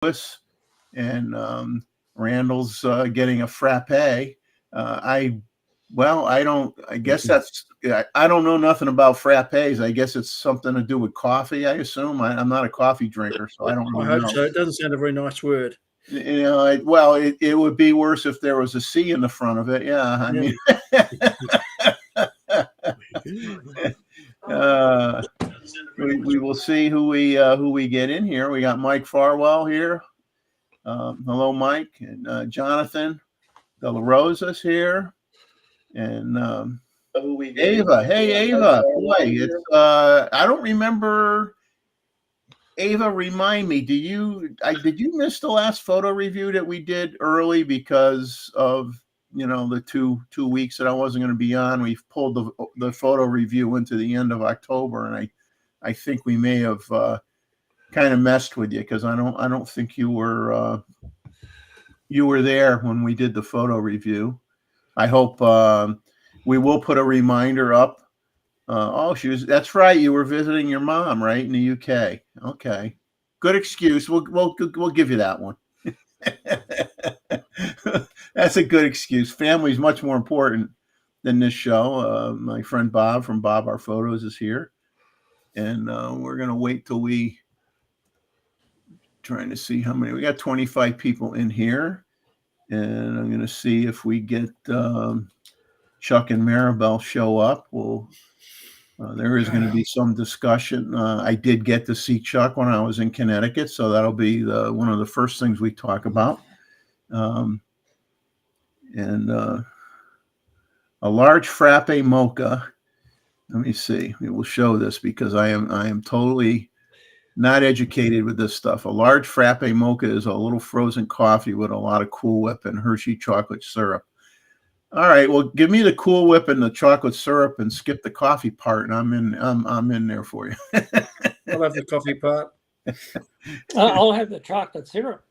and Randall's getting a frappe. I guess I don't know nothing about frappes. I guess it's something to do with coffee, I assume. I'm not a coffee drinker, so I don't really know. I hope so. It doesn't sound a very nice word. You know, it would be worse if there was a C in the front of it. Yeah, I mean, we will see who we get in here. We got Mike Farwell here. Hello, Mike, and Jonathan De La Rosa's here, and Ava. Hey, Ava. Boy, it's I don't remember. Ava, remind me. Did you miss the last photo review that we did early because of the two weeks that I wasn't going to be on? We've pulled the photo review into the end of October, and I think we may have kind of messed with you because I don't think you were there when we did the photo review. I hope we will put a reminder up. That's right. You were visiting your mom, right, in the UK. Okay, good excuse. We'll give you that one. That's a good excuse. Family's much more important than this show. My friend Bob from Bob Our Photos is here, and we're gonna wait till trying to see how many. We got 25 people in here, and I'm gonna see if we get Chuck and Marabel show up. There is going to be some discussion. I did get to see Chuck when I was in Connecticut, so that'll be one of the first things we talk about. And a large frappe mocha. Let me see. We will show this because I am totally not educated with this stuff. A large frappe mocha is a little frozen coffee with a lot of Cool Whip and Hershey chocolate syrup. All right, well, give me the Cool Whip and the chocolate syrup and skip the coffee part, and I'm in there for you. I'll have the coffee part. I'll have the chocolate syrup.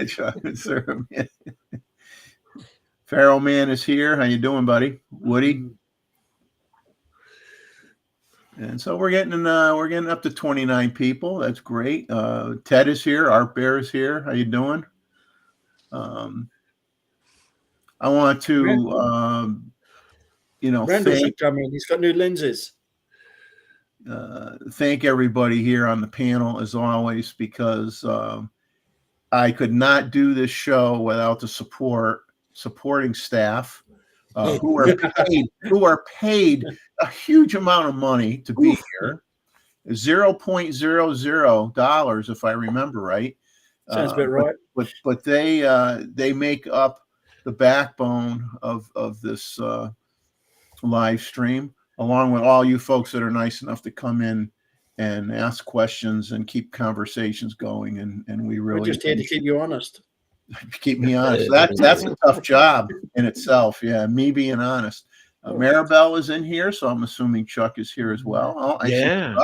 Chocolate syrup. Yeah. Pharaoh Man is here. How you doing, buddy? Woody. And so we're getting up to 29 people. That's great. Ted is here. Art Bear is here. How you doing? I want to, Randall should come in. He's got new lenses. Thank everybody here on the panel as always, because I could not do this show without the supporting staff who are paid a huge amount of money to be here. $0.00, if I remember right. Sounds a bit right. But they make up the backbone of this live stream, along with all you folks that are nice enough to come in and ask questions and keep conversations going. And we really we're just here to keep you honest. Keep me honest. That's a tough job in itself. Yeah, me being honest. Marabel is in here, so I'm assuming Chuck is here as well. Oh, I see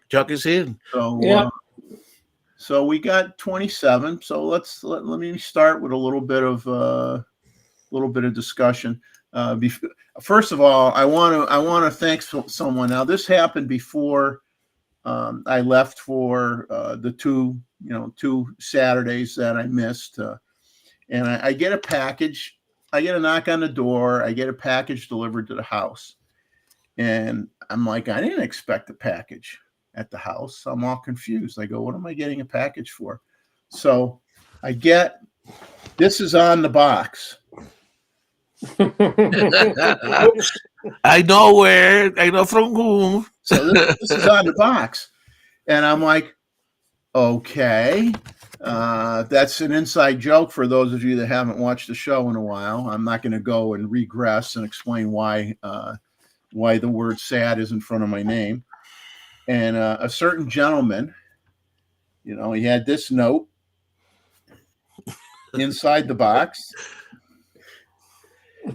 Chuck is in. So yeah. So we got 27. So let me start with a little bit of discussion. First of all, I want to thank someone. Now, this happened before I left for the two Saturdays that I missed, and I get a package. I get a knock on the door. I get a package delivered to the house, and I'm like, I didn't expect a package at the house. I'm all confused. I go, what am I getting a package for? So I get, this is on the box. I know where. I know from whom. So this is on the box, and I'm like, okay, that's an inside joke for those of you that haven't watched the show in a while. I'm not going to go and regress and explain why the word "sad" is in front of my name. And a certain gentleman, he had this note inside the box.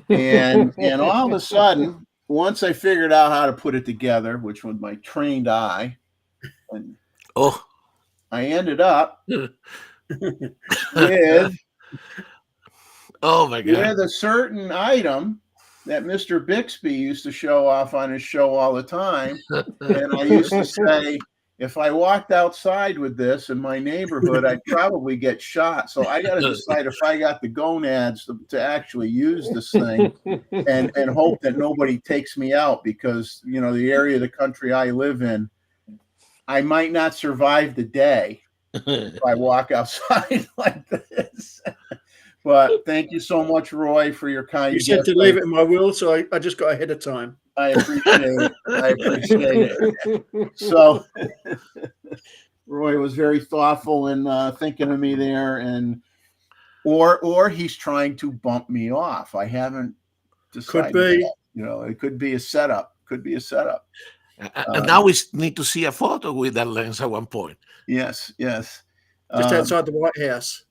And all of a sudden, once I figured out how to put it together, which was my trained eye, and I ended up with with a certain item that Mr. Bixby used to show off on his show all the time. And I used to say, if I walked outside with this in my neighborhood, I'd probably get shot. So I got to decide if I got the gonads to actually use this thing and hope that nobody takes me out, because, you know, the area of the country I live in, I might not survive the day if I walk outside like this. But thank you so much, Roy, for your kind You said gift. to leave it in my will, so I just got ahead of time. I appreciate it. I appreciate it. So Roy was very thoughtful in thinking of me there, and or he's trying to bump me off. I haven't decided. Could be. That. You know, it could be a setup. Could be a setup. And now we need to see a photo with that lens at one point. Yes, yes. Just outside the White House.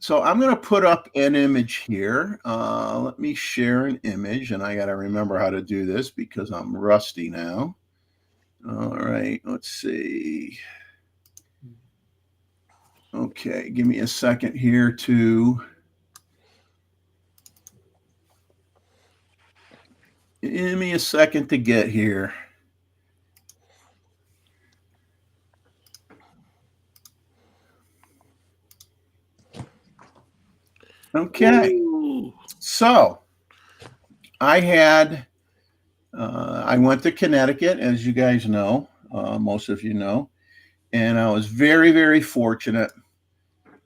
So I'm going to put up an image here. Let me share an image, and I got to remember how to do this because I'm rusty now. All right, let's see. Okay, give me a second here to get here. Okay. Ooh. So I went to Connecticut, as you guys know, most of you know, and I was very, very fortunate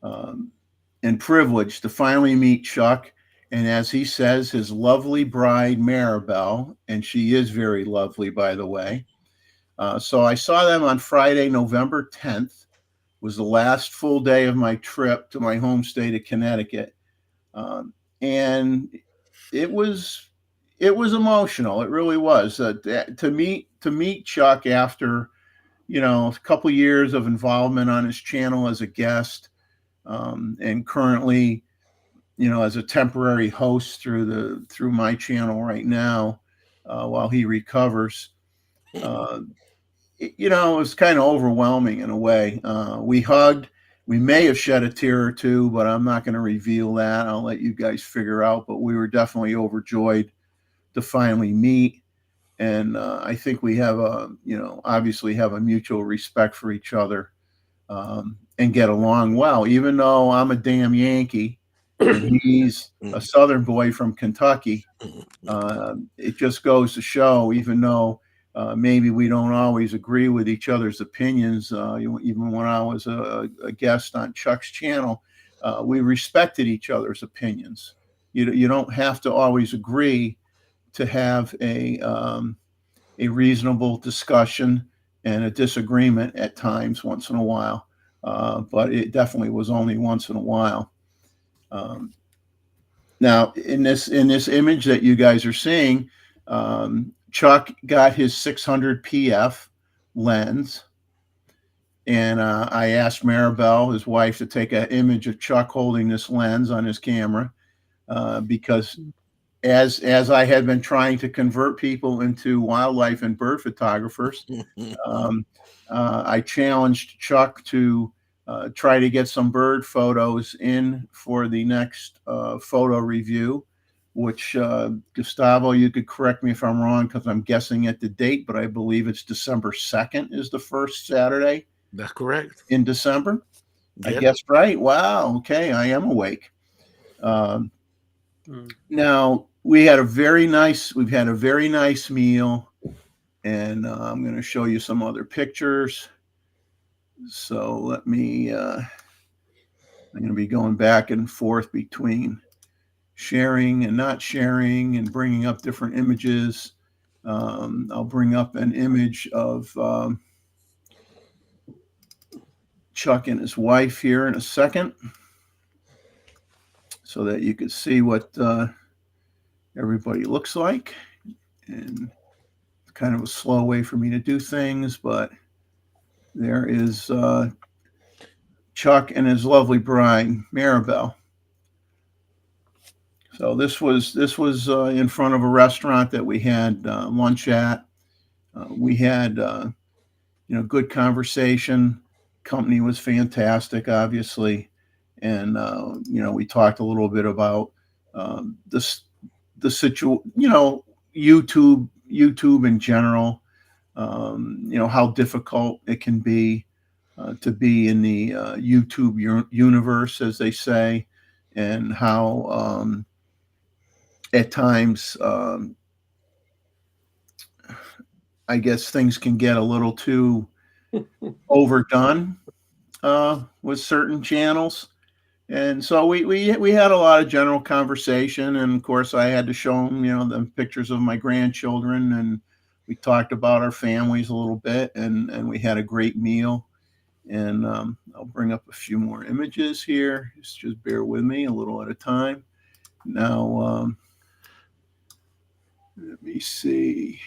and privileged to finally meet Chuck. And as he says, his lovely bride, Marabel, and she is very lovely, by the way. So I saw them on Friday, November 10th, was the last full day of my trip to my home state of Connecticut. And it was emotional. It really was. To meet Chuck after, you know, a couple years of involvement on his channel as a guest, and currently, you know, as a temporary host through my channel right now, while he recovers. You know, it was kind of overwhelming in a way. We hugged. We may have shed a tear or two, but I'm not going to reveal that. I'll let you guys figure out. But we were definitely overjoyed to finally meet. And I think we have obviously have a mutual respect for each other, and get along well, even though I'm a damn Yankee and he's a Southern boy from Kentucky. It just goes to show, even though maybe we don't always agree with each other's opinions, even when I was a guest on Chuck's channel, we respected each other's opinions. You don't have to always agree to have a reasonable discussion and a disagreement at times, once in a while. But it definitely was only once in a while. Now, in this image that you guys are seeing, Chuck got his 600 PF lens, and I asked Marabel, his wife, to take an image of Chuck holding this lens on his camera, because as I had been trying to convert people into wildlife and bird photographers, I challenged Chuck to try to get some bird photos in for the next photo review, which Gustavo, you could correct me if I'm wrong, because I'm guessing at the date, but I believe it's December 2nd is the first Saturday. That's correct. In December? Yep. I guessed right. Wow. Okay. I am awake. Now we've had a very nice meal, and I'm going to show you some other pictures. So let me, I'm going to be going back and forth between sharing and not sharing and bringing up different images. I'll bring up an image of Chuck and his wife here in a second, so that you can see what everybody looks like. And it's kind of a slow way for me to do things, but there is Chuck and his lovely bride, Marabel. So this was in front of a restaurant that we had lunch at. We had good conversation. Company was fantastic, obviously, and we talked a little bit about the situation, YouTube in general. how difficult it can be to be in the YouTube universe, as they say, and how at times, I guess things can get a little too overdone with certain channels. And so we had a lot of general conversation, and of course I had to show him, the pictures of my grandchildren, and we talked about our families a little bit, and we had a great meal. And I'll bring up a few more images here. Just bear with me a little at a time. Now, let me see.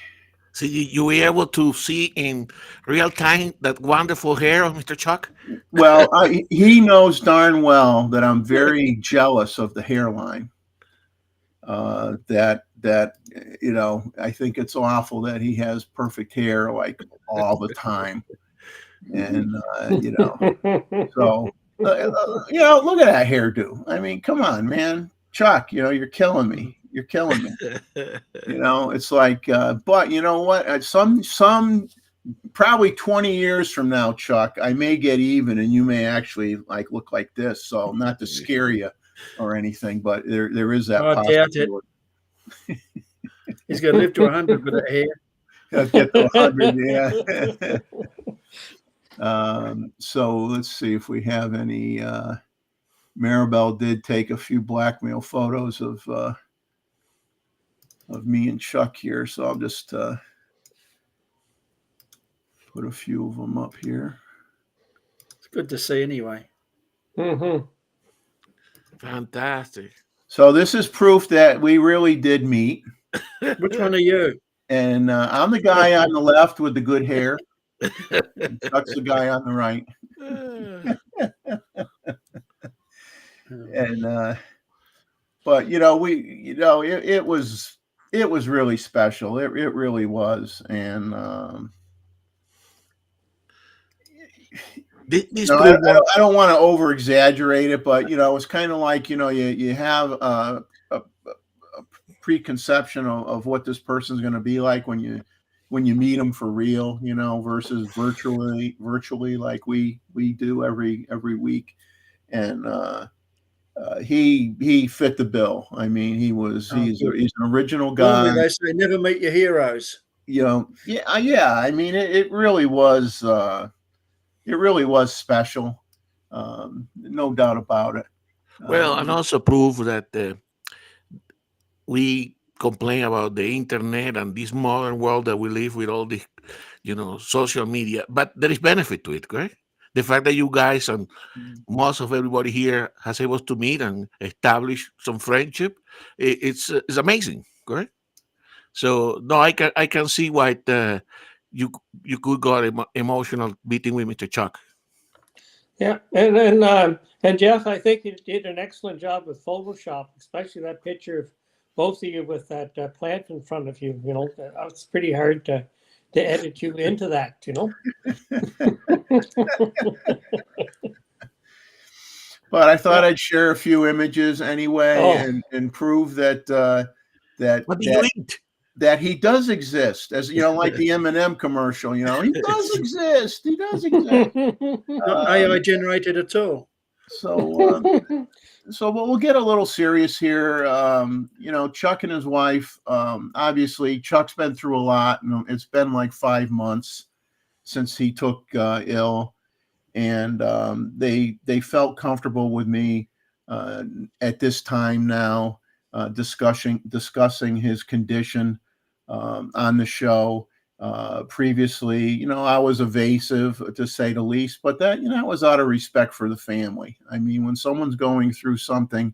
So you were able to see in real time that wonderful hair of Mr. Chuck? Well, he knows darn well that I'm very jealous of the hairline. That I think it's awful that he has perfect hair like all the time, and so look at that hairdo. I mean, come on, man, Chuck. You're killing me. You're killing me. It's like, but you know what? Some probably 20 years from now, Chuck, I may get even, and you may actually like look like this. So not to scare you or anything, but there is that possibility. He's going to live to 100 with that hair. Get to 100, yeah. So let's see if we have any. Marabel did take a few blackmail photos of me and Chuck here, so I'll just put a few of them up here. It's good to see anyway. Mm-hmm. Fantastic. So this is proof that we really did meet. Which one are you? And I'm the guy on the left with the good hair. Chuck's the guy on the right. And but it was really special. It really was. And I don't want to over exaggerate it, but it's kind of like you have a preconception of what this person's going to be like when you meet them for real, versus virtually like we do every week. And he fit the bill. I mean, he's an original guy. Normally they say never meet your heroes. Yeah. I mean, it really was. It really was special. No doubt about it. Well, and also prove that we complain about the internet and this modern world that we live with, all the, social media, but there is benefit to it, correct? The fact that you guys and most of everybody here has able to meet and establish some friendship, it's amazing, correct? So no, I can see why you could got emotional meeting with Mr. Chuck. Yeah, and Jeff, I think you did an excellent job with Photoshop, especially that picture of both of you with that plant in front of you. It's pretty hard to edit you into that. But I thought I'd share a few images anyway, and prove that that he does exist, as like the M&M commercial. He does exist. He does exist. Not AI generated at all. So we'll get a little serious here. Chuck and his wife. Obviously, Chuck's been through a lot. It's been like 5 months since he took ill. And they felt comfortable with me at this time now, discussing his condition on the show. Previously, I was evasive, to say the least, but that was out of respect for the family. I mean, when someone's going through something,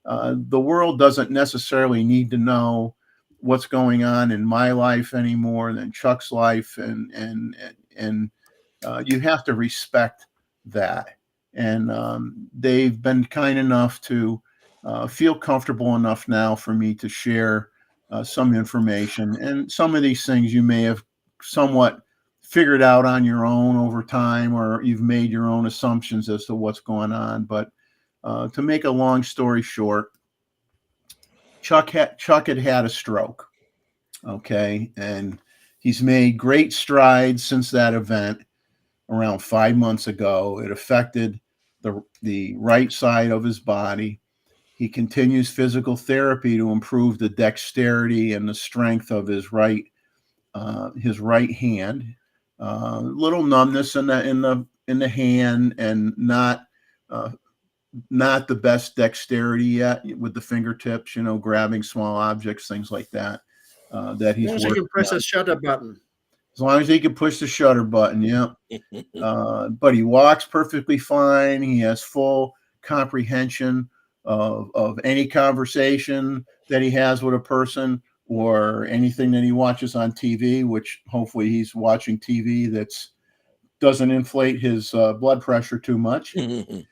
the world doesn't necessarily need to know what's going on in my life any more than Chuck's life, and you have to respect that. And they've been kind enough to feel comfortable enough now for me to share some information. And some of these things you may have somewhat figured out on your own over time, or you've made your own assumptions as to what's going on. But to make a long story short, Chuck had a stroke. Okay. And He's made great strides since that event around 5 months ago. It affected the right side of his body. He continues physical therapy to improve the dexterity and the strength of his right hand. Little numbness in the hand, and not the best dexterity yet with the fingertips. Grabbing small objects, things like that. That he's As long as you working can press on. a shutter button. As long as he can push the shutter button, yeah. But he walks perfectly fine. He has full comprehension of any conversation that he has with a person, or anything that he watches on TV, which hopefully he's watching TV that's doesn't inflate his blood pressure too much. And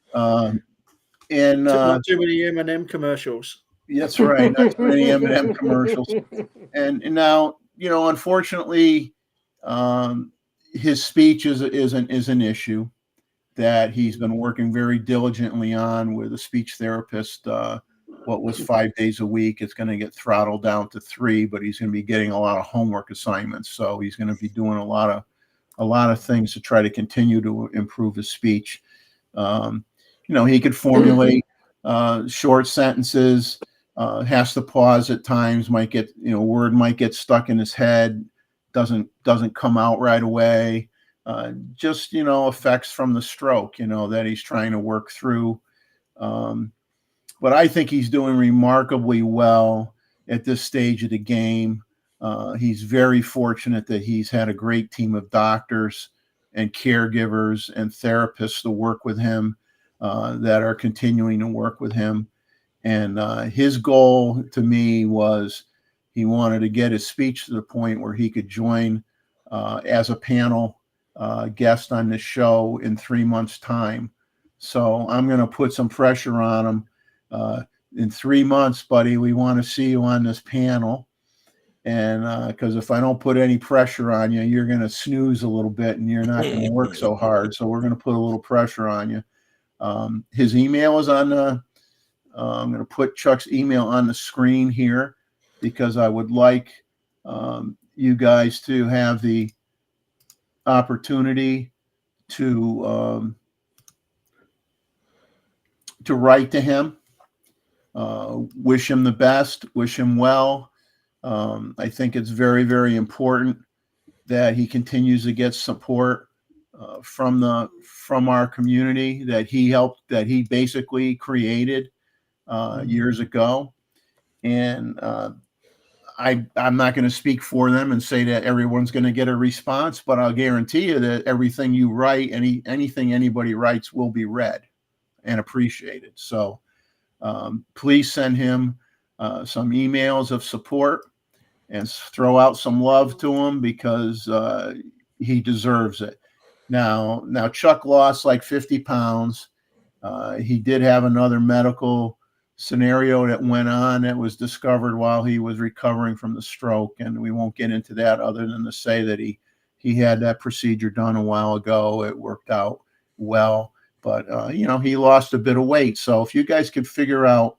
Not too many M&M commercials. that's right, not too many M&M commercials. And now, unfortunately, his speech is an issue that he's been working very diligently on with a speech therapist. What was 5 days a week, it's going to get throttled down to 3, but he's going to be getting a lot of homework assignments. So he's going to be doing a lot of things to try to continue to improve his speech. He could formulate short sentences, has to pause at times, might get, word might get stuck in his head, doesn't come out right away. Just, effects from the stroke, that he's trying to work through. But I think he's doing remarkably well at this stage of the game. He's very fortunate that he's had a great team of doctors and caregivers and therapists to work with him, that are continuing to work with him. And his goal to me was he wanted to get his speech to the point where he could join as a panel guest on this show in 3 months' time. So I'm going to put some pressure on him. In 3 months, buddy, we want to see you on this panel. And because if I don't put any pressure on you, you're going to snooze a little bit and you're not going to work so hard. So we're going to put a little pressure on you. His email is on the, I'm going to put Chuck's email on the screen here, because I would like you guys to have the opportunity to write to him. Wish him the best, wish him well. I think it's very, very important that he continues to get support from our community that he basically created years ago. And I'm not going to speak for them and say that everyone's going to get a response, but I'll guarantee you that everything you write, anything anybody writes, will be read and appreciated. So please send him some emails of support and throw out some love to him, because he deserves it. Now Chuck lost like 50 pounds. He did have another medical scenario that went on that was discovered while he was recovering from the stroke, and we won't get into that other than to say that he had that procedure done a while ago. It worked out well, but he lost a bit of weight. So if you guys could figure out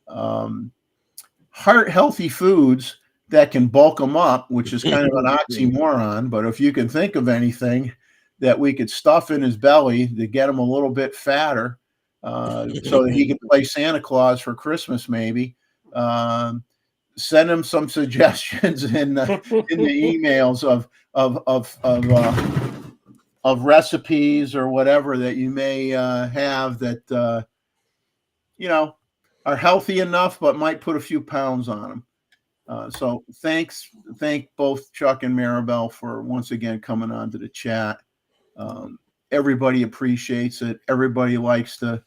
heart healthy foods that can bulk them up, which is kind of an oxymoron, but if you can think of anything that we could stuff in his belly to get him a little bit fatter, so that he can play Santa Claus for Christmas, maybe. Send him some suggestions in the emails of recipes or whatever that you may have that are healthy enough but might put a few pounds on them. So thank both Chuck and Marabel for once again coming on to the chat. Everybody appreciates it. Everybody likes to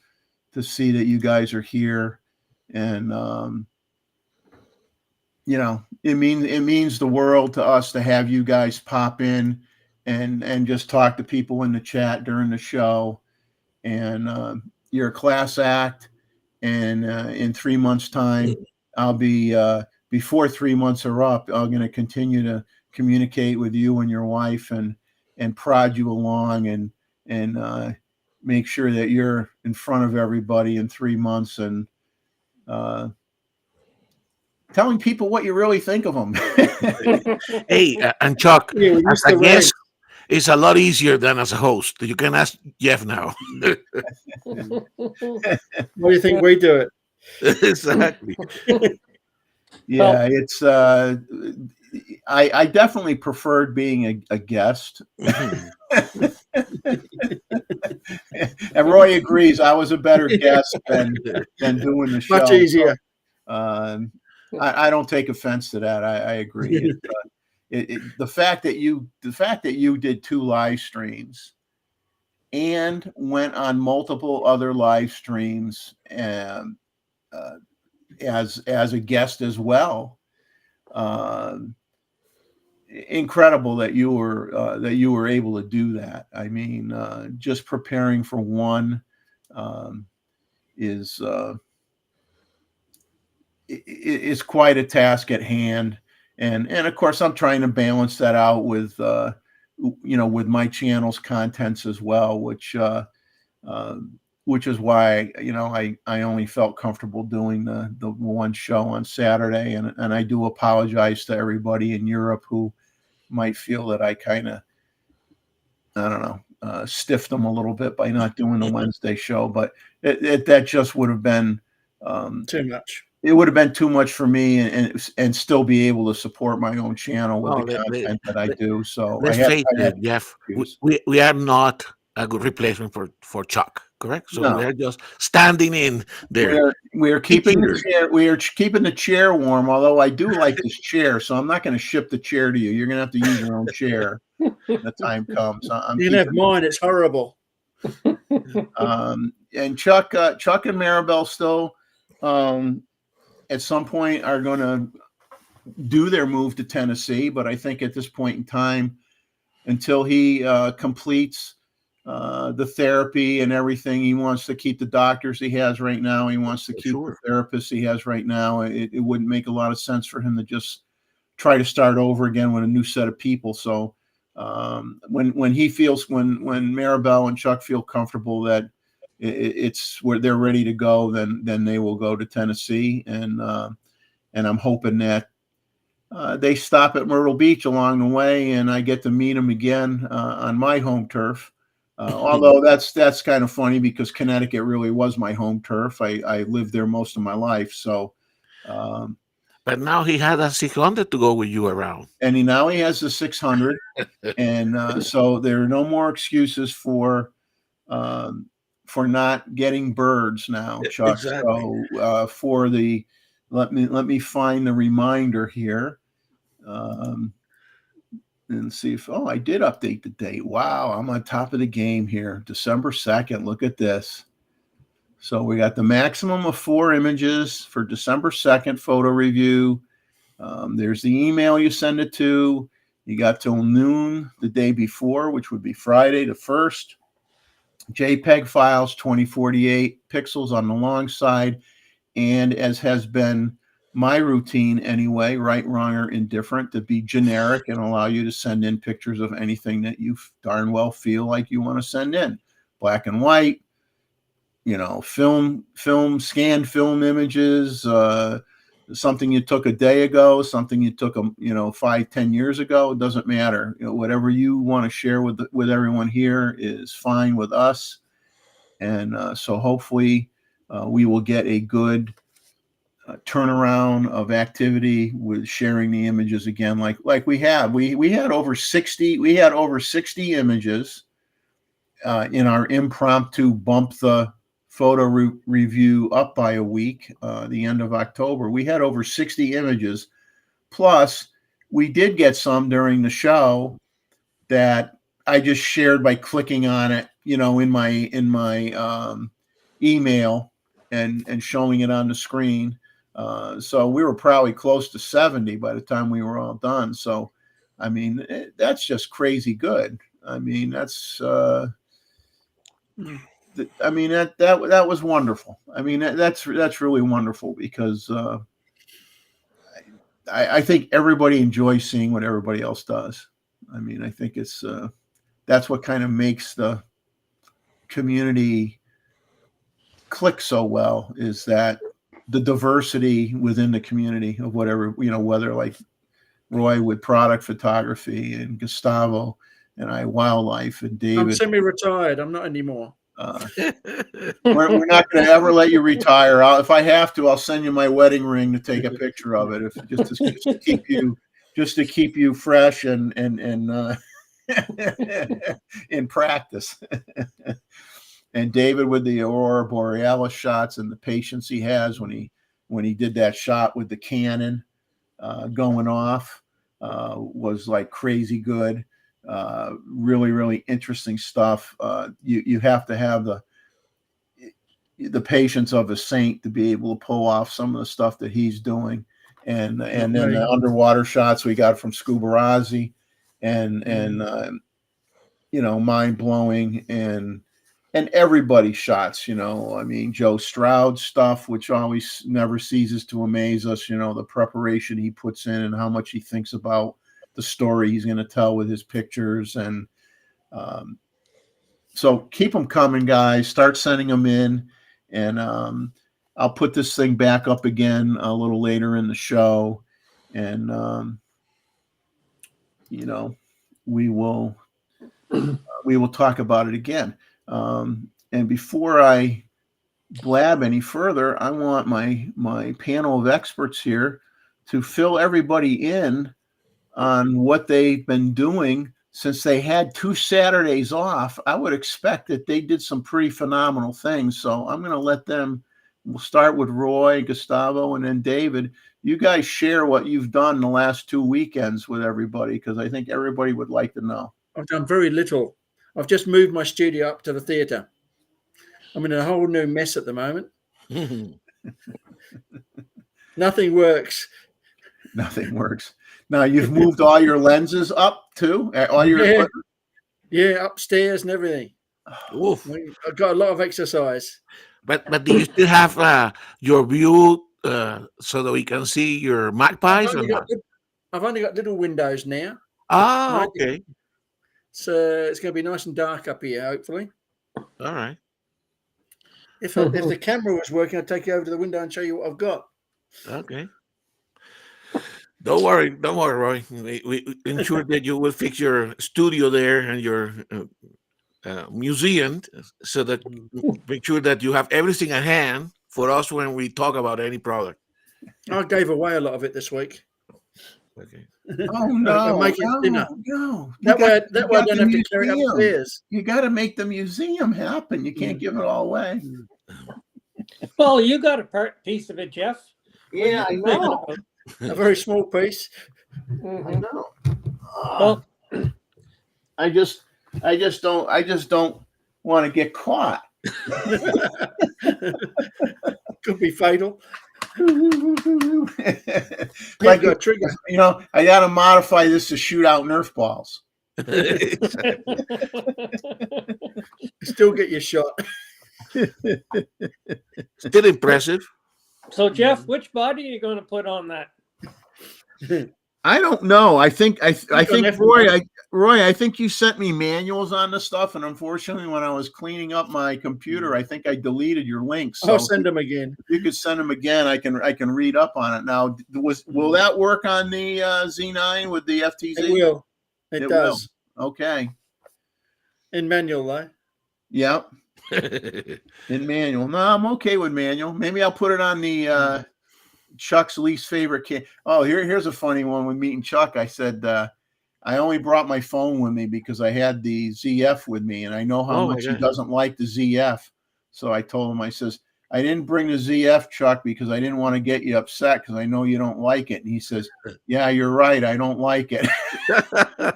see that you guys are here, and it means the world to us to have you guys pop in and just talk to people in the chat during the show. And you're a class act, and in 3 months' time, I'll be before 3 months are up, I'm going to continue to communicate with you and your wife and prod you along and make sure that you're in front of everybody in 3 months, and telling people what you really think of them. Hey, and Chuck, Yeah, we as used a to guest, it's a lot easier than as a host. You can ask Jeff now. What do you think we do it? Exactly. Yeah, it's I definitely preferred being a guest. Mhm. And Roy agrees. I was a better guest than doing the show. Much easier. Um, I don't take offense to that. I agree. The fact that you did 2 live streams and went on multiple other live streams and as a guest as well. Incredible that you were able to do that. I mean, just preparing for one is is quite a task at hand, and of course I'm trying to balance that out with with my channel's contents as well, which is why I only felt comfortable doing the one show on Saturday, and I do apologize to everybody in Europe who might feel that I kind of, I don't know, stiffed them a little bit by not doing the Wednesday show, but that just would have been Too much. it would have been too much for me, and still be able to support my own channel with Well, the content that I do. So let's face it, Jeff. We are not a good replacement for Chuck, correct? So No. we are just standing in there. We are keeping the chair. We are keeping the chair warm. Although I do like this chair, so I'm not going to ship the chair to you. You're going to have to use your own chair when the time comes. You can have mine. It's horrible. And Chuck and Marabel still, at some point, are going to do their move to Tennessee. But I think at this point in time, until he completes the therapy and everything, he wants to keep the doctors he has right now. He wants to keep the therapists he has right now. It wouldn't make a lot of sense for him to just try to start over again with a new set of people. So when he feels, when Marabel and Chuck feel comfortable that it's where they're ready to go, then they will go to Tennessee. And I'm hoping that they stop at Myrtle Beach along the way, and I get to meet them again on my home turf. Although that's kind of funny because Connecticut really was my home turf. I lived there most of my life. So, but now he had a 600 to go with you around, and now he has the 600, and so there are no more excuses for not getting birds now, Chuck. Exactly. So for the let me find the reminder here. And see if, I did update the date. Wow, I'm on top of the game here. December 2nd. Look at this. So we got the maximum of 4 images for December 2nd photo review. There's the email you send it to. You got till noon the day before, which would be Friday the 1st. JPEG files, 2048 pixels on the long side. And as has been my routine anyway, right, wrong, or indifferent, to be generic and allow you to send in pictures of anything that you darn well feel like you want to send in. Black and white, scanned film images, something you took a day ago, something you took 5-10 years ago. It doesn't matter. Whatever you want to share with everyone here is fine with us. And so hopefully we will get a good turnaround of activity with sharing the images again, like we had. We had over 60 images in our impromptu bump the photo review up by a week, the end of October. We had over 60 images, plus we did get some during the show that I just shared by clicking on it, in my email and showing it on the screen. So we were probably close to 70 by the time we were all done. So, I mean, that's just crazy good. I mean, that was wonderful. I mean, that's really wonderful because I think everybody enjoys seeing what everybody else does. I mean, I think that's what kind of makes the community click so well, is that the diversity within the community of whatever, whether like Roy with product photography and Gustavo and I wildlife and I'm David. semi-retired. I'm not anymore. We're not going to ever let you retire. If I have to, I'll send you my wedding ring to take a picture of it, just to keep you fresh and in practice. And David with the Aurora Borealis shots and the patience he has when he did that shot with the cannon going off was like crazy good. Really, really interesting stuff. You have to have the patience of a saint to be able to pull off some of the stuff that he's doing. And then the underwater shots we got from Scubarazzi and mind blowing and everybody's shots, I mean, Joe Stroud's stuff, which always never ceases to amaze us, the preparation he puts in and how much he thinks about the story he's going to tell with his pictures. And so keep them coming, guys. Start sending them in. And I'll put this thing back up again a little later in the show. And, we will talk about it again. And before I blab any further, I want my panel of experts here to fill everybody in on what they've been doing since they had 2 Saturdays off. I would expect that they did some pretty phenomenal things. So I'm going to let them. We'll start with Roy, Gustavo, and then David. You guys share what you've done the last 2 weekends with everybody, because I think everybody would like to know. I've done very little. I've just moved my studio up to the theatre. I'm in a whole new mess at the moment. Nothing works. Nothing works. Now you've moved all your lenses up too? All your equipment? Yeah, upstairs and everything. Oof. I've got a lot of exercise. But do you still have your view so that we can see your magpies? I've only got little windows now. Oh, okay. So it's going to be nice and dark up here, hopefully. All right. If the camera was working, I'd take you over to the window and show you what I've got. Okay. Don't worry, Roy. We ensure that you will fix your studio there and your museum, so that make sure that you have everything at hand for us when we talk about any product. I gave away a lot of it this week. Okay. Oh no! Make it thinner. No. That way I don't have to carry it upstairs. You got to make the museum happen. You can't give it all away. Well, you got a piece of it, Jeff. Yeah, I know. A very small piece. I know. Well, I just don't want to get caught. Could be fatal. Like got trigger. I got to modify this to shoot out Nerf balls. Still get your shot. Still impressive. So, Jeff, which body are you going to put on that? I don't know. I think Roy, I think you sent me manuals on this stuff, and unfortunately, when I was cleaning up my computer, I think I deleted your links. So I'll send them again. If you could send them again, I can read up on it. Now, will that work on the Z9 with the FTZ? It will. It does. Will. Okay. In manual, though. Yep. In manual. No, I'm okay with manual. Maybe I'll put it on the Chuck's least favorite kid. Oh, here's a funny one with meeting Chuck. I said I only brought my phone with me because I had the ZF with me, and I know how much he doesn't like the ZF. So I told him, I says, I didn't bring the ZF, Chuck, because I didn't want to get you upset because I know you don't like it. And he says, yeah, you're right. I don't like it. I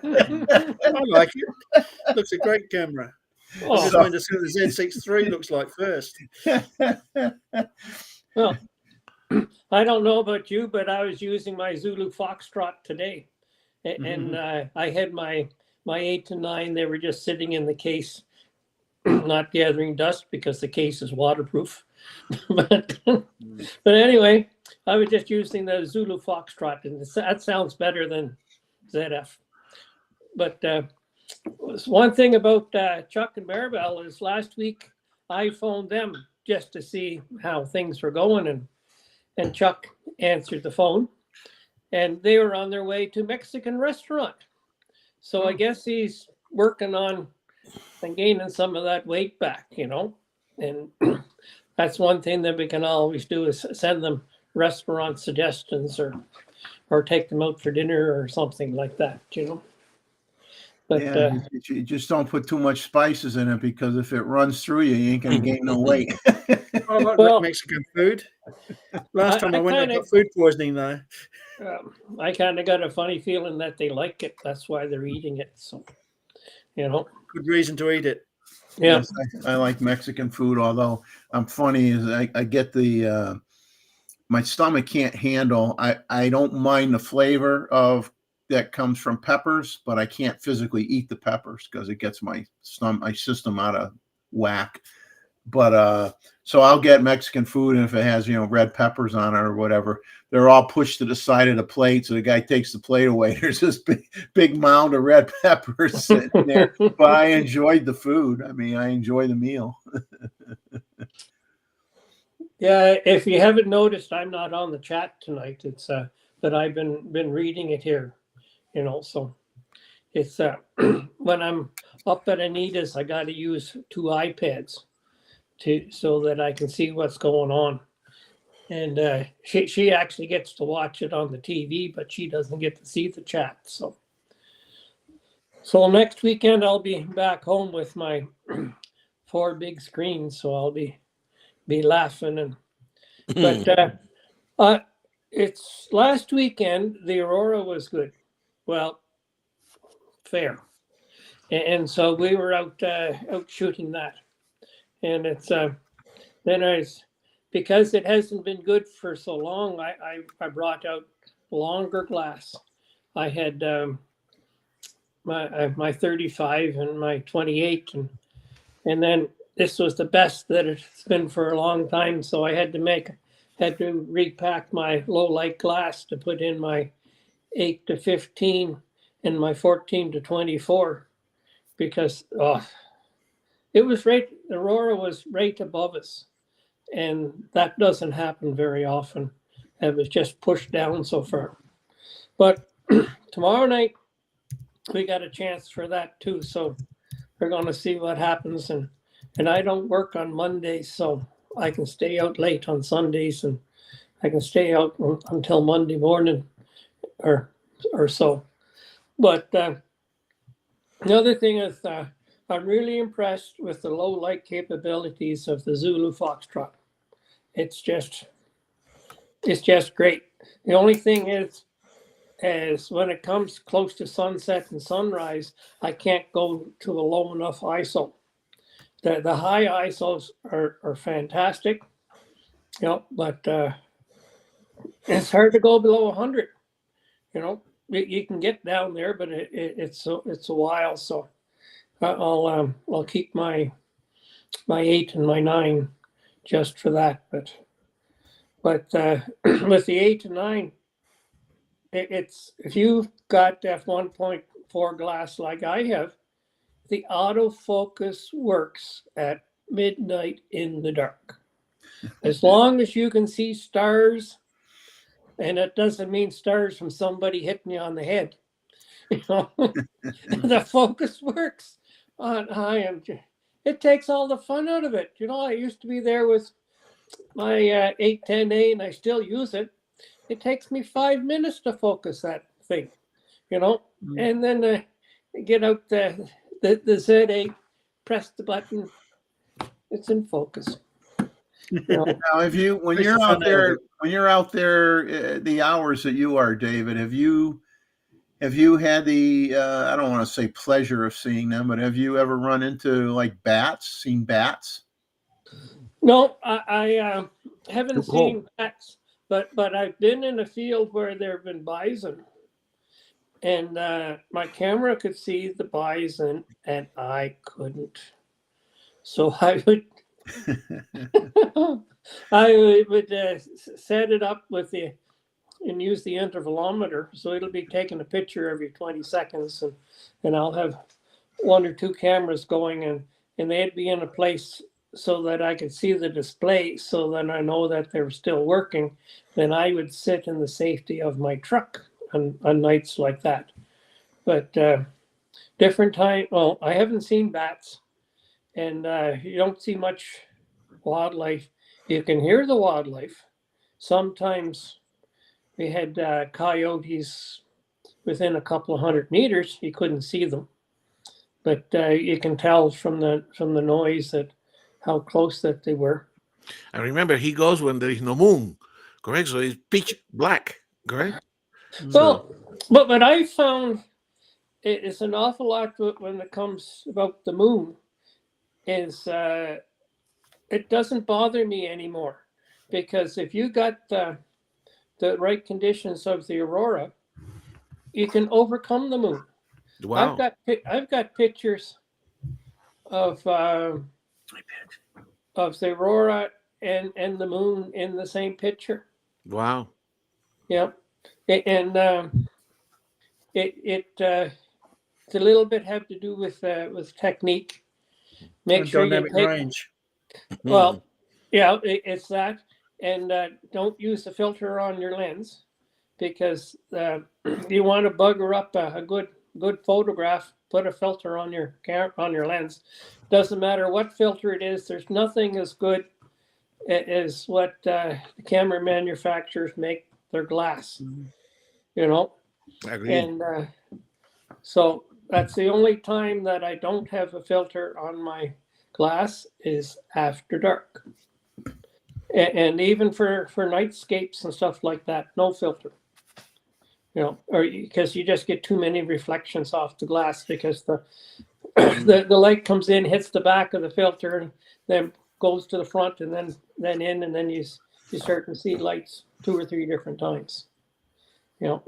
like it. Looks a great camera. I just wanted to see what the Z6 III looks like first. Well, I don't know about you, but I was using my Zulu Foxtrot today, and I had my 8 to 9. They were just sitting in the case, not gathering dust because the case is waterproof. but anyway, I was just using the Zulu Foxtrot, and that sounds better than ZF. But one thing about Chuck and Marabel is last week I phoned them just to see how things were going, and and Chuck answered the phone, and they were on their way to Mexican restaurant. So I guess he's working on and gaining some of that weight back, and that's one thing that we can always do is send them restaurant suggestions or take them out for dinner or something like that, But Yeah, you just don't put too much spices in it, because if it runs through you, you ain't gonna gain no weight. I like Well, Mexican food. Last time I went, I kinda- got food poisoning though. I kind of got a funny feeling that they like it. That's why they're eating it. So, Good reason to eat it. yeah. Yes, I like Mexican food, although I'm funny is I get the my stomach can't handle. I don't mind the flavor of that comes from peppers, but I can't physically eat the peppers because it gets my system out of whack. But so I'll get Mexican food, and if it has red peppers on it or whatever, they're all pushed to the side of the plate. So the guy takes the plate away. There's this big mound of red peppers sitting there. But I enjoyed the food. I mean, I enjoy the meal. Yeah, if you haven't noticed, I'm not on the chat tonight. It's but I've been reading it here, So it's when I'm up at Anita's, I got to use 2 iPads so that I can see what's going on. And she actually gets to watch it on the TV, but she doesn't get to see the chat. So next weekend I'll be back home with my 4 big screens, so I'll be laughing but it's last weekend the aurora was good, well, fair, and so we were out shooting that, and it's then because it hasn't been good for so long, I brought out longer glass. I had my 35 and my 28, and then this was the best that it's been for a long time. So I had to repack my low light glass to put in my 8 to 15 and my 14 to 24, because it was right. Aurora was right above us, and that doesn't happen very often. It was just pushed down so far. But tomorrow night we got a chance for that too. So we're going to see what happens, and I don't work on Mondays, so I can stay out late on Sundays, and I can stay out until Monday morning or so. But the other thing is I'm really impressed with the low light capabilities of the Zulu Foxtrot. It's just great. The only thing is when it comes close to sunset and sunrise, I can't go to a low enough ISO. The high ISOs are fantastic, but it's hard to go below 100. You can get down there, but it's a while. So I'll keep my 8 and my 9 just for that. But with the 8 and 9, it's if you've got f1.4 glass like I have, the autofocus works at midnight in the dark. As long as you can see stars, and it doesn't mean stars from somebody hitting you on the head, the focus works on high. It takes all the fun out of it. I used to be there with my 810A, and I still use it. It takes me 5 minutes to focus that thing, and then get out the Z8, press the button, it's in focus. Now, when you're out there, the hours that you are, David, have you had the I don't want to say pleasure of seeing them, but have you ever run into seen bats? No, I haven't seen bats, but I've been in a field where there have been bison, and my camera could see the bison, and I couldn't. So I would set it up and use the intervalometer, so it'll be taking a picture every 20 seconds, and I'll have 1 or 2 cameras going, and they'd be in a place so that I could see the display, so that I know that they're still working, then I would sit in the safety of my truck on nights like that. But different time, well, I haven't seen bats, and you don't see much wildlife. You can hear the wildlife. Sometimes we had coyotes within a couple of 100 meters. You couldn't see them, but you can tell from the noise that how close that they were. I remember he goes when there is no moon, correct? So it's pitch black, correct? Well, but what I found is an awful lot when it comes about the moon is it doesn't bother me anymore, because if you got the right conditions of the aurora, you can overcome the moon. Wow. I've got pictures of the aurora and the moon in the same picture. Wow. Yeah, and it's a little bit have to do with technique. Make sure you dynamic take range. well, yeah, it's that, and don't use the filter on your lens, because you want to bugger up a good photograph. Put a filter on your lens. Doesn't matter what filter it is. There's nothing as good as what the camera manufacturers make their glass. You know, Agreed. and so that's the only time that I don't have a filter on my glass is after dark. And even for nightscapes and stuff like that, no filter. You know, or because you just get too many reflections off the glass, because the light comes in, hits the back of the filter, and then goes to the front, and then in, and then you start to see lights 2 or 3 different times. You know.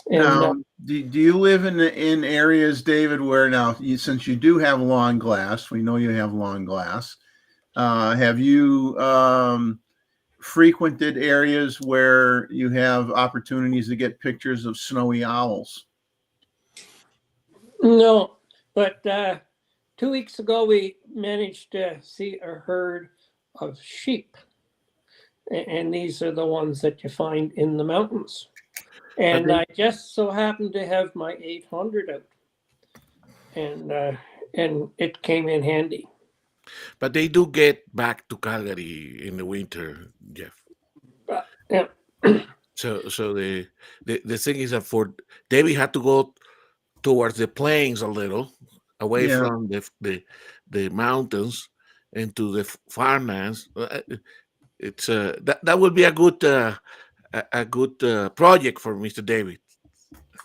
And, now, do you live in areas, David, where now, since you do have long glass, we know you have long glass, have you frequented areas where you have opportunities to get pictures of snowy owls? No, but 2 weeks ago we managed to see a herd of sheep, and these are the ones that you find in the mountains. And I just so happened to have my 800 out, and it came in handy. But they do get back to Calgary in the winter, Jeff. Yeah. So the thing is that for David had to go towards the plains a little, away from the mountains into the farmlands. It's that would be a good project for Mr. David.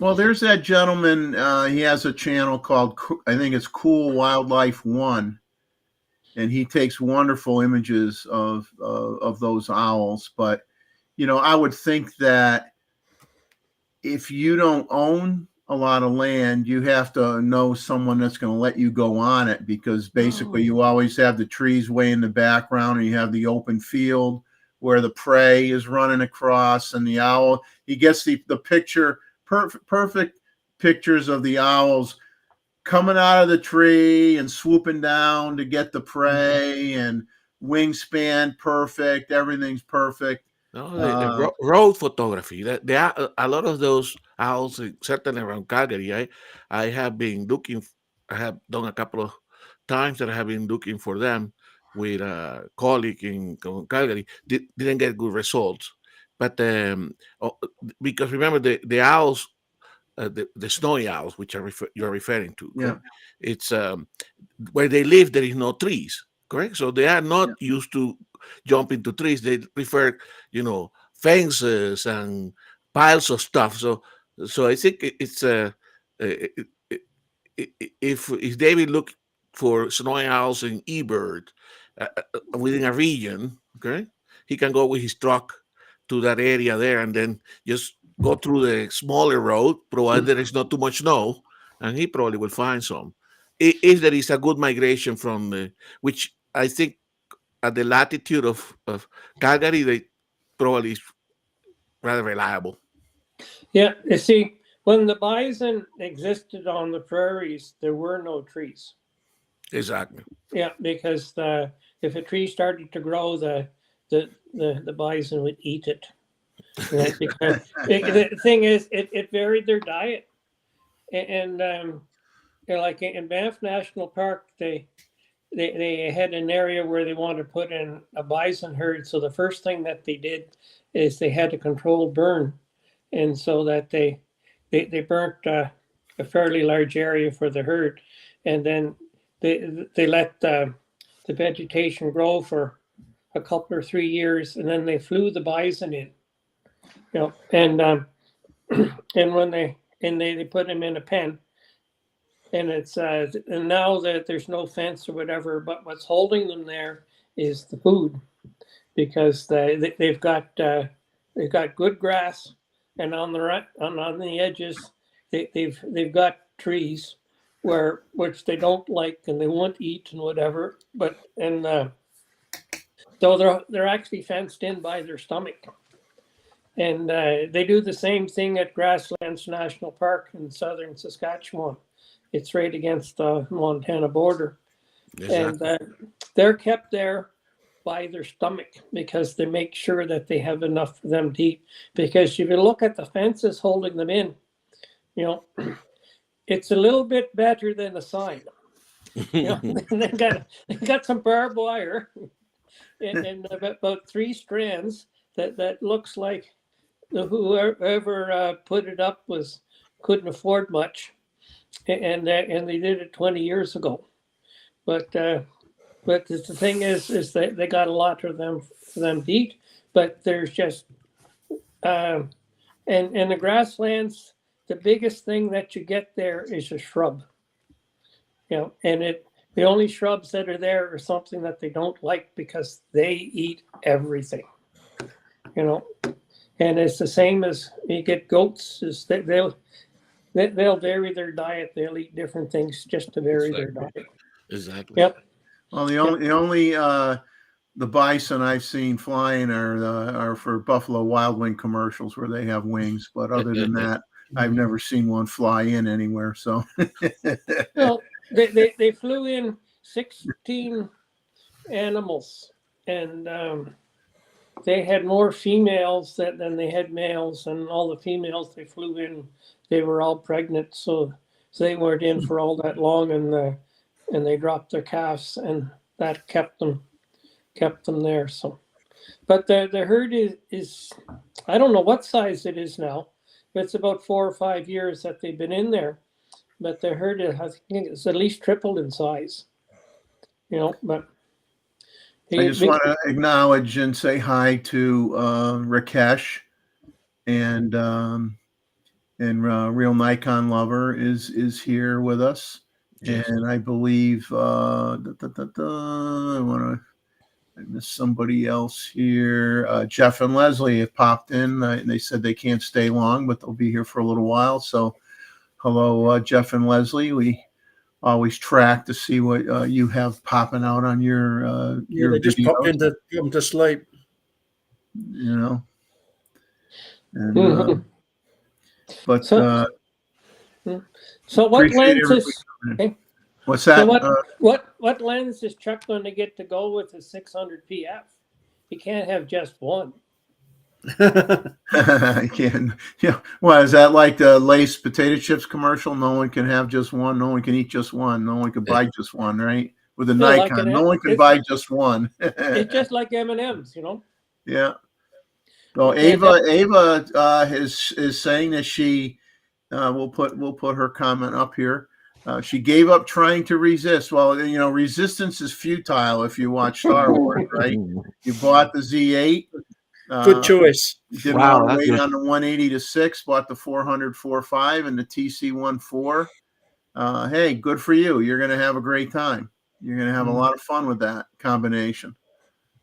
Well, there's that gentleman. He has a channel called, I think it's Cool Wildlife One, and he takes wonderful images of those owls. But I would think that if you don't own a lot of land, you have to know someone that's going to let you go on it, because basically you always have the trees way in the background, and you have the open field where the prey is running across, and the owl, he gets the picture, perfect pictures of the owls coming out of the tree and swooping down to get the prey, and wingspan perfect, everything's perfect. No, the road photography. There are a lot of those owls, certainly around Calgary. I have been looking. I have done a couple of times that I have been looking for them with a colleague in Calgary. Didn't get good results, but because remember the owls, the snowy owls, which you're referring to. Yeah. It's where they live. There is no trees. Correct. So they are not used to jump into trees. They prefer, fences and piles of stuff. So I think it's if David look for snowy owls and eBird within a region, okay, he can go with his truck to that area there, and then just go through the smaller road, provided there is not too much snow, and he probably will find some. If there is a good migration from which I think at the latitude of Calgary, they probably is rather reliable. Yeah, you see, when the bison existed on the prairies, there were no trees. Exactly. Yeah, because if a tree started to grow, the bison would eat it. You know, because the thing is, it varied their diet, and you know, like in Banff National Park, they had an area where they wanted to put in a bison herd. So the first thing that they did is they had a controlled burn, and so that they burnt a fairly large area for the herd, and then they let the vegetation grow for a couple or 3 years, and then they flew the bison in. You know, and when they put them in a pen, and it's and now that there's no fence or whatever, but what's holding them there is the food, because they've got good grass, and on the edges they've got trees which they don't like and they won't eat and whatever, but so they're actually fenced in by their stomach. And they do the same thing at Grasslands National Park in southern Saskatchewan. It's right against the Montana border. Exactly. And they're kept there by their stomach because they make sure that they have enough for them to eat. Because if you look at the fences holding them in, you know, it's a little bit better than a sign. You know, they got some barbed wire and about 3 strands that looks like whoever put it up couldn't afford much, and they did it 20 years ago. But the thing is that they got a lot for them to eat. But there's just and in the grasslands, the biggest thing that you get there is a shrub. You know, and the only shrubs that are there are something that they don't like because they eat everything. You know, and it's the same as you get goats. Is that they'll vary their diet. They'll eat different things just to vary their diet. Exactly. Yep. Well, the only the bison I've seen flying are for Buffalo Wild Wing commercials where they have wings. But other than that, I've never seen one fly in anywhere. So, Well, they flew in 16 animals, and they had more females than they had males, and all the females they flew in, they were all pregnant, so they weren't in for all that long, and they dropped their calves, and that kept them there. So, but the herd is I don't know what size it is now, but it's about 4 or 5 years that they've been in there. But the herd has, I think it's at least tripled in size. You know, but I just want to acknowledge and say hi to Rakesh and Real Nikon Lover is here with us, Yes. and I believe I missed somebody else here. Jeff and Leslie have popped in. They said they can't stay long, but they'll be here for a little while. So, hello, Jeff and Leslie. We always track to see what you have popping out on your They just popped into them to sleep. You know, and but so what lens is okay. What's that? So what lens is Chuck going to get to go with his 600 PF? He can't have just one. I can. Yeah. Well, is that like the Lay's potato chips commercial? No one can have just one. No one can eat just one. No one can buy just one. Right? With a Nikon, no one can buy just one. It's just like M&Ms, you know. Yeah. So Ava is saying that she we'll put her comment up here. She gave up trying to resist. Well, you know, resistance is futile if you watch Star Wars, right? You bought the Z8. Good choice. Didn't want to wait on the 180-6. Bought the 400-4.5 and the TC-14. Hey, good for you. You're going to have a great time. You're going to have a lot of fun with that combination.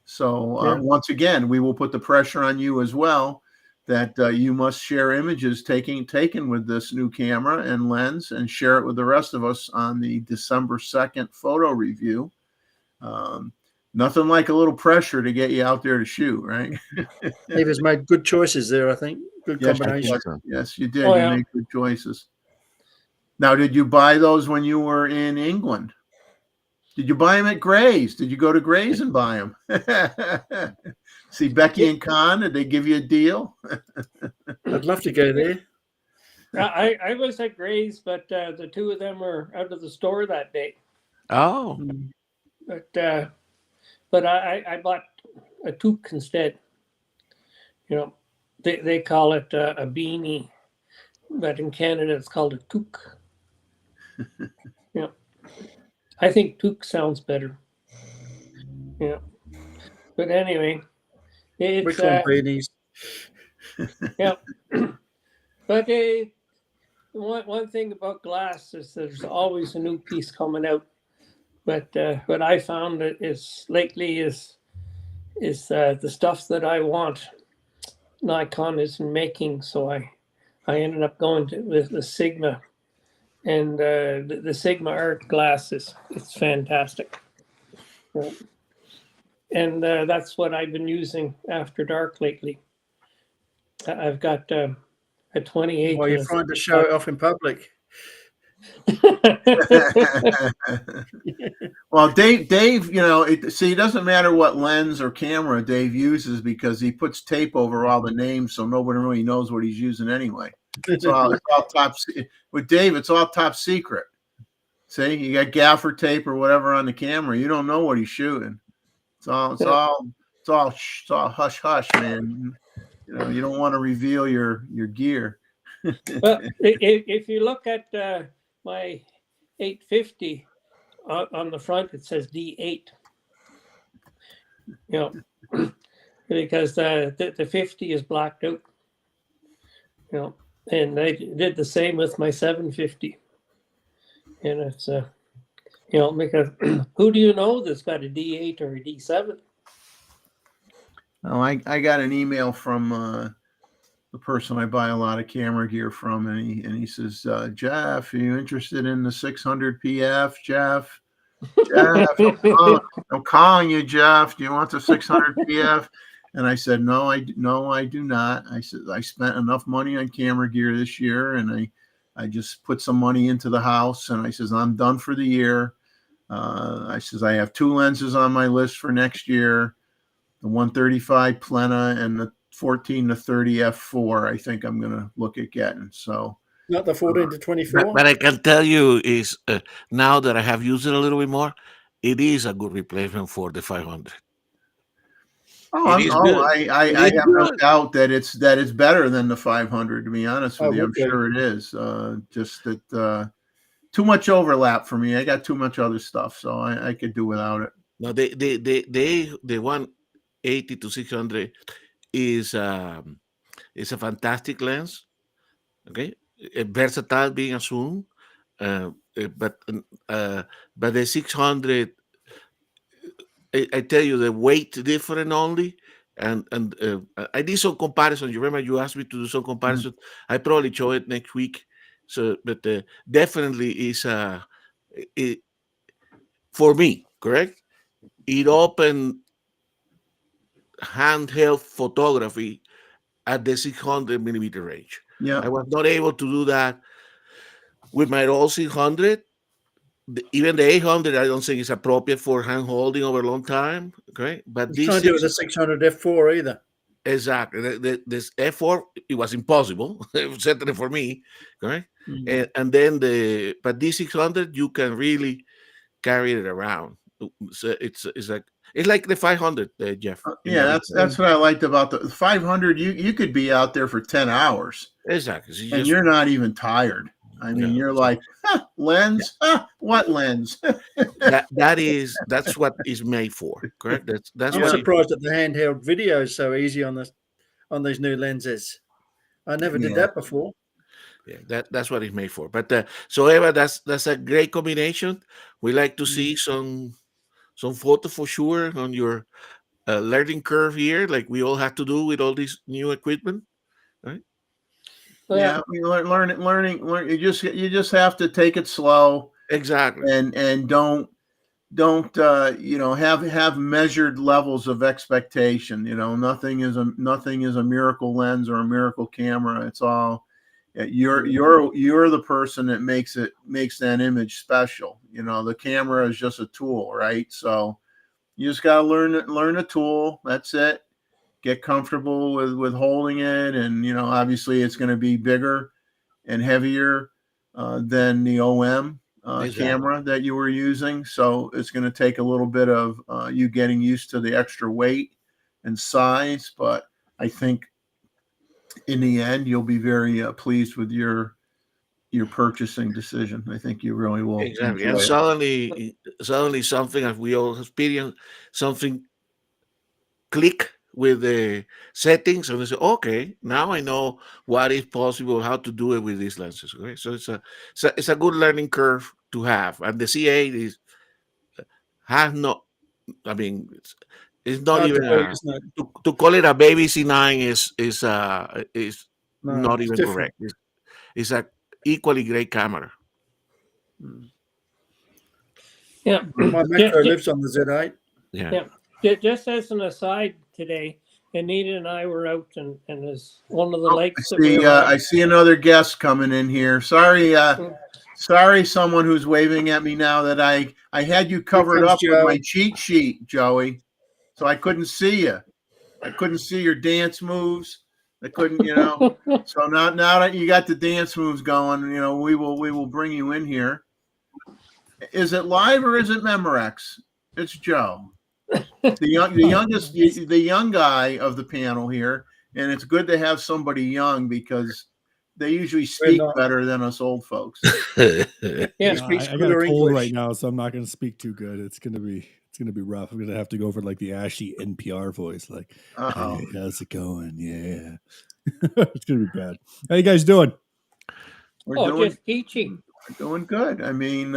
So once again, we will put the pressure on you as well that you must share images taken with this new camera and lens and share it with the rest of us on the December 2nd photo review. Nothing like a little pressure to get you out there to shoot, right? Ava's made good choices there, I think. Good combination. Yes, you did. You made good choices. Now, did you buy those when you were in England? Did you buy them at Gray's? Did you go to Gray's and buy them? See Becky and Con, did they give you a deal? I'd love to go there. I was at Gray's, but the two of them were out of the store that day. Oh, But I bought a toque instead. You know, they call it a beanie, but in Canada it's called a toque. Yeah, I think toque sounds better. Yeah, but anyway, it's Which one, beanies? yeah. But one thing about glass is there's always a new piece coming out. But what I found is lately is the stuff that I want. Nikon isn't making, so I ended up going with the Sigma, and the Sigma Art glass it's fantastic. Yeah. And that's what I've been using after dark lately. I've got a 28. Well, you're trying to show it off in public. Well, Dave, you know, see, it doesn't matter what lens or camera Dave uses because he puts tape over all the names, so nobody really knows what he's using anyway. It's all top. With Dave, it's all top secret. See, you got gaffer tape or whatever on the camera. You don't know what he's shooting. It's all hush hush, man. You know, you don't want to reveal your gear. Well, if you look at my 850 on the front, it says D8. You know, because the 50 is blacked out. You know, and I did the same with my 750. And it's you know, because who do you know that's got a D8 or a D7? Oh, I got an email from the person I buy a lot of camera gear from, and he says, Jeff, are you interested in the 600 PF, Jeff? Jeff, I'm calling you, Jeff. Do you want the 600 PF? And I said, no, I do not. I said, I spent enough money on camera gear this year, and I just put some money into the house, and I says, I'm done for the year. I says, I have 2 lenses on my list for next year, the 135 Plena and the 14 to 30 f4. I think I'm going to look at getting. So Not the 14 to 24. but I can tell you is now that I have used it a little bit more, it is a good replacement for the 500. I have no doubt that it's better than the 500. To be honest with you, I'm sure it is. Just that too much overlap for me. I got too much other stuff, so I could do without it. No, the 180 to 600 is a fantastic lens. Okay, versatile being assumed, but the 600. I tell you, the weight different only, and I did some comparison. You remember you asked me to do some comparison. I probably show it next week. So, but definitely is for me, correct? It opened handheld photography at the 600 millimeter range. Yeah, I was not able to do that with my old 600. Even the 800, I don't think is appropriate for hand holding over a long time. Okay, but You can't do it with a 600 f4 either. Exactly. This F4, it was impossible, certainly for me. Correct. And then but D600, you can really carry it around. So it's like the 500, Jeff. Yeah, that's what I liked about the 500. You could be out there for 10 hours. Exactly. So you're not even tired. I mean, you're like, lens? What lens? that's what is made for, correct? That's I'm surprised that the handheld video is so easy on these new lenses. I never did that before. Yeah, that's what it's made for. But so Eva, that's a great combination. We like to see some photo for sure on your learning curve here, like we all have to do with all this new equipment, right? Yeah, we learning. You just have to take it slow. Exactly. And don't have measured levels of expectation. Nothing is a miracle lens or a miracle camera. It's all You're the person that makes that image special. You know, the camera is just a tool, right? So you just got to learn a tool. That's it. Get comfortable with holding it, and you know, obviously, it's going to be bigger and heavier than the OM camera that you were using. So it's going to take a little bit of you getting used to the extra weight and size. But I think in the end, you'll be very pleased with your purchasing decision. I think you really will. Exactly. enjoy And it. suddenly something, as we all experience, something click with the settings, and they say, okay, now I know what is possible, how to do it with these lenses. Okay, so it's a good learning curve to have, and the C8 has no. I mean, it's not Hard to even beat, isn't it? to call it a baby C9 is No, not it's even different. correct. It's a equally great camera. Yeah. My macro lives on the Z8. Yeah. Just as an aside today, Anita and I were out and as one of the lakes that we were on. I see another guest coming in here. Sorry, someone who's waving at me now that I had you covered comes up with my Joe. cheat sheet, Joey. So I couldn't see you. I couldn't see your dance moves. I couldn't, you know. So now that you got the dance moves going, you know, we will bring you in here. Is it live or is it Memorex? It's Joe, the young guy of the panel here, and it's good to have somebody young because they usually speak better than us old folks. Yeah, I got a cold right now, so I'm not going to speak too good. It's gonna be rough. I'm gonna have to go for like the ashy NPR voice, like, "Hey, how's it going? Yeah." It's gonna be bad. How you guys doing? Just peachy. We're doing good. I mean,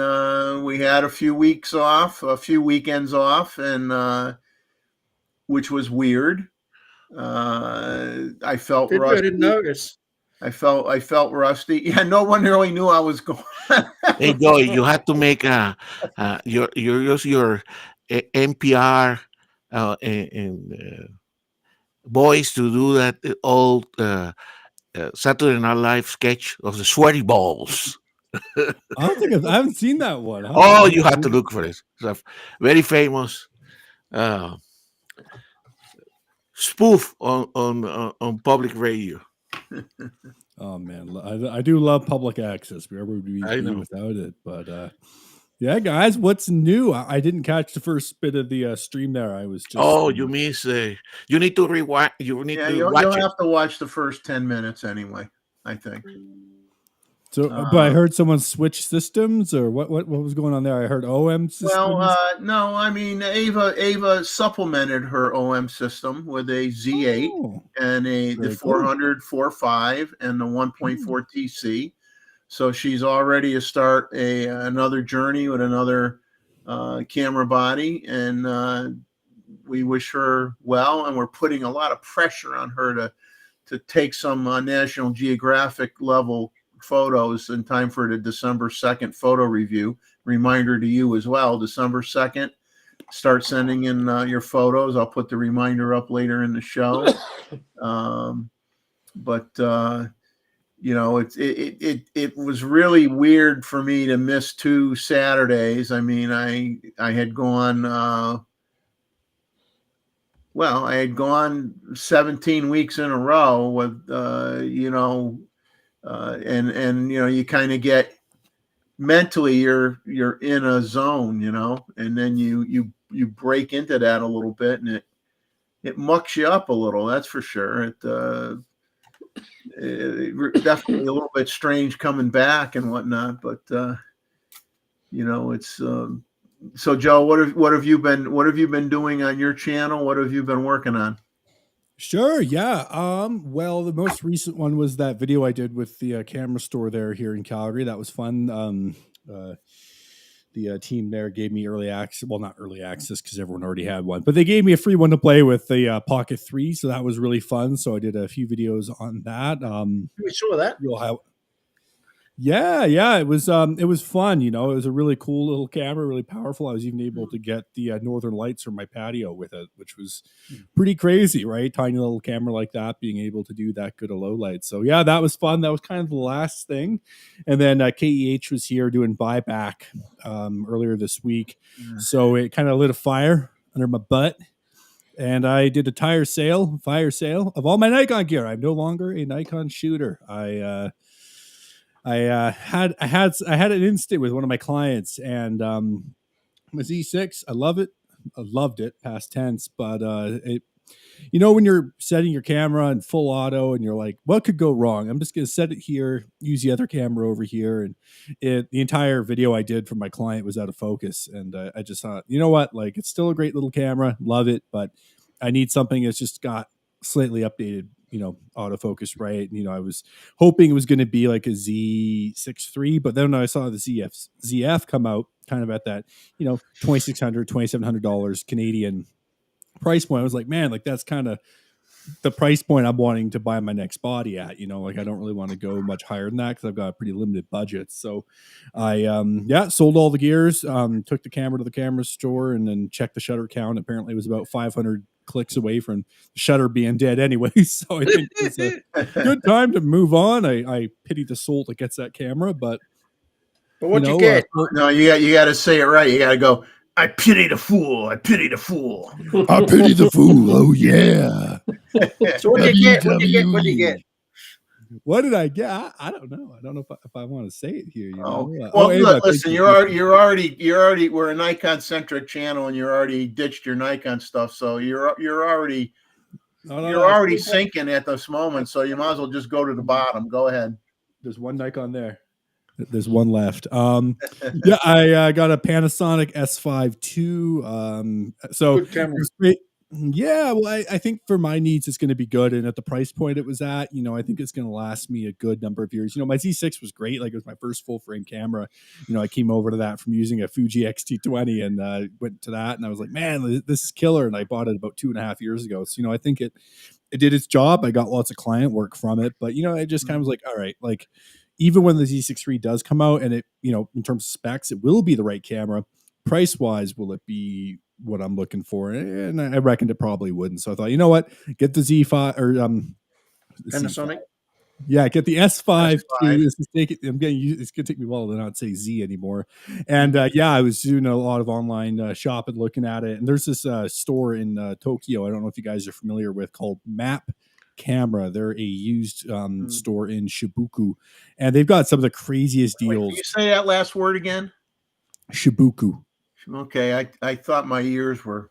we had a few weeks off, a few weekends off, and which was weird. I felt rusty. I didn't notice. I felt rusty. Yeah, no one really knew I was going. Hey, Joey, you had to make your NPR and voice to do that old Saturday Night Live sketch of the sweaty balls. I don't think I haven't seen that one. Oh, you have to look for it. It's a very famous spoof on public radio. Oh man, I do love public access. Where would we be without it? But yeah, guys, what's new? I didn't catch the first bit of the stream there. I was just. Oh, you miss. You need to rewind. You need to watch you'll it. have to watch the first 10 minutes anyway, I think. So, but I heard someone switch systems, or what was going on there? I heard OM systems. Well, no, I mean Ava supplemented her OM system with a Z8 and the 400 4.5 and the 1.4 TC. So she's already another journey with another camera body, and we wish her well. And we're putting a lot of pressure on her to take some National Geographic level photos in time for the December 2nd photo review. Reminder to you as well, December 2nd, start sending in your photos. I'll put the reminder up later in the show. But you know, it was really weird for me to miss 2 Saturdays. I mean, I had gone I had gone 17 weeks in a row with you know, and you know, you kind of get mentally you're in a zone, you know, and then you break into that a little bit, and it mucks you up a little, that's for sure. It definitely a little bit strange coming back and whatnot, but you know, it's so Joe, what have you been doing on your channel? What have you been working on? Sure, yeah. Well, the most recent one was that video I did with the camera store there here in Calgary. That was fun. The team there gave me early access. Well, not early access because everyone already had one, but they gave me a free one to play with the Pocket 3. So that was really fun. So I did a few videos on that. We saw that. You'll have. Yeah, it was fun. You know, it was a really cool little camera, really powerful. I was even able to get the northern lights from my patio with it, which was pretty crazy, right? Tiny little camera like that, being able to do that good a low light. So yeah, that was fun. That was kind of the last thing, and then KEH was here doing buyback earlier this week, so it kind of lit a fire under my butt. And I did a fire sale of all my Nikon gear. I'm no longer a Nikon shooter. I had an instant with one of my clients, and my Z6. I love it. I loved it, past tense. But it, you know, when you're setting your camera in full auto, and you're like, what could go wrong? I'm just gonna set it here, use the other camera over here, and the entire video I did for my client was out of focus. And I just thought, you know what? Like, it's still a great little camera, love it, but I need something that's just got slightly updated, you know, autofocus right. And, you know, I was hoping it was going to be like a Z6 III, but then I saw the ZF come out kind of at that, you know, $2,600, $2,700 Canadian price point. I was like, man, like that's kind of the price point I'm wanting to buy my next body at, you know, like I don't really want to go much higher than that because I've got a pretty limited budget. So I sold all the gears, took the camera to the camera store, and then checked the shutter count. Apparently it was about 500 clicks away from the shutter being dead anyway. So I think it's a good time to move on. I pity the soul that gets that camera, but what you get? No, you got to say it right. You got to go, I pity the fool. I pity the fool. I pity the fool. Oh yeah. So what do you get? What do you get? What do you get? What did I get? I don't know. I don't know if I want to say it here. You know? Well, look, listen. You're already. We're a Nikon centric channel, and you're already ditched your Nikon stuff. So you're already sinking at this moment. So you might as well just go to the bottom. Go ahead. There's one Nikon there. There's one left. Yeah, I got a Panasonic S5 II. So good camera. Yeah, well, I think for my needs, it's going to be good. And at the price point it was at, you know, I think it's going to last me a good number of years. You know, my Z6 was great. Like, it was my first full frame camera. You know, I came over to that from using a Fuji X-T20 and went to that. And I was like, man, this is killer. And I bought it about 2.5 years ago. So, you know, I think it did its job. I got lots of client work from it. But, you know, I just kind of was like, all right, like, even when the Z6 III does come out and it, you know, in terms of specs, it will be the right camera. Price-wise, will it be what I'm looking for? And I reckoned it probably wouldn't. So I thought, you know what, get the Z5 or Panasonic. Yeah, get the S5 too. I'm getting used. It's gonna take me a while to not say Z anymore. And yeah, I was doing a lot of online shopping, looking at it. And there's this store in Tokyo. I don't know if you guys are familiar with, called Map Camera. They're a used store in Shibuku, and they've got some of the craziest deals. Wait, can you say that last word again? Shibuku. Okay, I thought my ears were.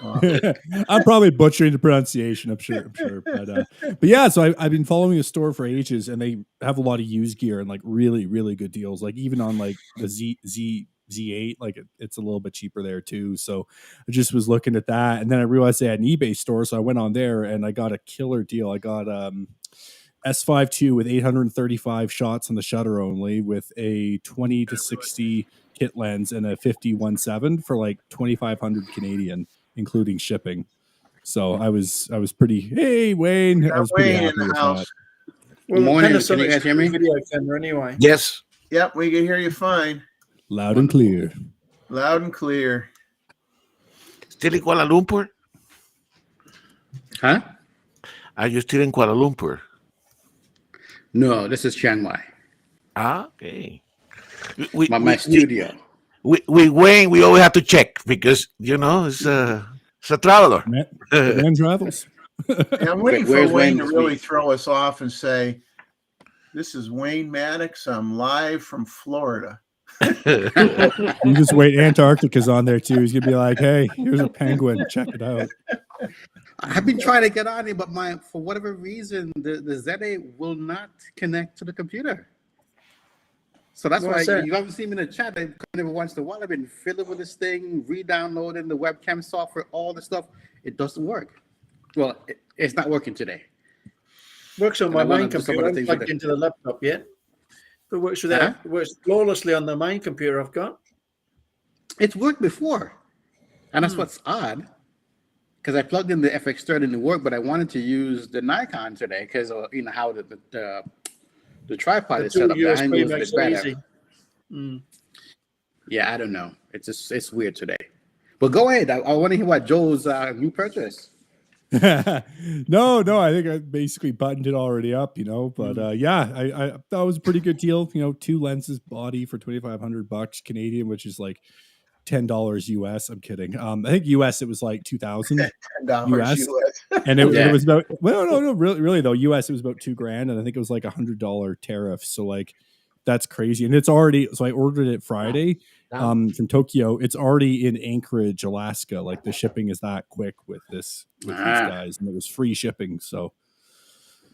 I'm probably butchering the pronunciation. I'm sure. But yeah, so I've been following a store for ages, and they have a lot of used gear and like really, really good deals. Like even on like the Z8, like it's a little bit cheaper there too. So I just was looking at that, and then I realized they had an eBay store, so I went on there and I got a killer deal. I got S5 II with 835 shots on the shutter only, with a 20 to 60 kit lens and a 50-1.7 for like 2,500 Canadian, including shipping. So I was pretty. Hey Wayne, I was pretty happy with that. Well, morning. Can you guys hear me? Video camera anyway. Yes. Yep, we can hear you fine. Loud and clear. Loud and clear. Still in Kuala Lumpur? Huh? Are you still in Kuala Lumpur? No, this is Chiang Mai. Ah, okay. My studio. With Wayne, we always have to check because, you know, it's a traveler. Man travels. I'm waiting for Where's Wayne Wayne to this really week? throw us off and say, "This is Wayne Maddox. I'm live from Florida." You just wait. Antarctica's on there too. He's gonna be like, "Hey, here's a penguin. Check it out." I've been trying to get on it, but for whatever reason, the Z8 will not connect to the computer. So that's why you haven't seen me in the chat. I come every once in a while. I've been fiddling with this thing, re-downloading the webcam software, all the stuff. It doesn't work. Well, it's not working today. Works on my I wanna main do some computer. other I'm things plugged with it. into the laptop yet. It works with that. It works flawlessly on the main computer I've got. It's worked before, and that's what's odd. Because I plugged in the FX30 and it worked, but I wanted to use the Nikon today because you know how the The tripod The is set dual up. The angle USB is a makes bit it better. easy. Mm. Yeah, I don't know. It's weird today. But go ahead. I want to hear what Joe's new purchase. No, I think I basically buttoned it already up, but yeah, I that was a pretty good deal. 2 lenses body for $2,500 Canadian, which is like $10 US. I'm kidding. I think US it was like 2,000 $10 US. US. And it Yeah. was about, well, no, really though, US it was about $2,000, and I think it was like $100 tariff. So like that's crazy. And it's already, so I ordered it Friday from Tokyo. It's already in Anchorage, Alaska. Like the shipping is that quick with these guys, and it was free shipping. So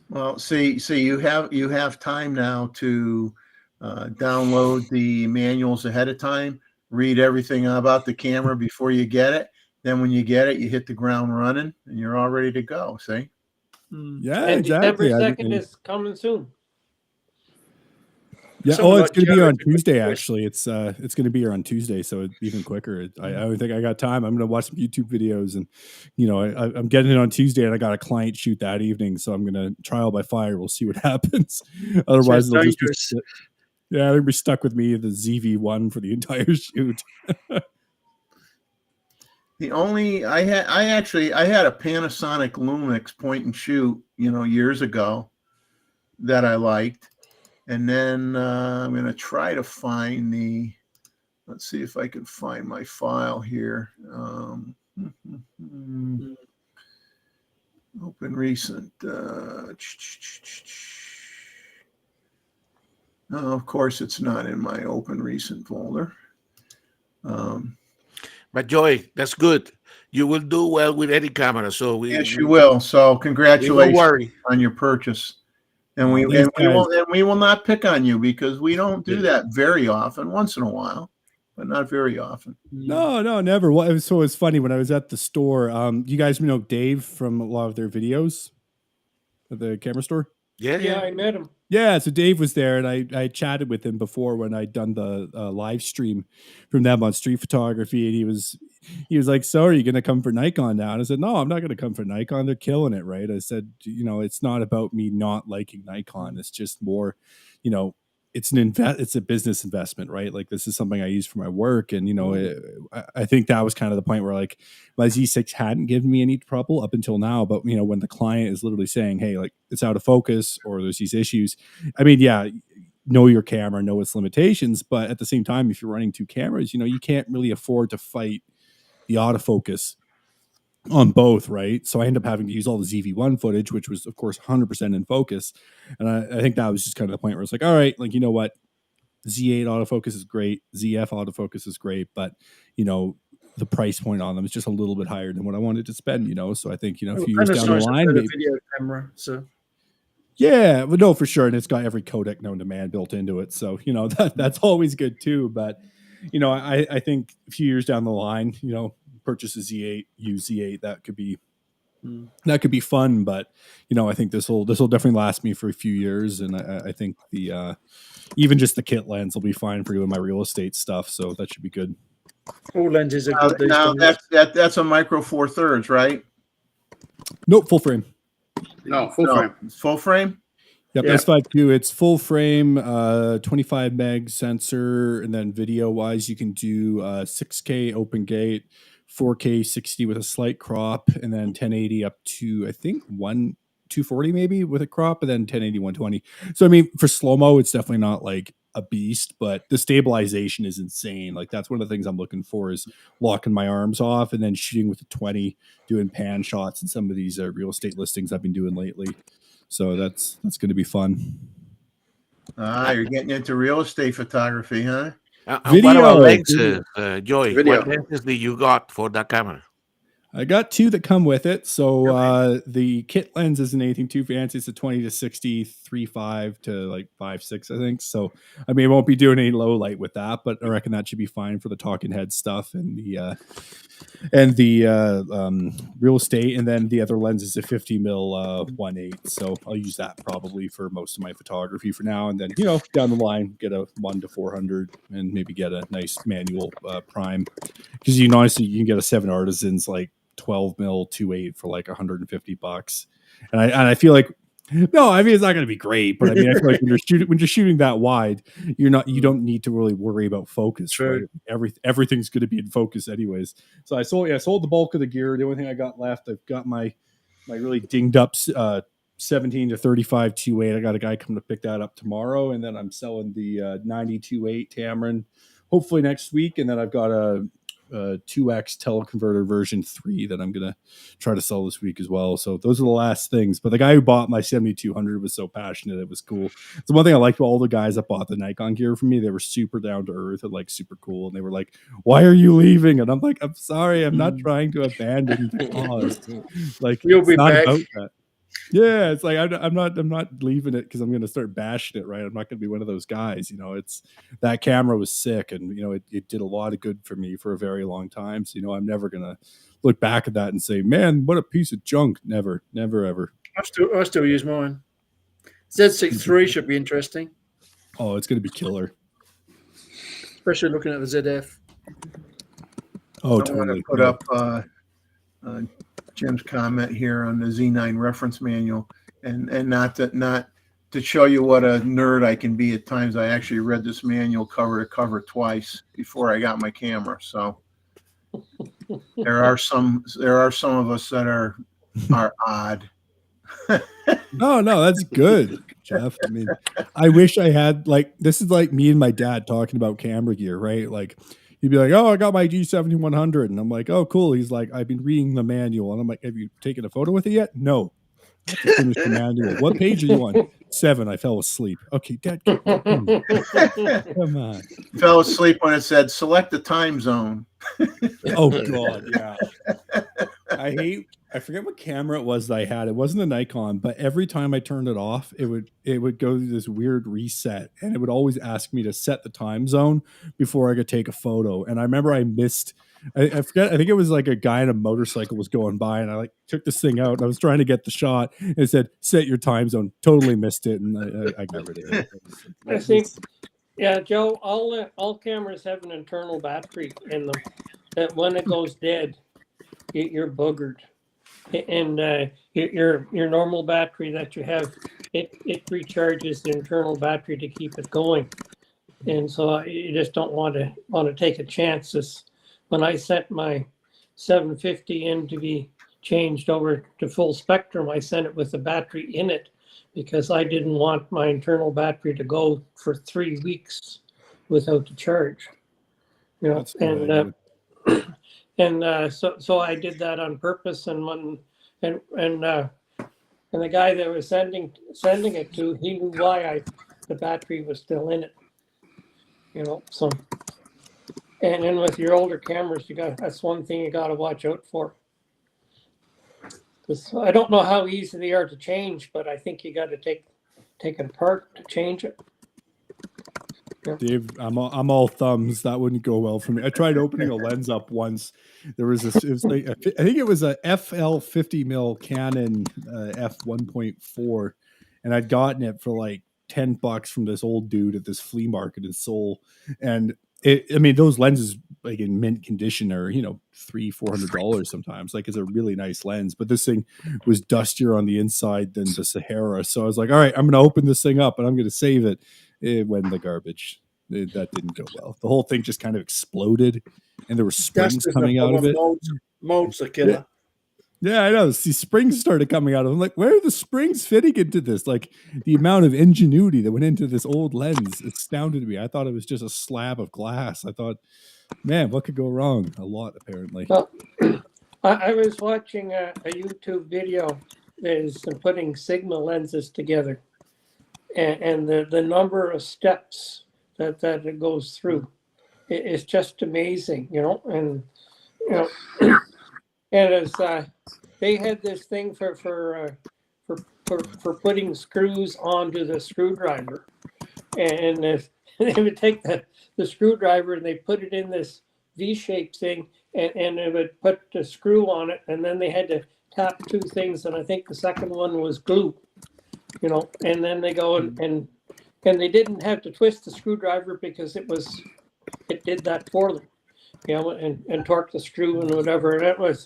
Well, see, you have time now to download the manuals ahead of time, read everything about the camera before you get it. Then when you get it, you hit the ground running, and you're all ready to go. See? yeah, And exactly. December 2nd is coming soon. Yeah. Someone It's like going to be Joe on is a good Tuesday. choice. Actually, it's going to be here on Tuesday, so it's even quicker. I don't think I got time. I'm going to watch some YouTube videos, and I'm getting it on Tuesday, and I got a client shoot that evening, so I'm going to trial by fire. We'll see what happens. Otherwise, So it'll it's just dangerous. they'll be stuck with me the ZV-1 for the entire shoot. The only I had a Panasonic Lumix point and shoot, years ago that I liked. And then I'm going to try to find let's see if I can find my file here. Open recent. Of course, it's not in my open recent folder. But Joy, that's good. You will do well with any camera. So Yes, you will. So congratulations worry. on your purchase. And Oh, we thanks, we will not pick on you because we don't do that very often. Once in a while, but not very often. No, never. Well, so it was funny when I was at the store. You guys know Dave from a lot of their videos at the camera store. Yeah, I met him. Yeah, so Dave was there, and I chatted with him before when I'd done the live stream from them on street photography, and he was like, "So are you going to come for Nikon now?" And I said, "No, I'm not going to come for Nikon. They're killing it, right?" I said, it's not about me not liking Nikon. It's just more, it's a business investment, right? Like this is something I use for my work, and I think that was kind of the point where like my Z6 hadn't given me any trouble up until now, but when the client is literally saying, "Hey, like it's out of focus," or there's these issues, I mean, yeah, know your camera, know its limitations, but at the same time, if you're running 2 cameras, you can't really afford to fight the autofocus on both, right? So I ended up having to use all the ZV-1 footage, which was of course 100% in focus. And I think that was just kind of the point where it's like, all right, like, you know what? Z8 autofocus is great. ZF autofocus is great, but the price point on them is just a little bit higher than what I wanted to spend, So I think, a few years down the line, maybe, video camera. So yeah, but no, for sure. And it's got every codec known to man built into it. So, that's always good too. But, I think a few years down the line, purchase a Z8, use Z8, that could be fun. But, I think this will definitely last me for a few years. And I think the, even just the kit lens will be fine for doing my real estate stuff. So that should be good. all lenses are good these Now days. that's a micro 4/3, right? Nope, full frame. No, full frame. Full frame. Yep, Yeah. S5II. It's full frame, 25 meg sensor, and then video wise, you can do 6K open gate, 4K 60 with a slight crop, and then 1080 up to I think 240 maybe with a crop, and then 1080 120. So I mean, for slow mo, it's definitely not like a beast, but the stabilization is insane. Like that's one of the things I'm looking for is locking my arms off and then shooting with a 20, doing pan shots and some of these real estate listings I've been doing lately. So that's going to be fun. You're getting into real estate photography, huh? And what about Video. lenses, Joy? Video. What lenses did you got for that camera? I got 2 that come with it. So the kit lens isn't anything too fancy. It's a 20 to 60, 3.5 to like 5.6, I think. So I mean, I won't be doing any low light with that, but I reckon that should be fine for the talking head stuff and the real estate. And then the other lens is a 50 mil 1.8. So I'll use that probably for most of my photography for now. And then down the line, get a 1 to 400 and maybe get a nice manual prime, because honestly you can get a 7 Artisans like 12 mil 2.8 for like $150, and I feel like No, I mean it's not going to be great, but I mean I feel like when you're shooting that wide, you don't need to really worry about focus, True. right? Everything's going to be in focus anyways. So I sold the bulk of the gear. The only thing I got left, I've got my really dinged up 17 to 35 2.8. I got a guy coming to pick that up tomorrow, and then I'm selling the 92.8 Tamron hopefully next week, and then I've got a 2x teleconverter version 3 that I'm gonna try to sell this week as well. So those are the last things. But the guy who bought my 7200 was so passionate. It was cool. It's one thing I liked about all the guys that bought the Nikon gear from me. They were super down to earth and like super cool. And they were like, "Why are you leaving?" And I'm like, "I'm sorry. I'm not trying to abandon the cause. Like You'll it's be not back. about that." Yeah, it's like I'm not leaving it because I'm going to start bashing it, right? I'm not going to be one of those guys, It's that camera was sick, and it did a lot of good for me for a very long time. So I'm never going to look back at that and say, "Man, what a piece of junk." Never, never, ever. I still use mine. Z6 III should be interesting, Oh, it's going to be killer. especially looking at the ZF. Oh, I want totally. to put up Jim's comment here on the Z9 reference manual, and not to show you what a nerd I can be at times. I actually read this manual cover to cover twice before I got my camera. So there are some of us that are odd. No, that's good, Jeff. I mean, I wish I had this is like me and my dad talking about camera gear, right? Like he'd be like, "Oh, I got my G7100," and I'm like, "Oh, cool." He's like, "I've been reading the manual," and I'm like, "Have you taken a photo with it yet?" "No." "I have to finish the manual." "What page are you on?" 7. "I fell asleep." "Okay, Dad, come on." Fell asleep when it said select the time zone. Oh God, yeah. I forget what camera it was that I had. It wasn't a Nikon, but every time I turned it off, it would go through this weird reset, and it would always ask me to set the time zone before I could take a photo. And I remember I missed. I forget. I think it was like a guy on a motorcycle was going by, and I took this thing out, and I was trying to get the shot, and it said set your time zone. Totally missed it, and I got rid of it. I think, yeah, Joe. All cameras have an internal battery in them. That when it goes dead, you're boogered. And your normal battery that you have, it recharges the internal battery to keep it going. And so you just don't want to take a chance. When I set my 750 in to be changed over to full spectrum, I sent it with the battery in it because I didn't want my internal battery to go for 3 weeks without the charge. That's a good idea. And so I did that on purpose. And when and the guy that was sending it to, he knew why the battery was still in it. So and then with your older cameras, that's one thing you got to watch out for. Because I don't know how easy they are to change, but I think you got to take it apart to change it. Dave, I'm all thumbs. That wouldn't go well for me. I tried opening a lens up once. There was this. It was like I think it was a FL 50 mil Canon f1.4, and I'd gotten it for like $10 from this old dude at this flea market in Seoul. And those lenses like in mint condition are $300-400 sometimes. Like it's a really nice lens, but this thing was dustier on the inside than the Sahara. So I was like, all right, I'm going to open this thing up and I'm going to save it. It went in the garbage. That didn't go well. The whole thing just kind of exploded, and there were springs coming out of it. Molds are killer. Yeah, I know. These springs started coming out of it. I'm like, where are the springs fitting into this? Like the amount of ingenuity that went into this old lens astounded me. I thought it was just a slab of glass. I thought, man, what could go wrong? A lot, apparently. Well, I was watching a YouTube video that is putting Sigma lenses together. And the number of steps that it goes through is just amazing, and and as they had this thing for putting screws onto the screwdriver, and they would take the screwdriver and they put it in this V-shaped thing, and they would put the screw on it, and then they had to tap 2 things, and I think the second one was glue. And then they go and they didn't have to twist the screwdriver because it did that for them, and torque the screw and whatever. And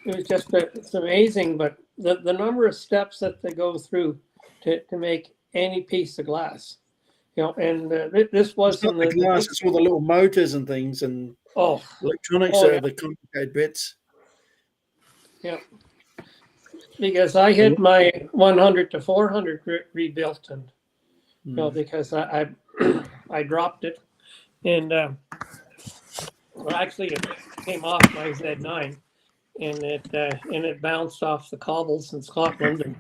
it's amazing, but the number of steps that they go through to make any piece of glass, and this was It's not the glass, it's all the little motors and things, and electronics are the complicated bits. Yeah, because I had my 100 to 400 rebuilt, and because I dropped it, and actually it came off my Z9, and it bounced off the cobbles in Scotland,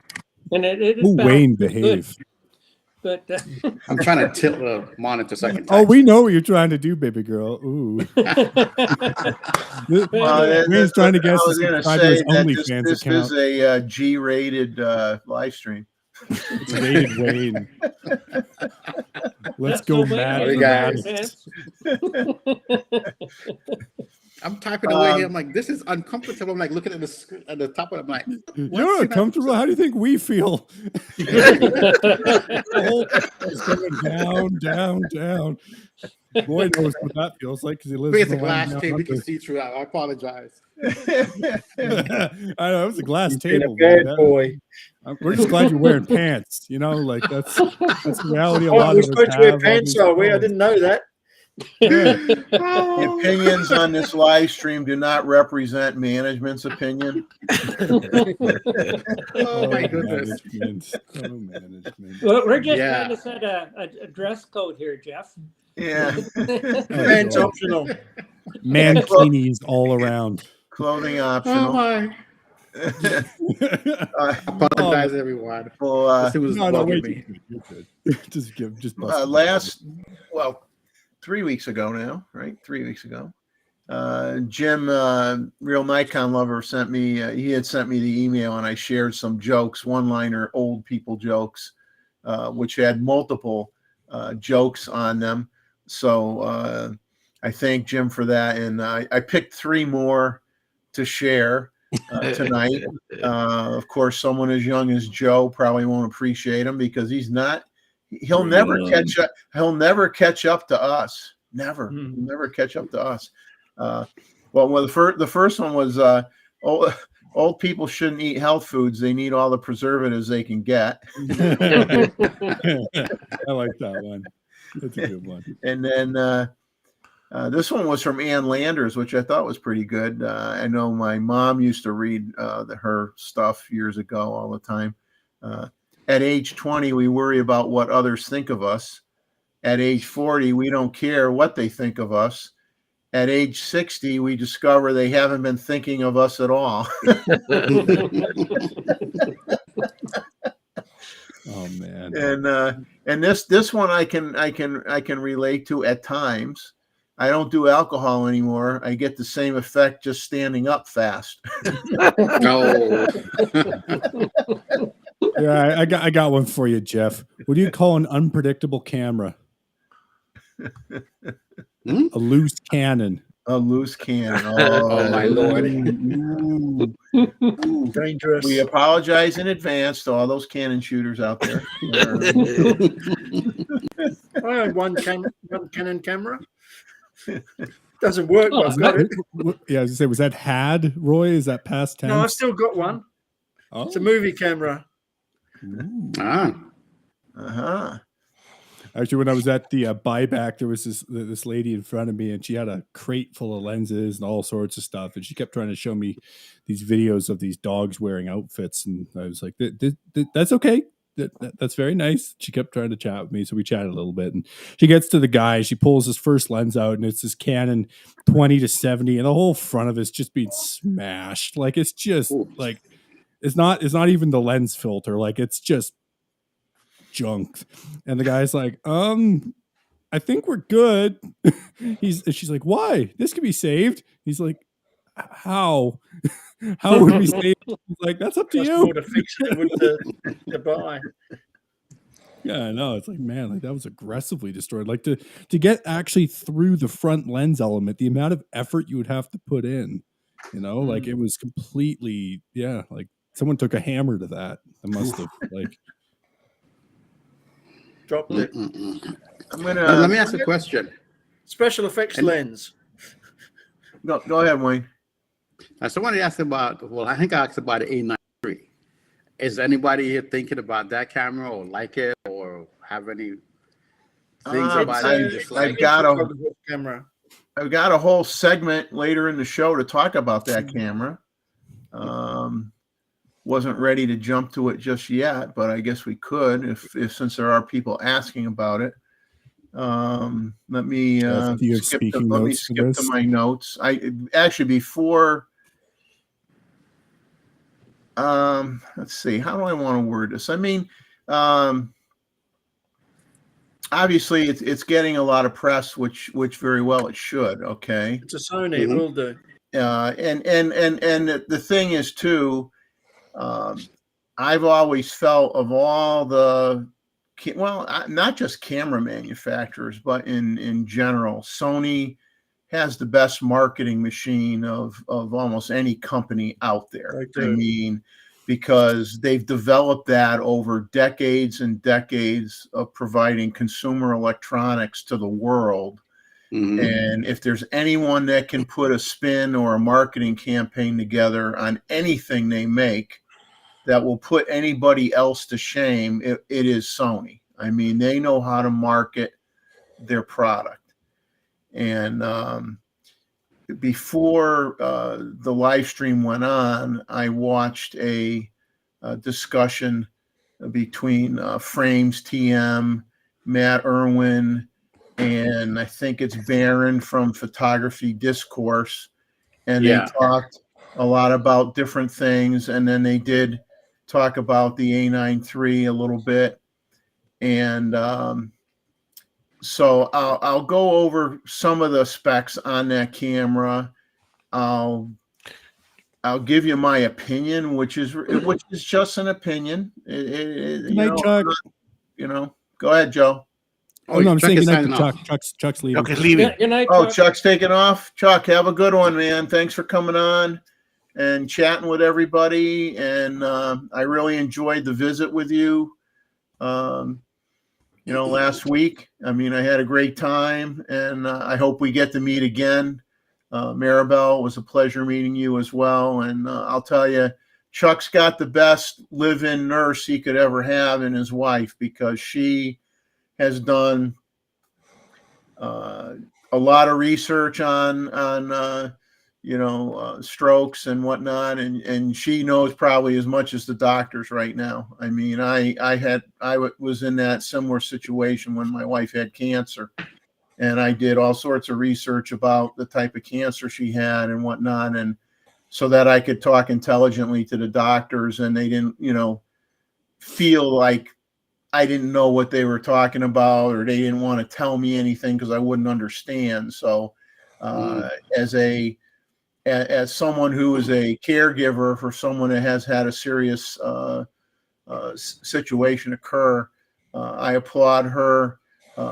and it Wayne, behave. But I'm trying to tilt the monitor so I can Oh, we know what you're trying to do, baby girl. Ooh. Wayne's trying to guess his subscribers' OnlyFans this account. is a G-rated live stream. It's rated Wayne. Let's go mad. I'm typing away here. I'm like, this is uncomfortable. I'm like looking at the screen at the top of it. I'm like, you're uncomfortable. How do you think we feel? It's going down, down, down. Boy knows what that feels like because he lives it's in a the glass land table. You down can see through. I apologize. I know it's a glass table. Bad boy. We're just glad you're wearing pants. Like that's the reality. A lot we're of us supposed to wear have pants, are we? I didn't know that. The opinions on this live stream do not represent management's opinion. Oh my goodness. Management. Well, we're just trying to set a dress code here, Jeff. Yeah. Pants optional. Mankinis all around. Clothing optional. Oh my. Apologize, everyone. Well, last 3 weeks ago now, right? 3 weeks ago. Jim, real Nikon lover, sent me. He had sent me the email, and I shared some jokes, one-liner, old people jokes, which had multiple jokes on them. So I thank Jim for that, and I picked 3 more to share tonight. Of course, someone as young as Joe probably won't appreciate him because he's not. He'll never catch up. He'll never catch up to us. Never. He'll never catch up to us. The first one was old people shouldn't eat health foods. They need all the preservatives they can get. I like that one. That's a good one. And then this one was from Ann Landers, which I thought was pretty good. I know my mom used to read her stuff years ago all the time. At age 20, we worry about what others think of us. At age 40, we don't care what they think of us. At age 60, we discover they haven't been thinking of us at all. Oh man. And this one I can relate to at times. I don't do alcohol anymore. I get the same effect just standing up fast. No. Yeah, I got one for you, Jeff. What do you call an unpredictable camera? A loose cannon. A loose cannon. Oh my Lord. Dangerous. We apologize in advance to all those cannon shooters out there. I had one Canon camera. Doesn't work, but I've got it. Yeah, I was gonna say, was that had, Roy? Is that past tense? No, I've still got one. Oh. It's a movie camera. Actually, when I was at the buyback, there was this lady in front of me, and she had a crate full of lenses and all sorts of stuff, and she kept trying to show me these videos of these dogs wearing outfits, and I was like, "That's okay. That's very nice." She kept trying to chat with me, so we chatted a little bit, and she gets to the guy. She pulls his first lens out, and it's this Canon 20-70, and the whole front of it's just being smashed. Like it's just like it's not even the lens filter. Like it's just junk. And the guy's like, I think we're good. She's like, why? This could be saved. He's like, how? How would we save? He's like, that's up to you. To fix it with the buy. Yeah, I know. It's like, man, like that was aggressively destroyed. Like to get actually through the front lens element, the amount of effort you would have to put in, like it was completely, like someone took a hammer to that. It must have like dropped it. Let me ask a question. Special effects lens. Go ahead, Wayne. Somebody asked about, well, I think I asked about the A9 III. Is anybody here thinking about that camera or like it or have any things about it you dislike? Camera. I've got a whole segment later in the show to talk about that camera. Wasn't ready to jump to it just yet, but I guess we could if since there are people asking about it. Let me skip to my notes. I actually before. Let's see. How do I want to word this? I mean, obviously it's getting a lot of press, which very well it should. Okay, it's a Sony. It will do. And the thing is too, I've always felt of all the, well, not just camera manufacturers, but in general, Sony has the best marketing machine of almost any company out there. I mean, because they've developed that over decades and decades of providing consumer electronics to the world. And if there's anyone that can put a spin or a marketing campaign together on anything they make that will put anybody else to shame, it is Sony. I mean, they know how to market their product. And before the live stream went on, I watched a discussion between Frames TM, Matt Irwin, and I think it's Baron from Photography Discourse. And they talked a lot about different things. And then they did talk about the A9 III a little bit. And so I'll go over some of the specs on that camera. I'll give you my opinion, which is just an opinion. Go ahead, Joe. Oh, no, I'm saying good night to Chuck. Chuck's leaving. Chuck is leaving. Good night, Oh, Chuck. Chuck's taking off. Chuck, have a good one, man. Thanks for coming on and chatting with everybody. And I really enjoyed the visit with you. Last week. I mean, I had a great time, and I hope we get to meet again. Marabel, it was a pleasure meeting you as well. And I'll tell you, Chuck's got the best live-in nurse he could ever have in his wife, because she has done a lot of research on strokes and whatnot, and she knows probably as much as the doctors right now. I mean, I was in that similar situation when my wife had cancer, and I did all sorts of research about the type of cancer she had and whatnot, and so that I could talk intelligently to the doctors, and they didn't, feel like I didn't know what they were talking about, or they didn't want to tell me anything because I wouldn't understand. So as someone who is a caregiver for someone that has had a serious situation occur, I applaud her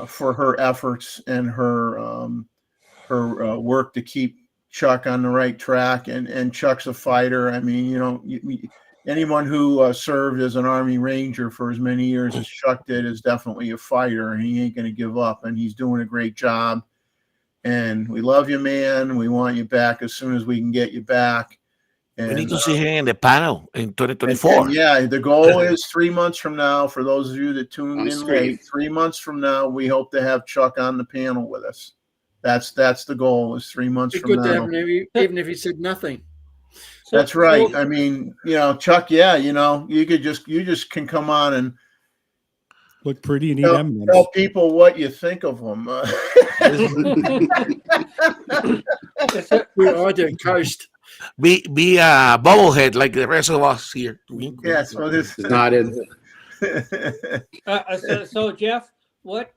for her efforts and her work to keep Chuck on the right track. And Chuck's a fighter. I mean, anyone who served as an Army Ranger for as many years as Chuck did is definitely a fighter, and he ain't going to give up, and he's doing a great job. And we love you, man. We want you back as soon as we can get you back. And we need to see him in the panel in 2024. And yeah, the goal is 3 months from now. For those of you that tuned in late, 3 months from now, we hope to have Chuck on the panel with us. That's the goal, is 3 months from now. Even if he said nothing. That's right. I mean, Chuck, you just can come on and look pretty and eat M&Ms. Tell people what you think of them. We are doing coast. Be a bobblehead like the rest of us here. Yes, well, this is not in. So Jeff, what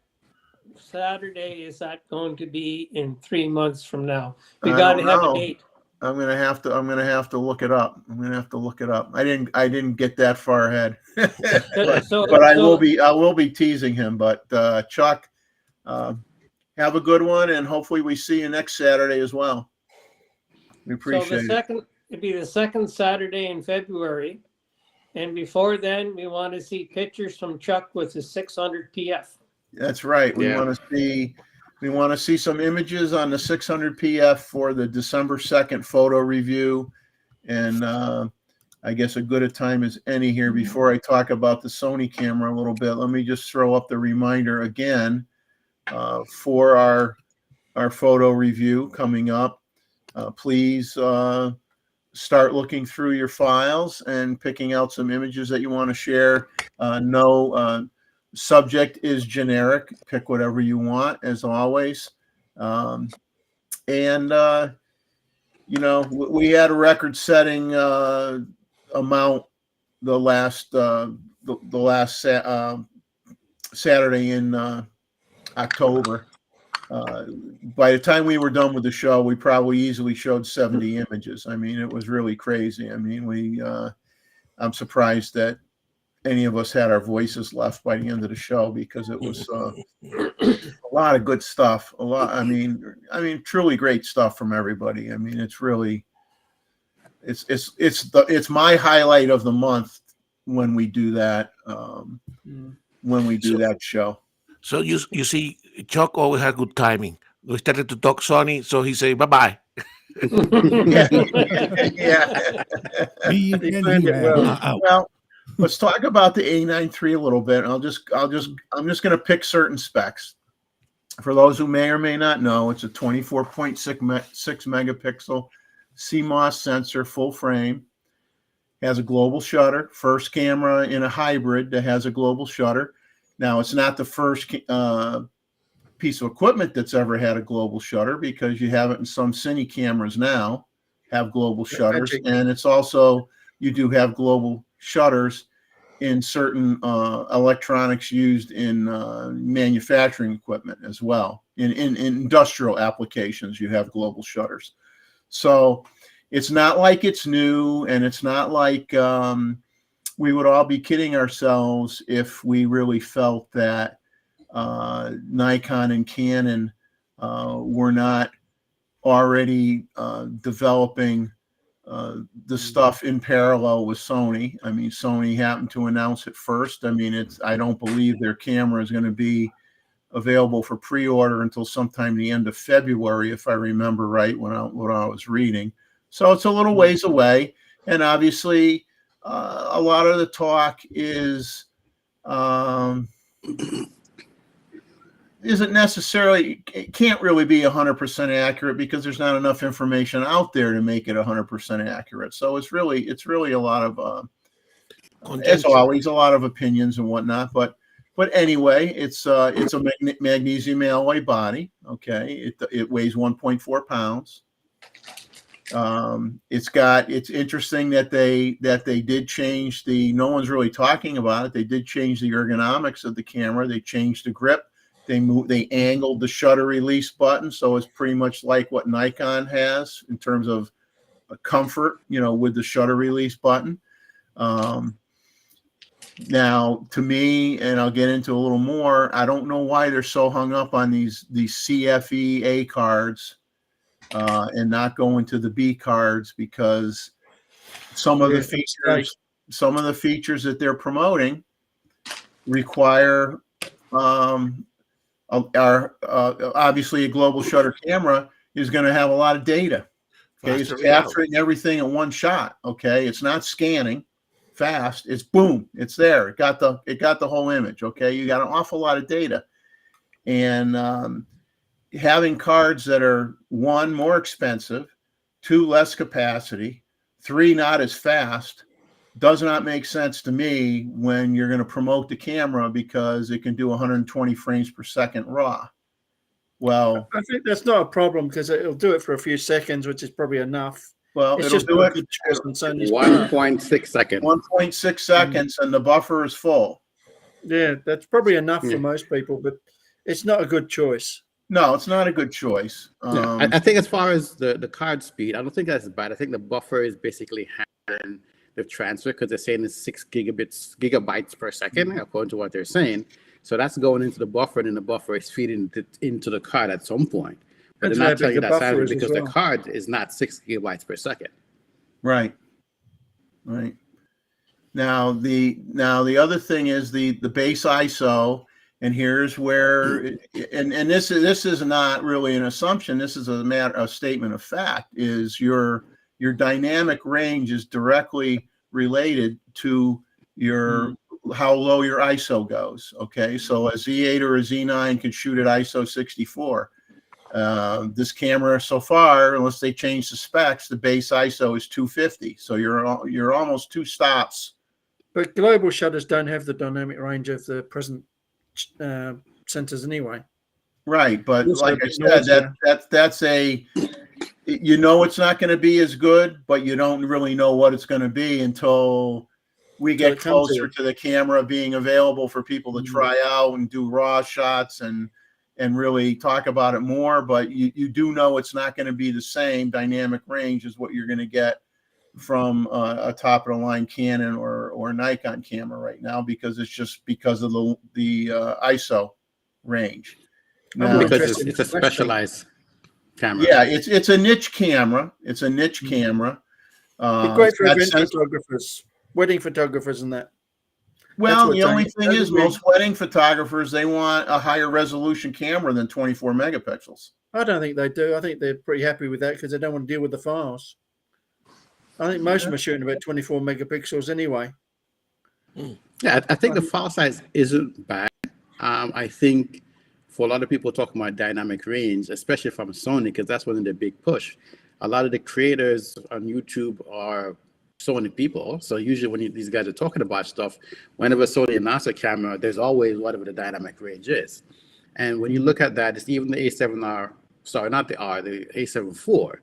Saturday is that going to be in 3 months from now? We got to have a date. I'm gonna have to look it up. I didn't get that far ahead. but I will be teasing him. But Chuck, have a good one, and hopefully we see you next Saturday as well. We appreciate it. It'd be the second Saturday in February, and before then, we want to see pictures from Chuck with his 600 PF. That's right. We want to see We want to see some images on the 600 PF for the December 2nd photo review. And I guess a good a time as any here. Before I talk about the Sony camera a little bit, let me just throw up the reminder again for our photo review coming up. Please start looking through your files and picking out some images that you want to share. No subject is generic. Pick whatever you want, as always. You know, we had a record-setting amount the last Saturday in October. By the time we were done with the show, we probably easily showed 70 images. I mean, it was really crazy. I mean, I'm surprised that any of us had our voices left by the end of the show, because it was a lot of good stuff. A lot. I mean, truly great stuff from everybody. I mean, it's really, it's my highlight of the month when we do that. When we do that show. So you see, Chuck always had good timing. We started to talk Sony, so he said bye-bye. Yeah. Well, let's talk about the A9 III a little bit. I'm just going to pick certain specs. For those who may or may not know, it's a 24.6 megapixel CMOS sensor, full frame. Has a global shutter. First camera in a hybrid that has a global shutter. Now, it's not the first piece of equipment that's ever had a global shutter, because you have it in some Cine cameras now, have global shutters. And it's also, you do have global shutters in certain electronics used in manufacturing equipment as well. In industrial applications, you have global shutters. So it's not like it's new, and it's not like we would all be kidding ourselves if we really felt that Nikon and Canon were not already developing the stuff in parallel with Sony. I mean, Sony happened to announce it first. I mean, I don't believe their camera is going to be available for pre-order until sometime the end of February, if I remember right, when I was reading. So it's a little ways away, and obviously a lot of the talk isn't necessarily, it can't really be 100% accurate, because there's not enough information out there to make it 100% accurate. So it's really a lot of, as always, a lot of opinions and whatnot. But anyway, it's a magnesium alloy body. Okay, it weighs 1.4 pounds. It's interesting that they did change no one's really talking about it. They did change the ergonomics of the camera. They changed the grip. They angled the shutter release button, so it's pretty much like what Nikon has in terms of comfort, with the shutter release button. Now, to me, and I'll get into a little more, I don't know why they're so hung up on these CFE A cards and not going to the B cards, because some of the features that they're promoting require obviously a global shutter camera is going to have a lot of data. Okay, it's capturing everything in one shot. Okay, it's not scanning fast. It's boom, it's there. It got the whole image. Okay, you got an awful lot of data, and having cards that are, 1, more expensive, 2, less capacity, 3, not as fast, does not make sense to me when you're going to promote the camera, because it can do 120 frames per second raw. Well, I think that's not a problem, because it'll do it for a few seconds, which is probably enough. Well, it's it'll just do it 1.6 seconds. 1.6 seconds, and the buffer is full. Yeah, that's probably enough for most people, but it's not a good choice. No, it's not a good choice. I think as far as the card speed, I don't think that's bad. I think the buffer is basically handling the transfer, because they're saying it's 6 gigabytes per second, according to what they're saying. So that's going into the buffer, and then the buffer is feeding into the card at some point. But they're not telling you that's happening, because the card is not 6 gigabytes per second. Right. Now the other thing is the base ISO And here's where, and this is not really an assumption. This is a statement of fact. Is your dynamic range is directly related to your how low your ISO goes. Okay, so a Z8 or a Z9 can shoot at ISO 64. This camera so far, unless they change the specs, the base ISO is 250. So you're almost 2 stops. But global shutters don't have the dynamic range of the present sensors anyway. Right, but Also like I said, that's a, you know, it's not going to be as good, but you don't really know what it's going to be until we get closer to the camera being available for people to try out and do raw shots and really talk about it more. But you do know it's not going to be the same dynamic range as what you're going to get from a top of the line Canon or Nikon camera right now, because it's just because of the ISO range. Now, because it's a specialized camera. Yeah, it's a niche camera. It's a niche camera. It's great for event photographers, wedding photographers, and that. Well, the only thing is, most wedding photographers, they want a higher resolution camera than 24 megapixels. I don't think they do. I think they're pretty happy with that because they don't want to deal with the files. I think most of them are shooting about 24 megapixels anyway. Yeah, I think the file size isn't bad. I think for a lot of people talking about dynamic range, especially from Sony, because that's one of the big push. A lot of the creators on YouTube are Sony people. So usually when these guys are talking about stuff, whenever Sony announces a camera, there's always whatever the dynamic range is. And when you look at that, it's even the A7R, sorry, not the R, the A7 IV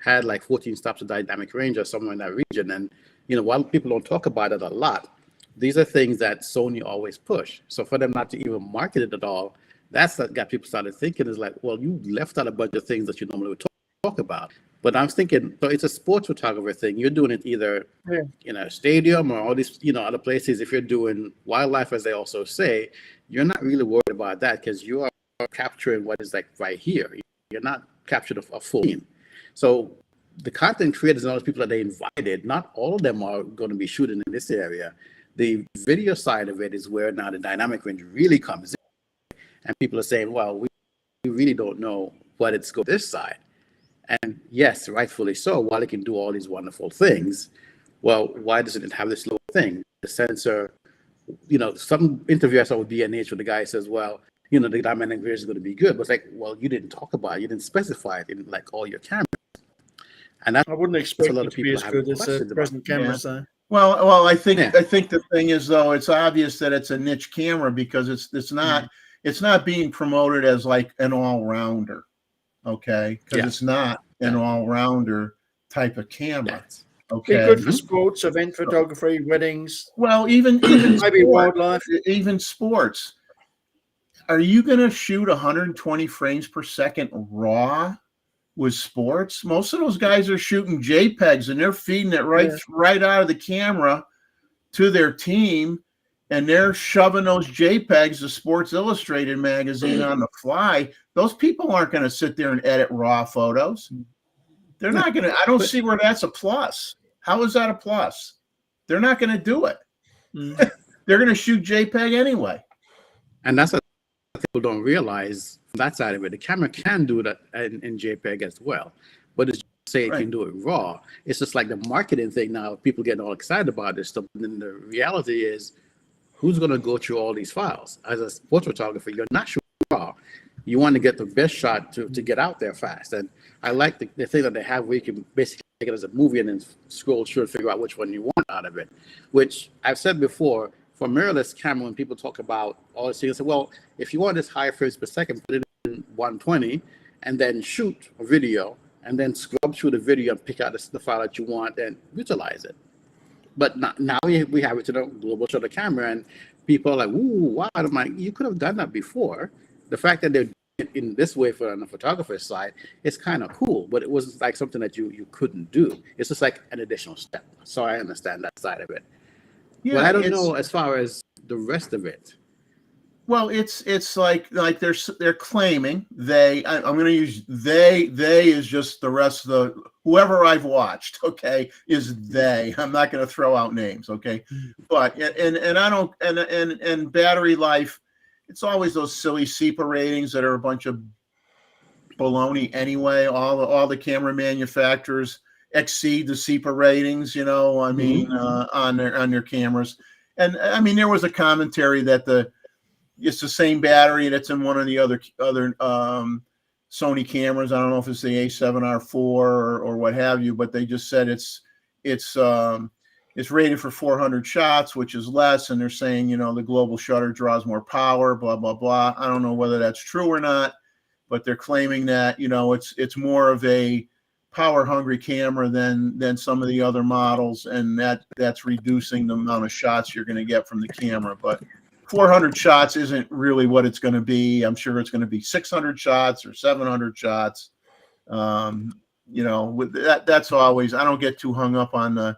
had like 14 stops of dynamic range or somewhere in that region. And, you know, while people don't talk about it a lot, these are things that Sony always push. So for them not to even market it at all, that's what got people started thinking, is like, well, you left out a bunch of things that you normally would talk about. But I'm thinking, so it's a sports photographer thing. You're doing it either in a stadium or all these, you know, other places. If you're doing wildlife, as they also say, you're not really worried about that because you are capturing what is like right here. You're not capturing a full scene. So the content creators and all those people that they invited, not all of them are going to be shooting in this area. The video side of it is where now the dynamic range really comes in. And people are saying, well, we really don't know what it's going this side. And yes, rightfully so, while it can do all these wonderful things, well, why doesn't it have this little thing? The sensor, you know, some interview I saw with B&H where the guy says, well, you know, the dynamic range is going to be good. But it's like, well, you didn't talk about it. You didn't specify it in like all your cameras. And that's, I wouldn't expect a lot it of to be as good as the present cameras. Yeah. Well, I think the thing is, though, it's obvious that it's a niche camera because it's not being promoted as like an all-rounder. Okay, because it's not an all-rounder type of camera. Okay, be good for sports, event photography, weddings. Well, even maybe wildlife, even sports. Are you going to shoot 120 frames per second raw with sports? Most of those guys are shooting JPEGs and they're feeding it right out of the camera to their team. And they're shoving those JPEGs to Sports Illustrated magazine on the fly. Those people aren't going to sit there and edit raw photos. They're not going to. I don't see where that's a plus. How is that a plus? They're not going to do it. They're going to shoot JPEG anyway. And that's what people don't realize from that side of it. The camera can do that in JPEG as well. But it's say it can do it raw. It's just like the marketing thing now. People getting all excited about this stuff. And then the reality is, who's going to go through all these files? As a sports photographer, you're not shooting raw. You want to get the best shot to get out there fast. And I like the thing that they have where you can basically take it as a movie and then scroll through and figure out which one you want out of it. Which I've said before, for mirrorless camera, when people talk about all these things, they say, well, if you want this high frames per second, put it in 120 and then shoot a video and then scrub through the video and pick out the file that you want and utilize it. But now we have it to the global shutter camera, and people are like, "Ooh, wow!" I'm like, you could have done that before. The fact that they're doing it in this way for on the photographer's side, it's kind of cool. But it was like something that you couldn't do. It's just like an additional step. So I understand that side of it. Yeah, but I don't know as far as the rest of it. Well, it's like they're claiming I'm going to use they is just the rest of the whoever I've watched, okay, is they. I'm not going to throw out names, okay? But and I don't and battery life it's always those silly SEPA ratings that are a bunch of baloney anyway. All the camera manufacturers exceed the SEPA ratings, you know, I mean, on their cameras. And I mean, there was a commentary that it's the same battery that's in one of the other Sony cameras. I don't know if it's the A7R IV or what have you, but they just said it's rated for 400 shots, which is less. And they're saying, you know, the global shutter draws more power, blah, blah, blah. I don't know whether that's true or not, but they're claiming that, you know, it's more of a power hungry camera than some of the other models. And that's reducing the amount of shots you're going to get from the camera. But 400 shots isn't really what it's going to be. I'm sure it's going to be 600 shots or 700 shots. You know, with that's always, I don't get too hung up on the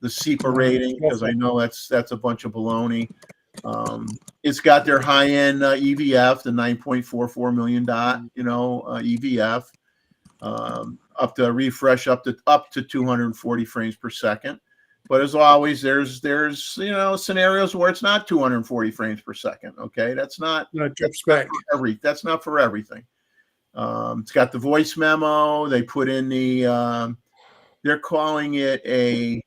SEPA rating because I know that's a bunch of baloney. It's got their high-end EVF, the 9.44 million dot, you know, EVF, up to refresh up to 240 frames per second. But as always, there's you know, scenarios where it's not 240 frames per second. Okay, that's not that's not for everything. It's got the voice memo. They put in the they're calling it a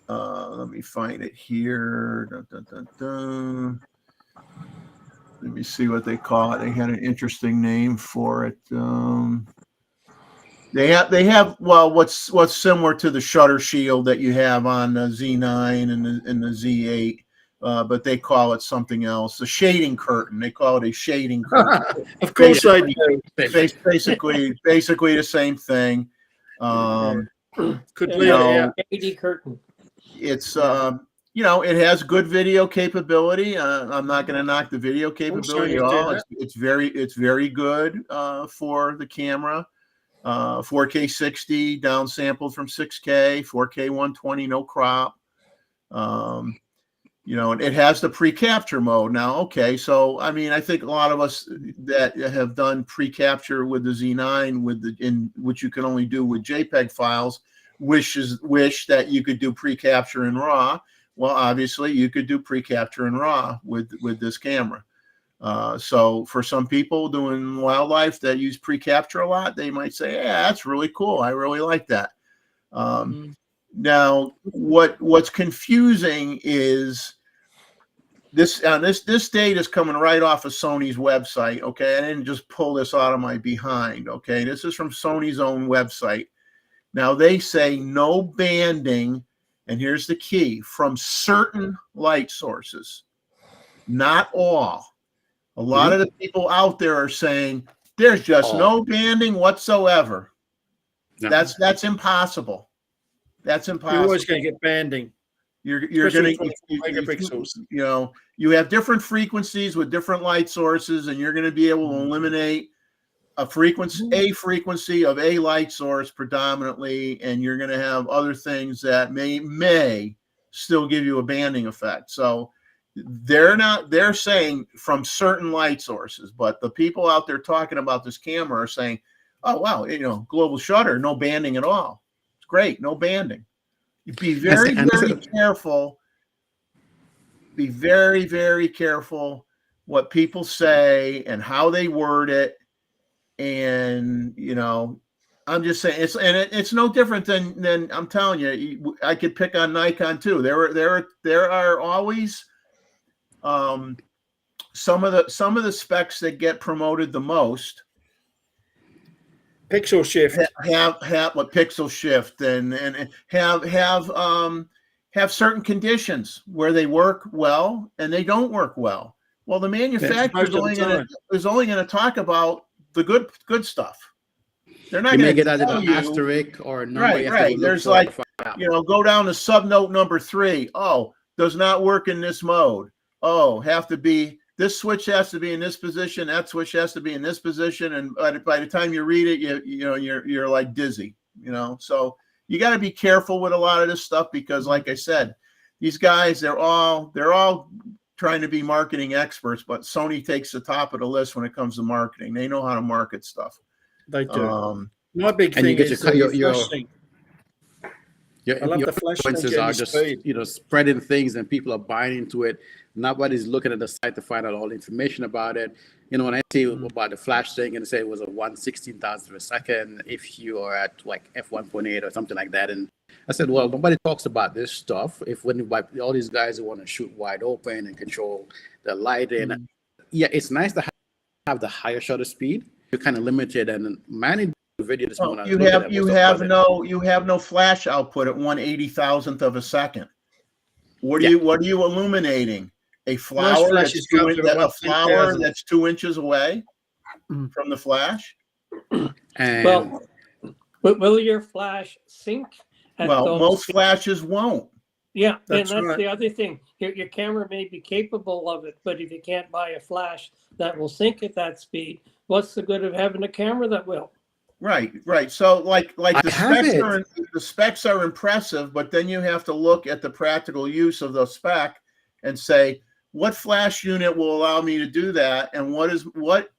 let me find it here. Dun, dun, dun, dun. Let me see what they call it. They had an interesting name for it. They have well, what's similar to the shutter shield that you have on the Z9 and the Z8, but they call it something else. The shading curtain. They call it a shading curtain. Of course I do. Basically the same thing. Could you know, shady curtain. It's you know, it has good video capability. I'm not going to knock the video capability at all. It's very good for the camera. 4K 60 downsampled from 6K, 4K 120 no crop. You know, it has the pre-capture mode now. Okay, so I mean, I think a lot of us that have done pre-capture with the Z9 in which you can only do with JPEG files wish that you could do pre-capture in RAW. Well, obviously, you could do pre-capture in RAW with this camera. So for some people doing wildlife that use pre-capture a lot, they might say, yeah, that's really cool. I really like that. Now, what's confusing is this data is coming right off of Sony's website. Okay, I didn't just pull this out of my behind. Okay, this is from Sony's own website. Now they say no banding, and here's the key, from certain light sources, not all. A lot of the people out there are saying there's just no banding whatsoever. No. That's impossible. That's impossible. You're always going to get banding. You're going to megapixels. You know, you have different frequencies with different light sources, and you're going to be able to eliminate a frequency of a light source predominantly, and you're going to have other things that may still give you a banding effect. So they're saying from certain light sources, but the people out there talking about this camera are saying, oh wow, you know, global shutter, no banding at all. It's great, no banding. You be very careful. Be very, very careful what people say and how they word it. And you know, I'm just saying it's no different than I'm telling you. I could pick on Nikon too. There are always some of the specs that get promoted the most. Pixel shift have what pixel shift and have certain conditions where they work well and they don't work well. Well, the manufacturer is only going to talk about the good stuff. They're not going to get an asterisk or number. Right. There's like, you know, go down to subnote number 3. Oh, does not work in this mode. Oh, this switch has to be in this position. That switch has to be in this position. And by the time you read it, you're like dizzy, you know? So you got to be careful with a lot of this stuff because like I said, these guys, they're all trying to be marketing experts, but Sony takes the top of the list when it comes to marketing. They know how to market stuff. They do. My big thing is Your, I love your the flash influencers are just speed. spreading things and people are buying into it. Nobody's looking at the site to find out all the information about it. When I see about the flash thing and say it was a 1/16,000th of a second if you are at like f1.8 or something like that, and I said, well, nobody talks about this stuff. If when all these guys who want to shoot wide open and control the lighting, yeah, it's nice to have the higher shutter speed. You're kind of limited, and managing the video this morning. You have no flash output at 1/80,000th of a second. What are you illuminating? A flower that's 2 inches away from the flash? And Well, will your flash sync? Most flashes won't. Yeah, that's and that's right. the other thing. Your camera may be capable of it, but if you can't buy a flash that will sync at that speed, what's the good of having a camera that will? Right. So like the specs are impressive, but then you have to look at the practical use of the spec and say, what flash unit will allow me to do that? And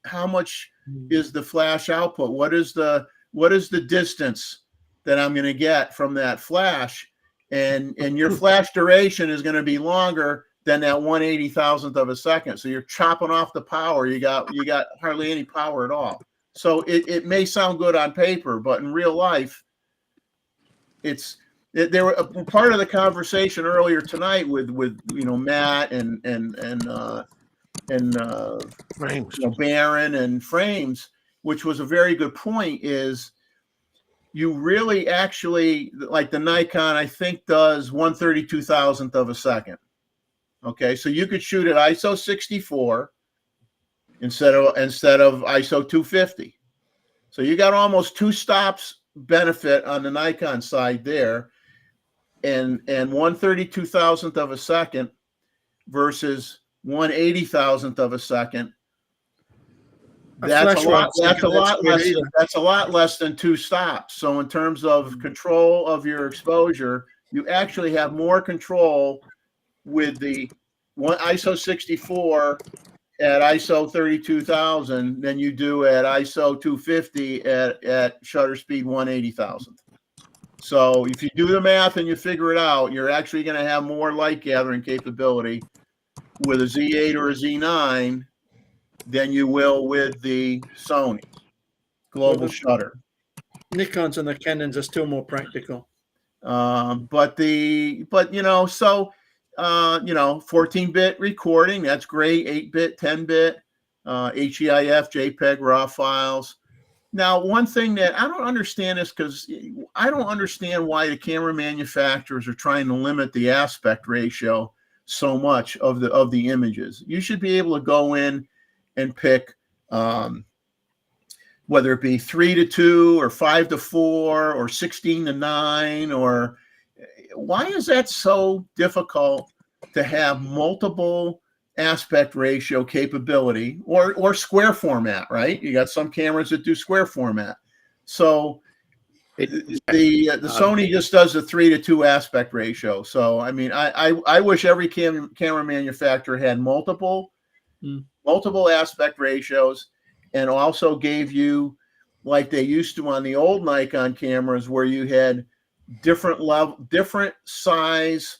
how much is the flash output? What is the distance that I'm going to get from that flash? And your flash duration is going to be longer than that 1/80,000th of a second. So you're chopping off the power. You got hardly any power at all. So it may sound good on paper, but in real life, there were part of the conversation earlier tonight with Matt and Frames. Baron and Frames, which was a very good point. Is you really actually, like the Nikon, I think does 1/32,000th of a second. Okay, so you could shoot at ISO 64 instead of ISO 250. So you got almost 2 stops benefit on the Nikon side there, and 1/32,000th of a second versus 1/80,000th of a second. That's a lot less than 2 stops. So in terms of control of your exposure, you actually have more control with the ISO 64 at ISO 32,000 than you do at ISO 250 at shutter speed 1/80,000th. So if you do the math and you figure it out, you're actually going to have more light gathering capability with a Z8 or a Z9 than you will with the Sony global shutter. Nikons and the Canons are still more practical. 14-bit recording, that's great. 8-bit, 10-bit, HEIF, JPEG, RAW files. Now, one thing that I don't understand is because I don't understand why the camera manufacturers are trying to limit the aspect ratio so much of the images. You should be able to go in and pick whether it be 3:2 or 5:4 or 16:9 or why is that so difficult to have multiple aspect ratio capability or square format, right? You got some cameras that do square format. So the Sony just does a 3:2 aspect ratio. So, I mean, I wish every camera manufacturer had multiple aspect ratios and also gave you, like they used to on the old Nikon cameras, where you had different size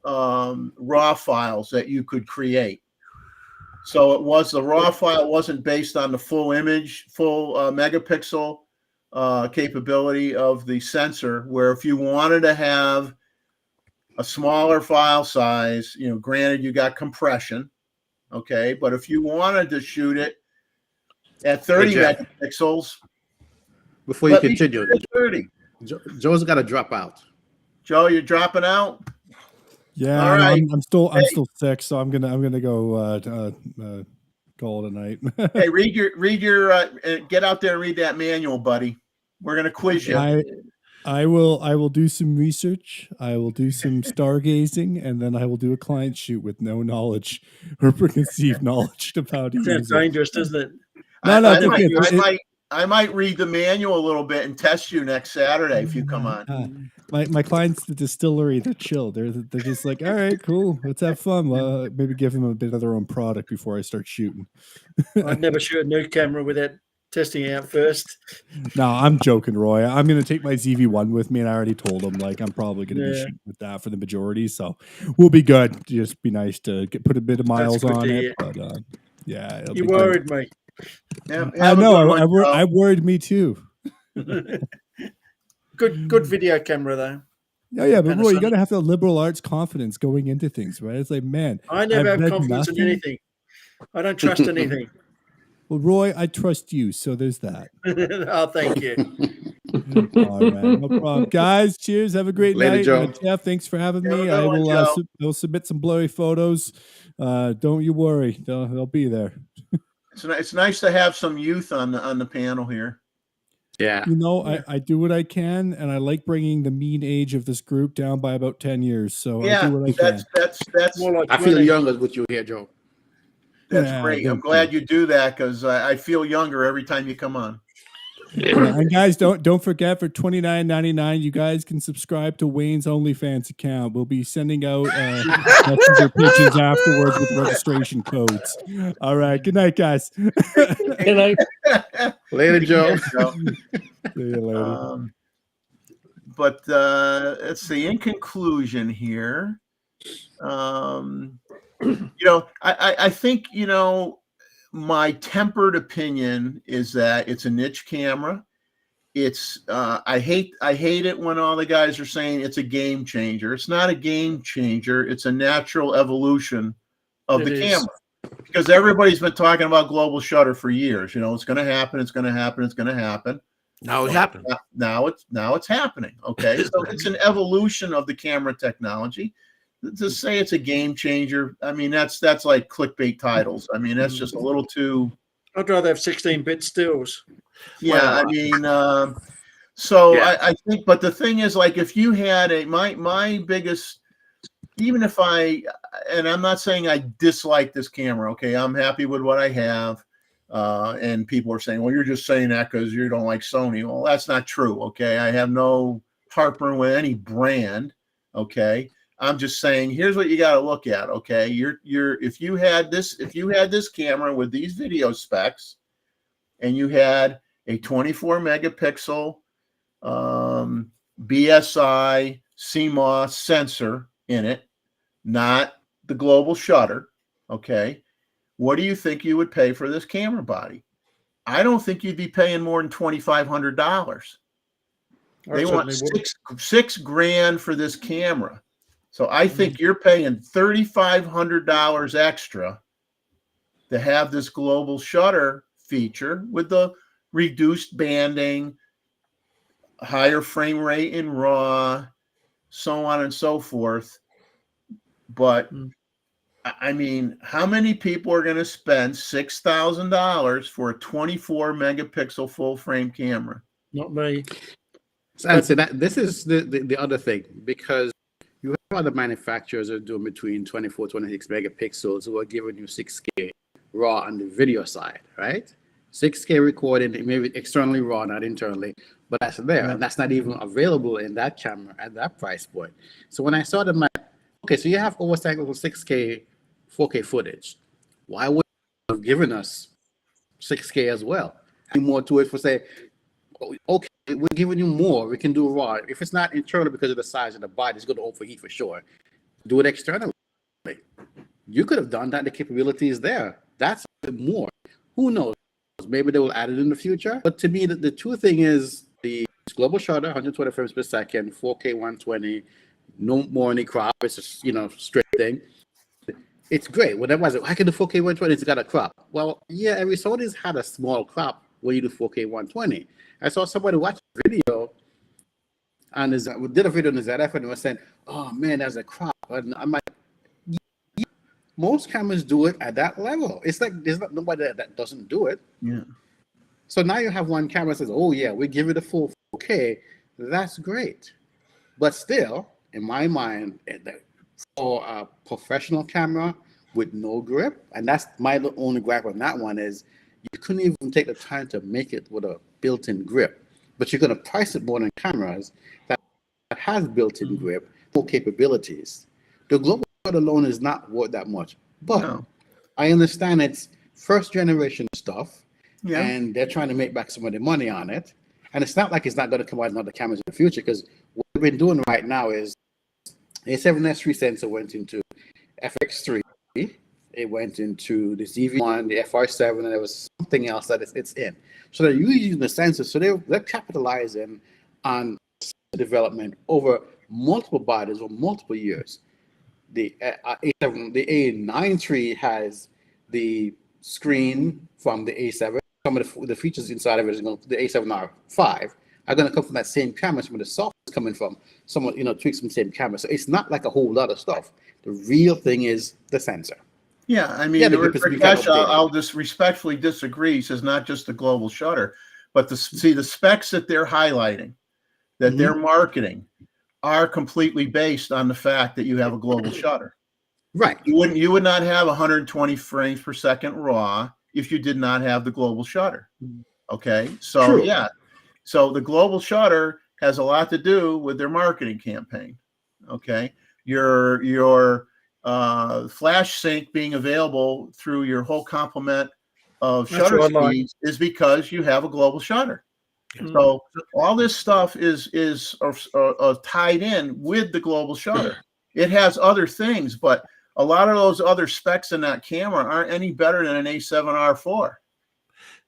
raw files that you could create. So it was the raw file wasn't based on the full megapixel capability of the sensor, where if you wanted to have a smaller file size, granted you got compression, okay, but if you wanted to shoot it at 30 megapixels, before you continue, 30. Joe's got to drop out. Joe, you're dropping out. Yeah, all right. I'm still sick, so I'm gonna go call it a night. Hey, read your get out there and read that manual, buddy. We're gonna quiz you. I will do some research. I will do some stargazing, and then I will do a client shoot with no knowledge or preconceived knowledge about it. That's dangerous, doesn't it? I might read the manual a little bit and test you next Saturday if you come on. My clients, the distillery, they're chill. They're just like, all right, cool, let's have fun. Maybe give them a bit of their own product before I start shooting. I'd never shoot a new camera without testing it out first. No, I'm joking, Roy. I'm going to take my ZV-1 with me, and I already told him like I'm probably going to be Yeah. shooting with that for the majority, so we'll be good. Just be nice to put a bit of miles good on to it, hear. but yeah, it'll You be good. worried me. Yeah, I have a know. good one, Joe. I worried me too. Good video camera though. Yeah, but Roy, you Panasonic. got to have the liberal arts confidence going into things, right? It's like, man, I never I've have read confidence in nothing. anything. I don't trust anything. Well, Roy, I trust you, so there's that. Oh, thank you. All right, no problem, guys. Cheers. Have a great Later, night. Joe. Jeff, thanks for having Have a me. good I one, will. Joe. They'll submit some blurry photos. Don't you worry. They'll be there. It's nice to have some youth on the panel here. Yeah. You know, Yeah. I do what I can, and I like bringing the mean age of this group down by about 10 years. So I Yeah, do what I can. that's More like I feel 20. younger with you here, Joe. Yeah, great. I'm thank glad you do that because I feel younger every time you come on. Yeah, and guys, don't forget for $29.99, you guys can subscribe to Wayne's OnlyFans account. We'll be sending out messenger pigeons afterwards with registration codes. All right, good night, guys. See Good night. Later, Joe. you later. But let's see. In conclusion, here, I think my tempered opinion is that it's a niche camera. It's I hate it when all the guys are saying it's a game changer. It's not a game changer. It's a natural evolution of the camera, because everybody's been talking about global shutter for years. It's going to happen. It's going to happen. It's going to happen. Now it happened. Now it's happening. Okay, so it's an evolution of the camera technology. To say it's a game changer, I mean that's like clickbait titles. I mean that's just a little too. I'd rather have 16-bit stills. Yeah, I mean, so yeah. I think, but the thing is, like, if you had my biggest, even if and I'm not saying I dislike this camera. Okay, I'm happy with what I have. And people are saying, well, you're just saying that because you don't like Sony. Well, that's not true. Okay, I have no heartburn with any brand. Okay, I'm just saying, here's what you got to look at. Okay, if you had this camera with these video specs, and you had a 24 megapixel BSI CMOS sensor in it, not the global shutter. Okay, what do you think you would pay for this camera body? I don't think you'd be paying more than $2,500. They want six grand for this camera. So I think you're paying $3,500 extra to have this global shutter feature with the reduced banding, higher frame rate in RAW, so on and so forth. But I mean, how many people are going to spend $6,000 for a 24 megapixel full frame camera? Not me. And so this is the other thing, because you have other manufacturers that are doing between 24, 26 megapixels who are giving you 6K RAW on the video side, right? 6K recording, maybe externally RAW, not internally, but that's there. And that's not even available in that camera at that price point. So when I saw them, okay, so you have overcyclable 6K, 4K footage. Why would you have given us 6K as well? And more to it for say, okay, we're giving you more. We can do RAW. If it's not internal because of the size of the body, it's going to overheat for sure. Do it externally. You could have done that. The capability is there. That's more. Who knows? Maybe they will add it in the future. But to me, the two thing is the global shutter, 120 frames per second, 4K 120, no more any crop. It's a straight thing. It's great. Whatever was it, I can do 4K 120. It's got a crop. Well, yeah, every Sony's had a small crop when you do 4K 120. I saw somebody watch a video and we did a video on the ZF and they were saying, "Oh man, there's a crop." And I'm like, yeah, most cameras do it at that level. It's like there's not nobody that doesn't do it. Yeah. So now you have one camera that says, "Oh yeah, we give it a full 4K." That's great, but still, in my mind, for a professional camera with no grip, and that's my only gripe on that one is you couldn't even take the time to make it with a built-in grip. But you're going to price it more than cameras that has built-in grip, full capabilities. The global shutter alone is not worth that much. But I understand it's first-generation stuff. Yeah. and they're trying to make back some of the money on it. And it's not like it's not going to come out in other cameras in the future, because what we've been doing right now is A7S III sensor went into FX3, it went into the ZV1, the FR7, and there was something else that it's in. So they're using the sensors, so they're capitalizing on development over multiple bodies or multiple years. The A9 III has the screen from the A7. Some of the features inside of it is going to, the A7R V are going to come from that same camera. Some of the software is coming from someone, tweaks from the same camera. So it's not like a whole lot of stuff. The real thing is the sensor. Yeah, I mean, Rakesh, I'll just respectfully disagree. He says not just the global shutter, but the specs that they're highlighting, that they're marketing, are completely based on the fact that you have a global shutter. Right. You would not have 120 frames per second RAW if you did not have the global shutter. Okay, so True. yeah, so the global shutter has a lot to do with their marketing campaign. Okay, your flash sync being available through your whole complement of shutter speeds is because you have a global shutter. So all this stuff is tied in with the global shutter. It has other things, but a lot of those other specs in that camera aren't any better than an A7R IV.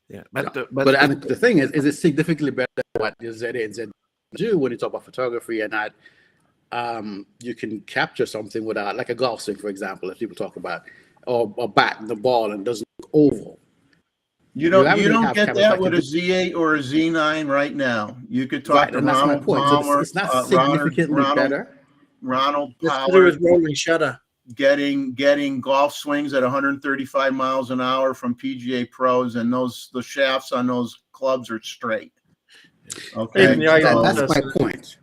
Yeah, but the thing is it significantly better than what the ZA and Z do when you talk about photography, and that you can capture something without, like a golf swing, for example, if people talk about, or batting the ball and doesn't look oval. You don't get that with a Z8 or a Z9 right now. You could talk to Ronald Palmer. So it's not significantly better. Ronald Palmer is rolling shutter. Getting golf swings at 135 miles an hour from PGA pros, and the shafts on those clubs are straight. Okay, that's my point.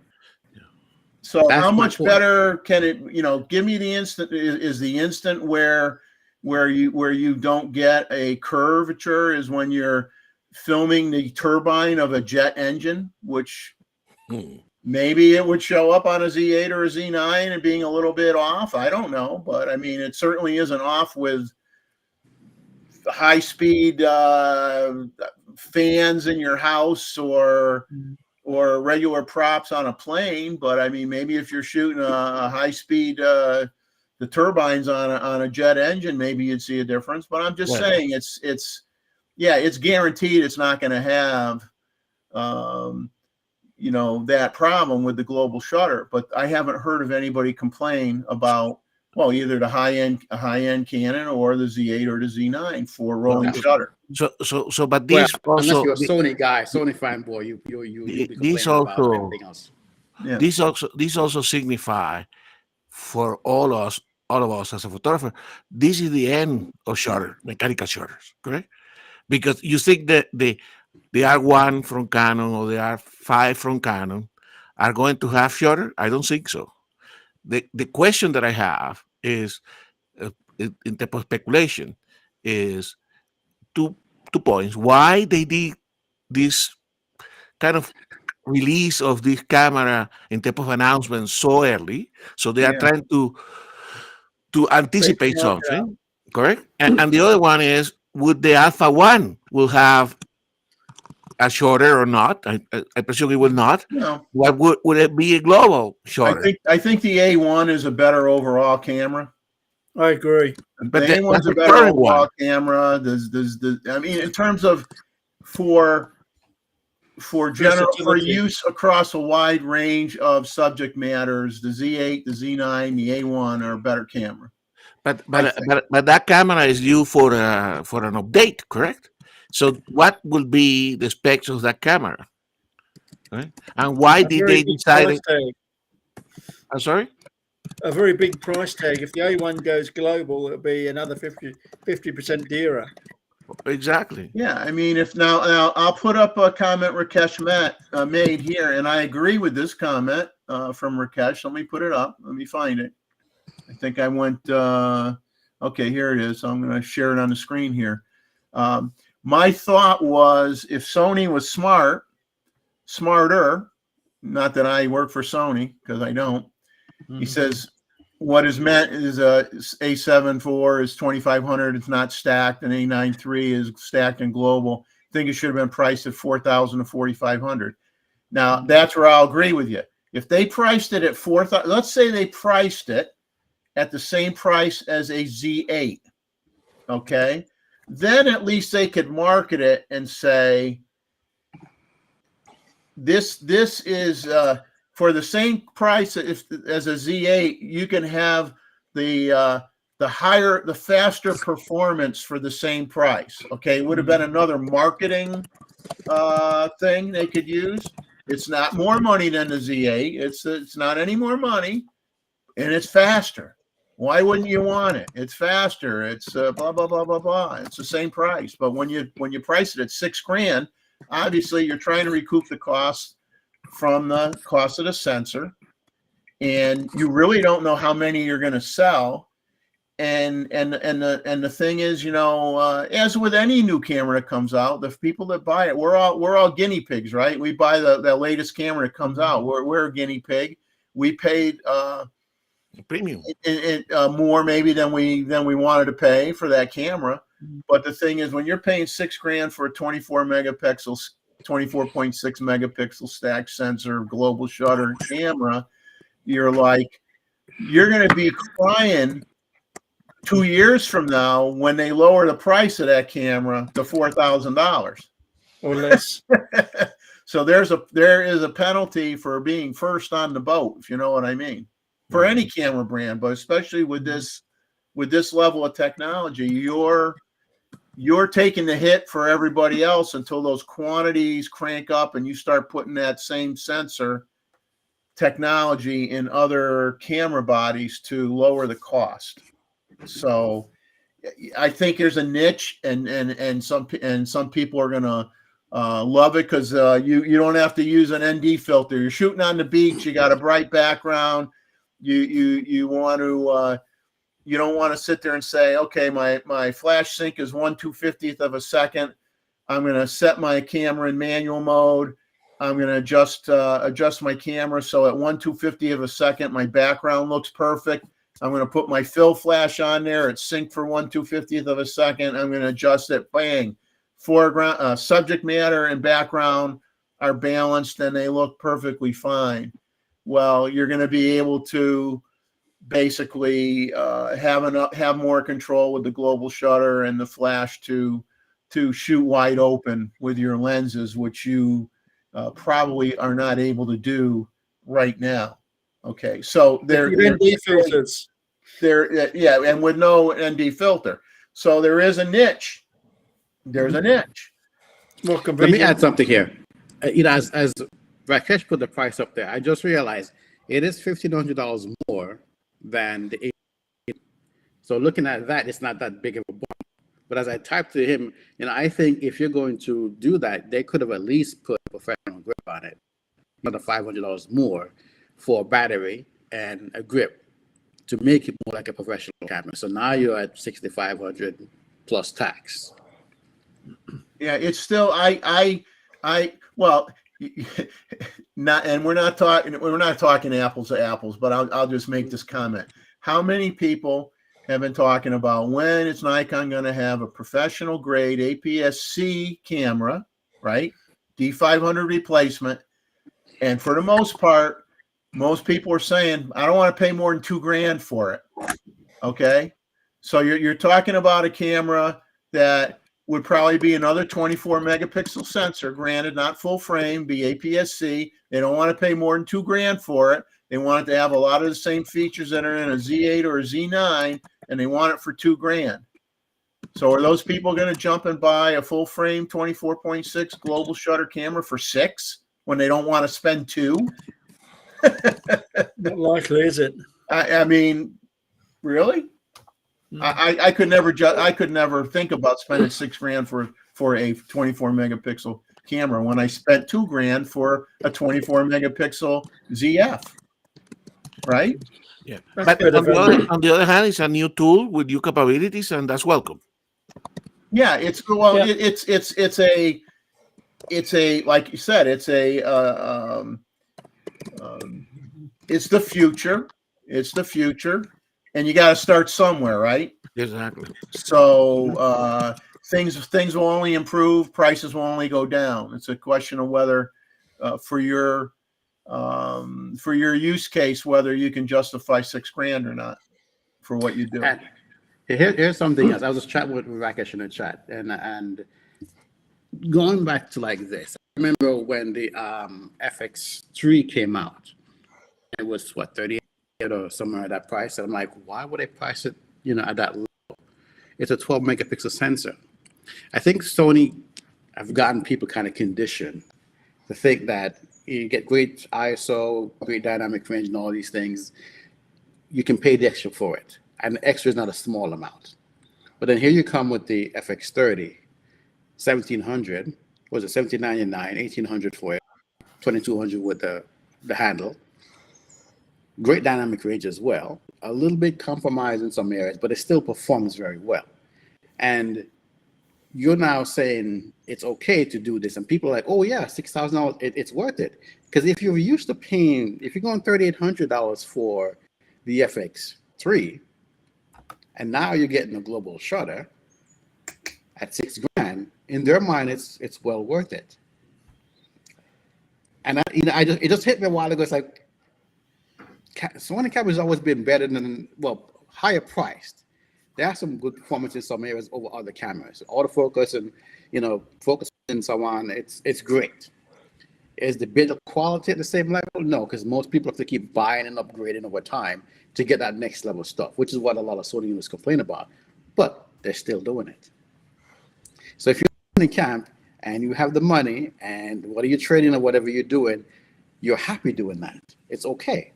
So how much better can it? Give me the instant. Is the instant where you don't get a curvature is when you're filming the turbine of a jet engine, which maybe it would show up on a Z8 or a Z9 and being a little bit off. I don't know, but I mean, it certainly isn't off with high-speed fans in your house or regular props on a plane. But I mean, maybe if you're shooting a high-speed the turbines on a jet engine, maybe you'd see a difference. But I'm just saying it's guaranteed it's not going to have that problem with the global shutter. But I haven't heard of anybody complain about either the high end Canon or the Z8 or the Z9 for rolling shutter. But these unless you're a Sony guy, Sony fanboy, you these also signify for all of us as a photographer, this is the end of shutter, mechanical shutters, correct? Because you think that the R1 from Canon or the R5 from Canon are going to have shutter? I don't think so. The question that I have is, in terms of speculation, is two points. Why they did this kind of release of this camera in terms of announcement so early? So they are trying to anticipate something, correct? And the other one is, would the Alpha 1 will have a shutter or not? I presume it will not. No. What would it be a global shutter? I think the A1 is a better overall camera. I agree. But the A1's a better overall camera. I mean, in terms of for use across a wide range of subject matters, the Z8, the Z9, the A1 are a better camera. But that camera is due for an update, correct? So what will be the specs of that camera? Right? And why did they decide? I'm sorry? A very big price tag. If the A1 goes global, it'll be another 50% dearer. Exactly. Yeah, I mean, if now I'll put up a comment Rakesh made here, and I agree with this comment from Rakesh. Let me put it up. Let me find it. I think I went. Okay, here it is. So I'm going to share it on the screen here. My thought was, if Sony was smarter, not that I work for Sony because I don't. He says what is meant is a A7 IV is 2500. It's not stacked. An A9 III is stacked and global. think it should have been priced at $4,000 to $4,500. Now that's where I'll agree with you. If they priced it at $4,000, let's say they priced it at the same price as a Z8, okay, then at least they could market it and say, this is for the same price as a Z8, you can have the faster performance for the same price. Okay, it would have been another marketing thing they could use. It's not more money than the Z8. It's not any more money, and it's faster. Why wouldn't you want it? It's faster. It's blah blah blah blah blah. It's the same price, but when you price it at $6,000, obviously you're trying to recoup the cost from the cost of the sensor, and you really don't know how many you're going to sell. And the thing is, you know, as with any new camera that comes out, the people that buy it, we're all guinea pigs, right? We buy the latest camera that comes out. We're a guinea pig. We paid premium more maybe than we wanted to pay for that camera. But the thing is, when you're paying $6,000 for a 24 megapixel, 24.6 megapixel stack sensor, global shutter camera, you're going to be crying 2 years from now when they lower the price of that camera to $4,000 or less. So there is a penalty for being first on the boat, if you know what I mean, for any camera brand, but especially with this level of technology, you're taking the hit for everybody else until those quantities crank up and you start putting that same sensor technology in other camera bodies to lower the cost. So I think there's a niche, and some people are gonna love it because you don't have to use an ND filter. You're shooting on the beach. You got a bright background. You want to you don't want to sit there and say, okay, my flash sync is 1/250th of a second. I'm gonna set my camera in manual mode. I'm gonna adjust my camera so at 1/250th of a second my background looks perfect. I'm going to put my fill flash on there. It's synced for 1/250th of a second. I'm going to adjust it. Bang. Foreground, subject matter and background are balanced and they look perfectly fine. Well, you're going to be able to basically have more control with the global shutter and the flash to shoot wide open with your lenses, which you probably are not able to do right now. Okay, so ND filters. Yeah, and with no ND filter. So there is a niche. There's a niche. More Let convenient. me add something here. As Rakesh put the price up there, I just realized it is $1,500 more than the 8. So looking at that, it's not that big of a bump. But as I typed to him, I think if you're going to do that, they could have at least put a professional grip on it, another $500 more for a battery and a grip to make it more like a professional camera. So now you're at $6,500 plus tax. Yeah, it's still well, not, and we're not talking apples to apples, but I'll just make this comment. How many people have been talking about when is Nikon going to have a professional grade APS-C camera, right? D500 replacement, and for the most part, most people are saying, I don't want to pay more than $2,000 for it. Okay. So you're talking about a camera that would probably be another 24 megapixel sensor, granted, not full frame, be APS-C. They don't want to pay more than $2,000 for it. They want it to have a lot of the same features that are in a Z8 or a Z9, and they want it for $2,000. So are those people going to jump and buy a full frame 24.6 global shutter camera for $6,000 when they don't want to spend $2,000? Not likely, is it? I mean, really? I could never think about spending $6,000 for a 24 megapixel camera when I spent $2,000 for a 24 megapixel ZF, right? Yeah, That's but better than- on the other hand, it's a new tool with new capabilities, and that's welcome. Yeah, it's like you said, it's the future. It's the future, and you got to start somewhere, right? Exactly. So things will only improve, prices will only go down. It's a question of whether for your use case, whether you can justify $6,000 or not for what you do. And here's something else. I was just chatting with Rakesh in the chat, and going back to like this. I remember when the FX3 came out. It was what, 38 or somewhere at that price, and I'm like, why would they price it, at that low? It's a 12 megapixel sensor. I think Sony have gotten people kind of conditioned to think that you get great ISO, great dynamic range, and all these things. You can pay the extra for it, and the extra is not a small amount. But then here you come with the FX30, 1700. Was it 1799, 1800 for it, 2200 with the handle. Great dynamic range as well. A little bit compromised in some areas, but it still performs very well. And you're now saying it's okay to do this, and people are like, "Oh yeah, $6,000, it's worth it." Because if you're used to paying, if you're going $3,800 for the FX3, and now you're getting a global shutter at $6,000, in their mind, it's well worth it. And it just hit me a while ago. It's like, Sony cameras always been better than, higher priced. There are some good performance in some areas over other cameras. Autofocus and, focus and so on, it's great. Is the build quality at the same level? No, because most people have to keep buying and upgrading over time to get that next level stuff, which is what a lot of Sony users complain about. But they're still doing it. So if you're in a camp and you have the money and what are you trading or whatever you're doing, you're happy doing that. It's okay.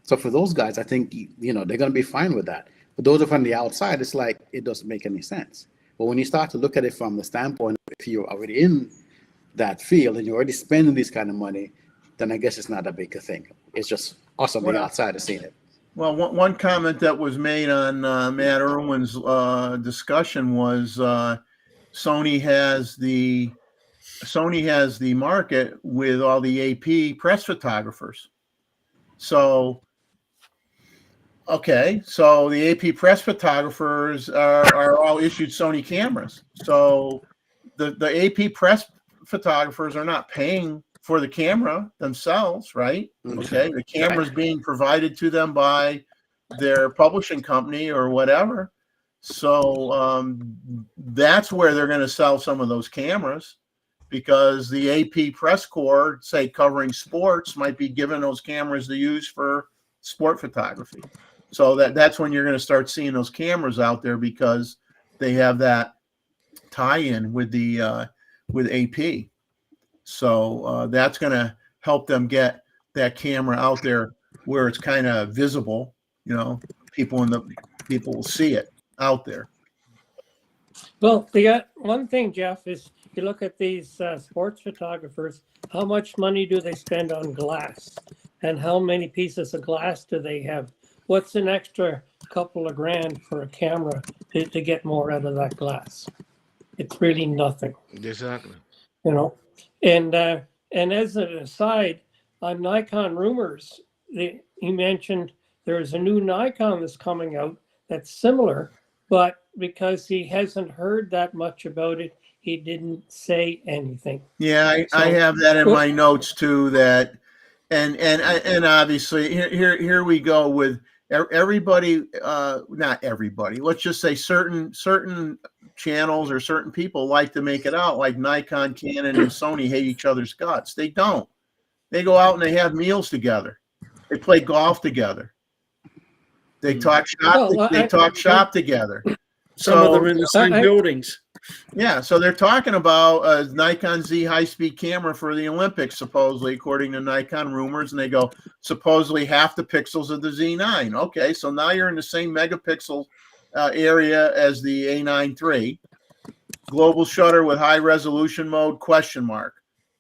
So for those guys, I think, they're going to be fine with that. But those are on the outside, it's like, it doesn't make any sense. But when you start to look at it from the standpoint, if you're already in that field and you're already spending this kind of money, then I guess it's not that big a thing. It's just us on the outside seeing it. Well, one comment that was made on Matt Irwin's discussion was Sony has the market with all the AP press photographers. So, okay, so the AP press photographers are all issued Sony cameras. So the AP press photographers are not paying for the camera themselves, right? Okay, the camera is being provided to them by their publishing company or whatever. So that's where they're going to sell some of those cameras, because the AP press corps, say covering sports, might be given those cameras to use for sport photography. So that's when you're going to start seeing those cameras out there, because they have that tie-in with the with AP. So that's going to help them get that camera out there where it's kind of visible. People will see it out there. Well, the one thing, Jeff, is you look at these sports photographers, how much money do they spend on glass? And how many pieces of glass do they have? What's an extra couple of grand for a camera to get more out of that glass? It's really nothing. Exactly. And as an aside, on Nikon rumors, he mentioned there's a new Nikon that's coming out that's similar, but because he hasn't heard that much about it, he didn't say anything. Yeah, I have that in my notes too. That and obviously here we go with everybody. Not everybody. Let's just say certain channels or certain people like to make it out like Nikon, Canon, and Sony hate each other's guts. They don't. They go out and they have meals together. They play golf together. They talk shop. They talk shop together. Some of them in the same buildings. Yeah, so they're talking about a Nikon Z high-speed camera for the Olympics, supposedly, according to Nikon rumors, and they go, supposedly half the pixels of the Z9. Okay, so now you're in the same megapixel area as the A9 III. Global shutter with high-resolution mode, ?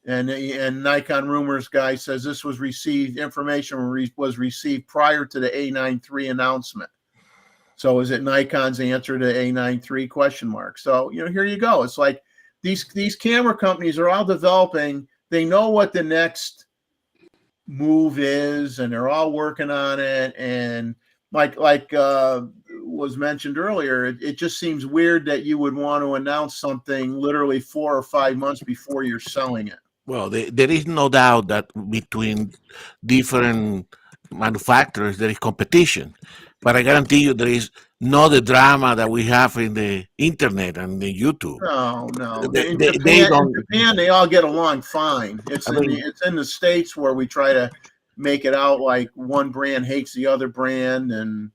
And Nikon rumors guy says this was received, information was received prior to the A9 III announcement. So is it Nikon's answer to A9 III ? So, here you go. It's like these camera companies are all developing. They know what the next move is, and they're all working on it. And like was mentioned earlier, it just seems weird that you would want to announce something literally 4 or 5 months before you're selling it. Well, there is no doubt that between different manufacturers there is competition, but I guarantee you there is not the drama that we have in the internet and the YouTube. No. They In don't. Japan, they all get along fine. It's in the States where we try to make it out like one brand hates the other brand, and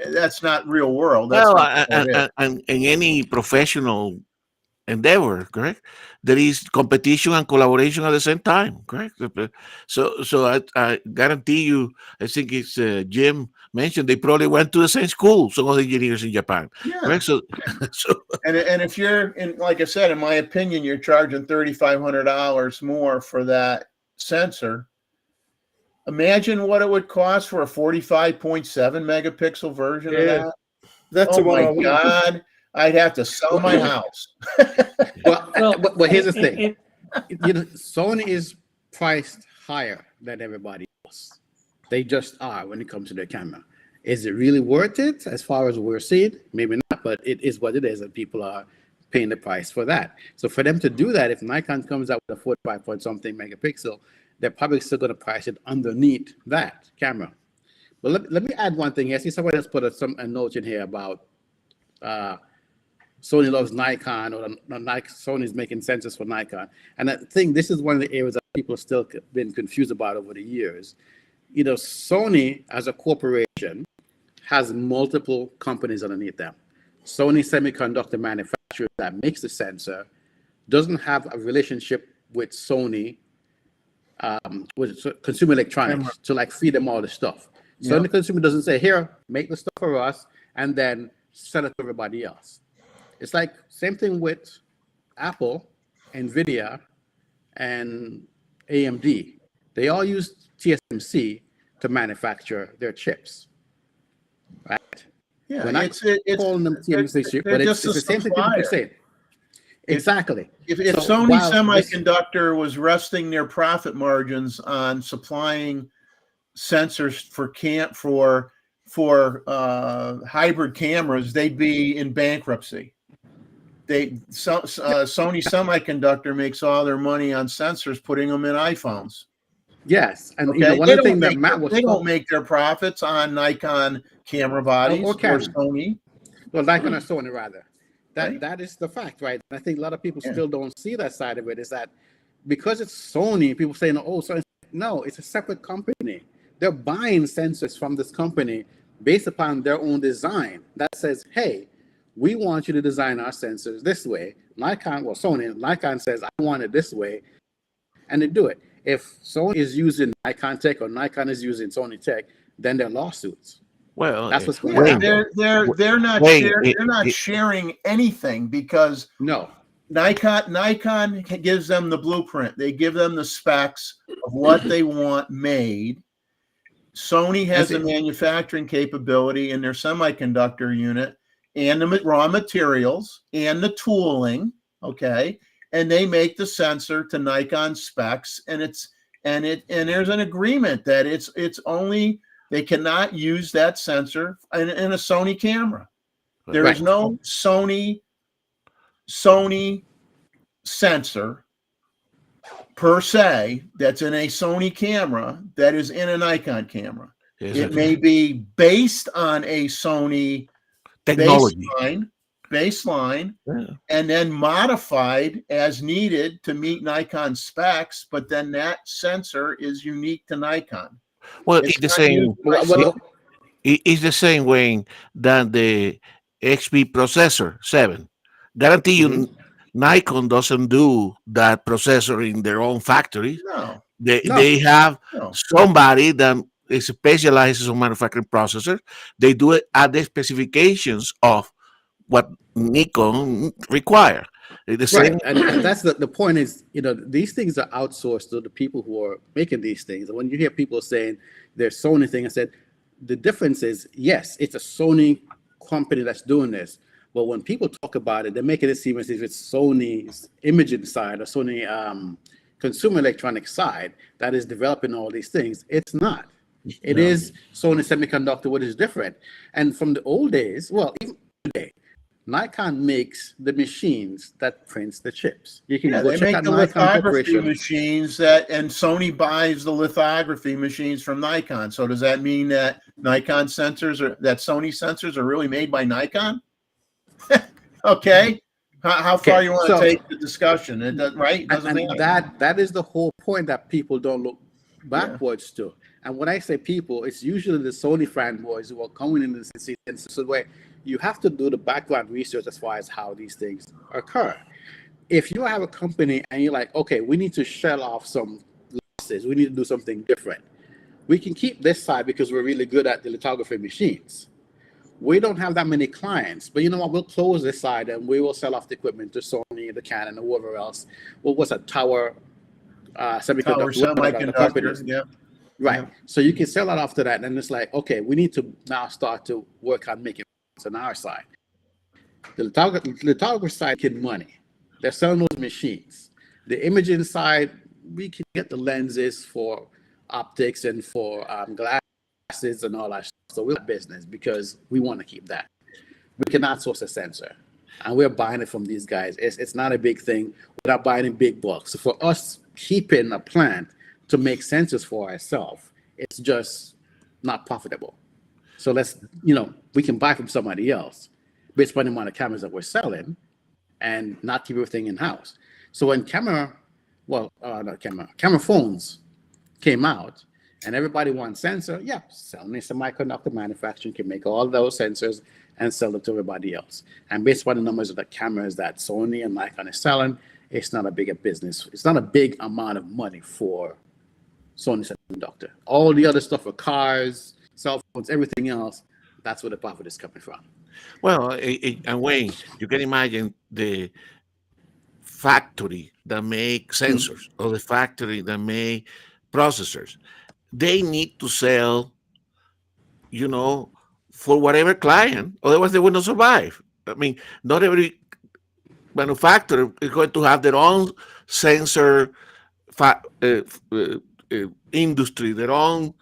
that's not real world. That's Well, not what it is. and in any professional endeavor, correct? There is competition and collaboration at the same time, correct? So I guarantee you, I think it's Jim mentioned they probably went to the same school, some of the engineers in Japan, correct? So, And if you're in, like I said, in my opinion, you're charging $3,500 more for that sensor. Imagine what it would cost for a 45.7 megapixel version of that. That's Oh the one I my want. God. I'd have to sell my house. But here's the thing. it- Sony is priced higher than everybody else. They just are when it comes to their camera. Is it really worth it as far as we're seeing? Maybe not, but it is what it is, and people are paying the price for that. So for them to do that, if Nikon comes out with a 45 point something megapixel, they're probably still going to price it underneath that camera. But let me add one thing. I see somebody else put a note in here about Sony loves Nikon, or Sony's making sensors for Nikon. And I think this is one of the areas that people still been confused about over the years. Sony as a corporation has multiple companies underneath them. Sony Semiconductor Manufacturer that makes the sensor doesn't have a relationship with Sony, with consumer electronics to like feed them all the stuff. So the consumer doesn't say, here, make the stuff for us, and then sell it to everybody else. It's like same thing with Apple, NVIDIA, and AMD. They all use TSMC to manufacture their chips, right? Yeah, We're not calling them TSMC chips, but it's the same thing people keep saying. Exactly. If So Sony while Semiconductor was resting their profit margins on supplying sensors for hybrid cameras, they'd be in bankruptcy. Sony Semiconductor makes all their money on sensors, putting them in iPhones. Yes, and Okay? one of the things that Matt was they don't make their profits on Nikon camera bodies or Sony. Well, Nikon or Sony rather. Right. That is the fact, right? And I think a lot of people still don't see that side of it. Is that because it's Sony, people say, "Oh, Sony." No, it's a separate company. They're buying sensors from this company based upon their own design that says, "Hey, we want you to design our sensors this way." Nikon says, "I want it this way," and they do it. If Sony is using Nikon tech or Nikon is using Sony tech, then they're lawsuits. well, That's what's going on. They're not sharing anything, because Nikon gives them the blueprint. They give them the specs of what they want made. Sony has the manufacturing capability in their semiconductor unit and the raw materials and the tooling, okay? And they make the sensor to Nikon specs, and there's an agreement that it's only, they cannot use that sensor in a Sony camera. There is no Sony sensor per se that's in a Sony camera that is in a Nikon camera. It may be based on a Sony technology baseline and then modified as needed to meet Nikon specs, but then that sensor is unique to Nikon. Well, it's the same. It's the same way that the XP processor 7. Guarantee you, Nikon doesn't do that processor in their own factory. No. They have somebody that specializes on manufacturing processors. They do it at the specifications of what Nikon require. Right, and that's the point is, these things are outsourced to the people who are making these things. And when you hear people saying there's Sony thing, I said the difference is, yes, it's a Sony company that's doing this, but when people talk about it, they're making it seem as if it's Sony's imaging side or Sony consumer electronics side that is developing all these things. It's not. It Yeah. is Sony Semiconductor, what is different. And from the old days, well, even today, Nikon makes the machines that prints the chips. You can Yeah, go they check make out the Nikon lithography Corporation. machines and Sony buys the lithography machines from Nikon. So does that mean that that Sony sensors are really made by Nikon? Okay. How far Okay, you want to so- take the discussion? It does, right? Doesn't And matter. that is the whole point that people don't look Yeah. backwards to. And when I say people, it's usually the Sony fanboys who are coming in this way. You have to do the background research as far as how these things occur. If you have a company and you're like, okay, we need to shell off some losses, we need to do something different. We can keep this side because we're really good at the lithography machines. We don't have that many clients, but you know what? We'll close this side and we will sell off the equipment to Sony, the Canon, or whoever else. What was a Tower Semiconductor? Tower The companies. semiconductor. Yeah. Right. Yeah. So you can sell that after that. And it's like, okay, we need to now start to work on making it on our side. The lithography side get money. They're selling those machines. The imaging side, we can get the lenses for optics and for glasses and all that stuff. So we're business because we want to keep that. We cannot source a sensor. And we're buying it from these guys. It's not a big thing. We're not buying in big bulks. So for us keeping a plant to make sensors for ourselves, it's just not profitable. So we can buy from somebody else based on the amount of cameras that we're selling and not keep everything in-house. So when camera phones came out and everybody wants sensor, Sony Semiconductor Manufacturing can make all those sensors and sell them to everybody else. And based on the numbers of the cameras that Sony and Nikon is selling, it's not a bigger business. It's not a big amount of money for Sony Semiconductor. All the other stuff for cars, cell phones, everything else, that's where the profit is coming from. Well, and Wayne, you can imagine the factory that make sensors or the factory that make processors. They need to sell, for whatever client, otherwise they will not survive. I mean, not every manufacturer is going to have their own sensor industry, their own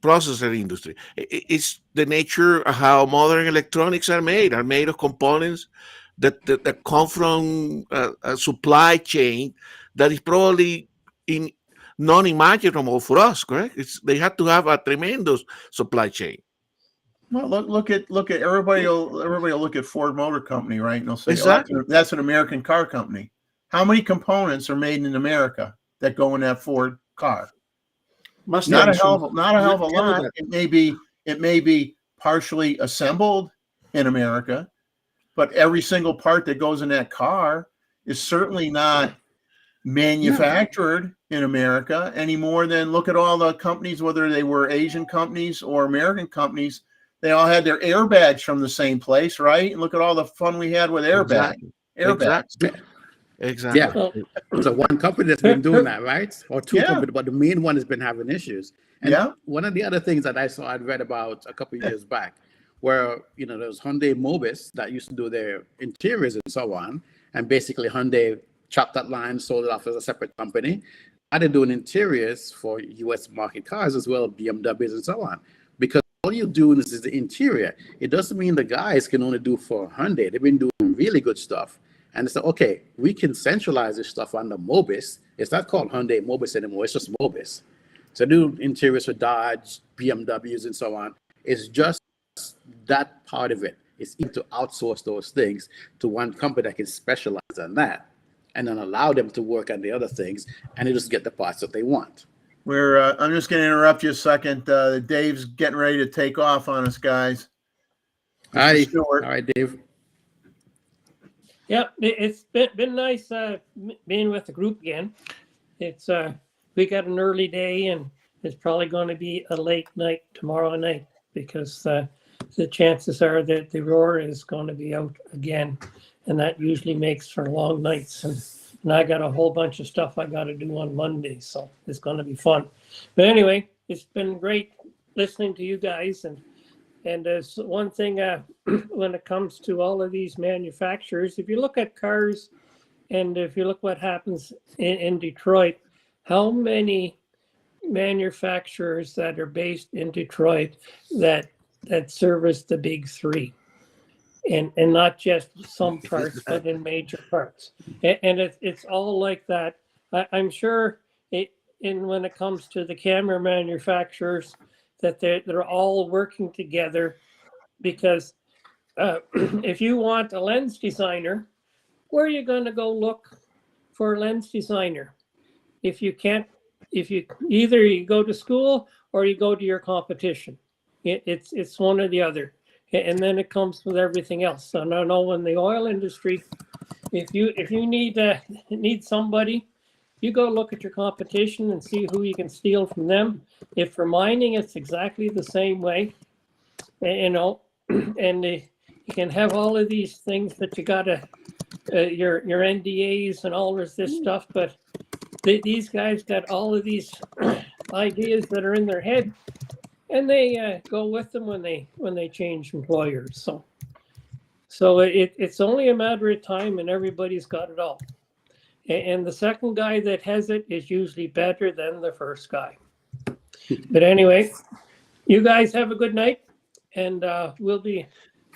processor industry. It's the nature of how modern electronics are made of components that come from a supply chain that is probably non-imaginable for us, correct? They have to have a tremendous supply chain. Well, look at everybody will look at Ford Motor Company, right? And they'll say, Exactly. "Oh, that's an American car company." How many components are made in America that go in that Ford car? Not a hell of a lot. It may be partially assembled in America, but every single part that goes in that car is certainly not manufactured in America any more than look at all the companies, whether they were Asian companies or American companies. They all had their airbags from the same place, right? And look at all the fun we had with airbags. Exactly. Yeah. So one company that's been doing that, right? Or two companies, but the main one has been having issues. And one of the other things that I'd read about a couple of years back, where there was Hyundai Mobis that used to do their interiors and so on, and basically Hyundai chopped that line, sold it off as a separate company. Now they're doing interiors for U.S. market cars as well, BMWs and so on, because all you're doing is the interior. It doesn't mean the guys can only do for Hyundai. They've been doing really good stuff. And it's like, okay, we can centralize this stuff under Mobis. It's not called Hyundai Mobis anymore. It's just Mobis. So do interiors for Dodge, BMWs, and so on. It's just that part of it. It's easy to outsource those things to one company that can specialize on that and then allow them to work on the other things, and they just get the parts that they want. I'm just going to interrupt you a second. Dave's getting ready to take off on us, guys. Hi. All right, Dave. Yeah, it's been nice being with the group again. It's we got an early day, and it's probably going to be a late night tomorrow night because the chances are that the roar is going to be out again, and that usually makes for long nights. And I got a whole bunch of stuff I got to do on Monday, so it's going to be fun. But anyway, it's been great listening to you guys, and there's one thing when it comes to all of these manufacturers, if you look at cars, and if you look what happens in Detroit, how many manufacturers that are based in Detroit that service the big three, and not just some parts, but in major parts. And it's all like that. I'm sure when it comes to the camera manufacturers, that they're all working together, because if you want a lens designer, where are you going to go look for a lens designer? If you either you go to school or you go to your competition. It's one or the other, and then it comes with everything else. And I know in the oil industry, if you need somebody, you go look at your competition and see who you can steal from them. If for mining, it's exactly the same way, and you can have all of these things that you gotta your NDAs and all of this stuff, but these guys got all of these ideas that are in their head, and they go with them when they change employers. So it's only a matter of time, and everybody's got it all. And the second guy that has it is usually better than the first guy. But anyway, you guys have a good night, and we'll be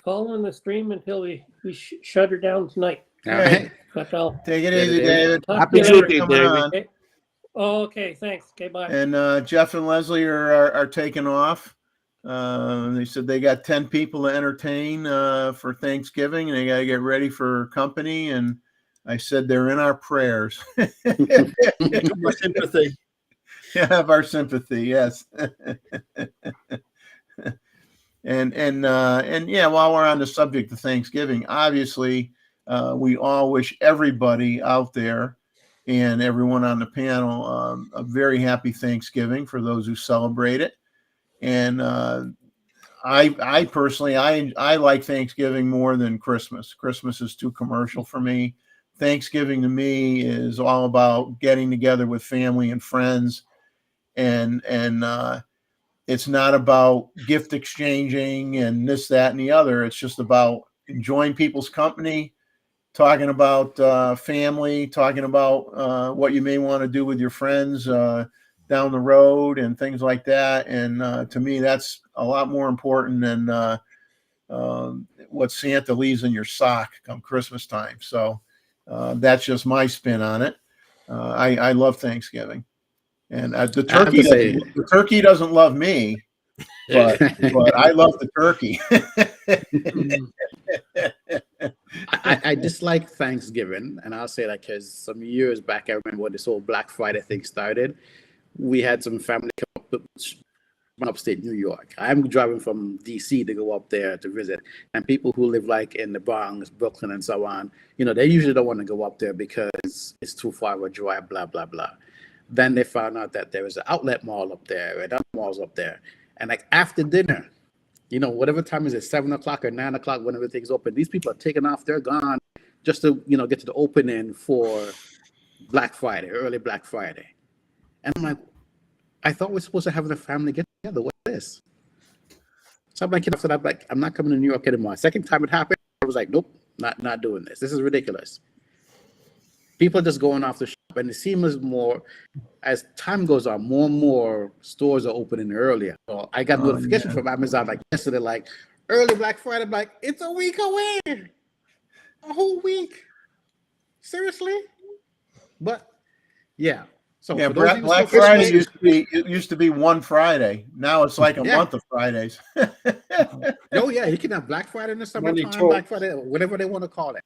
following the stream until we shut her down tonight. All right. But I'll Take it easy, David. Happy Thanks for shooting, coming David. on. Okay. Okay, thanks. Okay, bye. And Jeff and Leslie are taking off. They said they got 10 people to entertain for Thanksgiving, and they got to get ready for company. And I said they're in our prayers. My sympathy. You have our sympathy, yes. and yeah, while we're on the subject of Thanksgiving, obviously, we all wish everybody out there and everyone on the panel a very happy Thanksgiving for those who celebrate it. And I personally, I like Thanksgiving more than Christmas. Christmas is too commercial for me. Thanksgiving to me is all about getting together with family and friends, and it's not about gift exchanging and this, that, and the other. It's just about enjoying people's company, talking about family, talking about what you may want to do with your friends down the road and things like that. And to me, that's a lot more important than what Santa leaves in your sock come Christmas time. So that's just my spin on it. I love Thanksgiving, and the turkey doesn't love me, but I love the turkey. I dislike Thanksgiving, and I'll say that because some years back, I remember when this whole Black Friday thing started. We had some family come up from upstate New York. I'm driving from DC to go up there to visit, and people who live like in the Bronx, Brooklyn, and so on, they usually don't want to go up there because it's too far of a drive, blah, blah, blah. Then they found out that there was an outlet mall up there, and other malls up there. And like after dinner, whatever time is it, 7 o'clock or 9 o'clock when everything's open, these people are taking off, they're gone just to, get to the opening for Black Friday, early Black Friday. And I'm like, I thought we're supposed to have a family get together. What's this? So I'm like, after that, I'm not coming to New York anymore. Second time it happened, I was like, nope, not doing this. This is ridiculous. People are just going off the shop, and it seems more, as time goes on, more and more stores are opening earlier. So I got notification from Amazon like yesterday, like early Black Friday. I'm like, it's a week away, a whole week. Seriously? But yeah. So yeah, Black Friday used to be one Friday. Now it's like a month of Fridays. Oh yeah, you can have Black Friday in the summertime, Black Friday, whatever they want to call it.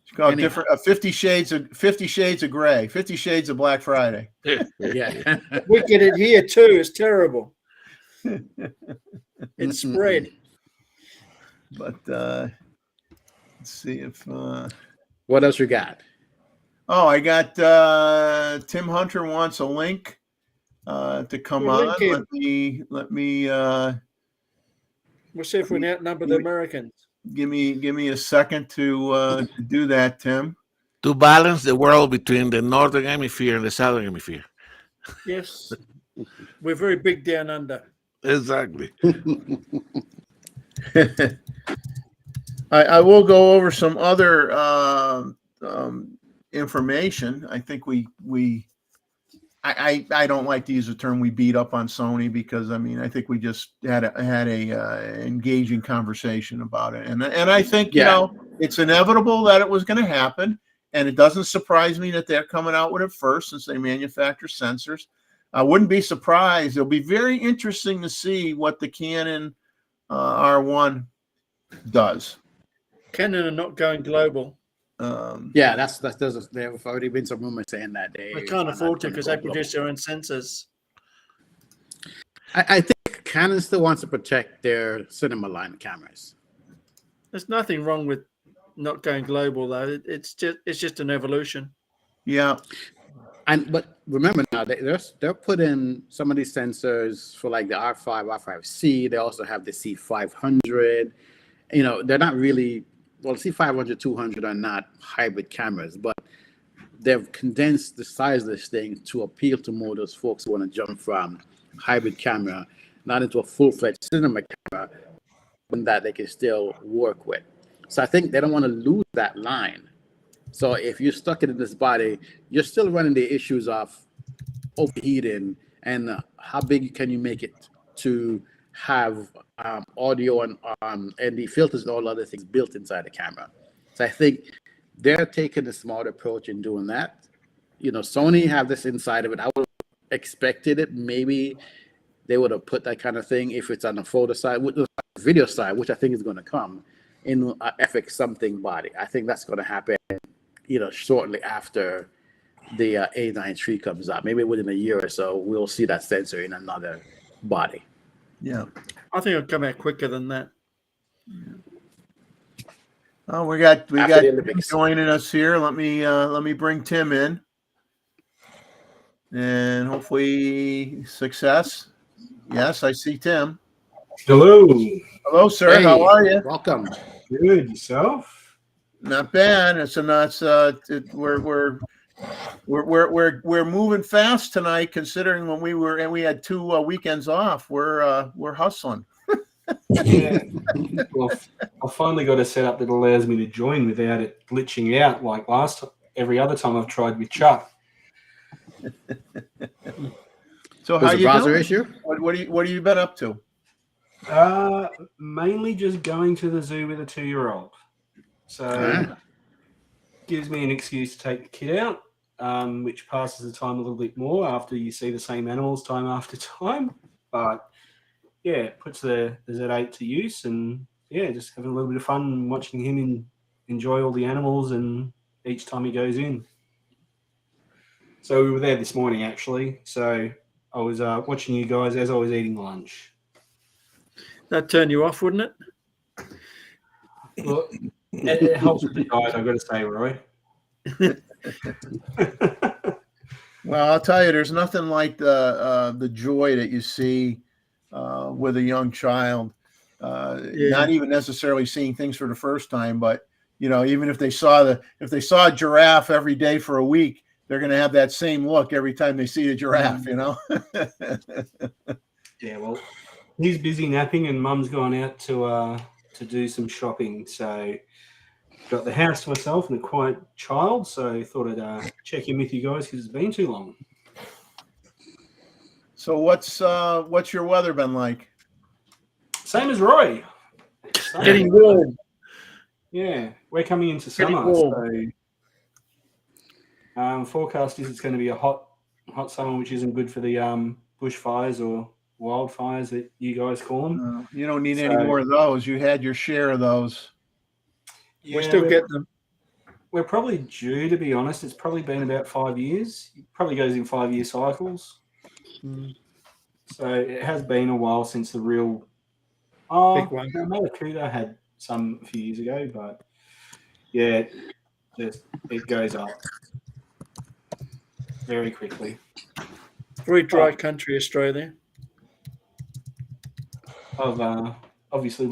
It's called different 50 shades of gray, 50 shades of Black Friday. Yeah. We get it here too. It's terrible. It's spread. But let's see if what else you got? Oh, I got Tim Hunter wants a link to come on. Let me we'll see if we can outnumber the Americans. Give me a second to do that, Tim. To balance the world between the northern hemisphere and the southern hemisphere. Yes. We're very big down under. Exactly. I will go over some other information. I think we I don't like to use the term we beat up on Sony, because I mean, I think we just had a engaging conversation about it, and I think, you know, it's inevitable that it was going to happen, and it doesn't surprise me that they're coming out with it first, since they manufacture sensors. I wouldn't be surprised. It'll be very interesting to see what the Canon R1 does. Canon are not going global. Yeah, there have already been some rumors saying that They can't afford to because they produce their own sensors. I think Canon still wants to protect their cinema line cameras. There's nothing wrong with not going global, though. It's just an evolution. Yeah. But remember now, they're putting some of these sensors for like the R5, R5C. They also have the C500. You know, they're not really, well, C500, 200 are not hybrid cameras, but they've condensed the size of this thing to appeal to more of those folks who want to jump from hybrid camera, not into a full-fledged cinema camera, but that they can still work with. So I think they don't want to lose that line. So if you're stuck in this body, you're still running the issues of overheating and how big can you make it to have audio and the filters and all other things built inside the camera. So I think they're taking a smart approach in doing that. You know, Sony have this inside of it. I would have expected it. Maybe they would have put that kind of thing if it's on the photo side, with the video side, which I think is going to come in FX something body. I think that's going to happen, you know, shortly after the A9 III comes out. Maybe within a year or so, we'll see that sensor in another body. Yeah. I think it'll come out quicker than that. Oh, we got After the Tim Olympics. joining us here. Let me bring Tim in, and hopefully success. Yes, I see Tim. Hello. Hello, sir. Hey, How are you? welcome. Good. Yourself? Not bad. We're moving fast tonight, considering when we had 2 weekends off. We're hustling. Yeah. Well, I finally got a setup that allows me to join without it glitching out like every other time I've tried with Chuck. So Was how the you browser doing? issue? What have you been up to? Mainly just going to the zoo with a 2-year-old. So gives me an excuse to take the kid out, which passes the time a little bit more after you see the same animals time after time. But yeah, it puts the Z8 to use, and yeah, just having a little bit of fun watching him enjoy all the animals and each time he goes in. So we were there this morning, actually. So I was watching you guys as I was eating lunch. That'd turn you off, wouldn't it? Well, it helps with the diet, I've got to say, Roy. Well, I'll tell you, there's nothing like the joy that you see with a young child. Not even necessarily seeing things for the first time, but you know, even if they saw a giraffe every day for a week, they're going to have that same look every time they see a giraffe. You know. Yeah, well, he's busy napping, and Mum's gone out to do some shopping. So got the house to myself and a quiet child. So thought I'd check in with you guys because it's been too long. So what's your weather been like? Same as Roy. Getting warm. Yeah, we're coming into Getting summer. warm. So forecast is it's going to be a hot summer, which isn't good for the bushfires or wildfires that you guys call them. You don't need any more of those. You had your share of those. Yeah, We still get them. We're probably due, to be honest. It's probably been about 5 years. It probably goes in 5-year cycles. So it has been a while since the real. Big one. Malakuta had some a few years ago, but yeah, it goes up very quickly. Very dry country, Australia. I've obviously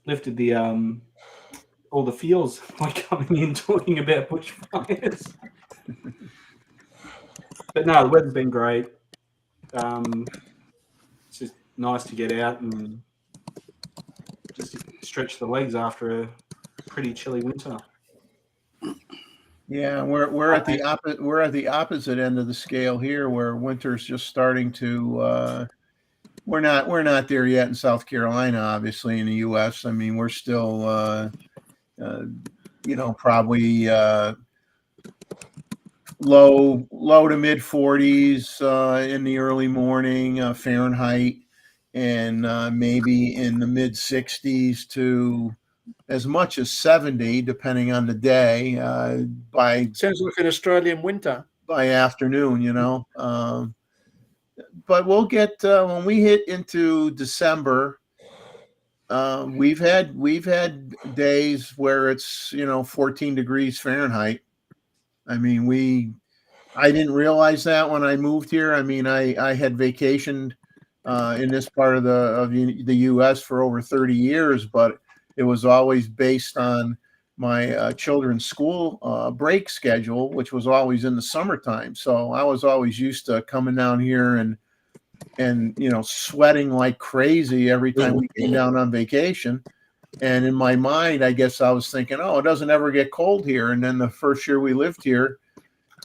lifted the all the feels by coming in talking about bushfires. But no, the weather's been great. It's just nice to get out and just stretch the legs after a pretty chilly winter. Yeah, we're at the opposite end of the scale here, where winter's just starting to. We're not there yet in South Carolina, obviously in the U.S. I mean, we're still, probably low to mid 40s in the early morning Fahrenheit, and maybe in the mid 60s to as much as 70, depending on the day. By Sounds like an Australian winter. By afternoon, but we'll get when we hit into December. We've had days where it's 14 degrees Fahrenheit. I mean, I didn't realize that when I moved here. I mean, I had vacationed in this part of the U.S. for over 30 years, but it was always based on my children's school break schedule, which was always in the summertime. So I was always used to coming down here and sweating like crazy every time we came down on vacation. And in my mind, I guess I was thinking, oh, it doesn't ever get cold here. And then the first year we lived here,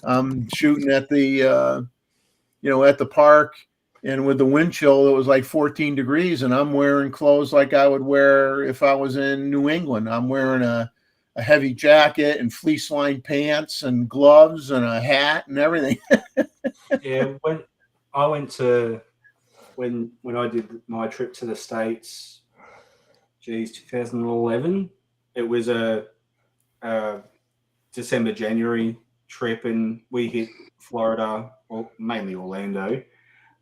I'm shooting at the at the park, and with the wind chill, it was like 14 degrees, and I'm wearing clothes like I would wear if I was in New England. I'm wearing a heavy jacket and fleece lined pants and gloves and a hat and everything. Yeah, when I went to when I did my trip to the States, 2011, it was a December, January trip, and we hit Florida, well, mainly Orlando,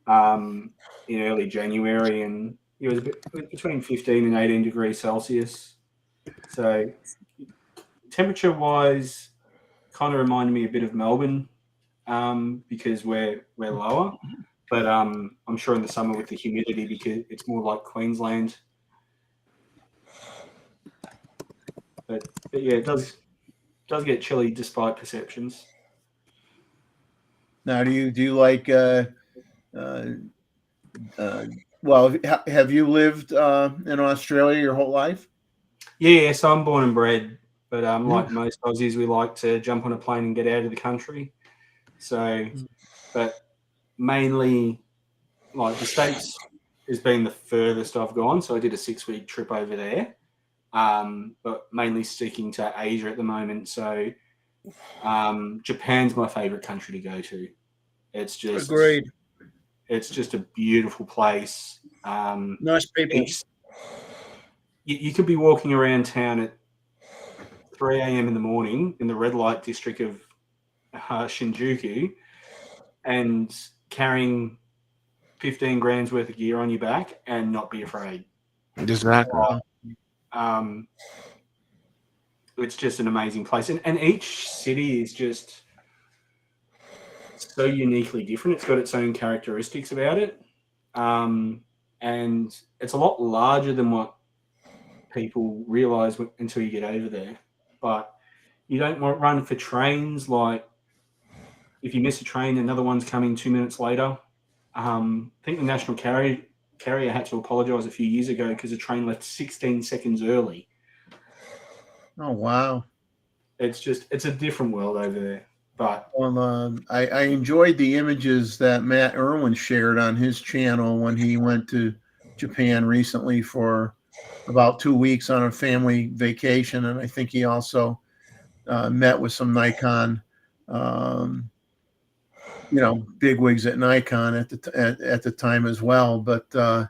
in early January, and it was between 15 and 18 degrees Celsius. So temperature-wise, kind of reminded me a bit of Melbourne, because we're lower. But I'm sure in the summer with the humidity, because it's more like Queensland. But yeah, it does get chilly despite perceptions. Now, do you like? Well, have you lived in Australia your whole life? Yeah, so I'm born and bred, but like most Aussies, we like to jump on a plane and get out of the country. So, but mainly, like the States has been the furthest I've gone. So I did a 6-week trip over there, but mainly sticking to Asia at the moment. So Japan's my favorite country to go to. It's just Agreed. It's just a beautiful place. Nice people. You could be walking around town at 3 a.m. in the morning in the red light district of Shinjuku and carrying 15 grams worth of gear on your back and not be afraid. Exactly. It's just an amazing place. And each city is just so uniquely different. It's got its own characteristics about it. And it's a lot larger than what people realize until you get over there. But you don't run for trains. Like if you miss a train, another one's coming 2 minutes later. I think the national carrier had to apologize a few years ago because the train left 16 seconds early. Oh, wow. It's a different world over there. But I enjoyed the images that Matt Irwin shared on his channel when he went to Japan recently for about 2 weeks on a family vacation. And I think he also met with some Nikon, bigwigs at Nikon at the time as well. But the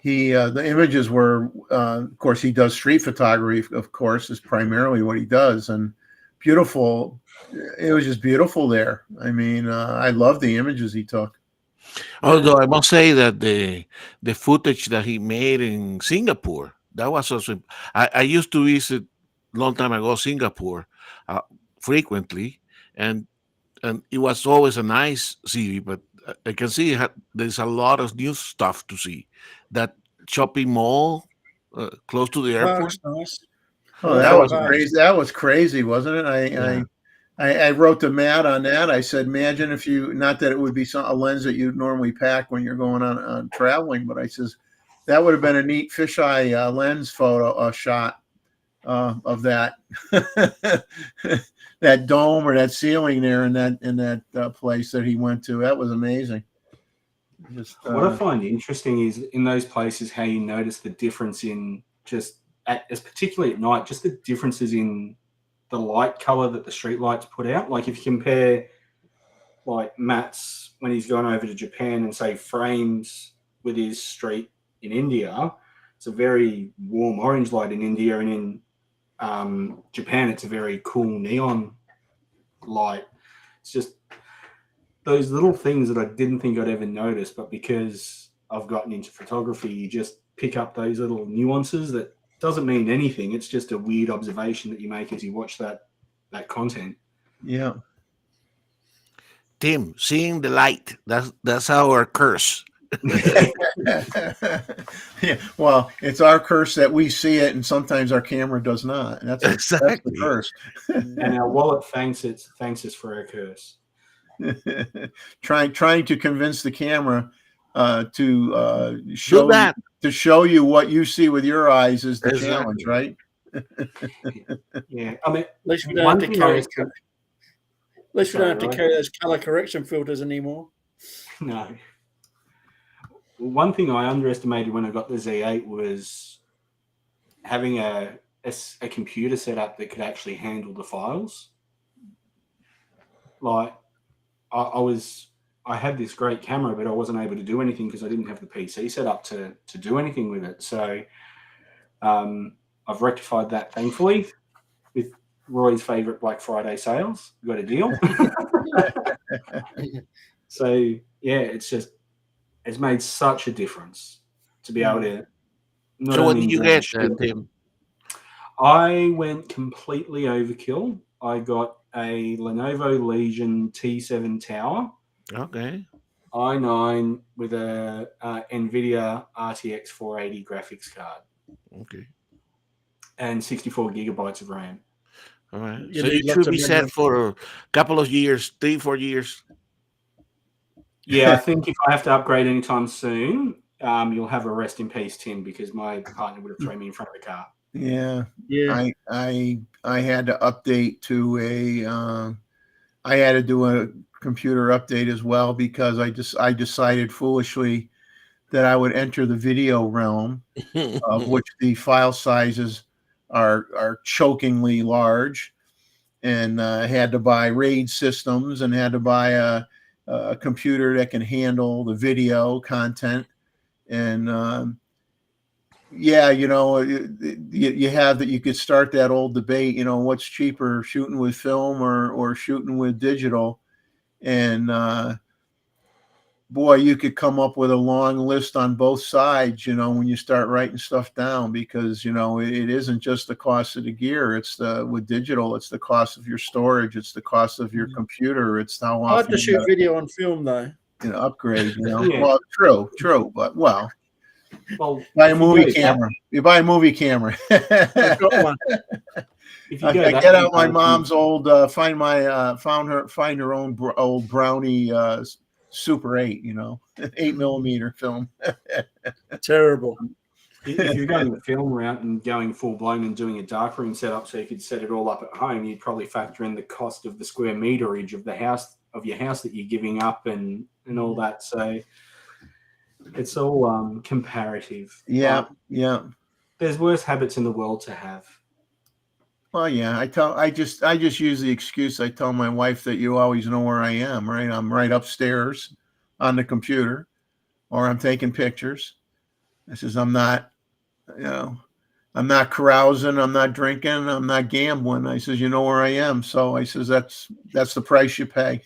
images were, of course, he does street photography, of course, is primarily what he does, and beautiful. It was just beautiful there. I mean, I love the images he took. Although I must say that the footage that he made in Singapore, that was also. I used to visit long time ago Singapore frequently, and it was always a nice city. But I can see there's a lot of new stuff to see. That shopping mall close to the airport. Nice. Oh, that was crazy. That was crazy, wasn't it? I wrote to Matt on that. I said, imagine if not that it would be a lens that you'd normally pack when you're going on traveling, but I says that would have been a neat fisheye lens photo shot of that that dome or that ceiling there in that place that he went to. That was amazing. Just, what I find interesting is in those places how you notice the difference in just as particularly at night, just the differences in the light color that the street lights put out. Like if you compare like Matt's when he's gone over to Japan and say frames with his street in India, it's a very warm orange light in India, and in Japan it's a very cool neon light. It's just those little things that I didn't think I'd ever notice, but because I've gotten into photography, you just pick up those little nuances that doesn't mean anything. It's just a weird observation that you make as you watch that content. Yeah. Tim, seeing the light, that's our curse. Yeah, well, it's our curse that we see it, and sometimes our camera does not. And that's the curse. And our wallet thanks us for our curse. trying to convince the camera to show you what you see with your eyes is the challenge, right? Yeah, I mean, at least we don't have to carry. At least we don't have to carry those color correction filters anymore. No. One thing I underestimated when I got the Z8 was having a computer set up that could actually handle the files. Like, I had this great camera, but I wasn't able to do anything because I didn't have the PC set up to do anything with it. So I've rectified that, thankfully, with Roy's favorite Black Friday sales. We got a deal. So, yeah, it's made such a difference to be able to. So what did you get, Tim? I went completely overkill. I got a Lenovo Legion T7 Tower. Okay. i9 with a NVIDIA RTX 480 graphics card. Okay. And 64 gigabytes of RAM. All right. So you should be set for a couple of years, 3-4 years. Yeah, I think if I have to upgrade anytime soon, you'll have a rest in peace, Tim, because my partner would have thrown me in front of the car. Yeah. I had to update to I had to do a computer update as well because I decided foolishly that I would enter the video realm, of which the file sizes are chokingly large, and had to buy RAID systems and had to buy a computer that can handle the video content. And yeah, you have that. You could start that old debate, what's cheaper, shooting with film or shooting with digital. And boy, you could come up with a long list on both sides, when you start writing stuff down, because, it isn't just the cost of the gear. It's with digital, it's the cost of your storage. It's the cost of your computer. It's how often hard to shoot video on film, though. Upgrade, Yeah. Well, true, but buy a movie camera. You buy a movie camera. I've got one. I get out my mom's old find her own old Brownie Super 8, 8mm film. Terrible. If you're going the film route and going full blown and doing a darkroom setup so you could set it all up at home, you'd probably factor in the cost of the square meterage of your house that you're giving up and all that. So it's all comparative. Yeah. There's worse habits in the world to have. Well, yeah, I just use the excuse. I tell my wife that you always know where I am, right? I'm right upstairs on the computer, or I'm taking pictures. I says, I'm not carousing, I'm not drinking, I'm not gambling. I says, you know where I am. So I says, that's the price you pay.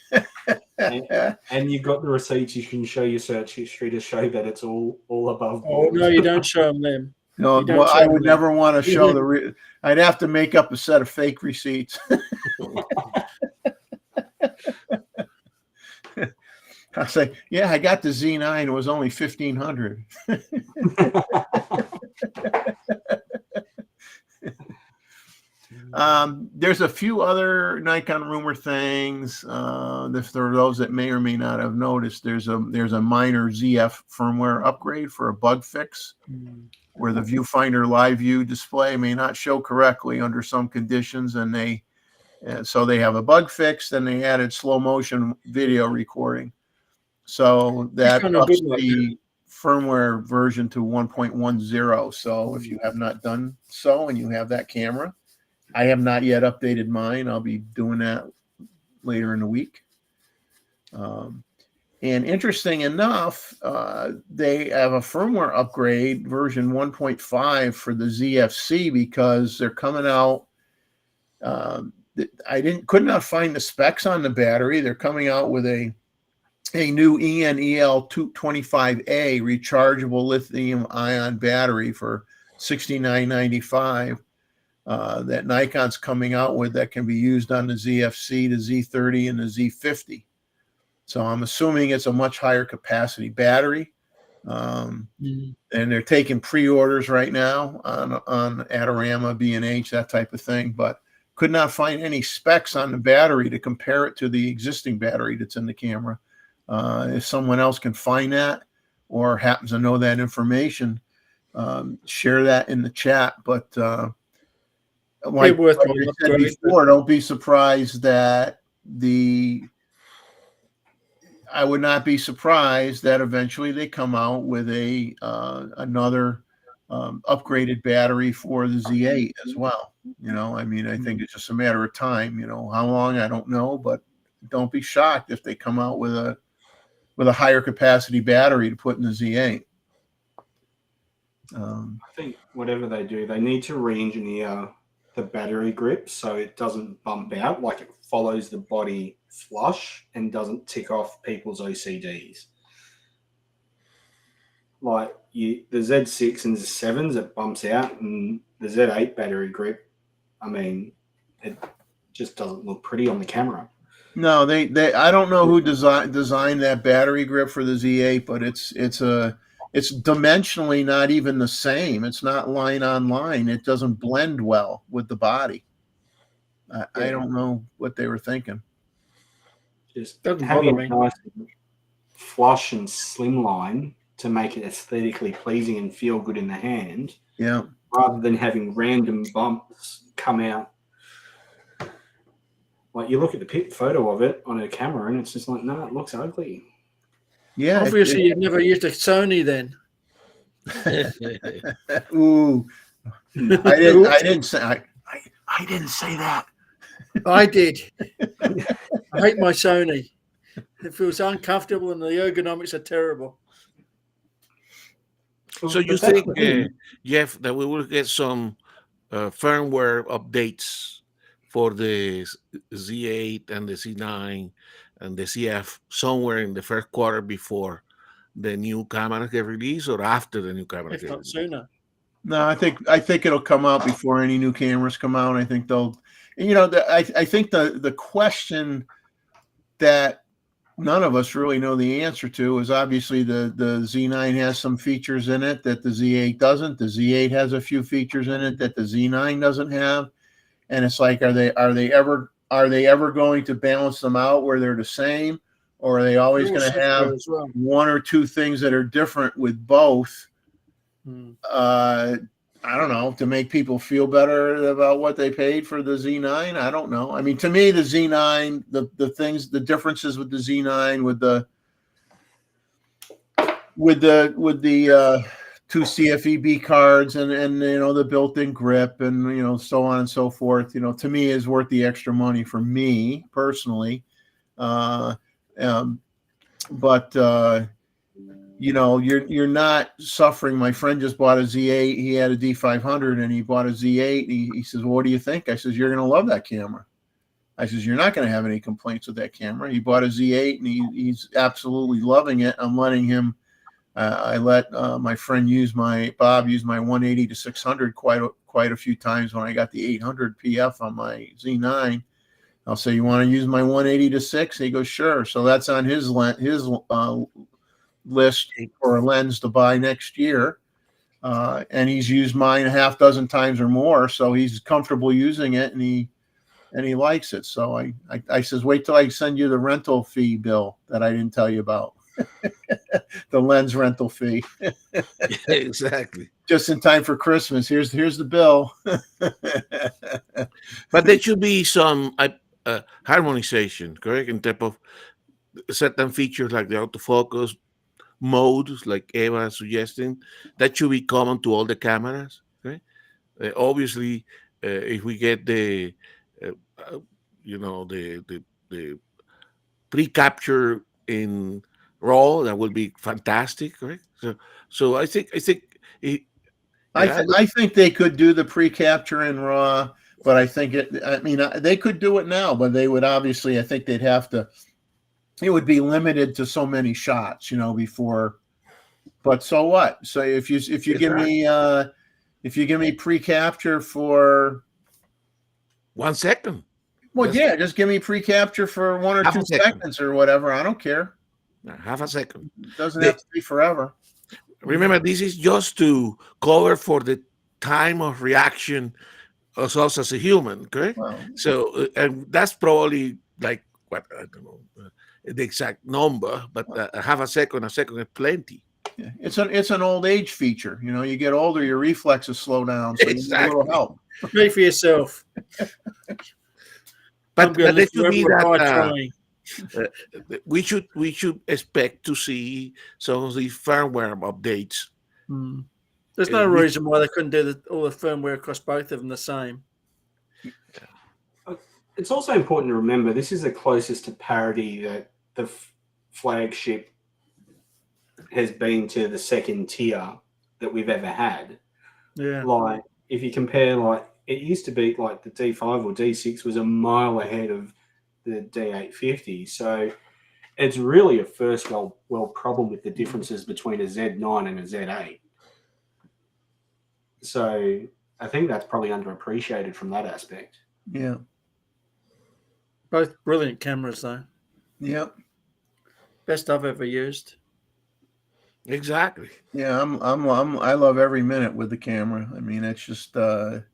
and you've got the receipts. You can show your search history to show that it's all above board. Oh no, you don't show them. No, well, I would never want to show I'd have to make up a set of fake receipts. I say, yeah, I got the Z9. It was only $1,500. There's a few other Nikon rumor things. If there are those that may or may not have noticed, there's a minor ZF firmware upgrade for a bug fix where the viewfinder live view display may not show correctly under some conditions, and so they have a bug fixed, and they added slow motion video recording. So that kind of ups good like the firmware version to 1.10. So if you have not done so and you have that camera, I have not yet updated mine. I'll be doing that later in the week. And interesting enough, they have a firmware upgrade version 1.5 for the ZFC because they're coming out. Could not find the specs on the battery. They're coming out with a new ENEL 225A rechargeable lithium ion battery for $69.95 that Nikon's coming out with that can be used on the ZFC, the Z30, and the Z50. So I'm assuming it's a much higher capacity battery. And they're taking pre-orders right now on Adorama, B&H, that type of thing, but could not find any specs on the battery to compare it to the existing battery that's in the camera. If someone else can find that or happens to know that information, share that in the chat. But like I said before, don't be surprised that I would not be surprised that eventually they come out with another upgraded battery for the Z8 as well. I mean, I think it's just a matter of time. How long, I don't know, but don't be shocked if they come out with a higher capacity battery to put in the Z8. I think whatever they do, they need to re-engineer the battery grip so it doesn't bump out, like it follows the body flush and doesn't tick off people's OCDs. Like the Z6 and the Z7s, it bumps out, and the Z8 battery grip, I mean, it just doesn't look pretty on the camera. No, I don't know who designed that battery grip for the Z8, but it's dimensionally not even the same. It's not line on line. It doesn't blend well with the body. I don't know what they were thinking. Just having a nice flush and slimline to make it aesthetically pleasing and feel good in the hand. Yeah. Rather than having random bumps come out. Like you look at the photo of it on a camera and it's just like, no, it looks ugly. Yeah. Obviously, you've never used a Sony then. Ooh. I didn't say that. I did. I hate my Sony. It feels uncomfortable and the ergonomics are terrible. So you think, Jeff, that we will get some firmware updates for the Z8 and the Z9 and the CF somewhere in the first quarter before the new cameras get released, or after the new cameras? If not sooner. No, I think it'll come out before any new cameras come out. I think they'll, I think the question that none of us really know the answer to is obviously the Z9 has some features in it that the Z8 doesn't. The Z8 has a few features in it that the Z9 doesn't have. And it's like, are they ever going to balance them out where they're the same, or are they always going to have one or two things that are different with both? I don't know, to make people feel better about what they paid for the Z9. I don't know. I mean, to me, the Z9, the differences with the Z9 with the two CFEB cards and the built-in grip and so on and so forth, to me is worth the extra money for me personally. But you're not suffering. My friend just bought a Z8. He had a D500 and he bought a Z8. He says, well, what do you think? I says, you're going to love that camera. I says, you're not going to have any complaints with that camera. He bought a Z8 and he's absolutely loving it. I'm letting him. I let my friend Bob use my 180 to 600 quite a few times when I got the 800 PF on my Z9. I'll say, you want to use my 180 to 6? He goes, sure. So that's on his list for a lens to buy next year. And he's used mine a half dozen times or more. So he's comfortable using it and he likes it. So I says, wait till I send you the rental fee bill that I didn't tell you about. The lens rental fee. Exactly. Just in time for Christmas. Here's the bill. But there should be some harmonization, correct, in terms of certain features like the autofocus modes, like Eva is suggesting. That should be common to all the cameras. Okay? Obviously, if we get the the pre-capture in RAW, that would be fantastic, correct? So I think it, I think they could do the pre-capture in RAW, but I think they could do it now, but they would obviously, I think they'd have to. It would be limited to so many shots, before. But so what? So if you give me pre-capture for 1 second. Well, just give me pre-capture for 1 or 2 seconds or whatever. I don't care. Half a second. It doesn't have to be forever. Remember, this is just to cover for the time of reaction of us as a human, correct? Wow. So, and that's probably like what, I don't know the exact number, but half a second is plenty. Yeah. It's an old age feature. You get older, your reflexes slow down, so you need a little help. Pay for yourself. But there should be that. We should expect to see some of these firmware updates. There's no reason why they couldn't do all the firmware across both of them the same. It's also important to remember this is the closest to parity that the flagship has been to the second tier that we've ever had. Yeah. Like if you compare, like it used to be like the D5 or D6 was a mile ahead of the D850. So it's really a first world problem with the differences between a Z9 and a Z8. So I think that's probably underappreciated from that aspect. Yeah. Both brilliant cameras, though. Yep. Best I've ever used. Exactly. Yeah, I love every minute with the camera. I mean, it's just it's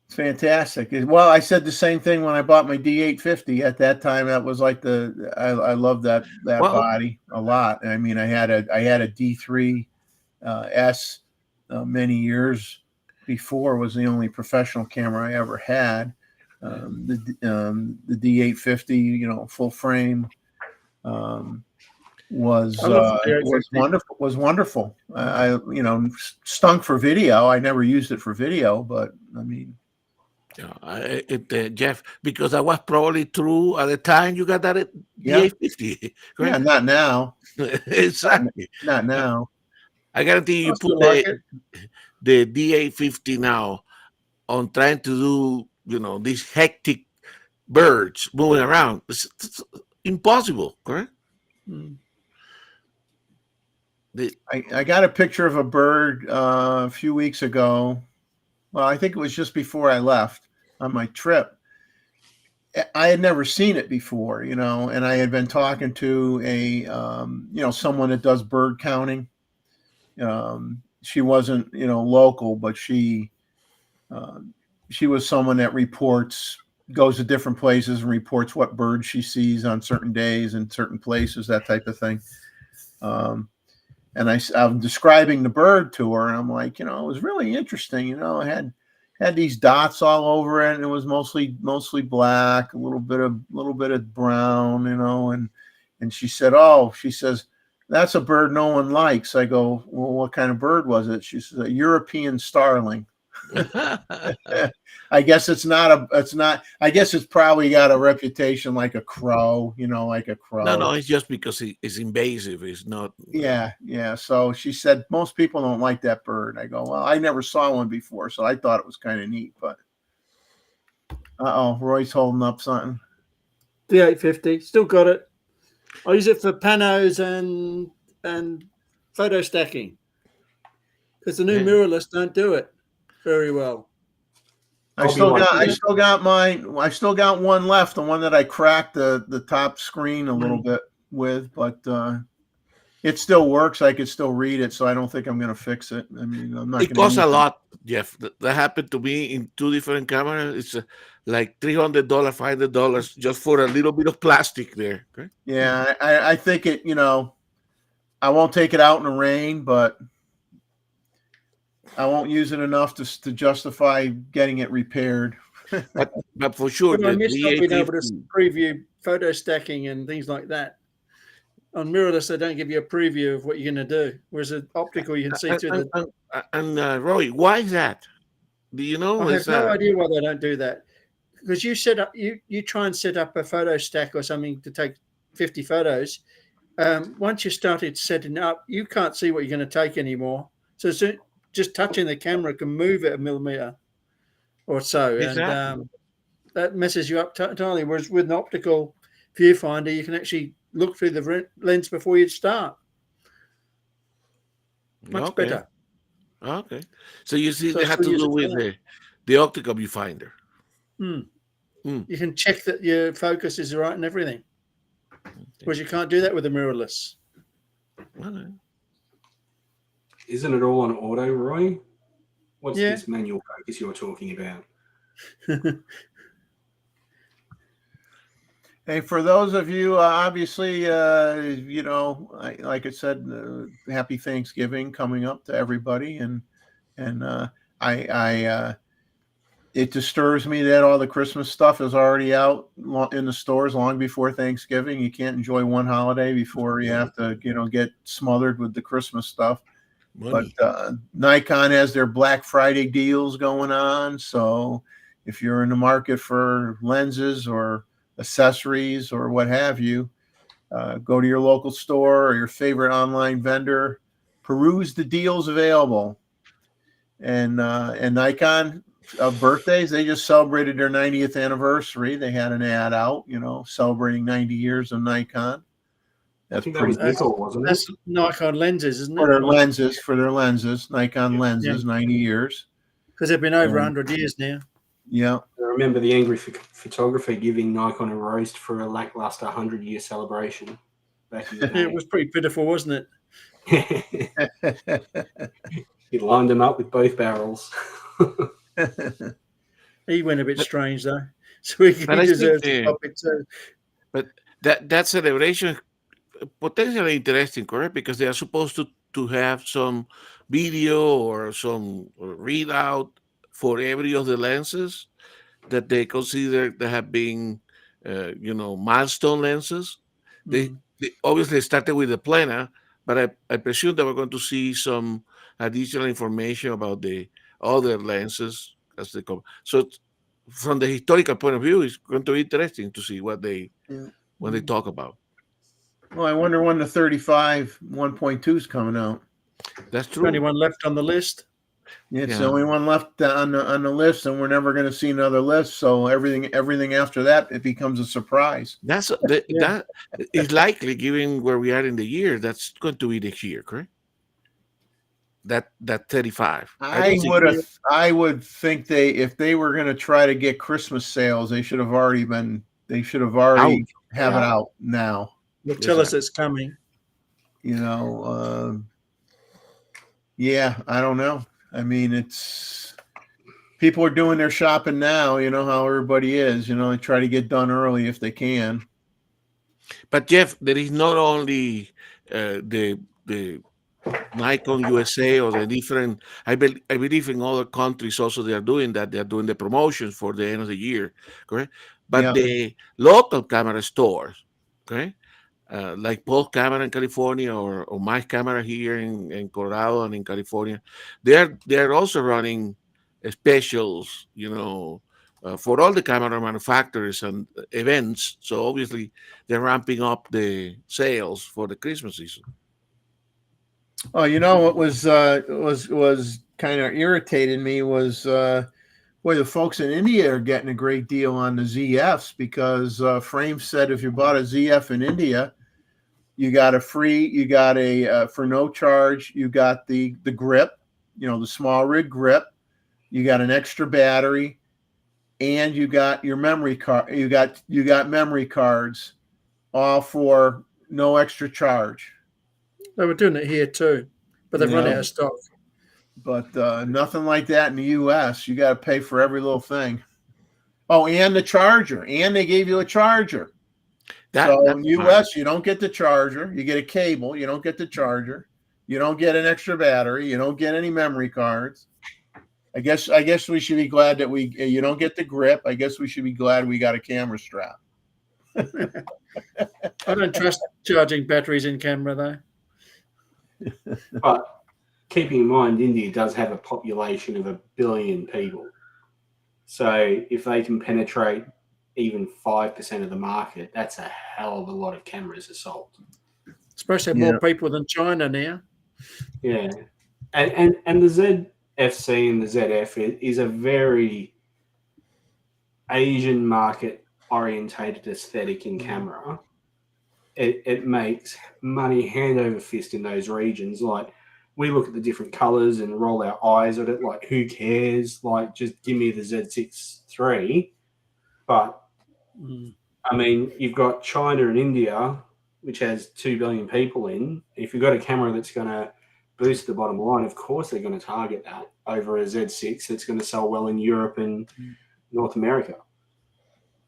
fantastic. Well, I said the same thing when I bought my D850. At that time, that was like I love that body a lot. I mean, I had a D3 S many years before. Was the only professional camera I ever had. The D850, full frame, was wonderful. I stunk for video. I never used it for video, but I mean, Jeff, because I was probably true at the time you got that D850. Yeah, not now. Exactly. Not now. I guarantee you put the D850 now on trying to do these hectic birds moving around. It's impossible, correct? I got a picture of a bird a few weeks ago. Well, I think it was just before I left on my trip. I had never seen it before, and I had been talking to someone that does bird counting. She wasn't, local, but she was someone that goes to different places and reports what birds she sees on certain days and certain places, that type of thing. And I'm describing the bird to her, and I'm like, it was really interesting. It had these dots all over it, and it was mostly black, a little bit of brown, and she said, that's a bird no one likes. I go, well, what kind of bird was it? She says, a European starling. I guess it's probably got a reputation like a crow, like a crow. No, it's just because it's invasive. It's not. Yeah. So she said, most people don't like that bird. I go, well, I never saw one before, so I thought it was kind of neat, but Roy's holding up something. The 850, still got it. I use it for panos and photo stacking because the new mirrorless don't do it very well. I still got one left, the one that I cracked the top screen a little bit with, but it still works. I could still read it, so I don't think I'm going to fix it. I mean, I'm not. It costs a lot, Jeff. That happened to me in 2 different cameras. It's like $300, $500 just for a little bit of plastic there. Okay? Yeah, I think it. I won't take it out in the rain, but I won't use it enough to justify getting it repaired. but for sure, But I the missed not being able to A50 preview photo stacking and things like that. On mirrorless, they don't give you a preview of what you're going to do, whereas an optical, you can see through the. and Roy, why is that? Do you know? I have no idea why they don't do that. Because you set up, you try and set up a photo stack or something to take 50 photos. Once you started setting up, you can't see what you're going to take anymore. So just touching the camera can move it a millimeter or so, Exactly. and that messes you up entirely. Whereas with an optical viewfinder, you can actually look through the lens before you start. Much better. Okay. So you see, they have to do with the optical viewfinder. You can check that your focus is right and everything. Whereas you can't do that with a mirrorless. Okay. Isn't it all on auto, Roy? What's this manual focus you're talking about? Hey, for those of you, obviously, like I said, happy Thanksgiving coming up to everybody, and it disturbs me that all the Christmas stuff is already out in the stores long before Thanksgiving. You can't enjoy one holiday before you have to, get smothered with the Christmas stuff. Money. But Nikon has their Black Friday deals going on, so if you're in the market for lenses or accessories or what have you, go to your local store or your favorite online vendor, peruse the deals available. And Nikon birthdays, they just celebrated their 90th anniversary. They had an ad out, celebrating 90 years of Nikon. That's pretty cool, wasn't it? That's Nikon lenses, isn't it? For their lenses, Nikon lenses, 90 years. Because they've been over 100 years now. Yeah. I remember the Angry Photographer giving Nikon a roast for a lackluster 100-year celebration back in the day. It was pretty pitiful, wasn't it? He lined them up with both barrels. He went a bit strange, though. So he deserves the topic too. But that celebration potentially interesting, correct? Because they are supposed to have some video or some readout for every of the lenses that they consider that have been, milestone lenses. They obviously started with the planar, but I presume that we're going to see some additional information about the other lenses as they come. So from the historical point of view, it's going to be interesting to see what they talk about. Well, I wonder when the 35 1.2 is coming out. That's true. Anyone left on the list? It's the only one left on the list, and we're never going to see another list. So everything after that, it becomes a surprise. That is likely, given where we are in the year. That's going to be next year, correct? That 35. I would think if they were going to try to get Christmas sales, they should have already have it out now. They'll tell us it's coming. I don't know. I mean, it's people are doing their shopping now. You know how everybody is. They try to get done early if they can. But Jeff, there is not only the Nikon USA or the different. I believe in other countries also they are doing that. They are doing the promotions for the end of the year, correct? But the local camera stores, okay, like Paul's Camera in California or my camera here in Colorado and in California, they're also running specials, for all the camera manufacturers and events. So obviously they're ramping up the sales for the Christmas season. Oh, what was kind of irritated me was the folks in India are getting a great deal on the ZFs because Frame said if you bought a ZF in India, you got for no charge, you got the grip, the small rig grip, you got an extra battery, and you got your memory card. You got memory cards, all for no extra charge. They were doing it here too, but they've run out of stock. But nothing like that in the U.S. You got to pay for every little thing. Oh, and the charger. And they gave you a charger. So in the U.S., you don't get the charger. You get a cable. You don't get the charger. You don't get an extra battery. You don't get any memory cards. I guess we should be glad that you don't get the grip. I guess we should be glad we got a camera strap. I don't trust charging batteries in camera though. But keeping in mind, India does have a population of 1 billion people. So if they can penetrate even 5% of the market, that's a hell of a lot of cameras are sold. Supposed to have more people than China now. Yeah. And the ZFC and the ZF is a very Asian market orientated aesthetic in camera. It makes money hand over fist in those regions. Like, we look at the different colors and roll our eyes at it. Like, who cares? Like, just give me the Z6 III. But, I mean, you've got China and India, which has 2 billion people in. If you've got a camera that's going to boost the bottom line, of course they're going to target that over a Z6 that's going to sell well in Europe and North America,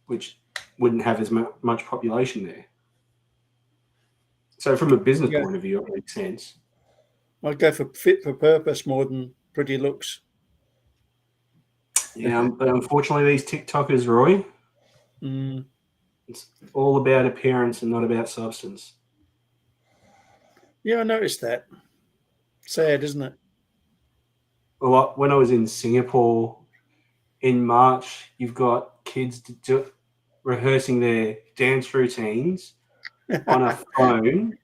which wouldn't have as much population there. So from a business point of view, it makes sense. I'd go for fit for purpose more than pretty looks. Yeah, but unfortunately, these TikTokers, Roy, it's all about appearance and not about substance. Yeah, I noticed that. Sad, isn't it? Well, when I was in Singapore in March, you've got kids rehearsing their dance routines on a phone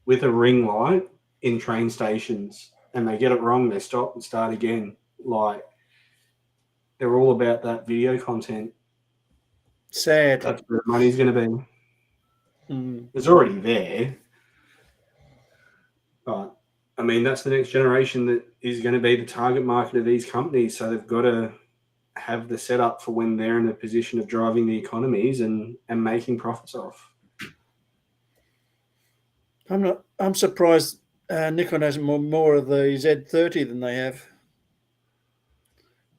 with a ring light in train stations, and they get it wrong, they stop and start again. Like, they're all about that video content. Sad. That's where the money's going to be. It's already there. But, I mean, that's the next generation that is going to be the target market of these companies. So they've got to have the setup for when they're in a position of driving the economies and making profits off. I'm surprised Nikon has more of the Z30 than they have.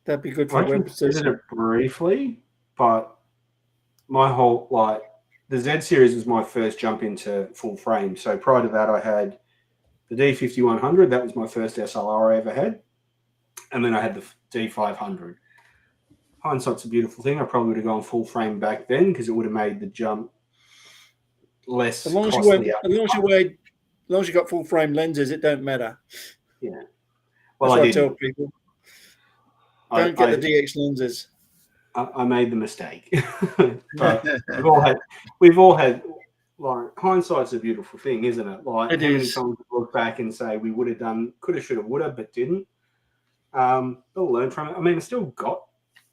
That'd be good for web. I considered it briefly, but my whole, like, the Z series was my first jump into full frame. So prior to that, I had the D5100. That was my first SLR I ever had. And then I had the D500. Hindsight's a beautiful thing. I probably would have gone full frame back then because it would have made the jump less costly. As long as you got full frame lenses, it don't matter. Yeah. Well, that's what I tell people. Don't get the DX lenses. I made the mistake. But we've all had, like, hindsight's a beautiful thing, isn't it? Like, how many times we look back and say we would have done, could have, should have, would have, but didn't. They'll learn from it. I mean, I still got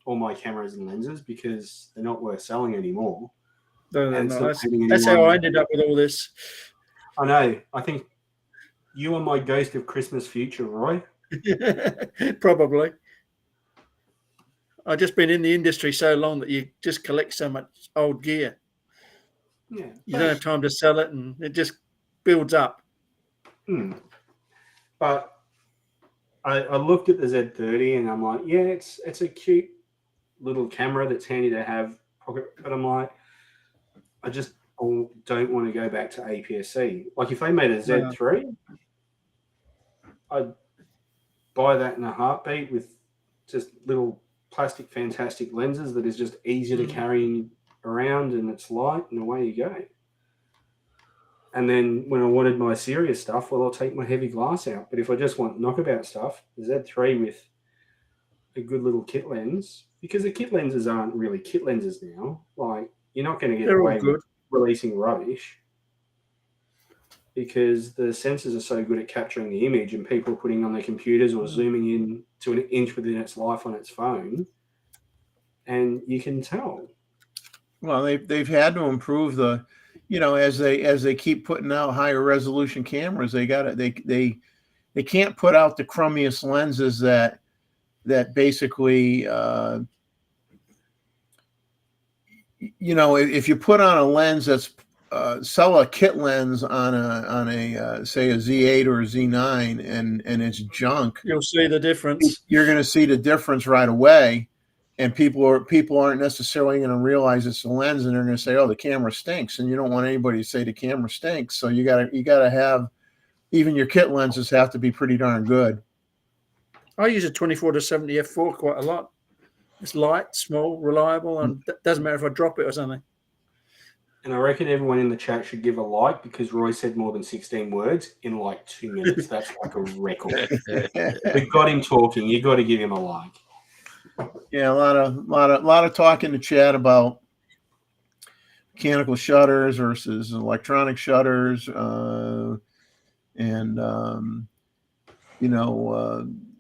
all my cameras and lenses because they're not worth selling anymore. No. That's how I ended up with all this. I know. I think you are my ghost of Christmas future, Roy. Probably. I've just been in the industry so long that you just collect so much old gear. Yeah. You don't have time to sell it, and it just builds up. But I looked at the Z30 and I'm like, yeah, it's a cute little camera that's handy to have pocket, but I'm like, I just don't want to go back to APS-C. Like, if they made a Z3, I'd buy that in a heartbeat with just little plastic fantastic lenses that is just easier to carry around, and it's light, and away you go. And then when I wanted my serious stuff, well, I'll take my heavy glass out. But if I just want knockabout stuff, the Z3 with a good little kit lens, because the kit lenses aren't really kit lenses now. Like, you're not going to get away with releasing rubbish because the sensors are so good at capturing the image, and people are putting on their computers or zooming in to an inch within its life on its phone, and you can tell. Well, they've had to improve the, as they keep putting out higher resolution cameras, they can't put out the crummiest lenses that basically if you put on a lens that's sell a kit lens on a say a Z8 or a Z9 and it's junk, You'll see the difference. you're going to see the difference right away, and people aren't necessarily going to realize it's the lens, and they're going to say, "Oh, the camera stinks," and you don't want anybody to say the camera stinks. So you gotta have, even your kit lenses have to be pretty darn good. I use a 24 to 70 f4 quite a lot. It's light, small, reliable, and it doesn't matter if I drop it or something. And I reckon everyone in the chat should give a like, because Roy said more than 16 words in like 2 minutes. That's like a record. We've got him talking. You got to give him a like. Yeah, a lot of talk in the chat about mechanical shutters versus electronic shutters, and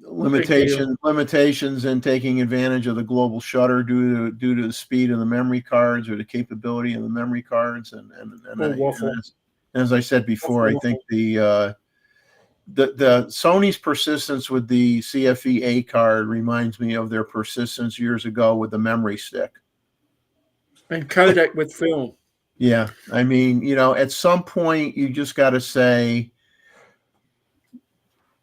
limitations in taking advantage of the global shutter due to the speed of the memory cards or the capability of the memory cards, and as I said before, I think the Sony's persistence with the CFE A card reminds me of their persistence years ago with the memory stick. And Kodak with film. Yeah, I mean, at some point you just got to say,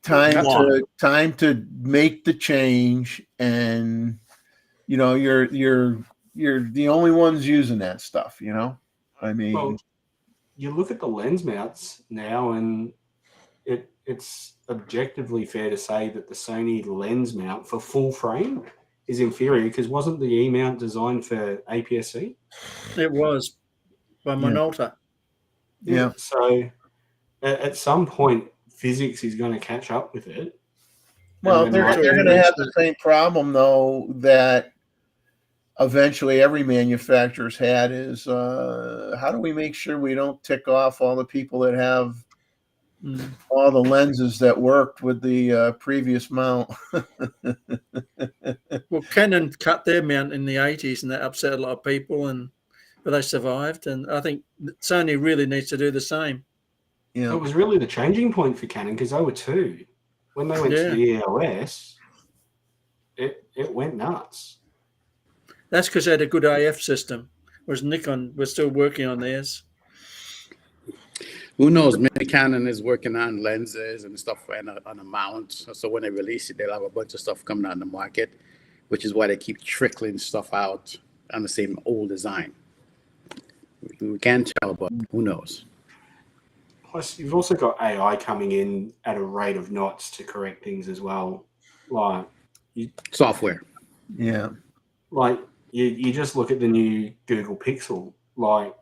time to make the change, and you're the only ones using that stuff. I mean, well, you look at the lens mounts now, and it's objectively fair to say that the Sony lens mount for full frame is inferior, because wasn't the E mount designed for APS-C? It was by Minolta. Yeah. So at some point, physics is going to catch up with it. Well, they're going to have the same problem, though, that eventually every manufacturer's had, is how do we make sure we don't tick off all the people that have all the lenses that worked with the previous mount? Well, Canon cut their mount in the 80s, and that upset a lot of people, but they survived. And I think Sony really needs to do the same. Yeah. It was really the changing point for Canon, because they were too. When they went to the EOS, it went nuts. That's because they had a good AF system, whereas Nikon was still working on theirs. Who knows? Maybe Canon is working on lenses and stuff on a mount. So when they release it, they'll have a bunch of stuff coming out in the market, which is why they keep trickling stuff out on the same old design. We can't tell, but who knows? Plus, you've also got AI coming in at a rate of knots to correct things as well. Like software. Yeah. Like you just look at the new Google Pixel. Like,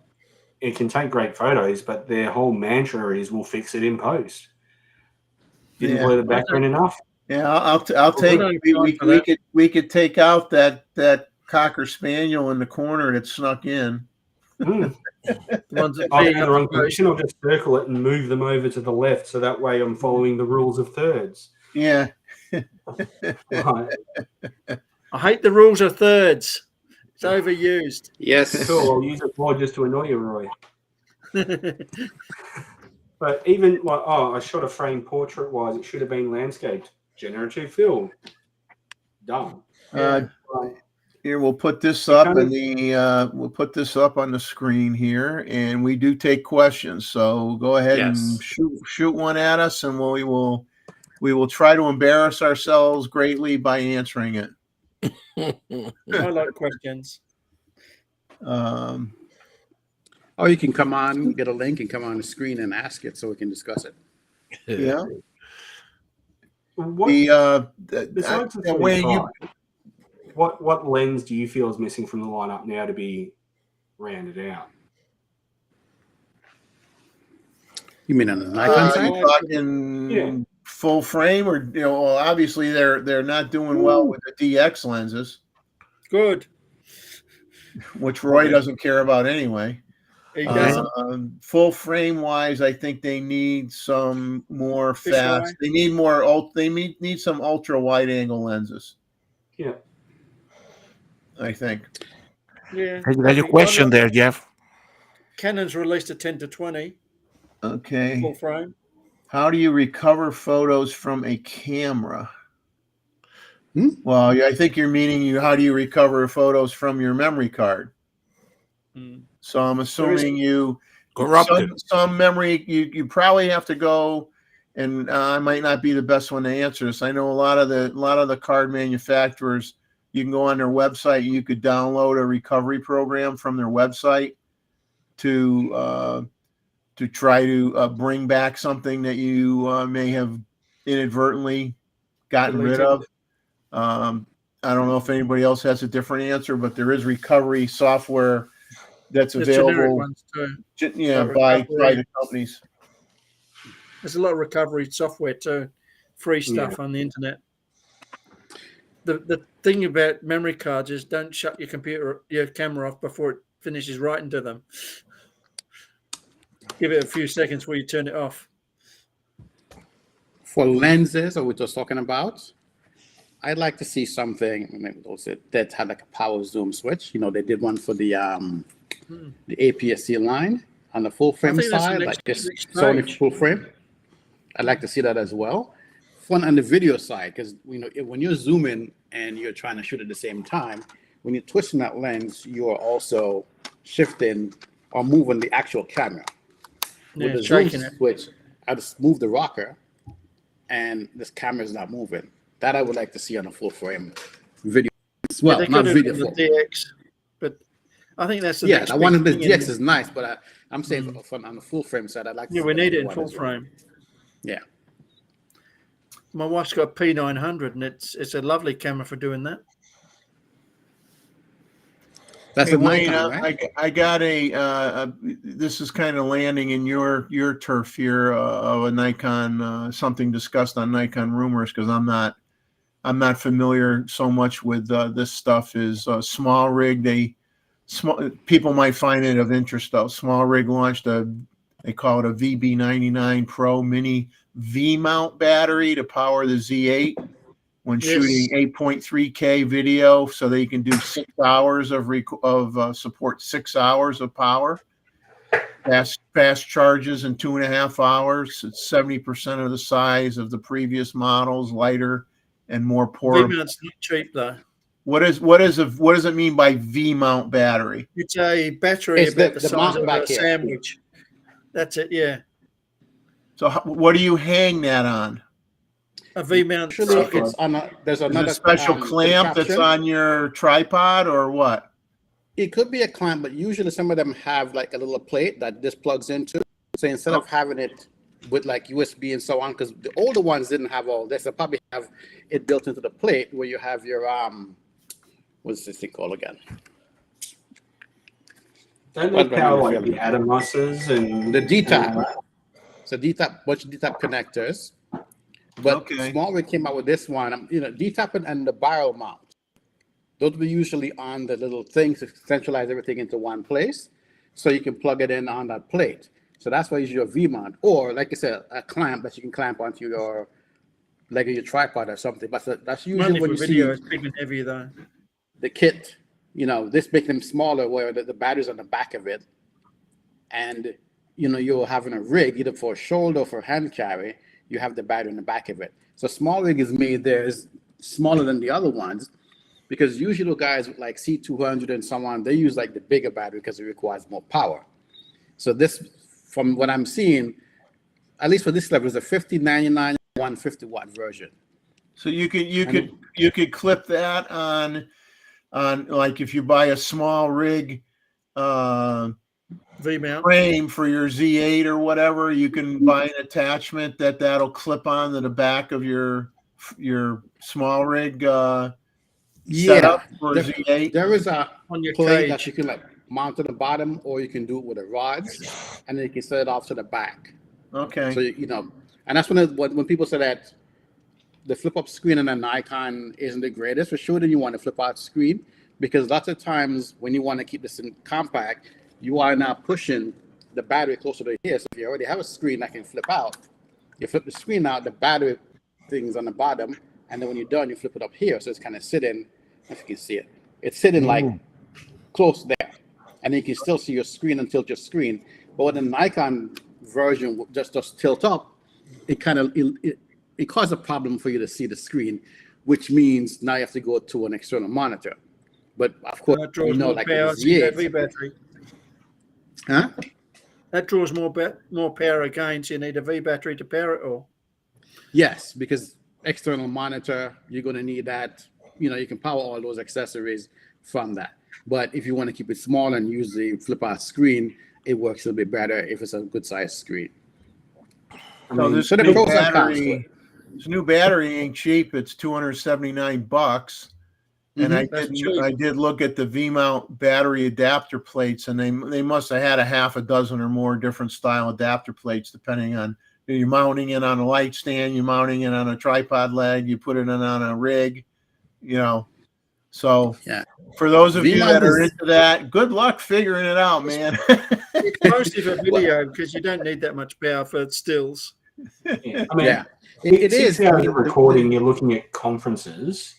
it can take great photos, but their whole mantra is, we'll fix it in post. Didn't blur the background enough. Yeah, I'll take. We could take out that Cocker Spaniel in the corner that snuck in. The ones that in the wrong position, I'll just circle it and move them over to the left, so that way I'm following the rules of thirds. Yeah. Right. I hate the rules of thirds. It's overused. Yes. Cool. I'll use it more just to annoy you, Roy. But even like, I shot a frame portrait-wise. It should have been landscaped. Generative fill. Done. Here, we'll put this up on the screen here, and we do take questions. So go ahead and shoot one at us, and we will try to embarrass ourselves greatly by answering it. I like questions. Or you can come on, get a link, and come on the screen and ask it, so we can discuss it. Yeah. What lens do you feel is missing from the lineup now to be rounded out? You mean on the Nikon side? Talking full frame, or well, obviously they're not doing well with the DX lenses. Good. Which Roy doesn't care about anyway. He doesn't. Full frame wise, I think they need some more fast. They need more. They need some ultra wide angle lenses. Yeah. I think. Yeah. There's a question there, Jeff. Canon's released a 10 to 20. Okay. Full frame. How do you recover photos from a camera? Well, I think you're meaning how do you recover photos from your memory card? So I'm assuming you corrupted. Some memory, you probably have to go, and I might not be the best one to answer this. I know a lot of the card manufacturers, you can go on their website, you could download a recovery program from their website to try to bring back something that you may have inadvertently gotten rid of. I don't know if anybody else has a different answer, but there is recovery software that's available. Ones too. Yeah, by the companies. There's a lot of recovery software too, free stuff on the internet. The thing about memory cards is don't shut your camera off before it finishes writing to them. Give it a few seconds before you turn it off. For lenses, that we're just talking about, I'd like to see something that had like a power zoom switch. You know, they did one for the APS-C line on the full frame side, like this Sony full frame. I'd like to see that as well. Fun on the video side, because when you're zooming and you're trying to shoot at the same time, when you're twisting that lens, you are also shifting or moving the actual camera. With the zoom switch, I just move the rocker, and this camera is not moving. That I would like to see on a full frame video as well, not video. The DX, but I think that's the I wanted the DX is nice, but I'm saying on the full frame side, I'd like to see we need it in full frame. Yeah. My wife's got a P900, and it's a lovely camera for doing that. That's hey, a Nikon, right? I got this is kind of landing in your turf here of a Nikon, something discussed on Nikon Rumors, because I'm not familiar so much with this stuff. Is Small Rig. People might find it of interest though. Small Rig launched they call it a VB99 Pro Mini V-mount battery to power the Z8 when shooting 8.3K video, so that you can do 6 hours of support 6 hours of power. Fast charges in 2.5 hours. It's 70% of the size of the previous models, lighter and more portable. V-mount's not cheap though. What does it mean by V-mount battery? It's a battery about the size of a sandwich. That's it, yeah. So what do you hang that on? A V-mount. It's on there's another special clamp that's on your tripod, or what? It could be a clamp, but usually some of them have like a little plate that this plugs into. So instead of having it with like USB and so on, because the older ones didn't have all this, they probably have it built into the plate where you have your what's this thing called again? Don't they power like the Atomos's and the DTAP? So DTAP, bunch of DTAP connectors. But Small Rig came out with this one, DTAP and the barrel mount. Those were usually on the little things to centralize everything into one place, so you can plug it in on that plate. So that's why you use your V-mount, or like I said, a clamp that you can clamp onto your leg of your tripod or something. But that's usually when you video, it's big and heavy though. The kit, this makes them smaller, where the battery's on the back of it, and you're having a rig either for a shoulder or for hand carry. You have the battery in the back of it. So Small Rig is made there is smaller than the other ones, because usually the guys with like C200 and so on, they use like the bigger battery because it requires more power. So this, from what I'm seeing, at least for this level, is a 5099 150 watt version. So you could clip that on like if you buy a Small Rig V-mount frame for your Z8 or whatever, you can buy an attachment that'll clip on to the back of your Small Rig setup for Z8. There is a on your plate cage that you can like mount to the bottom, or you can do it with a rods, and then you can set it off to the back. Okay. So and that's when people say that the flip-up screen on a Nikon isn't the greatest. For sure, then you want a flip-out screen, because lots of times when you want to keep this in compact, you are now pushing the battery closer to here. So if you already have a screen that can flip out, you flip the screen out, the battery thing's on the bottom, and then when you're done, you flip it up here. So it's kind of sitting, if you can see it, it's sitting like close there. And then you can still see your screen and tilt your screen. But with the Nikon version, just tilt up, it kind of, it causes a problem for you to see the screen, which means now you have to go to an external monitor. But of course, like the Z8, battery. huh? That draws more power again, so you need a V battery to power it all. Yes, because external monitor, you're going to need that. You can power all those accessories from that. But if you want to keep it small and use the flip out screen, it works a little bit better if it's a good size screen. So this So the new pros and cons to battery, this new battery ain't cheap. It's $279. And Mm-hmm. I did look at the V-mount battery adapter plates, and they must have had a half a dozen or more different style adapter plates, depending on, you're mounting it on a light stand, you're mounting it on a tripod leg, you put it on a rig, So Yeah. for those of you V-mount that are is- into that, good luck figuring it out, man. It's mostly for video because you don't need that much power for stills. Yeah, I mean, Yeah, it 6 is. hours of recording. You're looking at conferences.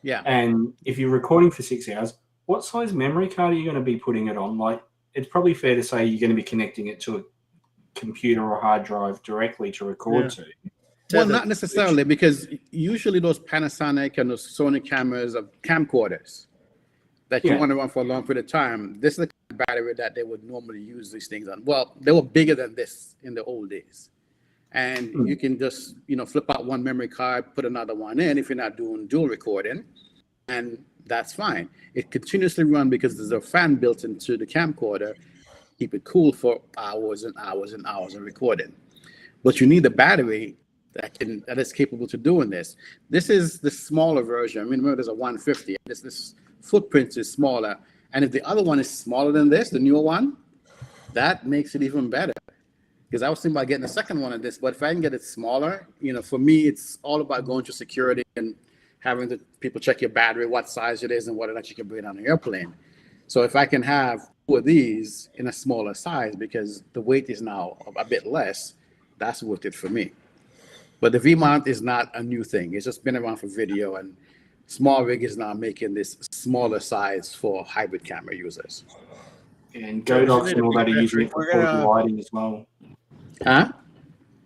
Yeah. And if you're recording for 6 hours, what size memory card are you going to be putting it on? Like, it's probably fair to say you're going to be connecting it to a computer or hard drive directly to record to. Well, not necessarily, because usually those Panasonic and those Sony cameras are camcorders that you want to run for a long period of time. This is the kind of battery that they would normally use these things on. Well, they were bigger than this in the old days. And you can just, flip out one memory card, put another one in if you're not doing dual recording, and that's fine. It continuously runs because there's a fan built into the camcorder, keep it cool for hours and hours and hours of recording. But you need a battery that is capable to doing this. This is the smaller version. I mean, remember there's a 150. This footprint is smaller, and if the other one is smaller than this, the newer one, that makes it even better. Because I was thinking about getting a second one of this, but if I can get it smaller, for me, it's all about going through security and having the people check your battery, what size it is, and whether or not you can bring it on an airplane. So if I can have 2 of these in a smaller size, because the weight is now a bit less, that's worth it for me. But the V-mount is not a new thing. It's just been around for video, and Small Rig is now making this smaller size for hybrid camera users. And Godox and all that are using it for portable lighting as well. Huh?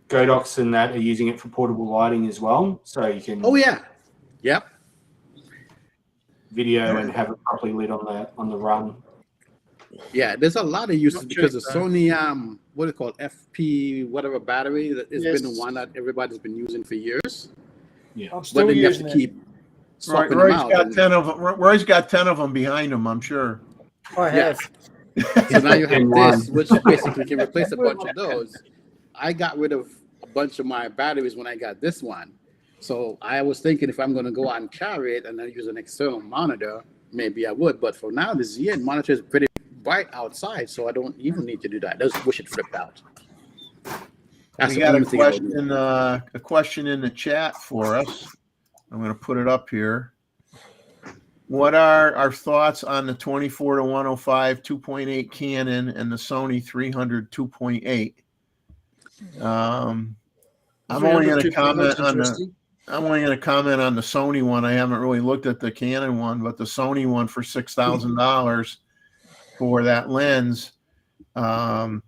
Godox and that are using it for portable lighting as well, so you can. Oh yeah, yep. Video and have it properly lit on the run. Yeah, there's a lot of uses because the Sony what do you call it, FP whatever battery that has been the one that everybody's been using for years. Yeah, I'm still but then you have using to it. keep swapping them Roy's out. got 10 of them. Roy's got 10 of them behind him, I'm sure. I have. So now you have this, which basically can replace a bunch of those. I got rid of a bunch of my batteries when I got this one. So I was thinking if I'm going to go out and carry it and then use an external monitor, maybe I would. But for now, the ZN monitor is pretty bright outside, so I don't even need to do that. I just wish it flipped out. That's We got a question in the chat for us. I'm going to put it up here. What are our thoughts on the 24-105 2.8 Canon and the Sony 300 2.8? I'm only going to comment on the Sony one. I haven't really looked at the Canon one, but the Sony one for $6,000 for that lens. A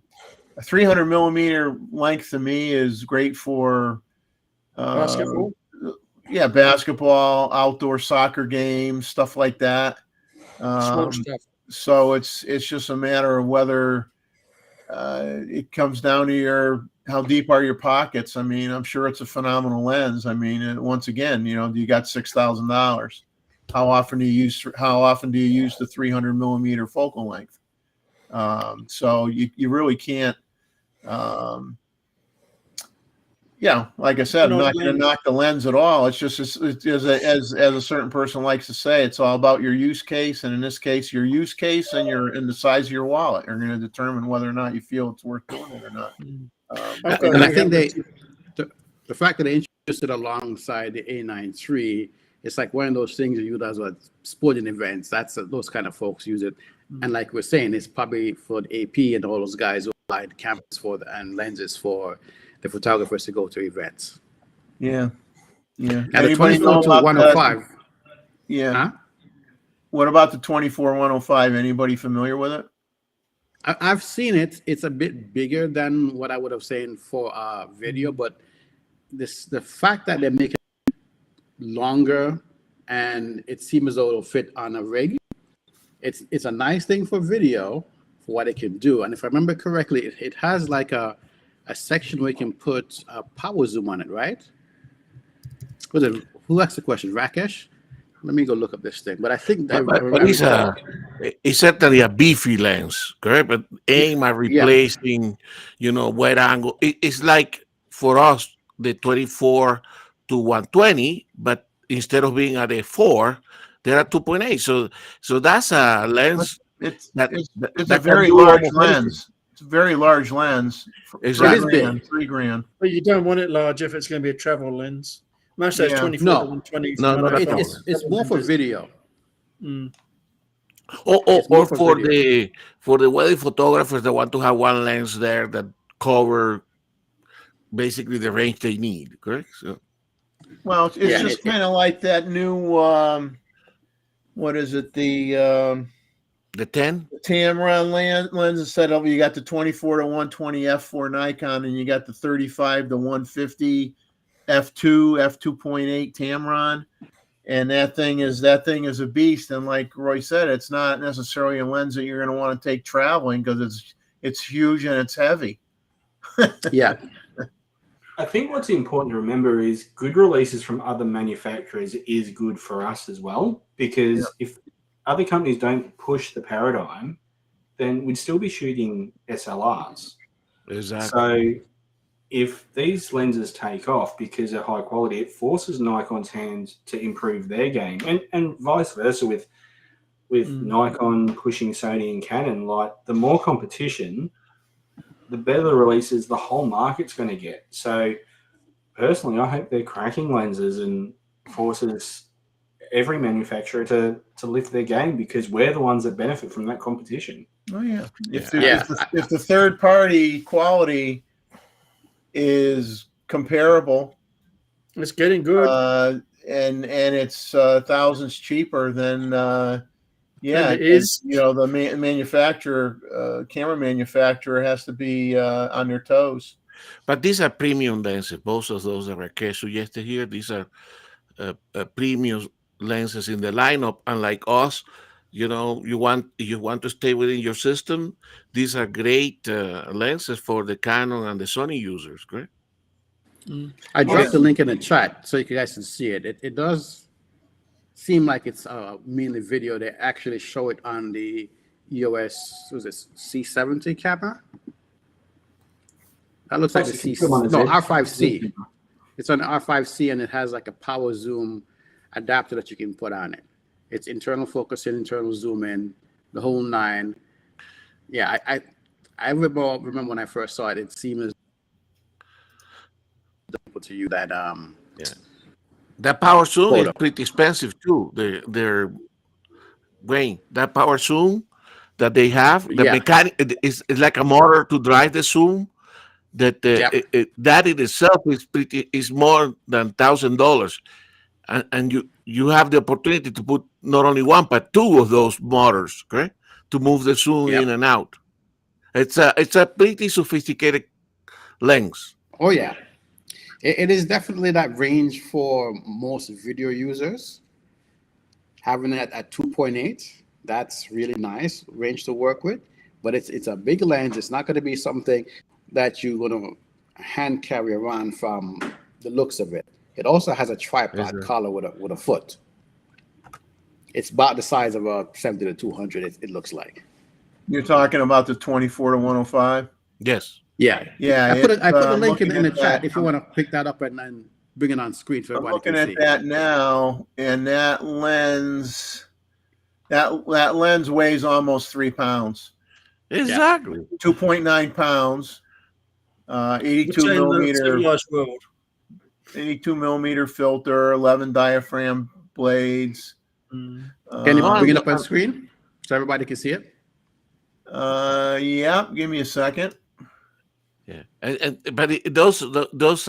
300 millimeter length to me is great for Basketball. Yeah, basketball, outdoor soccer games, stuff like that. Small stuff. So it's just a matter of whether it comes down to how deep are your pockets. I mean, I'm sure it's a phenomenal lens. I mean, once again, you got $6,000. How often do you use the 300 millimeter focal length? So you really can't. Like I said, I'm not going to knock the lens at all. It's just as a certain person likes to say, it's all about your use case, and in this case, your use case and the size of your wallet are going to determine whether or not you feel it's worth doing it or not. And I think the fact that they introduced it alongside the A9 III, it's like one of those things you use at sporting events. That's those kind of folks use it. And like we're saying, it's probably for the AP and all those guys who buy the cameras and lenses for the photographers to go to events. Yeah. And the 24-105. Yeah. Huh? What about the 24-105? Anybody familiar with it? I've seen it. It's a bit bigger than what I would have said for video, but the fact that they make it longer and it seems as though it'll fit on a rig, it's a nice thing for video. for what it can do. And if I remember correctly, it has like a section where you can put a power zoom on it, right? Who asked the question? Rakesh? Let me go look up this thing. But I think that But it's certainly a beefy lens, correct? But aim at replacing, wide angle. It's like for us the 24 to 120, but instead of being at a 4, they're at 2.8. So that's a lens. It's that a very large lens. It's a very large lens. Exactly. $3,000. But you don't want it large if it's going to be a travel lens. Most of those 24 to 120. No, it's more for video. Or for the wedding photographers that want to have one lens there that cover basically the range they need, correct? So, well, it's just kind of like that new what is it, the 10 Tamron lens instead of, you got the 24 to 120 f4 Nikon, and you got the 35 to 150 f2.8 Tamron, and that thing is a beast. And like Roy said, it's not necessarily a lens that you're going to want to take traveling because it's huge and it's heavy. Yeah. I think what's important to remember is good releases from other manufacturers is good for us as well, because if other companies don't push the paradigm, then we'd still be shooting SLRs. Exactly. So if these lenses take off because they're high quality, it forces Nikon's hand to improve their game, and vice versa with Nikon pushing Sony and Canon. Like, the more competition, the better the releases the whole market's going to get. So personally, I hope they're cracking lenses and forces every manufacturer to lift their game, because we're the ones that benefit from that competition. Oh yeah. If the third party quality is comparable, it's getting good, and it's thousands cheaper than it is. The manufacturer, camera manufacturer has to be on their toes. But these are premium lenses. Both of those that Rakesh suggested here, these are premium lenses in the lineup. Unlike us, you want to stay within your system. These are great lenses for the Canon and the Sony users, correct? I dropped the link in the chat so you guys can see it. It does seem like it's mainly video. They actually show it on the EOS, was it C70 camera? That looks like the R5C. It's on the R5C, and it has like a power zoom adapter that you can put on it. It's internal focus in, internal zoom in, the whole 9. Yeah, I remember when I first saw it, it seemed as to you that that power zoom is pretty expensive too. They're Wayne, that power zoom that they have, the mechanic is like a motor to drive the zoom. That that in itself is more than $1,000, and you have the opportunity to put not only one but 2 of those motors, correct, to move the zoom in and out. It's a pretty sophisticated lens. Oh yeah, it is definitely that range for most video users. Having it at 2.8, that's really nice range to work with. But it's a big lens. It's not going to be something that you're going to hand carry around from the looks of it. It also has a tripod collar with a foot. It's about the size of a 70 to 200. It looks like. You're talking about the 24 to 105? Yes. Yeah. Yeah. I put a link in the chat if you want to pick that up and bring it on screen for everybody to see. I'm looking at that now, and that lens weighs almost 3 pounds. Exactly. 2.9 pounds. 82 millimeter. 82 millimeter filter, 11 diaphragm blades. Can you bring it up on screen so everybody can see it? Yeah. Give me a second. Yeah, but those things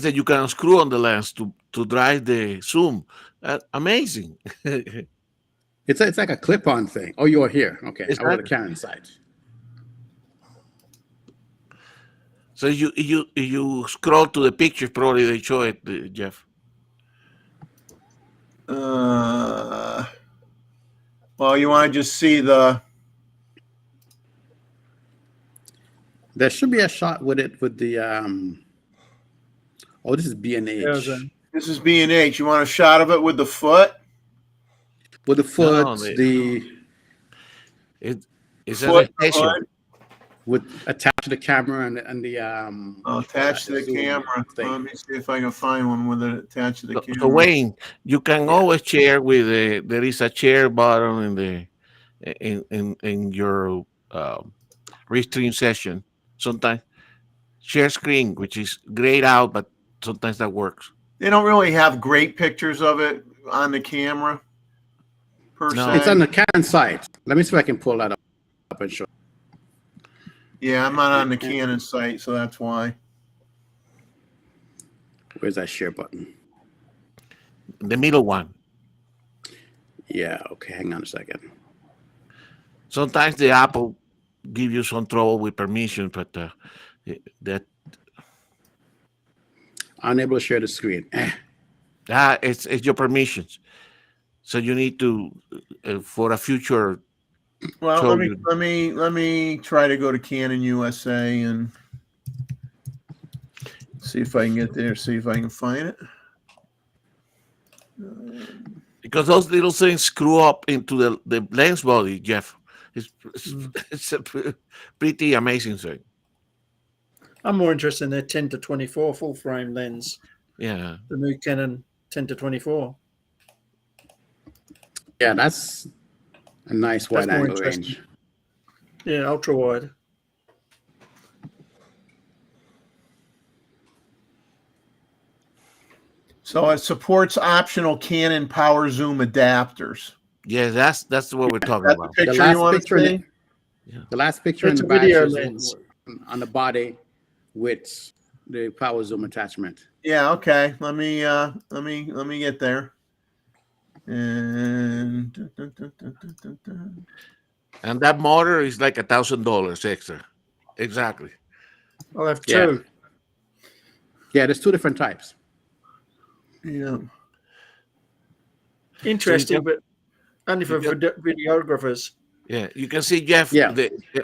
that you can screw on the lens to drive the zoom, amazing. It's like a clip-on thing. Oh, you're here. Okay, I wrote the Canon side. So you scroll to the picture, probably they show it, Jeff. Well, you want to just see the There should be a shot with it with the oh, this is B&H. This is B&H. You want a shot of it with the foot? With the foot, No, it's an Foot, extension. hood. with attached to the camera and the Attached to the zoom camera. thing. Let me see if I can find one with it attached to the camera. So Wayne, you can always share with there is a share button in the in your restream session. Sometimes share screen, which is grayed out, but sometimes that works. They don't really have great pictures of it on the camera per No. se. It's on the Canon site. Let me see if I can pull that up and show. Yeah, I'm not on the Canon site, so that's why. Where's that share button? The middle one. Yeah, okay, hang on a second. Sometimes the Apple give you some trouble with permission, but that Unable to share the screen. it's your permissions. So you need to for a future. Well, So let me try to go to Canon USA and see if I can get there. See if I can find it. Because those little things screw up into the lens body, Jeff. It's a pretty amazing thing. I'm more interested in their 10-24 full frame lens. Yeah. The new Canon 10-24. Yeah, that's a nice That's wide more angle interesting. range. Yeah, ultra wide. So it supports optional Canon power zoom adapters. Yeah, that's what we're talking That's the about. picture last you want picture to in see? The last picture It's in a the back video shows lens. on the body with the power zoom attachment. Yeah, okay. Let me get there. And And that motor is like $1,000 extra. Exactly. I'll have Yeah. two. Yeah, there's two different types. yeah. Interesting, can- but only for you videographers. Yeah, you can see Jeff. Yeah.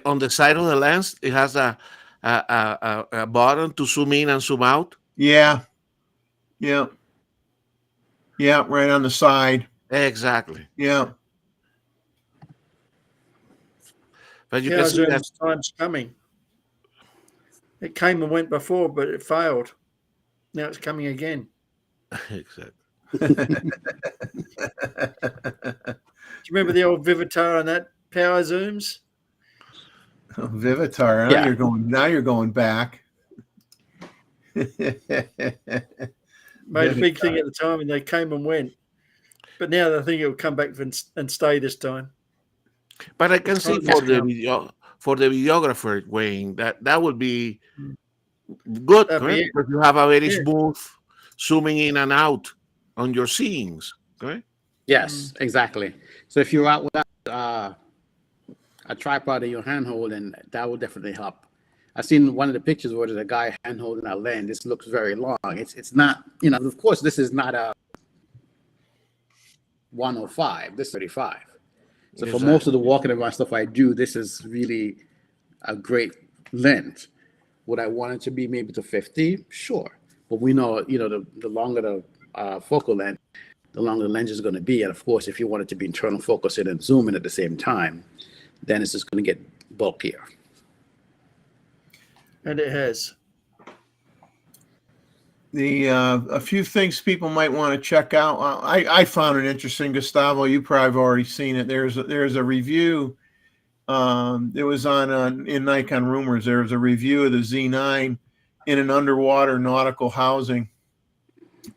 On the side of the lens, it has a button to zoom in and zoom out. Yeah. Yeah. Yeah, right on the side. Exactly. Yeah. But you Yeah, can see that. time's coming. It came and went before, but it failed. Now it's coming again. Exactly. Do you remember the old Vivitar and that power zooms? Oh, Vivitar. Yeah. You're going back. Made a big thing at the time, and they came and went. But now I think it'll come back and stay this time. But I can see Yeah. for the videographer, Wayne, that would be good, That'd be correct? it. Because you have a very Yeah. smooth zooming in and out on your scenes, correct? Yes, exactly. So if you're out without a tripod in your handhold, and that will definitely help. I've seen one of the pictures where there's a guy hand holding a lens. This looks very long. It's not, of course, this is not a 105. This is 35. So for most of the walking around stuff I do, this is really a great lens. Would I want it to be maybe to 50? Sure. But we know, the longer the focal length, the longer the lens is going to be. And of course, if you want it to be internal focusing and zooming at the same time, then it's just going to get bulkier. And it has. A few things people might want to check out. I found it interesting, Gustavo. You probably have already seen it. There's a review. It was on in Nikon Rumors. There was a review of the Z9 in an underwater nautical housing.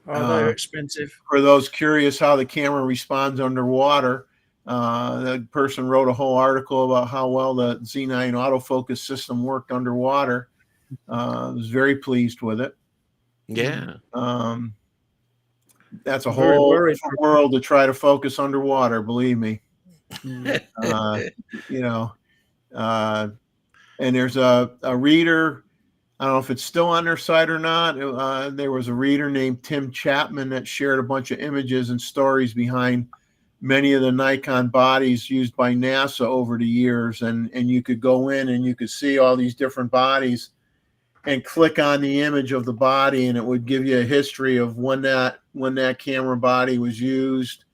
Oh, they're expensive. For those curious how the camera responds underwater, the person wrote a whole article about how well the Z9 autofocus system worked underwater. I was very pleased with it. Yeah. That's a Very whole worried. different world to try to focus underwater, believe me. And there's a reader, I don't know if it's still on their site or not. There was a reader named Tim Chapman that shared a bunch of images and stories behind many of the Nikon bodies used by NASA over the years, and you could go in and you could see all these different bodies and click on the image of the body, and it would give you a history of when that camera body was used,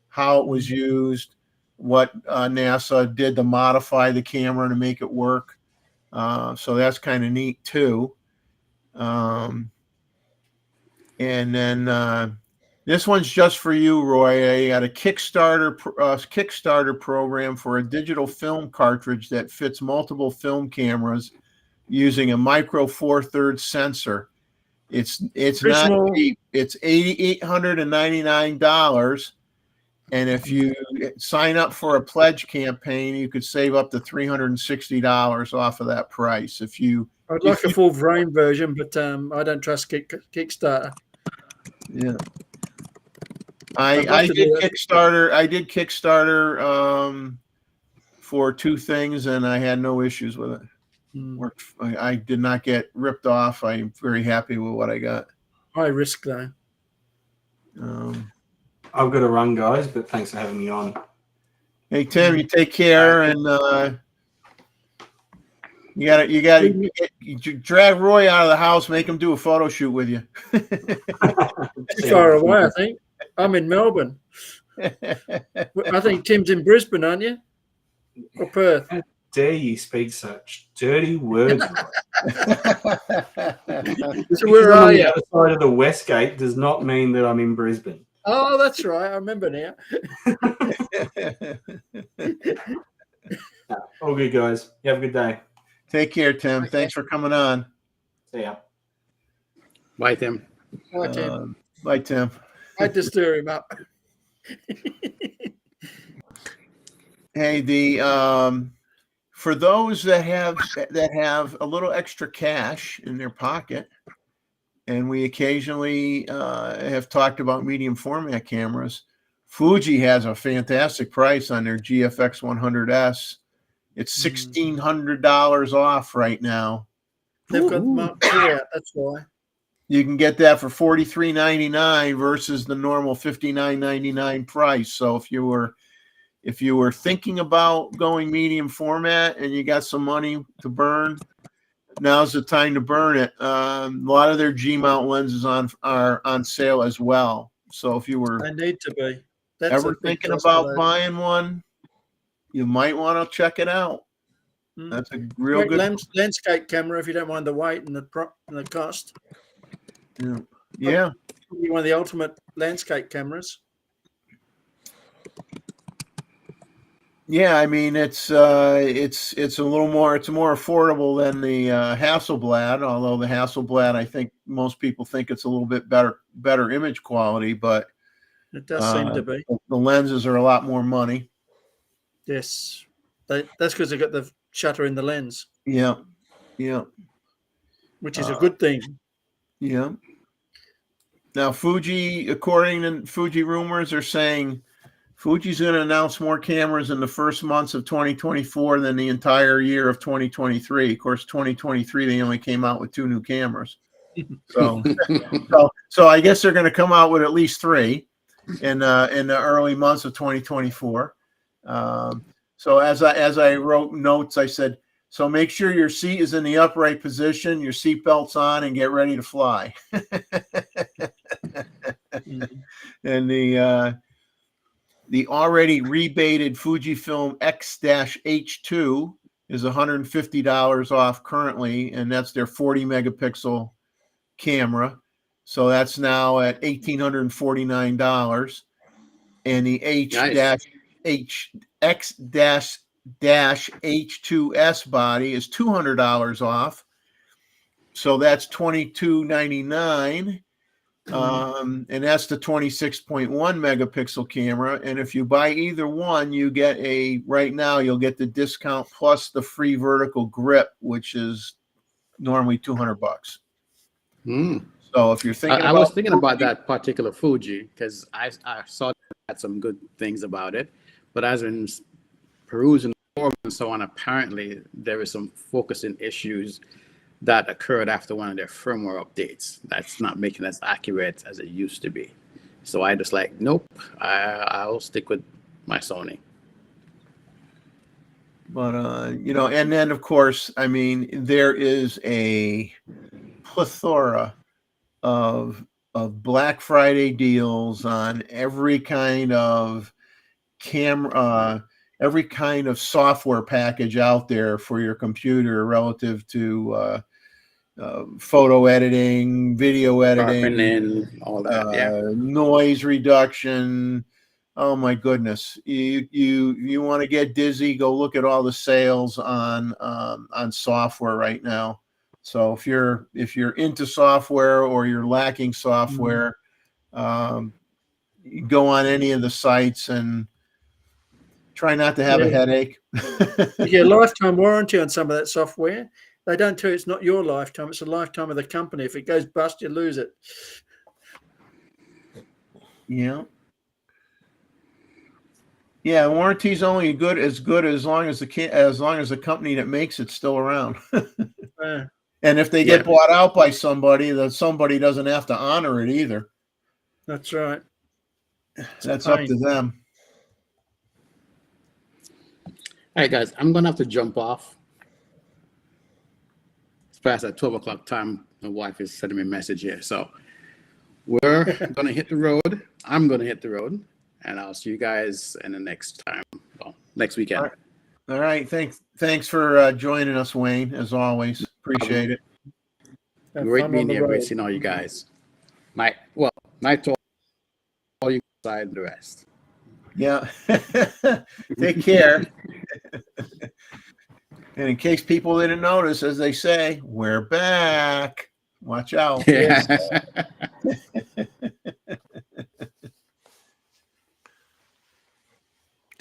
how it was used, what NASA did to modify the camera to make it work. So that's kind of neat too. And then this one's just for you, Roy. I got a Kickstarter program for a digital film cartridge that fits multiple film cameras using a micro 4/3 sensor. It's not cheap. It's $899, and if you sign up for a pledge campaign, you could save up to $360 off of that price. I'd like a full frame version, but I don't trust Kickstarter. Yeah. I did Kickstarter. I did Kickstarter for 2 things, and I had no issues with it. I did not get ripped off. I'm very happy with what I got. High risk though. I've got to run, guys, but thanks for having me on. Hey Tim, you take care, and you drag Roy out of the house, make him do a photo shoot with you. Too far away, I think. I'm in Melbourne. I think Tim's in Brisbane, aren't you? Or Perth? How dare you speak such dirty words? So where are you? The other side of the West Gate does not mean that I'm in Brisbane. Oh, that's right. I remember now. All good, guys. You have a good day. Take care, Tim. Okay. Thanks for coming on. See ya. Bye, Tim. Bye, Tim. Bye, Tim. I just stir him up. Hey, for those that have a little extra cash in their pocket, and we occasionally have talked about medium format cameras, Fuji has a fantastic price on their GFX 100S. It's $1,600 off right now. They've got the Mark II out, that's why. You can get that for $43.99 versus the normal $59.99 price. So if you were thinking about going medium format and you got some money to burn, now's the time to burn it. A lot of their G-mount lenses are on sale as well. So if you were they need to be ever thinking about buying one, you might want to check it out. That's a real good landscape camera if you don't mind the weight and the cost. Yeah. One of the ultimate landscape cameras. Yeah, I mean it's a little more. It's more affordable than the Hasselblad. Although the Hasselblad, I think most people think it's a little bit better image quality, but it does seem to be. The lenses are a lot more money. Yes, that's because they got the shutter in the lens. Yeah. Which is a good thing. Yeah. Now Fuji, according to Fuji rumors, are saying Fuji's going to announce more cameras in the first months of 2024 than the entire year of 2023. Of course, 2023 they only came out with 2 new cameras. So I guess they're going to come out with at least 3 in the early months of 2024. So as I wrote notes, I said, so make sure your seat is in the upright position, your seat belt's on, and get ready to fly. And the already rebated Fujifilm X-H2 is $150 off currently, and that's their 40 megapixel camera. So that's now at $1,849. And the X-H2S body is $200 off. So that's $22.99. And that's the 26.1 megapixel camera. And if you buy either one, you get right now you'll get the discount plus the free vertical grip, which is normally $200. So if you're thinking, I was thinking about that particular Fuji because I saw had some good things about it, but as in perusing and so on, apparently there is some focusing issues that occurred after one of their firmware updates that's not making as accurate as it used to be. So I just like, nope, I'll stick with my Sony. But you know, and then of course, I mean, there is a plethora of Black Friday deals on every kind of camera, every kind of software package out there for your computer relative to photo editing, video editing, Sharpening, all that. noise reduction. Oh my goodness! You want to get dizzy? Go look at all the sales on software right now. So if you're into software or you're lacking software, you go on any of the sites and try not to have a headache. You get a lifetime warranty on some of that software. They don't tell you it's not your lifetime; it's a lifetime of the company. If it goes bust, you lose it. Yeah. Yeah, warranty's only good as long as the company that makes it's still around. And if they get bought out by somebody, then somebody doesn't have to honor it either. That's right. That's up to them. All right, guys, I'm gonna have to jump off. It's past that 12 o'clock time. My wife is sending me a message here, so we're gonna hit the road. I'm gonna hit the road. And I'll see you guys in the next time. Well, next weekend. All right. Thanks for joining us, Wayne, as always. Appreciate it. Great being here. Great seeing all you guys. Night to all you guys and the rest. Yeah. Take care. And in case people didn't notice, as they say, we're back. Watch out. Yeah.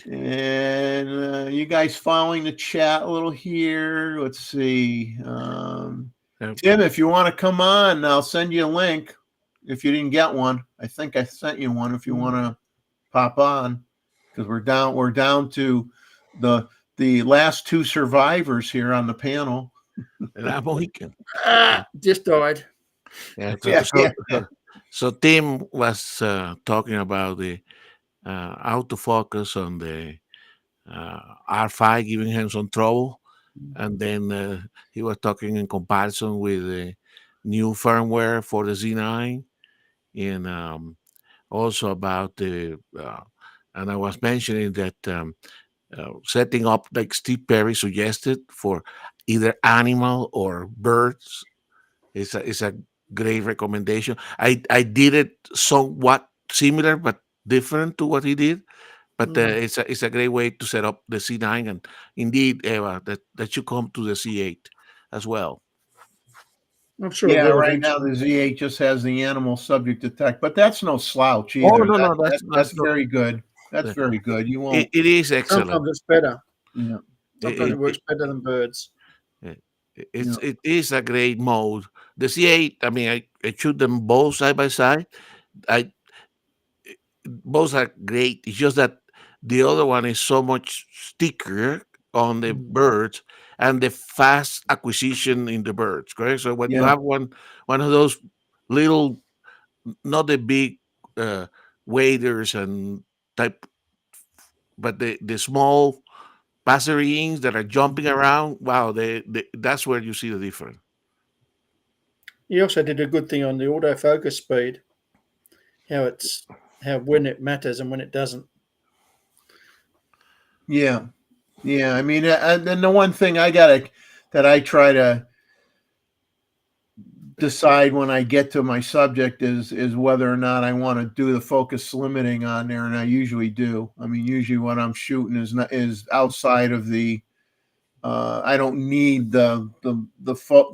And you guys following the chat a little here. Let's see. Tim, if you want to come on, I'll send you a link if you didn't get one. I think I sent you one if you want to pop on, because we're down to the last two survivors here on the panel. Just died. So Tim was talking about the autofocus on the R5 giving him some trouble, and then he was talking in comparison with the new firmware for the Z9, and also about the and I was mentioning that setting up like Steve Perry suggested for either animal or birds is a great recommendation. I did it somewhat similar but different to what he did, but it's a great way to set up the C9, and indeed, Eva, that you come to the C8 as well. I'm sure. Yeah, right now the Z8 just has the animal subject detect, but that's no slouch either. Oh, no, that's very good. That's very good. You won't. It is excellent. Sometimes it's better. Yeah. Sometimes it works better than birds. It is a great mode. The C8, I mean, I shoot them both side by side. Both are great. It's just that the other one is so much stickier on the birds and the fast acquisition in the birds, correct? So when you have one of those little, not the big waders and type, but the small passerines that are jumping around, wow, that's where you see the difference. You also did a good thing on the autofocus speed, how when it matters and when it doesn't. Yeah. I mean, then the one thing that I try to decide when I get to my subject is whether or not I want to do the focus limiting on there, and I usually do. I mean, usually what I'm shooting is outside of the. I don't need the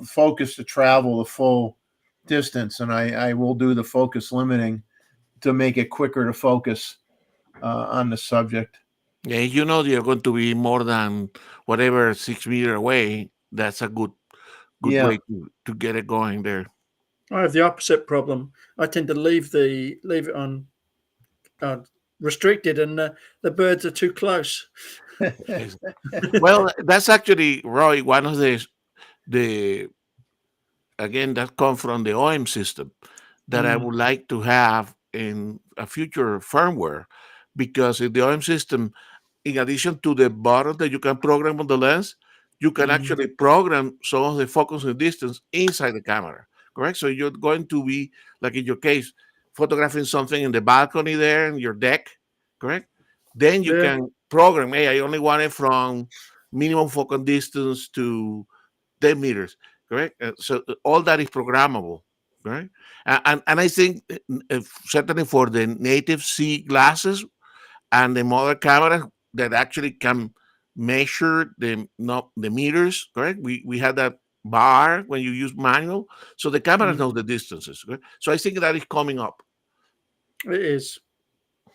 focus to travel the full distance, and I will do the focus limiting to make it quicker to focus on the subject. Yeah, you know you're going to be more than whatever 6 meters away. That's a good way to get it going there. I have the opposite problem. I tend to leave it on restricted, and the birds are too close. Well, that's actually, Roy, one of the again that comes from the OM system that I would like to have in a future firmware, because in the OM system, in addition to the button that you can program on the lens, you can actually program some of the focusing distance inside the camera, correct? So you're going to be, like in your case, photographing something in the balcony there in your deck, correct? Then you can program, hey, I only want it from minimum focal distance to 10 meters, correct? So all that is programmable, right? And I think certainly for the native C glasses and the modern camera that actually can measure the meters, correct? We had that bar when you use manual, so the camera knows the distances. Correct? So I think that is coming up. It is.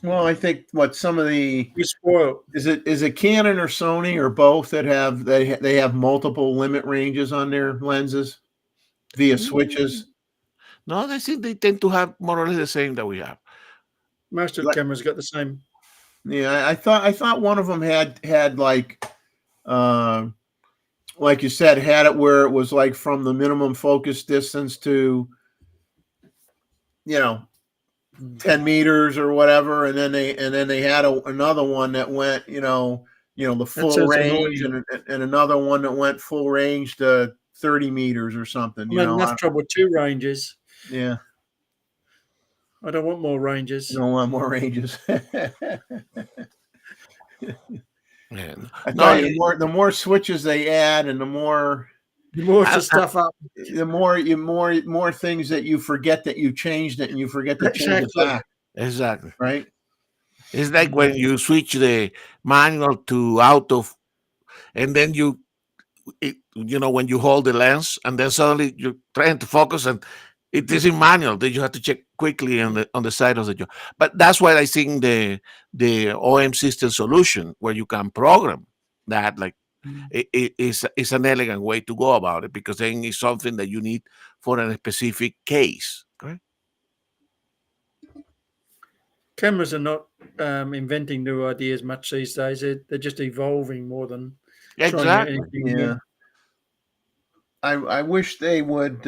Well, I think some of the You spoil. Is it Canon or Sony or both that have they have multiple limit ranges on their lenses via switches? No, I think they tend to have more or less the same that we have. Most of the cameras got the same. Yeah, I thought one of them had like you said, had it where it was like from the minimum focus distance to 10 meters or whatever, and then they had another one that went the full range, and another one that went full range to 30 meters or something. I'm having enough trouble with 2 ranges. Yeah, I don't want more ranges. You don't want more ranges. Man. I tell you, the more switches they add, and the more stuff up, the more things that you forget that you changed it, and you forget to change it back. Exactly. Right. It's like when you switch the manual to auto, and then when you hold the lens, and then suddenly you're trying to focus, and it is in manual. Then you have to check quickly on the side of the job. But that's why I think the OM system solution, where you can program that, like, it's an elegant way to go about it, because then it's something that you need for a specific case. Correct? Cameras are not inventing new ideas much these days. They're just evolving more than exactly. Anything Yeah. new. I wish they would.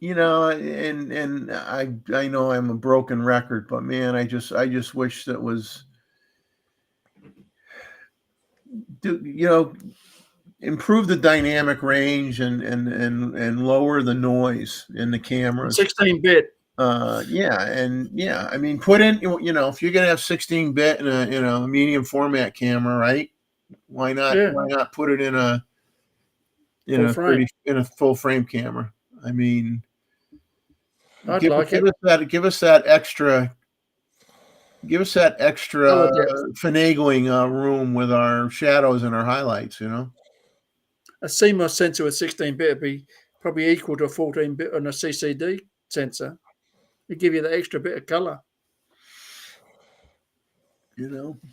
And I know I'm a broken record, but man, I just wish that was, improve the dynamic range and lower the noise in the cameras. 16-bit. I mean, put in, if you're gonna have 16-bit in a medium format camera, right? Why not? Yeah. Why not put it in a full frame camera? I mean, give us that extra finagling room with our shadows and our highlights. A CMOS sensor with 16-bit would be probably equal to a 14-bit on a CCD sensor. It'd give you the extra bit of color.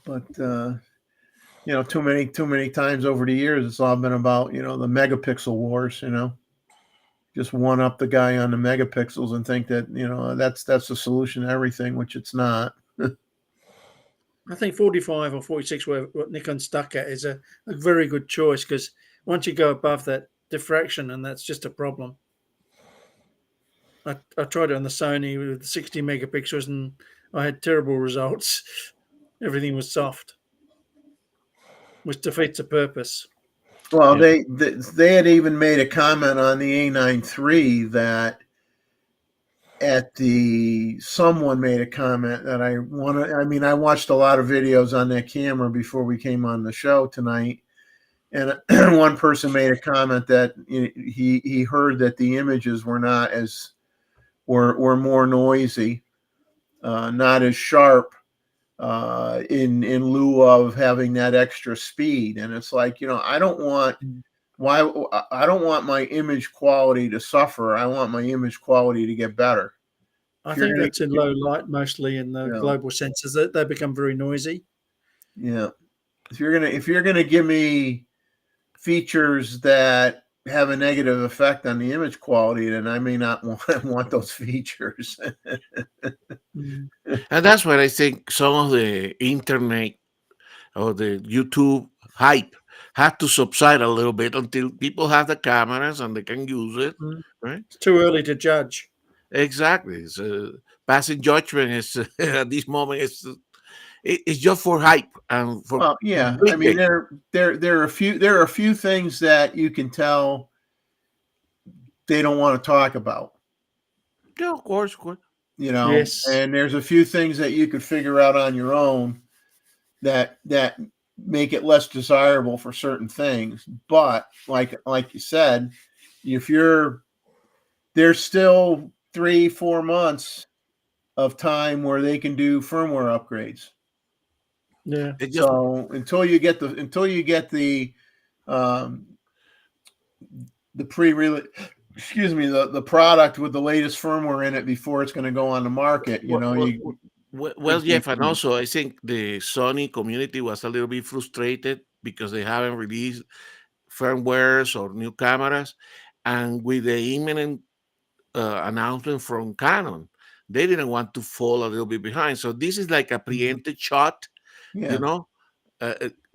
But too many times over the years, it's all been about the megapixel wars. Just one up the guy on the megapixels and think that that's the solution to everything, which it's not. I think 45 or 46, what Nikon stuck at, is a very good choice, because once you go above that diffraction, and that's just a problem. I tried it on the Sony with 60 megapixels, and I had terrible results. Everything was soft, which defeats the purpose. Well, they had even made a comment on the A9 III that someone made a comment that I watched a lot of videos on that camera before we came on the show tonight, and one person made a comment that he heard that the images were not as were more noisy, not as sharp, in lieu of having that extra speed. And it's like, I don't want my image quality to suffer. I want my image quality to get better. I think that's in low light, mostly in the global sensors, that they become very noisy. Yeah. If you're gonna give me features that have a negative effect on the image quality, then I may not want those features. And that's where I think some of the internet or the YouTube hype have to subside a little bit until people have the cameras and they can use it. Right? It's too early to judge. Exactly. So passing judgment is at this moment it's just for hype and for Well, yeah. I mean, clickbait. there are a few things that you can tell they don't want to talk about. Yeah, of course, of course. You know, Yes. and there's a few things that you could figure out on your own that make it less desirable for certain things. But like you said, if there's still 3-4 months of time where they can do firmware upgrades. Yeah. It just So until you get the pre-release, excuse me, the product with the latest firmware in it before it's going to go on the market, you know, well, Jeff, and also I think the Sony community was a little bit frustrated because they haven't released firmwares or new cameras, and with the imminent announcement from Canon, they didn't want to fall a little bit behind. So this is like a preempted shot, you yeah. know,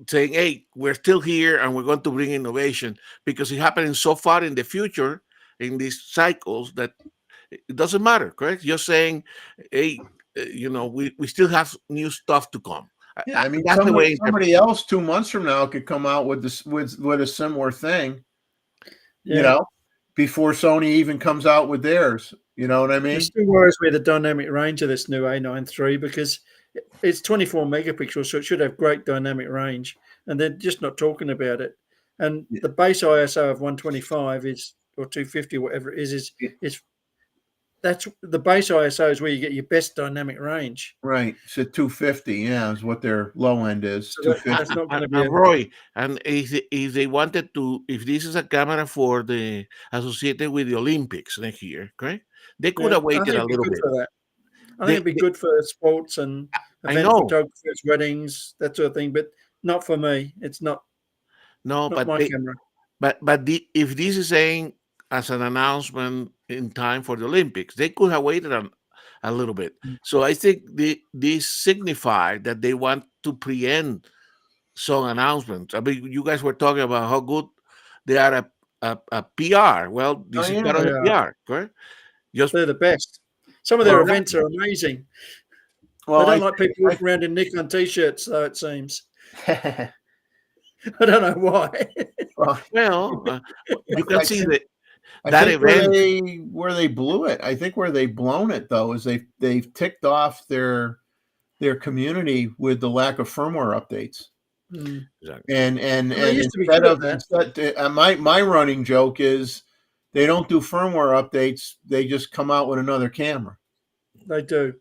saying, "Hey, we're still here, and we're going to bring innovation," because it's happening so far in the future in these cycles that it doesn't matter. Correct? You're saying, "Hey, we still have new stuff to come." Yeah, I mean, That's the way. somebody else 2 months from now could come out with this with a similar thing, Yeah. you know, before Sony even comes out with theirs. You know what I mean? It still worries me the dynamic range of this new A9 III because it's 24 megapixels, so it should have great dynamic range, and they're just not talking about it. And the base ISO of 125 is or 250, whatever it is that's the base ISO is where you get your best dynamic range. Right. So 250, yeah, is what their low end is. So 250. that's not going to be Roy, and if they wanted to, if this is a camera for the associated with the Olympics next year, correct? They could have I think waited a it'd be little good bit. for that. I think it'd be good for sports and I event know. photographers, weddings, that sort of thing, but not for me. It's not No, not but my camera. if this is saying as an announcement in time for the Olympics, they could have waited a little bit. So I think this signified that they want to preempt some announcements. I mean, you guys were talking about how good they are a PR. Well, this is part of the PR, correct? They're the best. Some of their events are amazing. Well, they don't like people walking around in Nikon t-shirts, though, it seems. I don't know why. Well, you can see that event where they blew it. I think where they've blown it though is they've ticked off their community with the lack of firmware updates. Exactly. And instead of my running joke is they don't do firmware updates, they just come out with another camera. They do.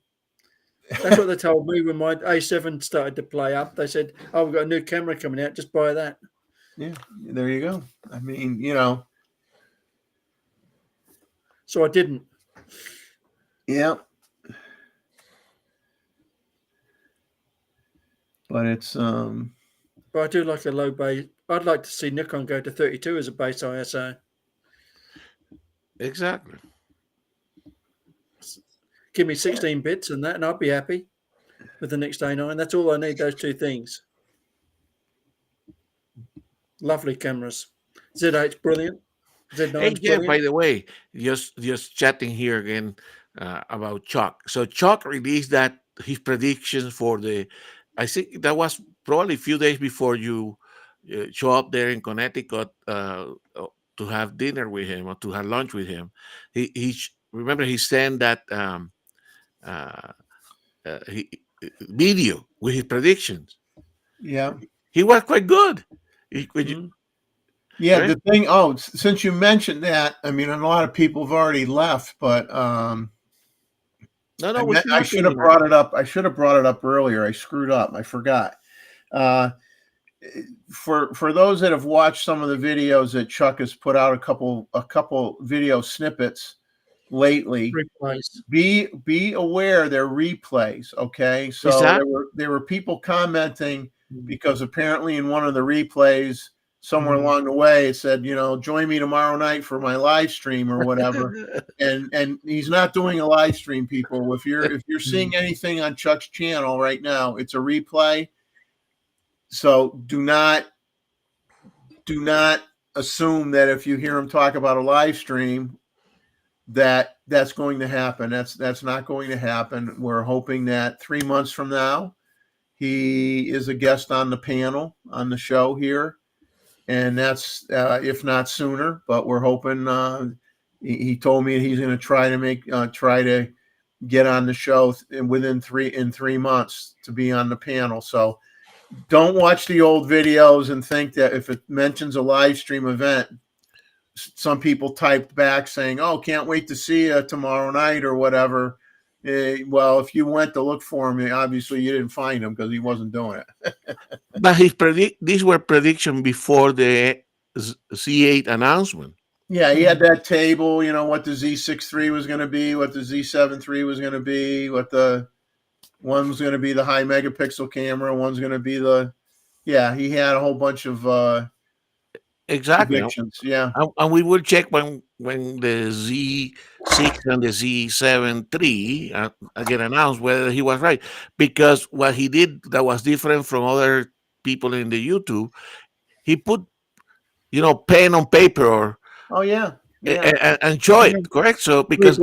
That's what they told me when my A7 started to play up. They said, "Oh, we've got a new camera coming out. Just buy that." Yeah, there you go. I mean, you know. So I didn't. Yeah. But it's But I do like a low base. I'd like to see Nikon go to 32 as a base ISO. Exactly. Give me 16 bits and that, and I'd be happy with the next A9. That's all I need, those two things. Lovely cameras. Z8's brilliant. Z9's brilliant. By the way, just chatting here again about Chuck. So Chuck released his predictions for I think that was probably a few days before you show up there in Connecticut to have dinner with him or to have lunch with him. Remember he sent that video with his predictions. Yeah, he was quite good. Yeah, the thing. Oh, since you mentioned that, I mean, a lot of people have already left, but no, I should have brought it up. I should have brought it up earlier. I screwed up. I forgot. For those that have watched some of the videos that Chuck has put out, a couple video snippets lately. Replays. Be aware they're replays. Okay, so there were people commenting because apparently in one of the replays, somewhere along the way, it said, you know, join me tomorrow night for my live stream or whatever. and he's not doing a live stream, people. If you're seeing anything on Chuck's channel right now, it's a replay. So do not assume that if you hear him talk about a live stream, that that's going to happen. That's not going to happen. We're hoping that 3 months from now, he is a guest on the panel on the show here, and that's if not sooner. But we're hoping. He told me he's going to try to get on the show within 3 months to be on the panel. So don't watch the old videos and think that if it mentions a live stream event, some people typed back saying, "Oh, can't wait to see you tomorrow night," or whatever. Well, if you went to look for him, obviously you didn't find him because he wasn't doing it. But these were predictions before the Z8 announcement. Yeah, he had that table, what the Z6 III was going to be, what the Z7 III was going to be, what the one was going to be the high megapixel camera, one's going to be he had a whole bunch of exactly predictions. Yeah. And we will check when the Z6 and the Z7 III get announced whether he was right, because what he did that was different from other people in the YouTube, he put pen on paper or and show it, correct? So because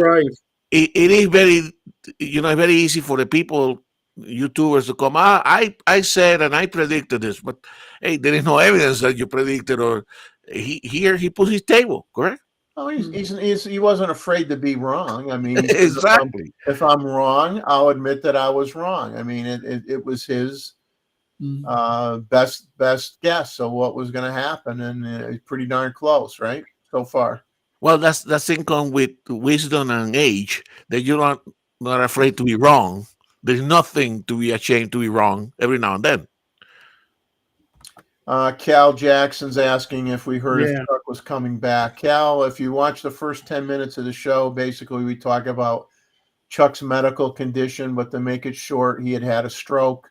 it is very very easy for the people, YouTubers, to come, I said and I predicted this, but hey, there is no evidence that you predicted, or he put his table, correct? Oh, he wasn't afraid to be wrong. I mean, exactly. If I'm wrong, I'll admit that I was wrong. I mean, it was his best guess. So what was going to happen, and it's pretty darn close, right? So far. Well, that's thing come with wisdom and age, that you're not afraid to be wrong. There's nothing to be ashamed to be wrong every now and then. Cal Jackson's asking if we heard if Chuck was coming back. Cal, if you watch the first 10 minutes of the show, basically we talk about Chuck's medical condition, but to make it short, he had a stroke.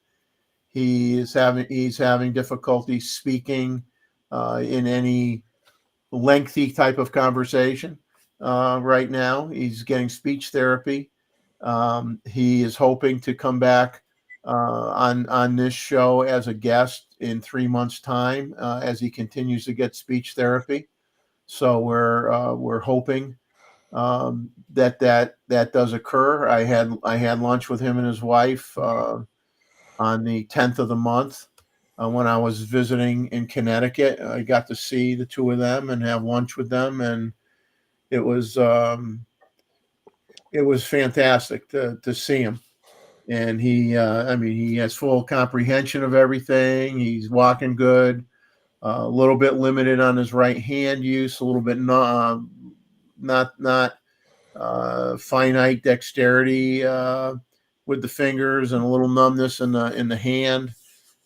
He's having difficulty speaking in any lengthy type of conversation right now. He's getting speech therapy. He is hoping to come back on this show as a guest in 3 months' time as he continues to get speech therapy. So we're hoping that does occur. I had lunch with him and his wife on the 10th of the month. When I was visiting in Connecticut, I got to see the two of them and have lunch with them, and it was fantastic to see him. And he has full comprehension of everything. He's walking good, a little bit limited on his right hand use, a little bit not finite dexterity with the fingers, and a little numbness in the hand.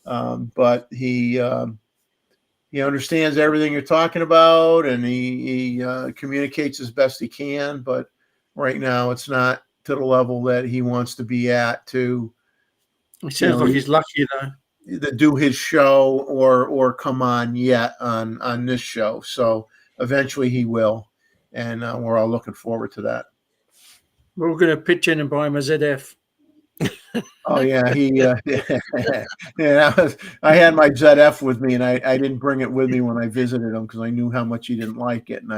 But he understands everything you're talking about, and he communicates as best he can. But right now, it's not to the level that he wants to be at. To it sounds like he's lucky though to do his show or come on yet on this show. So eventually he will, and we're all looking forward to that. We're going to pitch in and buy him a ZF. Oh yeah, I had my ZF with me, and I didn't bring it with me when I visited him because I knew how much he didn't like it, and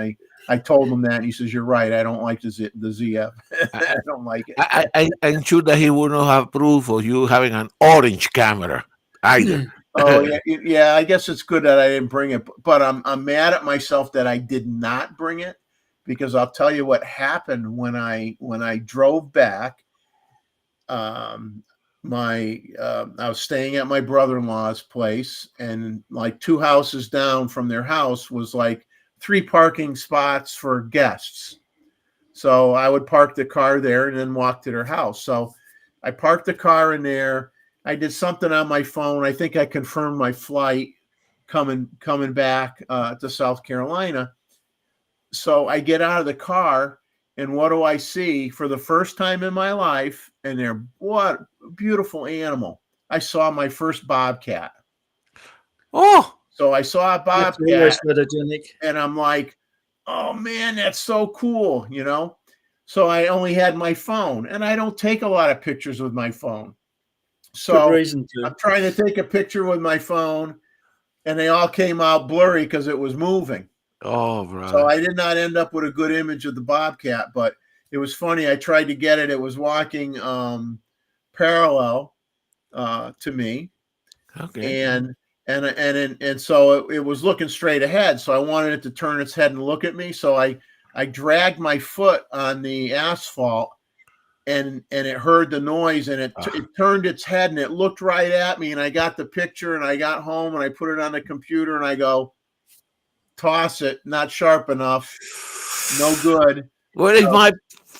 I told him that, and he says, "You're right, I don't like the ZF. I don't like it." I'm sure that he would not have approved of you having an orange camera either. Oh yeah. I guess it's good that I didn't bring it, but I'm mad at myself that I did not bring it, because I'll tell you what happened when I drove back. I was staying at my brother-in-law's place, and like 2 houses down from their house was like 3 parking spots for guests. So I would park the car there and then walk to their house. So I parked the car in there. I did something on my phone. I think I confirmed my flight coming back to South Carolina. So I get out of the car, and what do I see for the first time in my life? And what a beautiful animal. I saw my first bobcat. Oh, so I saw a bobcat, and I'm like, oh man, that's so cool, So I only had my phone, and I don't take a lot of pictures with my phone. So I'm trying to take a picture with my phone, and they all came out blurry because it was moving. Oh, right. So I did not end up with a good image of the bobcat, but it was funny. I tried to get it. It was walking parallel to me, Okay. and so it was looking straight ahead. So I wanted it to turn its head and look at me. So I dragged my foot on the asphalt, and it heard the noise, and it turned its head, and it looked right at me, and I got the picture, and I got home, and I put it on the computer, and I go, toss it, not sharp enough, no good. What is my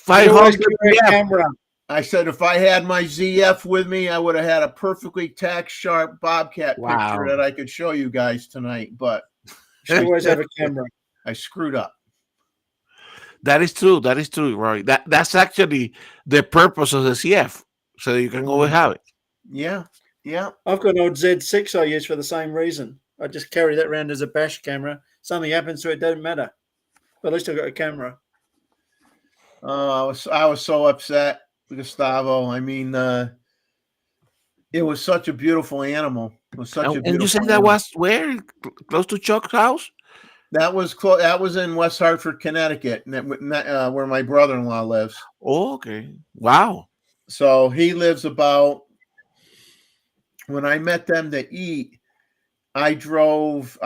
You always 500 carry a camera. I said if I had my ZF with me, I would have had a perfectly tack sharp Bobcat picture that I could show you guys tonight, but You always have a camera. I screwed up. That is true. That is true, Roy. That's actually the purpose of the CF, so you can always have it. Yeah, yeah. I've got an old Z6 I use for the same reason. I just carry that around as a bash camera. Something happens to it, doesn't matter. But at least I've got a camera. I was so upset, Gustavo. I mean, it was such a beautiful animal. It was such a beautiful. And you said that animal. was where? Close to Chuck's house? That was close. That was in West Hartford, Connecticut, where my brother-in-law lives. Oh, okay. Wow. So he lives about. When I met them to eat, I drove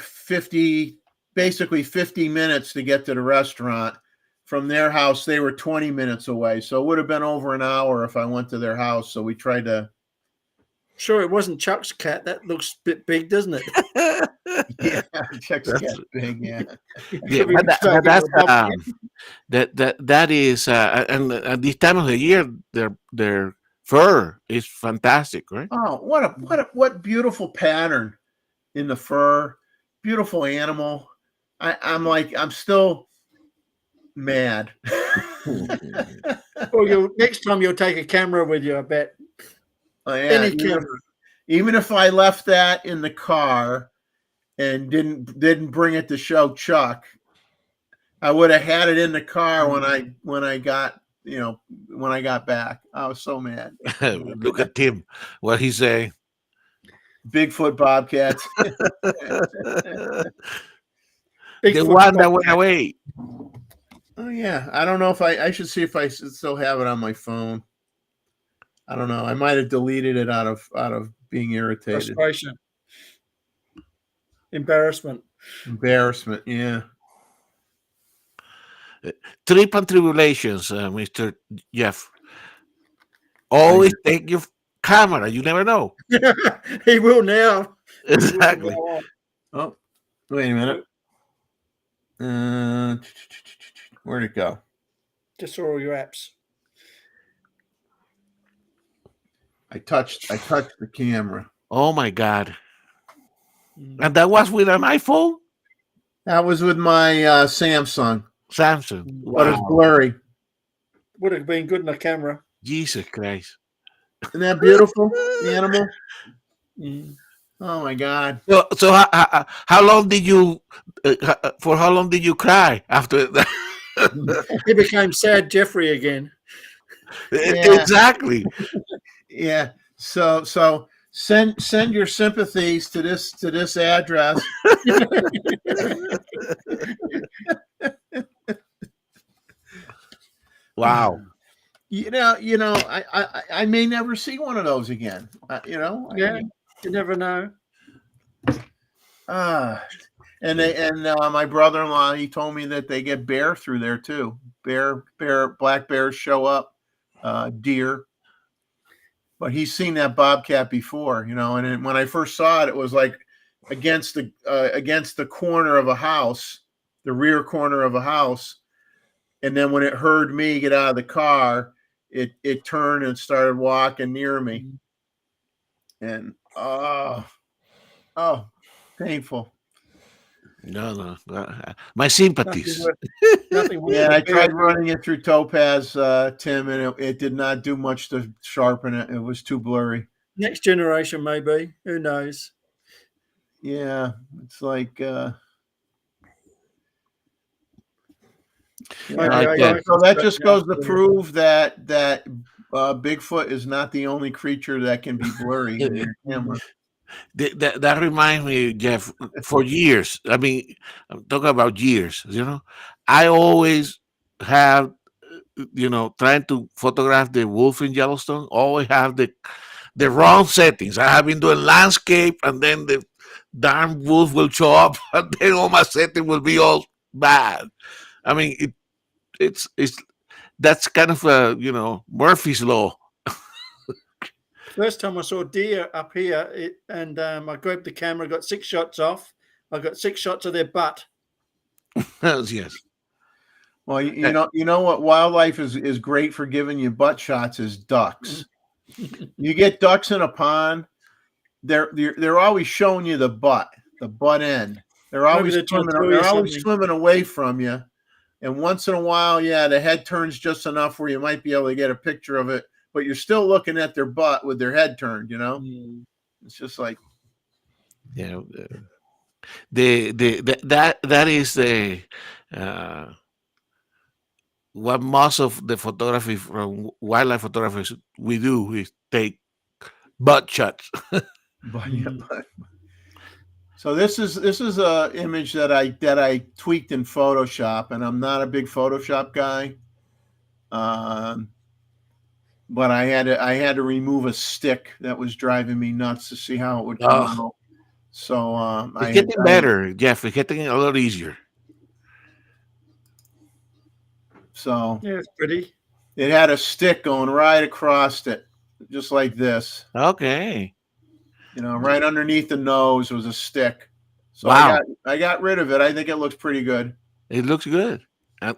50 minutes to get to the restaurant. From their house, they were 20 minutes away. So it would have been over an hour if I went to their house. So we tried to. Sure, it wasn't Chuck's cat. That looks a bit big, doesn't it? Yeah, Chuck's cat's big. Yeah, Yeah, that is, and at this time of the year, their fur is fantastic, right? Oh, what beautiful pattern in the fur. Beautiful animal. I'm still mad. Well, next time you'll take a camera with you, I bet. Oh, yeah, even if I left that in the car and didn't bring it to show Chuck, I would have had it in the car when I got back. I was so mad. Look at Tim. What he say? Bigfoot bobcats. The one that went away. Oh yeah, I don't know if I should see if I still have it on my phone. I don't know. I might have deleted it out of being irritated. Frustration. Embarrassment. Yeah. Trip and tribulations, Mr. Jeff. Always take your camera. You never know. He will now. Exactly. Oh, wait a minute. Where'd it go? Just all your apps. I touched the camera. Oh my God. And that was with an iPhone? That was with my Samsung. Samsung. But it's blurry. Would have been good in the camera. Jesus Christ. Isn't that beautiful? The animal? Oh my God. So how long did you for how long did you cry after that? He became sad Jeffrey again. Yeah. Exactly. Yeah. So send your sympathies to this address. Wow. You know, I may never see one of those again. Yeah, you never know. And my brother-in-law, he told me that they get bear through there too. Black bears show up, deer. But he's seen that bobcat before, and when I first saw it, it was like against the corner of a house, the rear corner of a house. And then when it heard me get out of the car, it turned and started walking near me. And painful. No. My sympathies. Yeah, I tried running it through Topaz, Tim, and it did not do much to sharpen it. It was too blurry. Next generation, maybe. Who knows? Yeah, it's like. So that just goes to prove that Bigfoot is not the only creature that can be blurry in your camera. That reminds me, Jeff, for years, I mean, I'm talking about years, I always have trying to photograph the wolf in Yellowstone, always have the wrong settings. I have been doing landscape, and then the darn wolf will show up, and then all my setting will be all bad. I mean, it's that's kind of a Murphy's law. First time I saw deer up here, and I grabbed the camera, got 6 shots off. I got 6 shots of their butt. Yes. Well, you know what wildlife is great for giving you butt shots is ducks. You get ducks in a pond, they're always showing you the butt end. They're always swimming away from you. And once in a while, the head turns just enough where you might be able to get a picture of it, but you're still looking at their butt with their head turned, It's just like that is the what most of the photography from wildlife photographers we do is take butt shots. So this is a image that I tweaked in Photoshop, and I'm not a big Photoshop guy, but I had to remove a stick that was driving me nuts to see how it would come out. So it's getting better, Jeff. It's getting a lot easier. So yeah, it's pretty. It had a stick going right across it, just like this. Okay. Right underneath the nose was a stick. So wow. I got rid of it. I think it looks pretty good. It looks good.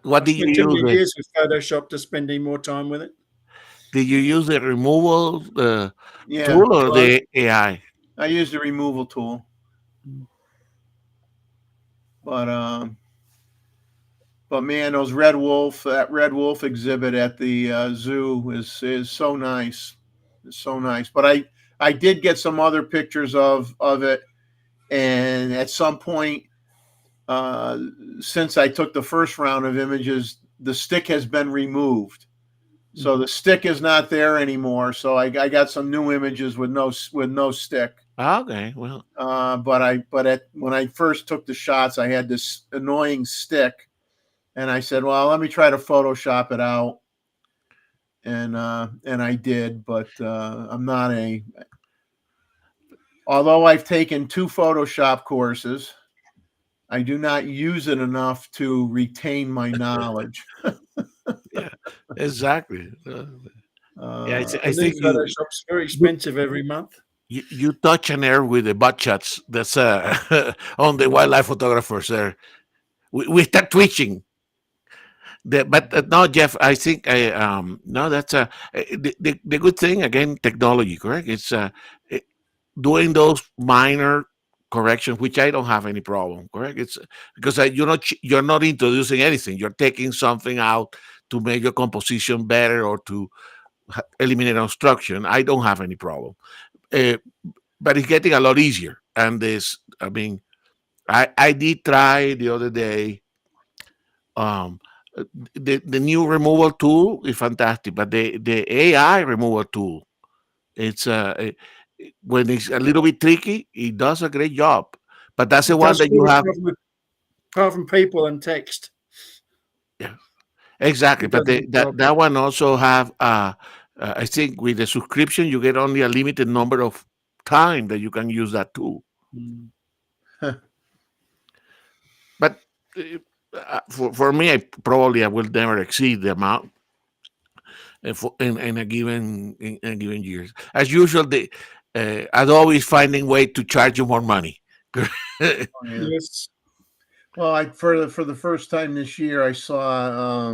What did you use? Years with Photoshop to spending more time with it. Did you use the removal tool or the AI? I used the removal tool. But man, that red wolf exhibit at the zoo is so nice. It's so nice. But I did get some other pictures of it, and at some point, since I took the first round of images, the stick has been removed, so the stick is not there anymore. So I got some new images with no stick. Okay, well, when I first took the shots, I had this annoying stick, and I said, well, let me try to Photoshop it out. And I did, but I'm not although I've taken 2 Photoshop courses, I do not use it enough to retain my knowledge. Yeah, exactly. I think Photoshop's very expensive every month. You touch an air with the butt shots. That's on the wildlife photographers there. We start twitching. But no, Jeff, I think no, that's the good thing, again, technology, correct? It's doing those minor corrections, which I don't have any problem, correct? It's because you're not introducing anything. You're taking something out to make your composition better or to eliminate obstruction. I don't have any problem. But it's getting a lot easier. And I did try the other day. The new removal tool is fantastic, but the AI removal tool, it's when it's a little bit tricky, it does a great job. But that's the one that you have. Apart from people and text. Yeah, exactly. But that one also have. I think with the subscription, you get only a limited number of time that you can use that tool. But for me, I will never exceed the amount in a given year. As usual, Adobe is finding way to charge you more money. Yes. Well, for the first time this year, I saw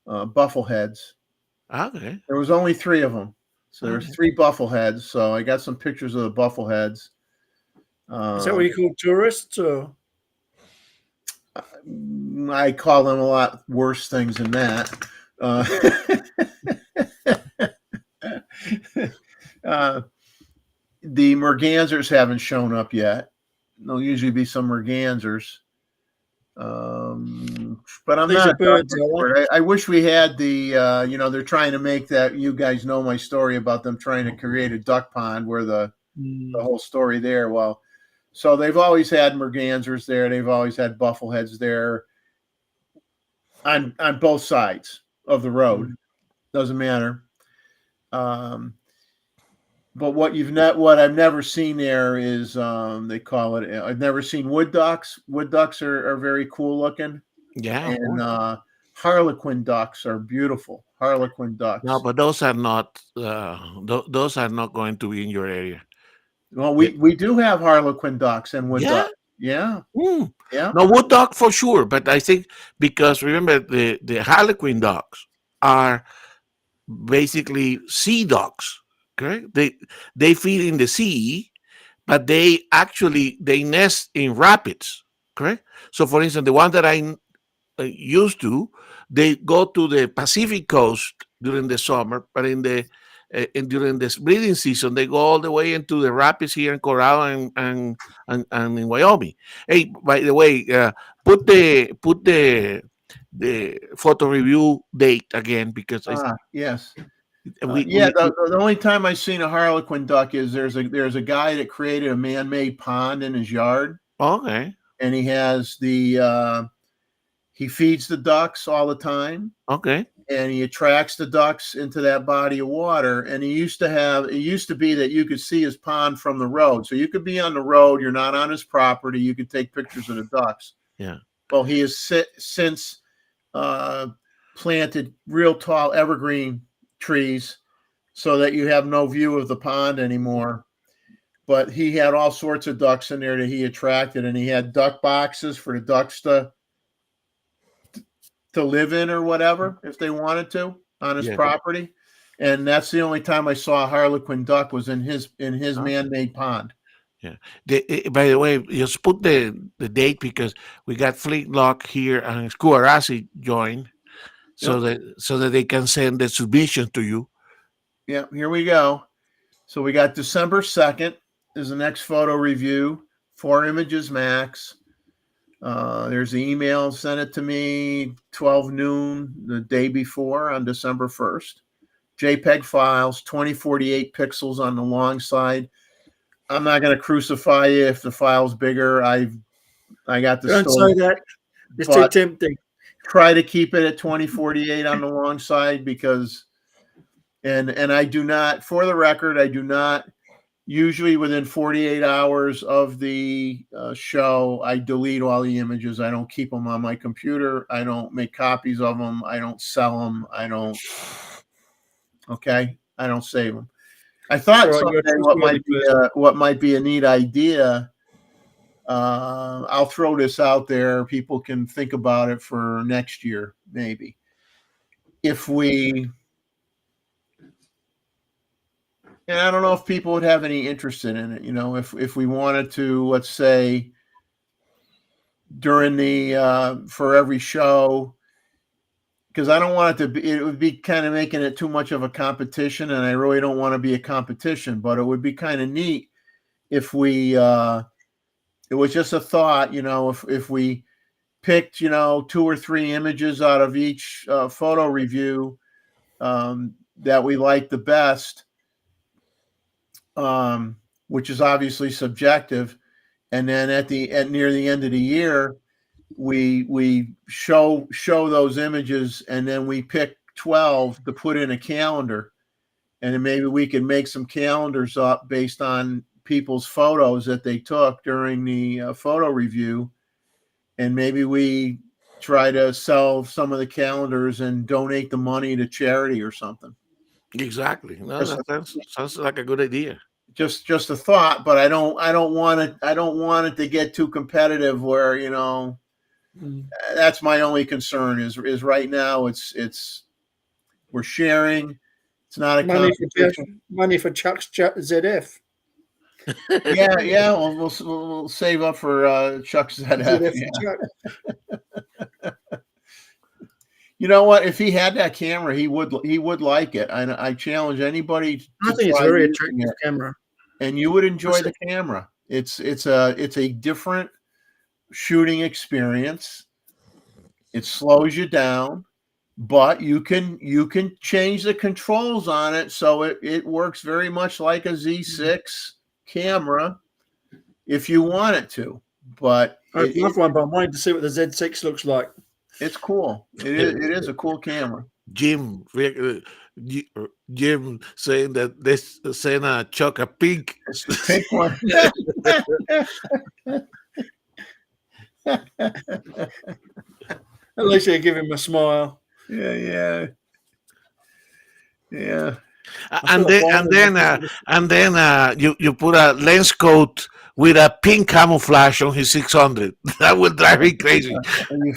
buffleheads. Okay. There was only 3 of them, so there's 3 buffleheads. So I got some pictures of the buffleheads. Is that what you call tourists, or? I call them a lot worse things than that. The mergansers haven't shown up yet. There'll usually be some mergansers. But I'm not. I wish we had the. They're trying to make that. You guys know my story about them trying to create a duck pond where the whole story there. Well, so they've always had mergansers there. They've always had buffleheads there. On both sides. of the road. Doesn't matter. But what I've never seen there is they call it. I've never seen wood ducks. Wood ducks are very cool looking. Yeah, And harlequin ducks are beautiful. Harlequin ducks. no, but those are not those are not going to be in your area. Well, we do have harlequin ducks and wood ducks. Yeah. Yeah. No, wood duck for sure, but I think because remember the harlequin ducks are basically sea ducks, correct? They feed in the sea, but they nest in rapids, correct? So, for instance, the one that I used to, they go to the Pacific coast during the summer, but during this breeding season, they go all the way into the rapids here in Colorado and in Wyoming. Hey, by the way, put the photo review date again because yes. The only time I've seen a harlequin duck is there's a guy that created a man-made pond in his yard. Okay. And he has he feeds the ducks all the time. Okay. And he attracts the ducks into that body of water. And it used to be that you could see his pond from the road. So you could be on the road, you're not on his property, you could take pictures of the ducks. Yeah. Well, he has since planted real tall evergreen trees so that you have no view of the pond anymore. But he had all sorts of ducks in there that he attracted, and he had duck boxes for the ducks to live in or whatever if they wanted to on his property. And that's the only time I saw a harlequin duck was in his man-made pond. Yeah. By the way, just put the date because we got Flintlock here and Skuarasi joined, so that they can send the submission to you. Yeah, here we go. So we got December 2nd is the next photo review. 4 images max. There's the email. Sent it to me 12 noon the day before on December 1st. JPEG files, 2048 pixels on the long side. I'm not going to crucify you if the file's bigger. I got the Don't story. say that. It's too tempting. Try to keep it at 2048 on the long side because, and I do not, for the record, I do not usually within 48 hours of the show, I delete all the images. I don't keep them on my computer. I don't make copies of them. I don't sell them. I don't save them. I thought what might be a neat idea. I'll throw this out there. People can think about it for next year, maybe. If we, and I don't know if people would have any interest in it. You know, if we wanted to, let's say, during the for every show. Because I don't want it to be, it would be kind of making it too much of a competition, and I really don't want to be a competition, but it would be kind of neat if we, it was just a thought, you know, if we picked, you know, 2 or 3 images out of each photo review that we like the best, which is obviously subjective, and then near the end of the year, we show those images, and then we pick 12 to put in a calendar, and then maybe we can make some calendars up based on people's photos that they took during the photo review, and maybe we try to sell some of the calendars and donate the money to charity or something. Exactly. No, that sounds like a good idea. Just a thought, but I don't want it to get too competitive where, you know. That's my only concern is right now it's we're sharing. It's not a competition. Money for Chuck's ZF. Yeah. We'll save up for Chuck's ZF. Chuck. You know what? If he had that camera, he would like it. I challenge anybody. I think it's a very attractive camera, and you would enjoy the camera. It's a different shooting experience. It slows you down, but you can change the controls on it so it works very much like a Z6 camera if you want it to. But I'd love one, but I'm wanting to see what the Z6 looks like. It's cool. It is a cool camera. Jim Jim saying that this send Chuck a pink Pink one. At least you give him a smile. Yeah. And then you put a lens coat with a pink camouflage on his 600. That will drive me crazy. And you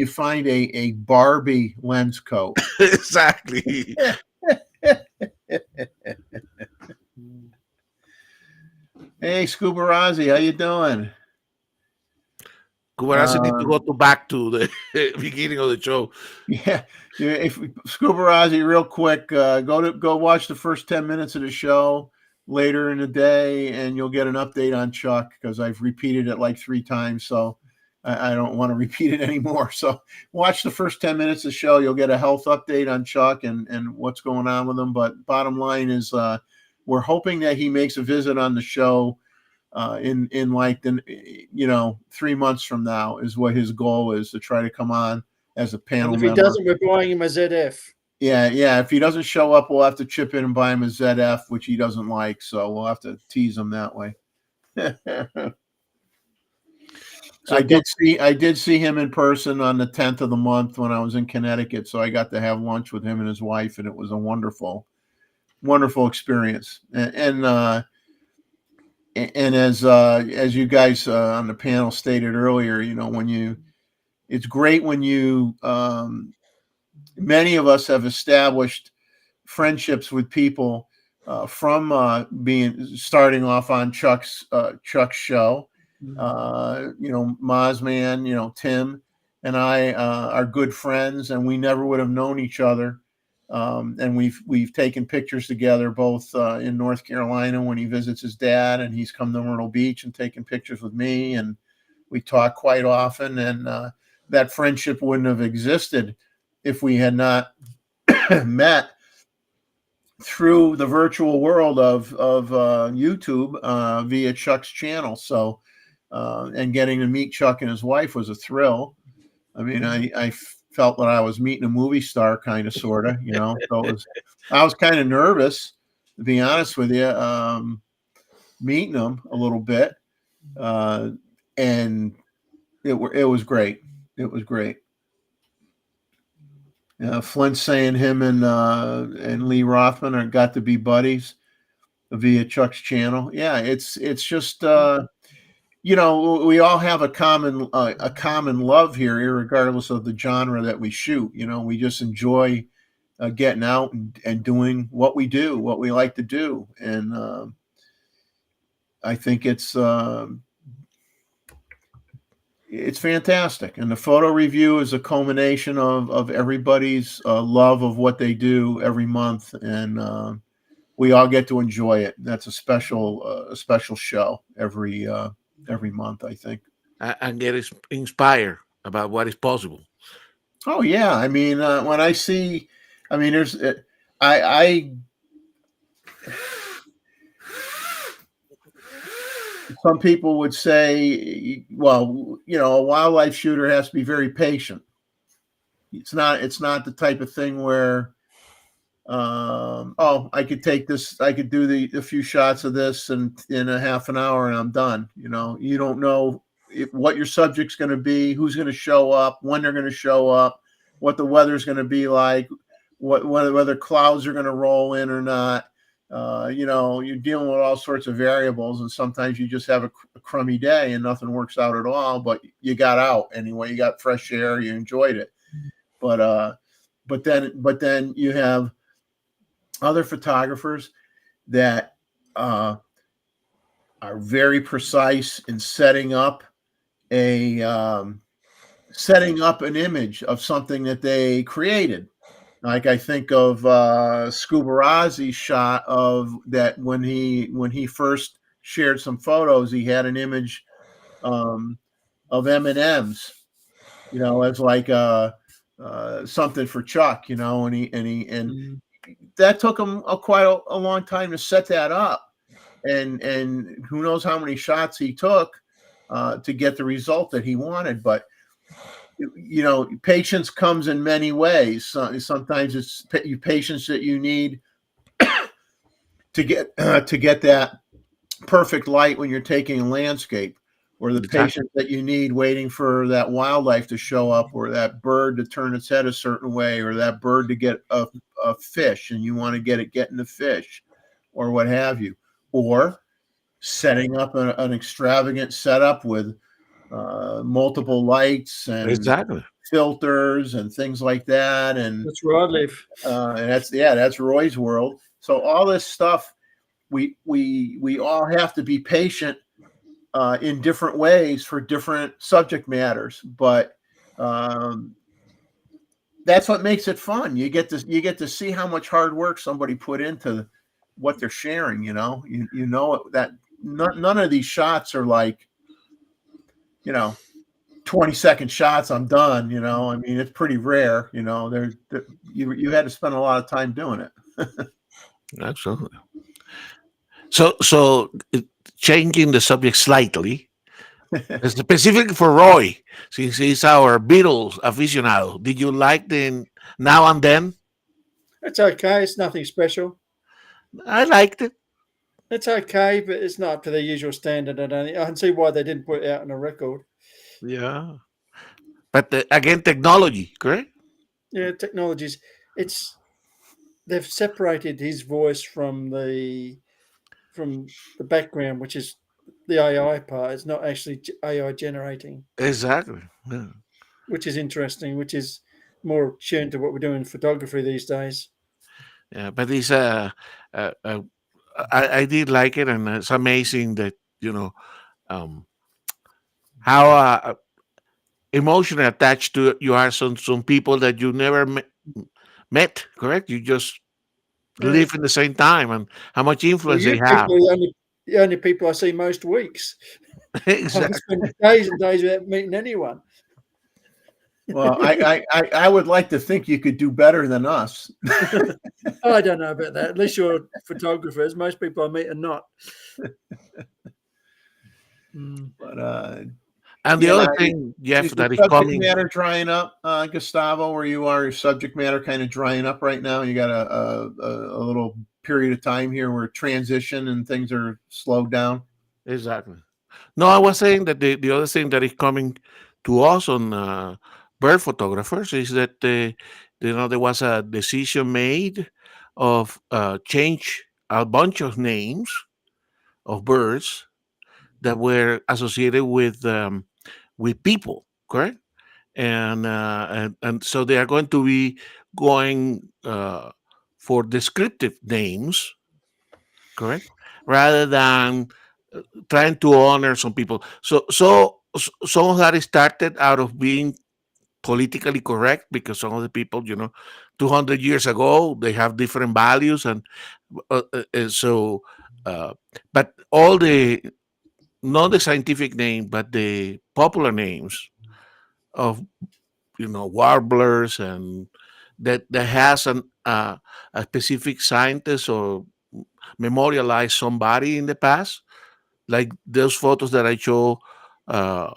find a Barbie lens coat. Exactly. Hey, Scuba Rozzy, how you doing? Kubarasi need to go back to the beginning of the show. Yeah, if Scuba Rozzy, real quick, go watch the first 10 minutes of the show later in the day, and you'll get an update on Chuck, because I've repeated it like 3 times, so I don't want to repeat it anymore. So watch the first 10 minutes of the show. You'll get a health update on Chuck and what's going on with him. But bottom line is, we're hoping that he makes a visit on the show in like 3 months from now is what his goal is, to try to come on as a panel And if member. he doesn't, we're buying him a ZF. Yeah. If he doesn't show up, we'll have to chip in and buy him a ZF, which he doesn't like. So we'll have to tease him that way. I did see him in person on the 10th of the month when I was in Connecticut. So I got to have lunch with him and his wife, and it was a wonderful, wonderful experience. And as you guys on the panel stated earlier, it's great when you many of us have established friendships with people from starting off on Chuck's show. Mazman, Tim and I are good friends, and we never would have known each other. And we've taken pictures together, both in North Carolina when he visits his dad, and he's come to Myrtle Beach and taken pictures with me, and we talk quite often. And that friendship wouldn't have existed if we had not met through the virtual world of YouTube via Chuck's channel. So, and getting to meet Chuck and his wife was a thrill. I mean, I felt that I was meeting a movie star, kind of, sort of, So I was kind of nervous, to be honest with you, meeting him a little bit, and it was great. It was great. Flint's saying him and Lee Rothman got to be buddies via Chuck's channel. Yeah, it's just we all have a common love here, irregardless of the genre that we shoot. We just enjoy getting out and doing what we do, what we like to do, and I think it's fantastic. And the photo review is a culmination of everybody's love of what they do every month, and we all get to enjoy it. That's a special show every month, I think. And get inspired about what is possible. Oh yeah, I mean, when I see, I mean, there's, some people would say, well, a wildlife shooter has to be very patient. It's not the type of thing where, I could take this, I could do a few shots of this and in a half an hour and I'm done. You don't know what your subject's going to be, who's going to show up, when they're going to show up, what the weather's going to be like, whether clouds are going to roll in or not. You're dealing with all sorts of variables, and sometimes you just have a crummy day and nothing works out at all, but you got out anyway, you got fresh air, you enjoyed it. But then you have other photographers that are very precise in setting up an image of something that they created. Like I think of Scuba Rozzy's shot of that when he first shared some photos, he had an image of M&Ms, as like something for Chuck, and that took him quite a long time to set that up, and who knows how many shots he took to get the result that he wanted. But you know, patience comes in many ways. Sometimes it's patience that you need to get that perfect light when you're taking a landscape, or the patience that you need waiting for that wildlife to show up, or that bird to turn its head a certain way, or that bird to get a fish and you want to get it getting the fish, or what have you, or setting up an extravagant setup with multiple lights and filters and things like that. And that's where I live. And that's Roy's world. So all this stuff, we all have to be patient in different ways for different subject matters, but that's what makes it fun. You get to see how much hard work somebody put into what they're sharing. You know that none of these shots are like, 20-second shots, I'm done. I mean, it's pretty rare. You had to spend a lot of time doing it. Absolutely. So changing the subject slightly, specifically for Roy, since he's our Beatles aficionado, did you like the Now and Then? It's okay. It's nothing special. I liked it. It's okay, but it's not up to their usual standard. I can see why they didn't put it out on a record. Yeah. But again, technology, correct? Yeah, technologies. They've separated his voice from the background, which is the AI part. It's not actually AI generating. Exactly. Yeah. Which is interesting, which is more tuned to what we're doing in photography these days. Yeah, but it's I did like it, and it's amazing that how emotionally attached to you are some people that you never met, correct? You just live in the same time, and how much influence they have. The only people I see most weeks. Exactly. I spend days and days without meeting anyone. Well, I would like to think you could do better than us. I don't know about that. At least you're photographers. Most people I meet are not. But and the other thing, Jeff, that is coming. Subject matter drying up, Gustavo, where you are, your subject matter kind of drying up right now. You got a little period of time here where transition and things are slowed down. Exactly. No, I was saying that the other thing that is coming to us on bird photographers is that there was a decision made of change a bunch of names of birds that were associated with people, correct? And so they are going to be going for descriptive names, correct, rather than trying to honor some people. So some of that started out of being politically correct, because some of the people, 200 years ago, they have different values, and so but all the, not the scientific name, but the popular names of warblers, and that has a specific scientist or memorialized somebody in the past, like those photos that I show a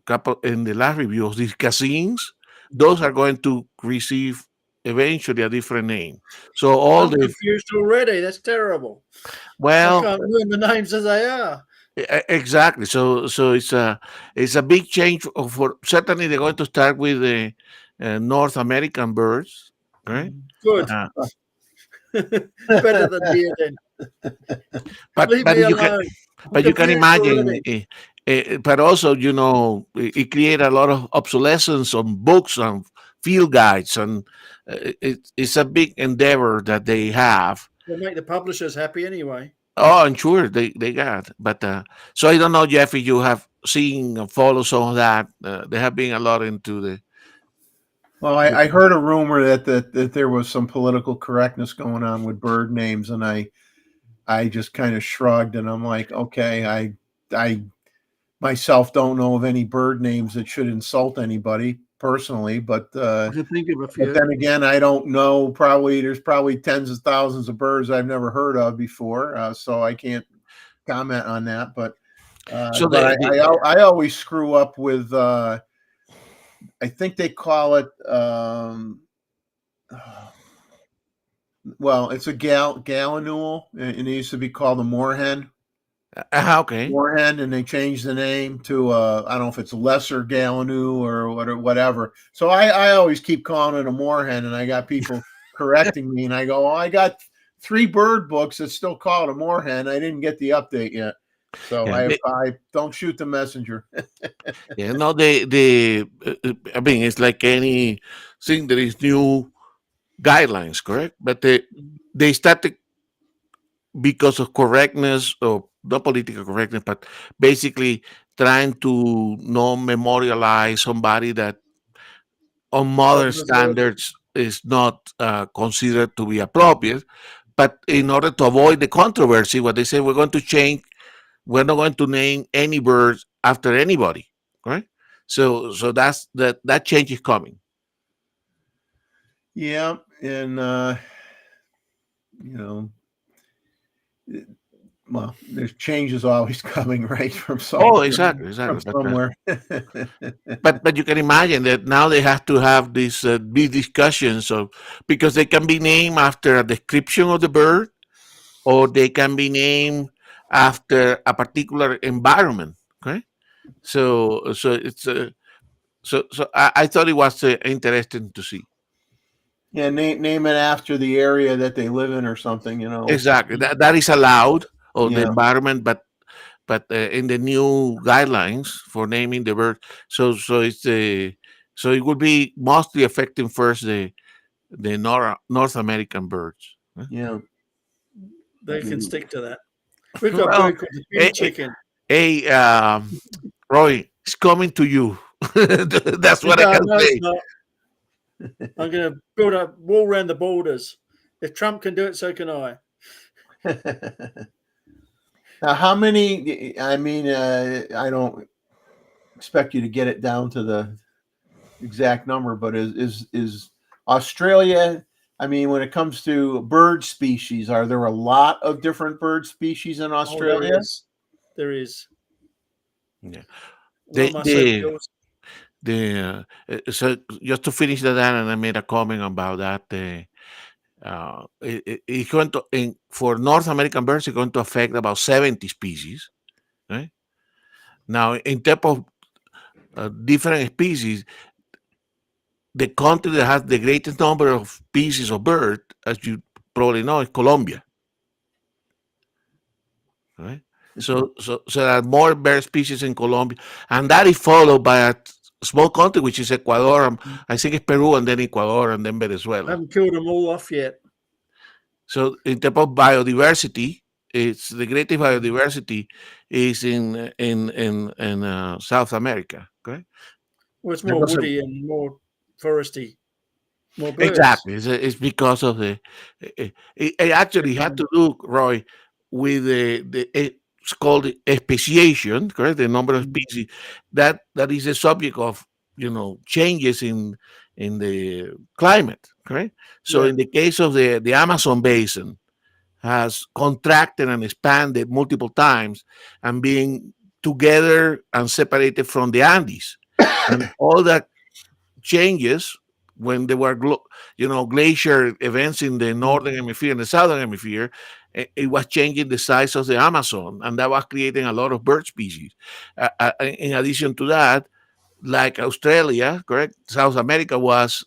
couple in the last review of these casines. Those are going to receive eventually a different name. So I'm confused already. That's terrible. Well, I can't learn the names as they are. Exactly. So it's a big change for certainly. They're going to start with the North American birds, right? Good. Better than here then. But Leave me alone. You can imagine. But also, it created a lot of obsolescence on books and field guides, and it's a big endeavor that they have. They make the publishers happy anyway. Oh, I'm sure they got. But so I don't know, Jeff, if you have seen and followed some of that. They have been a lot into the. Well, I heard a rumor that there was some political correctness going on with bird names, and I just kind of shrugged, and I'm like, okay, I myself don't know of any bird names that should insult anybody personally, but I can think of a few. But then again, I don't know. There's probably tens of thousands of birds I've never heard of before, so I can't comment on that. But I always screw up with I think they call it. Well, it's a gallinule. It used to be called a moorhen. Okay. Moorhen, and they changed the name to I don't know if it's lesser gallinule or whatever. So I always keep calling it a moorhen, and I got people correcting me, and I go, I got 3 bird books that still call it a moorhen. I didn't get the update yet, so I don't shoot the messenger. Yeah, no, I mean, it's like anything. There is new guidelines, correct? But they started because of correctness, or not political correctness, but basically trying to not memorialize somebody that on modern standards is not considered to be appropriate. But in order to avoid the controversy, what they say, we're going to change. We're not going to name any birds after anybody, right? So that change is coming. Yeah, and well, there's changes always coming, right, from somewhere. Oh, exactly. From somewhere. But you can imagine that now they have to have these big discussions because they can be named after a description of the bird, or they can be named after a particular environment. Okay, so it's so I thought it was interesting to see. Yeah, name it after the area that they live in or something, Exactly, that is allowed, or the environment, but in the new guidelines for naming the bird, so it will be mostly affecting first the North American birds. Yeah, they can stick to that. We've got a bird called the green chicken. Hey, Roy, it's coming to you. That's what I can say. I'm going to build a wall around the borders. If Trump can do it, so can I. Now, how many? I mean, I don't expect you to get it down to the exact number, but is Australia? I mean, when it comes to bird species, are there a lot of different bird species in Australia? Oh, there is. Yeah. So just to finish that, and I made a comment about that. It's going to, for North American birds, it's going to affect about 70 species. Right? Now, in terms of different species, the country that has the greatest number of species of bird, as you probably know, is Colombia. Right? So there are more bird species in Colombia, and that is followed by a small country, which is Ecuador. I think it's Peru, and then Ecuador, and then Venezuela. I haven't killed them all off yet. So in terms of biodiversity, it's the greatest biodiversity is in South America. Okay. Well, it's more woody and more foresty. More birds. Exactly. It's because of it actually had to do, Roy, with it's called speciation, correct? The number of species that is the subject of changes in the climate, correct? So in the case of the Amazon basin has contracted and expanded multiple times, and being together and separated from the Andes, and all that changes when there were glacier events in the northern hemisphere and the southern hemisphere. It was changing the size of the Amazon, and that was creating a lot of bird species. In addition to that, like Australia, correct, South America was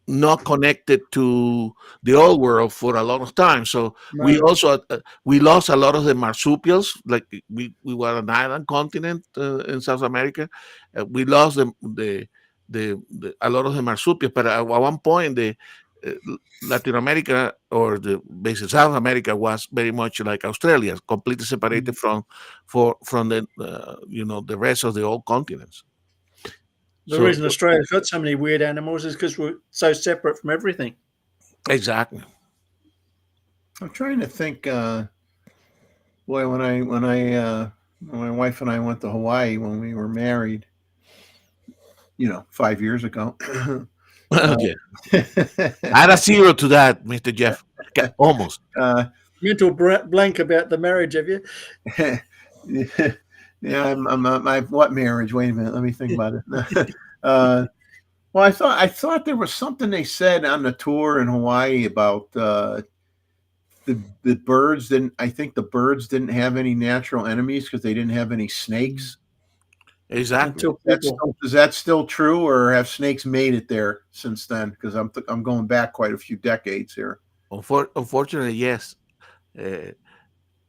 not connected to the old world for a lot of time. So we also we lost a lot of the marsupials. Like we were an island continent in South America. We lost a lot of the marsupials. But at one point, the Latin America, or basically South America, was very much like Australia, completely separated from the the rest of the old continents. The reason Australia's got so many weird animals is because we're so separate from everything. Exactly. I'm trying to think. Boy, when my wife and I went to Hawaii when we were married, 5 years ago. Okay. Add a 0 to that, Mr. Jeff. Almost. Mental blank about the marriage, have you? Yeah, I'm my what marriage? Wait a minute, let me think about it. Well, I thought there was something they said on the tour in Hawaii about the birds didn't. I think the birds didn't have any natural enemies because they didn't have any snakes. Exactly. Is that still true, or have snakes made it there since then? Because I'm going back quite a few decades here. Unfortunately, yes.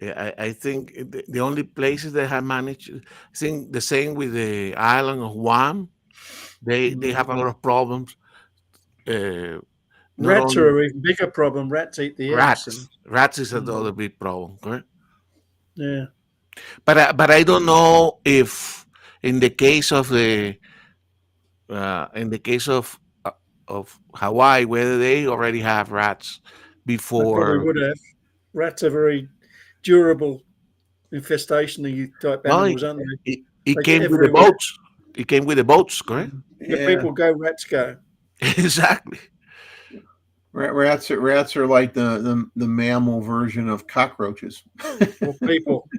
I think the only places that have managed, I think the same with the island of Guam. They have a lot of problems. Rats are an even bigger problem. Rats eat the eggs. Rats is another big problem, correct? Yeah. But I don't know if in the case of Hawaii, whether they already have rats before. They probably would have. Rats are very durable infestation type animals, aren't they? It came with the boats. It came with the boats, correct? Yeah. People go, rats go. Exactly. Rats are like the mammal version of cockroaches. Or people.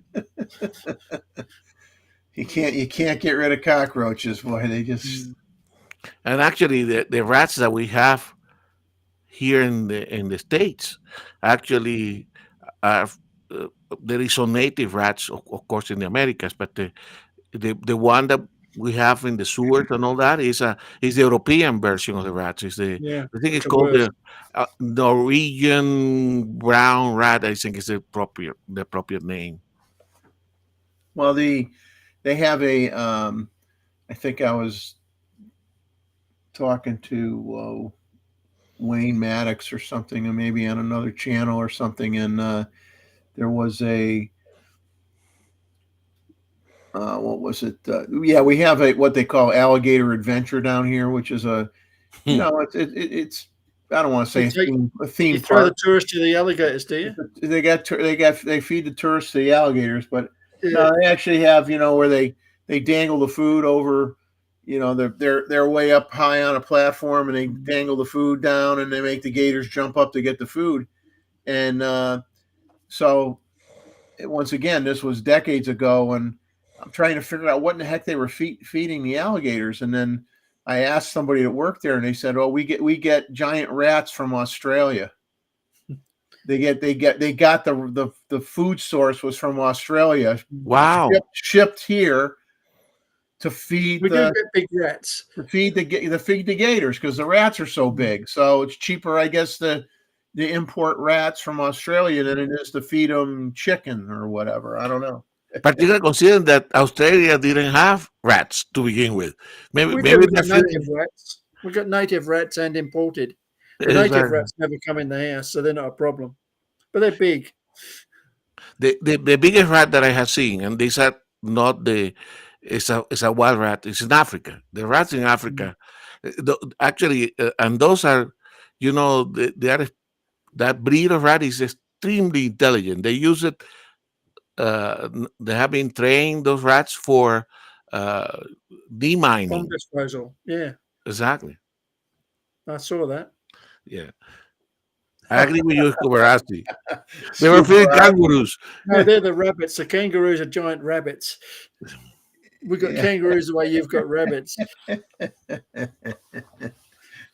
You can't get rid of cockroaches, boy. They just. And actually, the rats that we have here in the States actually are. There is some native rats, of course, in the Americas, but the one that we have in the sewers and all that is the European version of the rats. I think it's called the Norwegian brown rat. I think is the proper name. Well, they have a. I think I was talking to Wayne Maddox or something, or maybe on another channel or something, and there was a. What was it? Yeah, we have what they call alligator adventure down here, which is it's I don't want to say a theme park. You throw the tourists to the alligators, do you? They feed the tourists to the alligators, but no, they actually have where they dangle the food over. They're way up high on a platform, and they dangle the food down, and they make the gators jump up to get the food, and so once again, this was decades ago, and I'm trying to figure out what in the heck they were feeding the alligators. And then I asked somebody that worked there, and they said, "Oh, we get giant rats from Australia. They got the food source was from Australia. Wow, shipped here to feed get big rats to feed the gators because the rats are so big. So it's cheaper, I guess, to import rats from Australia than it is to feed them chicken or whatever. I don't know." Particularly considering that Australia didn't have rats to begin with. Maybe we got native rats. We got native rats and imported. The native rats never come in the house, so they're not a problem. But they're big. The biggest rat that I have seen, and these are not it's a wild rat. It's in Africa. The rats in Africa, actually, and those are, that breed of rat is extremely intelligent. They use it. They have been trained, those rats, for demining. Bomb disposal. Yeah. Exactly. I saw that. Yeah. I agree with you, Kubarasti. They were feeding kangaroos. No, they're the rabbits. The kangaroos are giant rabbits. We got kangaroos the way you've got rabbits.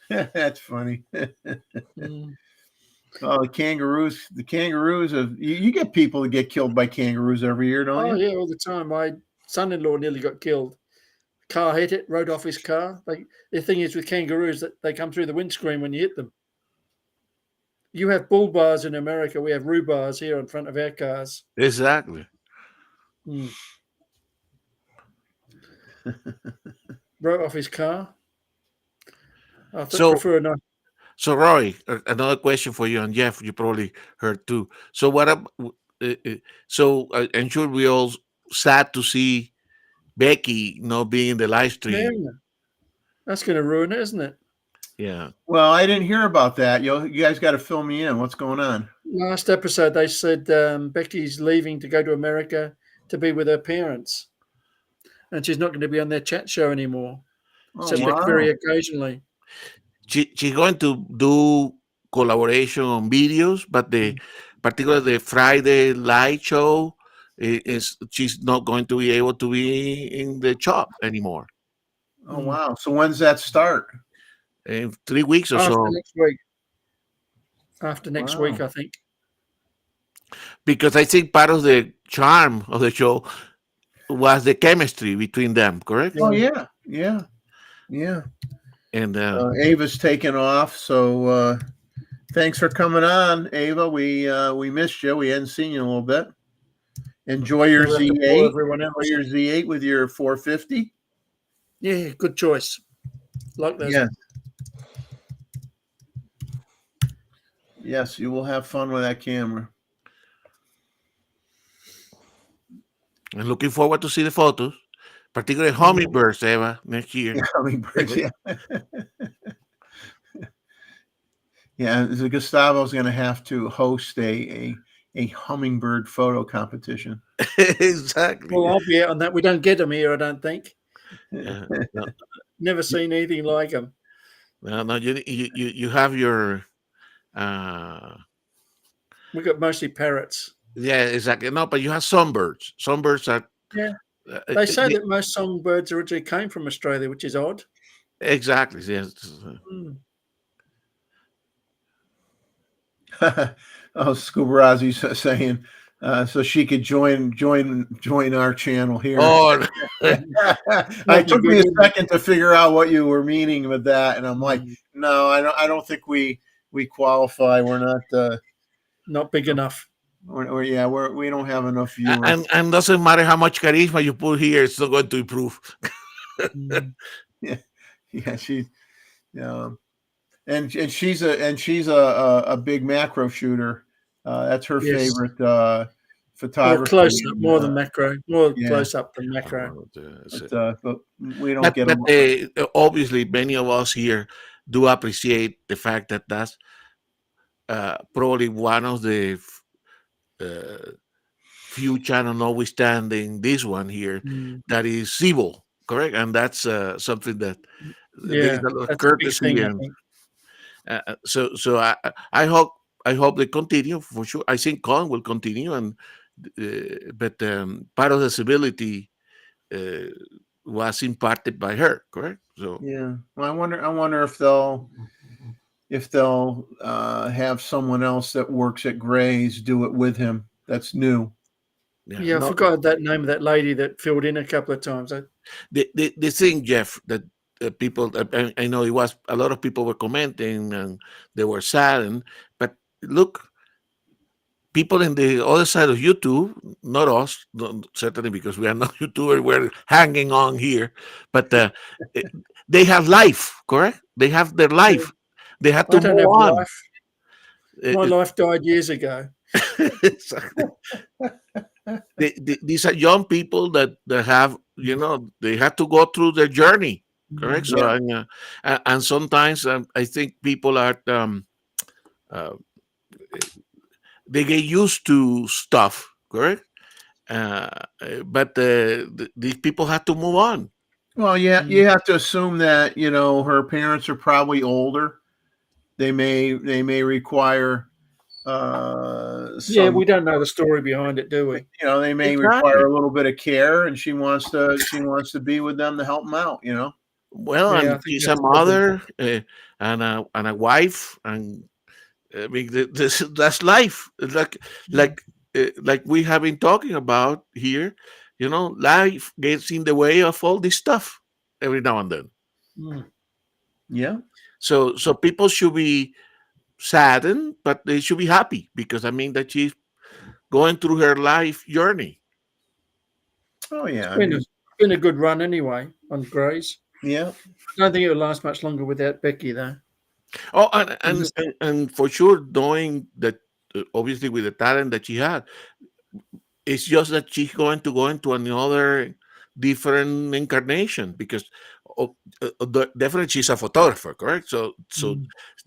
That's funny. Oh, the kangaroos! You get people that get killed by kangaroos every year, don't you? Oh yeah, all the time. My son-in-law nearly got killed. Car hit it, rode off his car. The thing is with kangaroos that they come through the windscreen when you hit them. You have bull bars in America. We have rhubards here in front of our cars. Exactly. Wrote off his car. I prefer not. So, Roy, another question for you, and Jeff, you probably heard too. So, I'm sure we all sad to see Becky not being in the live stream. Yeah. That's going to ruin it, isn't it? Yeah. Well, I didn't hear about that. You guys got to fill me in. What's going on? Last episode, they said Becky's leaving to go to America to be with her parents, and she's not going to be on their chat show anymore. Except very occasionally. She's going to do collaboration on videos, but particularly the Friday light show, she's not going to be able to be in the shop anymore. Oh wow! So when's that start? In 3 weeks or After so. next week. After next Wow. week, I think. Because I think part of the charm of the show was the chemistry between them, correct? Oh yeah, yeah. And Ava's taken off, so thanks for coming on, Ava. We missed you. We hadn't seen you in a little bit. Enjoy your Never have to bore Z8. everyone else. Enjoy your Z8 with your 450. Yeah, good choice. Like those. Yes. Yes, you will have fun with that camera. I'm looking forward to see the photos, particularly hummingbirds, Eva, next year. Hummingbirds, yeah. Yeah, so Gustavo's going to have to host a hummingbird photo competition. Exactly. Well, I'll be out on that. We don't get them here, I don't think. No, Never seen anything like them. no, you have your. We got mostly parrots. Yeah, exactly. No, but you have songbirds. Songbirds are. Yeah. They say that most songbirds originally came from Australia, which is odd. Exactly. Yes. Oh, Scubarazi's saying so she could join our channel here. Oh, it took me a second to figure out what you were meaning with that, and I'm like, no, I don't think we qualify. We're not big enough. We don't have enough viewers. And doesn't matter how much charisma you put here, it's not going to improve. And she's a big macro shooter. That's her favorite photography. More close up, more than macro. More close up than macro. But we don't get them. Obviously, many of us here do appreciate the fact that that's probably one of the few channel, notwithstanding this one here, that is civil, correct? And that's something that there's a lot of courtesy and. So I hope they continue for sure. I think Con will continue, and but part of the civility was imparted by her, correct? So yeah, well, I wonder if they'll have someone else that works at Gray's do it with him. That's new. Yeah, I forgot that name of that lady that filled in a couple of times. The thing, Jeff, that. People, I know it was a lot of people were commenting and they were saddened, but look, people in the other side of YouTube, not us, certainly because we are not YouTubers, we're hanging on here, but they have life, correct? They have their life. They have to move on. Life. My life died years ago. These are young people that have, they have to go through their journey. Correct. So and sometimes I think people are they get used to stuff, correct? But these people have to move on. Well, yeah, you have to assume that her parents are probably older. They may require. We don't know the story behind it, do we? They may require a little bit of care, and she wants to be with them to help them out. Well, and she's a mother and a wife, and I mean that's life. Like we have been talking about here. Life gets in the way of all this stuff every now and then. Yeah. So people should be saddened, but they should be happy because that she's going through her life journey. Oh yeah, it's been a good run anyway on Gray's. Yeah, I don't think it will last much longer without Becky, though. Oh, and for sure, knowing that obviously with the talent that she had, it's just that she's going to go into another different incarnation because definitely she's a photographer, correct? So it's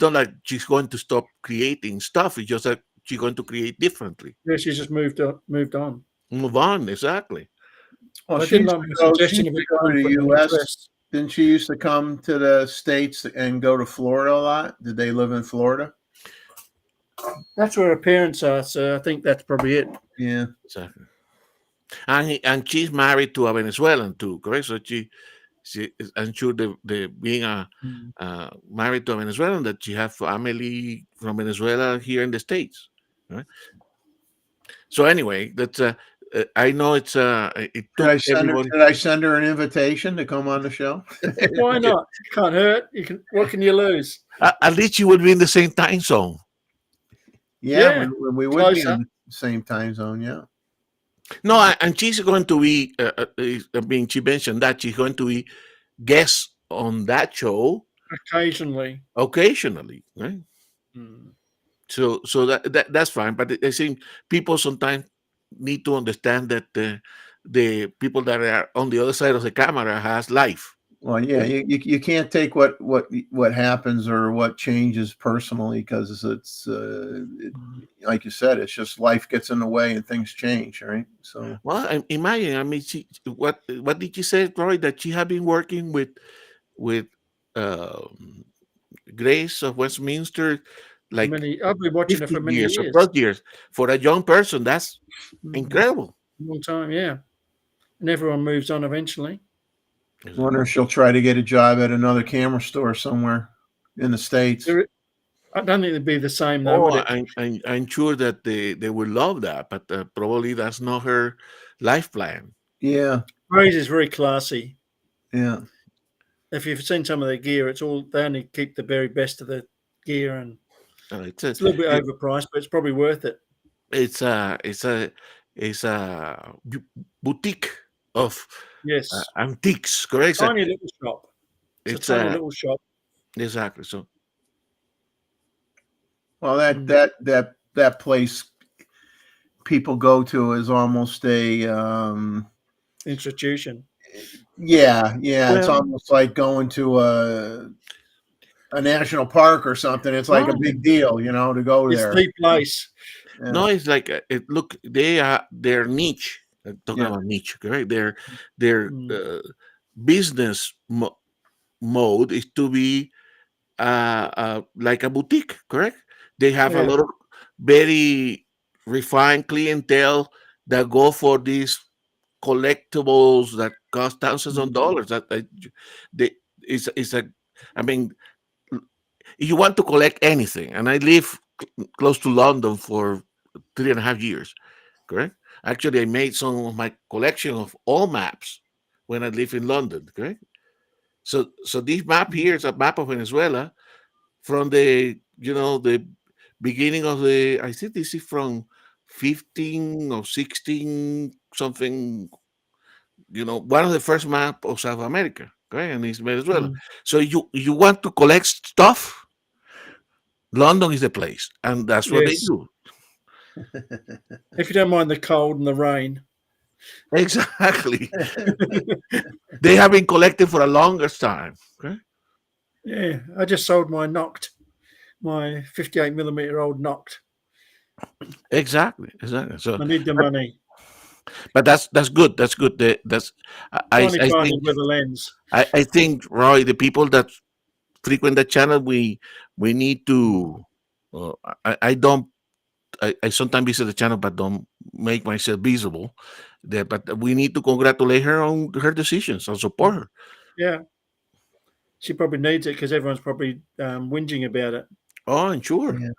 not like she's going to stop creating stuff. It's just that she's going to create differently. Yeah, she's just moved on. Move on, exactly. Well, she used to go to the U.S. Didn't she used to come to the States and go to Florida a lot? Did they live in Florida? That's where her parents are, so I think that's probably it. Yeah, exactly. And she's married to a Venezuelan too, correct? So I'm sure the being married to a Venezuelan, that she have family from Venezuela here in the States, right? So anyway, that's I know it took everybody. Did I send her an invitation to come on the show? Why not? Can't hurt. You can. What can you lose? At least you would be in the same time zone. Yeah, we would be closer. in the same time zone. Yeah. No, and she's going to be. I mean, she mentioned that she's going to be guest on that show Occasionally. right? So that's fine. But I think people sometimes need to understand that the people that are on the other side of the camera has life. Well, yeah, you can't take what happens or what changes personally, because it's like you said, it's just life gets in the way and things change, right? So, well, imagine. I mean, what did you say, Roy? That she had been working with Grace of Westminster, like I've been watching her 50 for many years or years. 12 years. For a young person, that's incredible. Long time, yeah. And everyone moves on eventually. I wonder if she'll try to get a job at another camera store somewhere in the States. I don't think it'd be the same though. Oh, I'm sure that they would love that, but probably that's not her life plan. Yeah. Grace is very classy. Yeah. If you've seen some of their gear, they only keep the very best of the gear, and It's a little bit overpriced, but it's probably worth it. It's a boutique of antiques, correct? Tiny little shop. It's a tiny little shop. Exactly. So, well, that place people go to is almost a institution. Yeah, it's almost like going to a national park or something. It's like a big deal, to go there. It's the place. Yeah. No, it's like look, their niche. Talking about niche, right? Their business mode is to be like a boutique, correct? They have a lot of very refined clientele that go for these collectibles that cost thousands of dollars. I mean, you want to collect anything, and I live close to London for 3.5 years, correct? Actually, I made some of my collection of all maps when I live in London, correct? So this map here is a map of Venezuela from the beginning of I think this is from 15 or 16 something, one of the first map of South America, okay, and it's Venezuela. So you want to collect stuff, London is the place, and that's what they do. If you don't mind the cold and the rain. Exactly. They have been collecting for a longer time. Okay? Yeah, I just sold my 58mm old Noct. Exactly. So I need the money. But that's good. That's good. I think with a lens. I think, Roy, the people that frequent the channel, we need to. I sometimes visit the channel, but don't make myself visible. But we need to congratulate her on her decisions and support her. Yeah, she probably needs it because everyone's probably whinging about it. Oh, I'm sure. Yeah.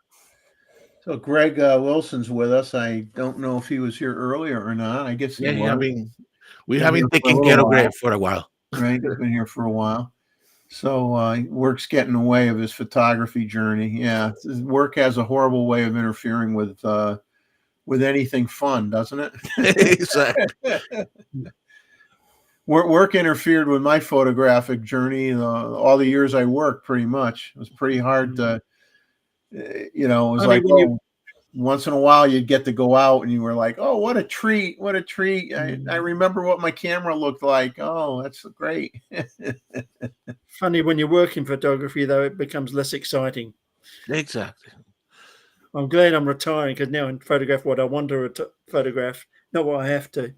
So Greg Wilson's with us. I don't know if he was here earlier or not. I guess he was. We haven't taken care of Greg for a while. Right, he's been here for a while. So work's getting in the way of his photography journey. Yeah, his work has a horrible way of interfering with anything fun, doesn't it? Exactly. Work interfered with my photographic journey. All the years I worked, pretty much, it was pretty hard to. It was once in a while you'd get to go out and you were like, oh, what a treat. I remember what my camera looked like. Oh, that's great. Funny, when you work in photography, though, it becomes less exciting. Exactly. I'm glad I'm retiring because now I photograph what I want to photograph, not what I have to.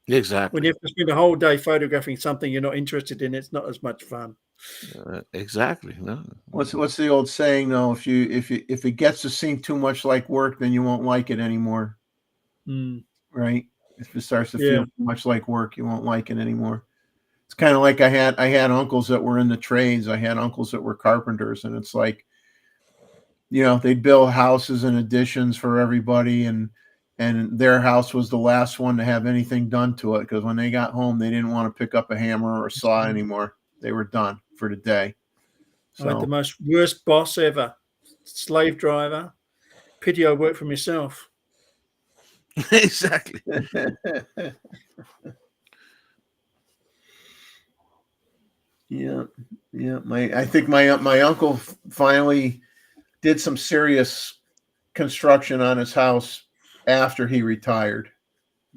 Exactly. When you have to spend a whole day photographing something you're not interested in, it's not as much fun. Exactly. No. What's the old saying though? If it gets to seem too much like work, then you won't like it anymore. Right? If it starts to feel too much like work, you won't like it anymore. It's kind of like I had uncles that were in the trades. I had uncles that were carpenters, and it's like, they'd build houses and additions for everybody, and their house was the last one to have anything done to it, because when they got home, they didn't want to pick up a hammer or a saw anymore. They were done for the day. So I had the worst boss ever, slave driver. Pity I worked for myself. Exactly. Yeah. I think my uncle finally did some serious construction on his house after he retired.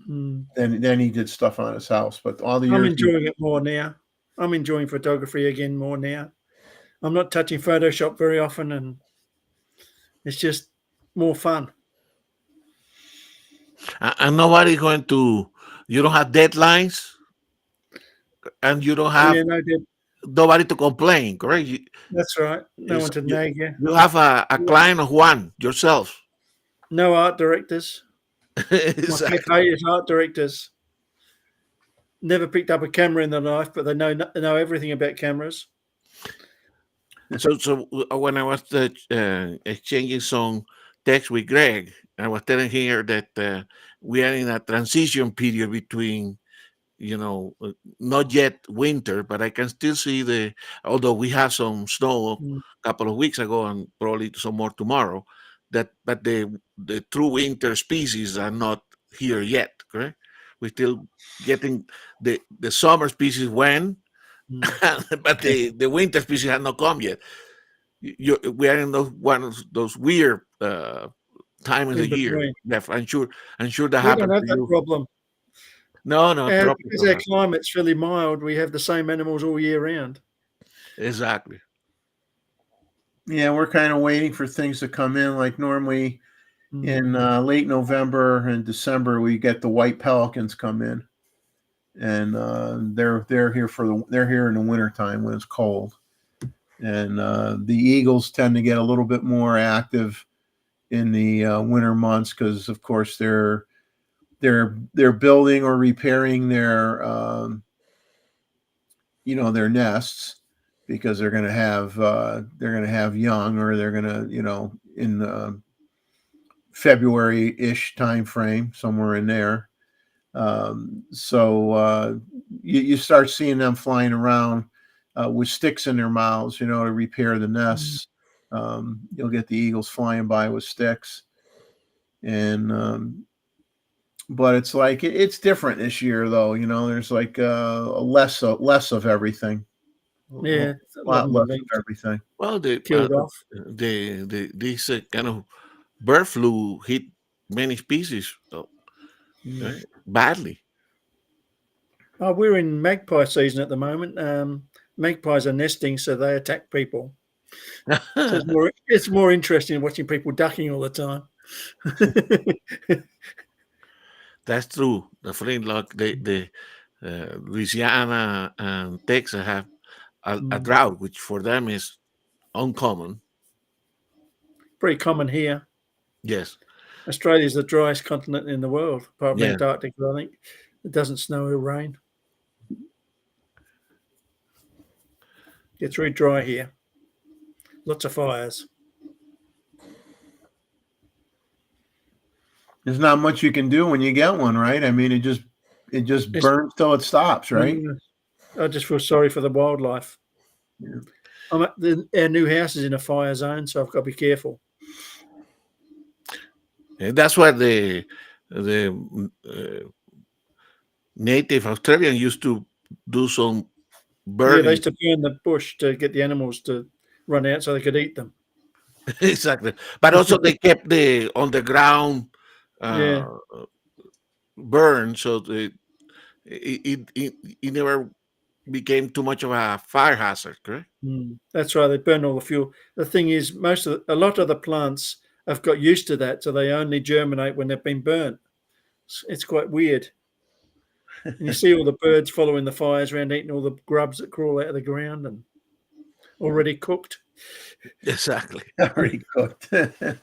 Then he did stuff on his house, but all the years I'm enjoying it more now. I'm enjoying photography again more now. I'm not touching Photoshop very often, and it's just more fun. And nobody going to, you don't have deadlines, and you don't have nobody to complain, correct? That's right. No one to nag you. You have a client of one yourself. No art directors. Exactly. My cafe is art directors. Never picked up a camera in their life, but they know everything about cameras. So when I was exchanging some text with Greg, I was telling here that we are in a transition period between, not yet winter, but I can still see although we have some snow a couple of weeks ago and probably some more tomorrow, but the true winter species are not here yet, correct? We're still getting the summer species when, but the winter species have not come yet. We are in those weird time of the year. I'm sure that happens. We don't have that problem. No, because our climate's really mild, we have the same animals all year round. Exactly. Yeah, we're kind of waiting for things to come in. Like normally in late November and December, we get the white pelicans come in, and they're here in the wintertime when it's cold. And the eagles tend to get a little bit more active in the winter months because, of course, they're building or repairing their their nests, because they're going to have young, or they're going to in the February-ish time frame, somewhere in there. So you start seeing them flying around with sticks in their mouths, to repair the nests. You'll get the eagles flying by with sticks, and but it's like it's different this year, though. There's like less of everything. Yeah, a lot less of everything. Well, killed off. This kind of bird flu hit many species badly. Oh, we're in magpie season at the moment. Magpies are nesting, so they attack people. So it's more interesting watching people ducking all the time. That's true. The flintlock, the Louisiana and Texas have a drought, which for them is uncommon. Pretty common here. Yes. Australia is the driest continent in the world, apart from Antarctica, I think. It doesn't snow or rain. It's very dry here. Lots of fires. There's not much you can do when you get one, right? I mean, it just burns till it stops, right? I just feel sorry for the wildlife. Yeah. Our new house is in a fire zone, so I've got to be careful. And that's why the native Australian used to do some burning. Yeah, they used to burn the bush to get the animals to run out so they could eat them. Exactly. But also they kept the on the ground burn, so it never became too much of a fire hazard, correct? That's right. They burn all the fuel. The thing is, a lot of the plants have got used to that, so they only germinate when they've been burnt. It's quite weird. And you see all the birds following the fires around, eating all the grubs that crawl out of the ground. And already cooked. Exactly. Already cooked. The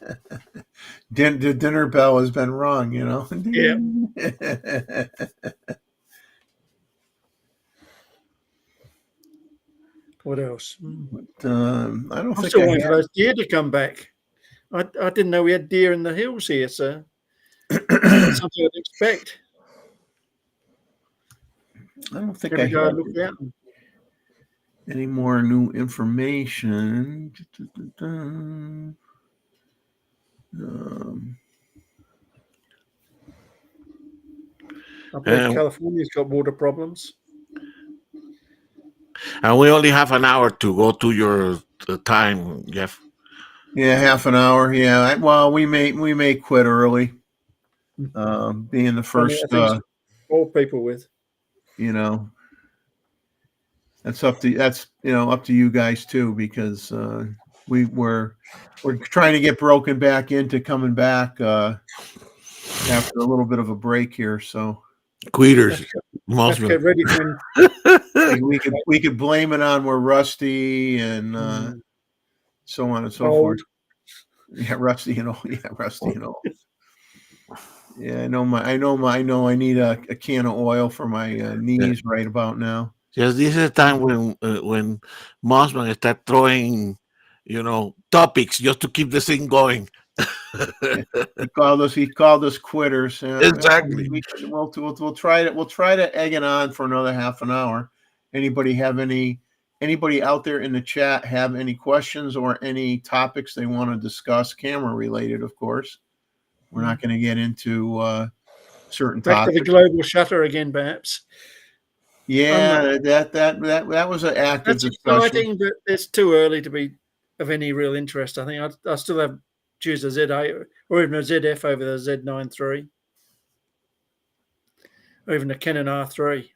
dinner bell has been rung, you know. Yeah. What else? I don't I'm think still I waiting for have. those deer to come back. I didn't know we had deer in the hills here, so that's not something I'd expect. I don't think Every I day I have look out. any more new information. I believe California's got water problems. And we only have an hour to go to your time, Jeff. Yeah, half an hour. Yeah. Well, we may quit early. Being the first, all people with. you know, that's up to you guys too, because we're trying to get broken back into coming back after a little bit of a break here. So Quitters. Have to get ready when we could blame it on we're rusty and so on and so old. forth. Yeah, rusty and old. Yeah, rusty and old. Yeah, I know. I need a can of oil for my knees right about now. Yes, this is a time when Mossman start throwing, topics just to keep the thing going. He called us quitters. Exactly. We'll try to egg it on for another half an hour. Anybody out there in the chat have any questions or any topics they want to discuss, camera related, of course. We're not going to get into certain Back topics. to the global shutter again, perhaps. Yeah, that was an active discussion. Exciting, but it's too early to be of any real interest. I think I still have choose a Z8 or even a ZF over the Z9 III, or even a Canon R3.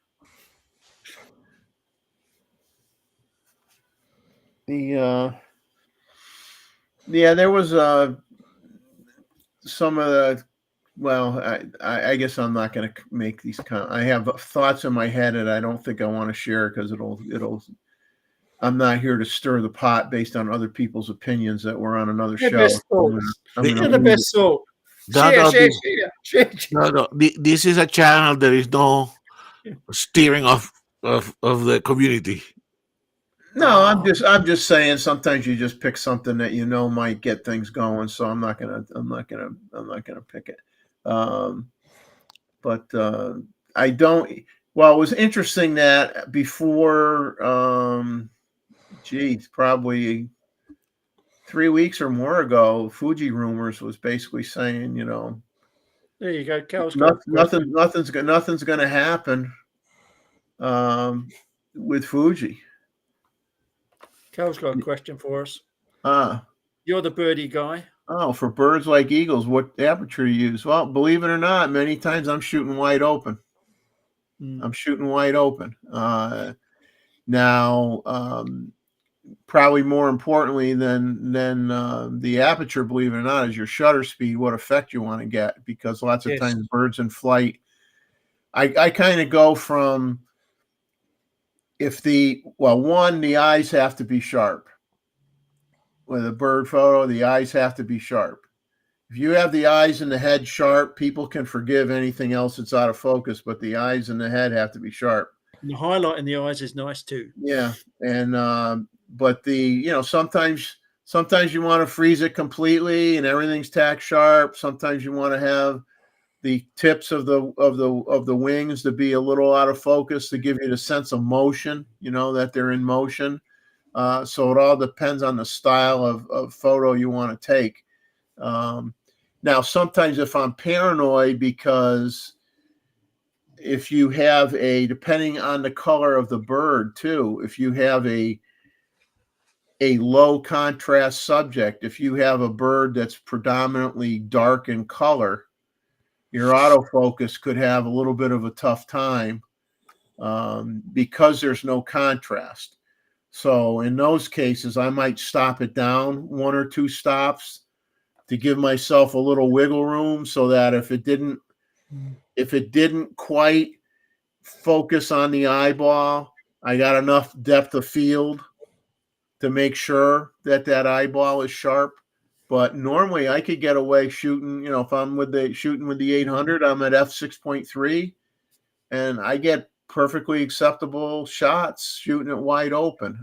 There was some of the. Well, I guess I'm not going to make these. I have thoughts in my head that I don't think I want to share because it'll. I'm not here to stir the pot based on other people's opinions that we're on another show. They're the best sort. No. This is a channel. There is no steering of the community. No, I'm just saying. Sometimes you just pick something that might get things going. So I'm not gonna pick it. But I don't. Well, it was interesting that before, probably 3 weeks or more ago, Fuji Rumors was basically saying, there you go. nothing's going to happen with Fuji. Cal's got a question for us. You're the birdie guy. Oh, for birds like eagles, what aperture you use? Well, believe it or not, many times I'm shooting wide open. I'm shooting wide open. Now, probably more importantly than the aperture, believe it or not, is your shutter speed, what effect you want to get, because lots of times birds in flight, I kind of go from the eyes have to be sharp. With a bird photo, the eyes have to be sharp. If you have the eyes and the head sharp, people can forgive anything else that's out of focus, but the eyes and the head have to be sharp. And the highlight in the eyes is nice too. Yeah, and but sometimes you want to freeze it completely and everything's tack sharp. Sometimes you want to have the tips of the wings to be a little out of focus to give you the sense of motion, that they're in motion. So it all depends on the style of photo you want to take. Now, sometimes if I'm paranoid, because if you have depending on the color of the bird too, if you have a low contrast subject, if you have a bird that's predominantly dark in color, your autofocus could have a little bit of a tough time because there's no contrast. So in those cases, I might stop it down 1 or 2 stops to give myself a little wiggle room, so that if it didn't quite focus on the eyeball, I got enough depth of field to make sure that that eyeball is sharp. But normally I could get away shooting, you know, if I'm shooting with the 800, I'm at f6.3 and I get perfectly acceptable shots shooting it wide open.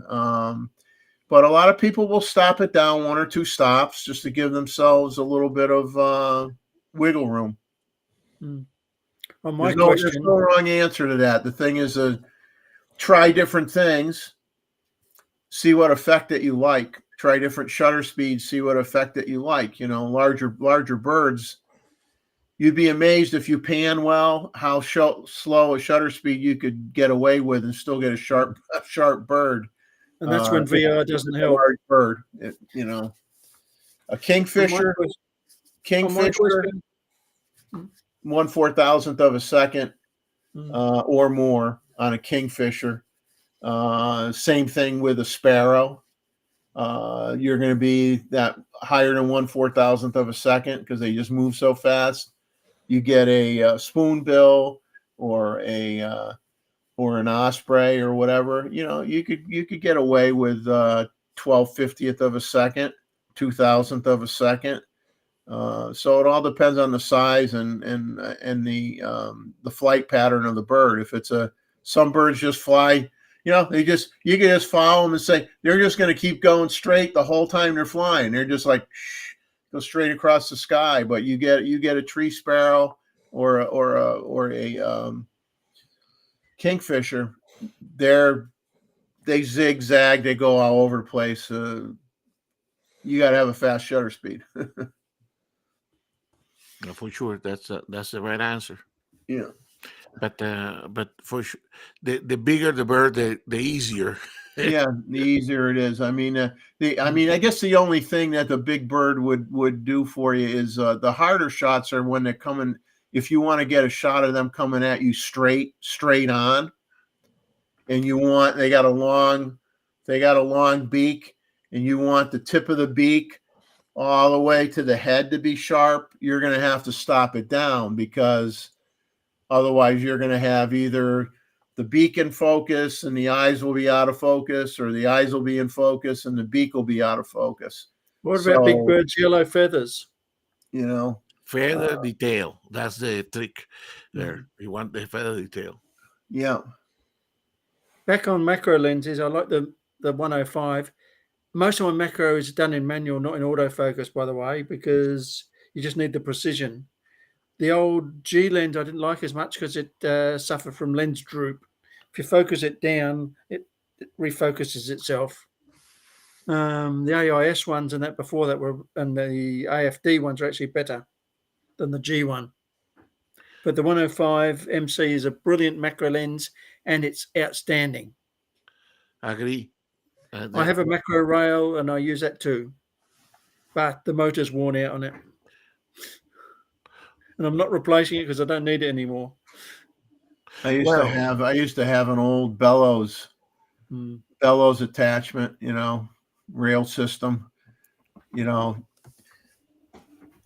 But a lot of people will stop it down 1 or 2 stops just to give themselves a little bit of wiggle room. Well, There's no wrong answer to that. The thing is to try different things, see what effect that you like. Try different shutter speeds, see what effect that you like. You know, larger birds. You'd be amazed if you pan well how slow a shutter speed you could get away with and still get a sharp bird. And that's when VR doesn't help. Large bird, you know, a kingfisher. 1/4000th of a second or more on a kingfisher. Same thing with a sparrow. You're going to be that higher than 1/4000th of a second because they just move so fast. You get a spoonbill or an osprey or whatever. You know, you could get away with 12/50th of a second, 2000th of a second. So it all depends on the size and the flight pattern of the bird. If it's some birds just fly, you know, you can just follow them and say they're just going to keep going straight the whole time they're flying. They're just like go straight across the sky. But you get a tree sparrow or a kingfisher, they zigzag, they go all over the place. You got to have a fast shutter speed. For sure, that's the right answer. Yeah, but for sure, the bigger the bird, the easier. Yeah, the easier it is. I mean, I guess the only thing that the big bird would do for you is the harder shots are when they're coming. If you want to get a shot of them coming at you straight on, and they got a long beak, and you want the tip of the beak all the way to the head to be sharp, you're going to have to stop it down because otherwise you're going to have either the beak in focus and the eyes will be out of focus, or the eyes will be in focus and the beak will be out of focus. What about big bird's yellow feathers? You know, feather detail. That's the trick there. You want the feather detail. Yeah. Back on macro lenses, I like the 105. Most of my macro is done in manual, not in autofocus, by the way, because you just need the precision. The old G lens I didn't like as much because it suffered from lens droop. If you focus it down, it refocuses itself. The AIS ones and that before that and the AFD ones are actually better than the G one. But the 105 MC is a brilliant macro lens and it's outstanding. I agree. I have a macro rail and I use that too, but the motor's worn out on it. And I'm not replacing it because I don't need it anymore. I used to have an old bellows attachment, you know, rail system, you know.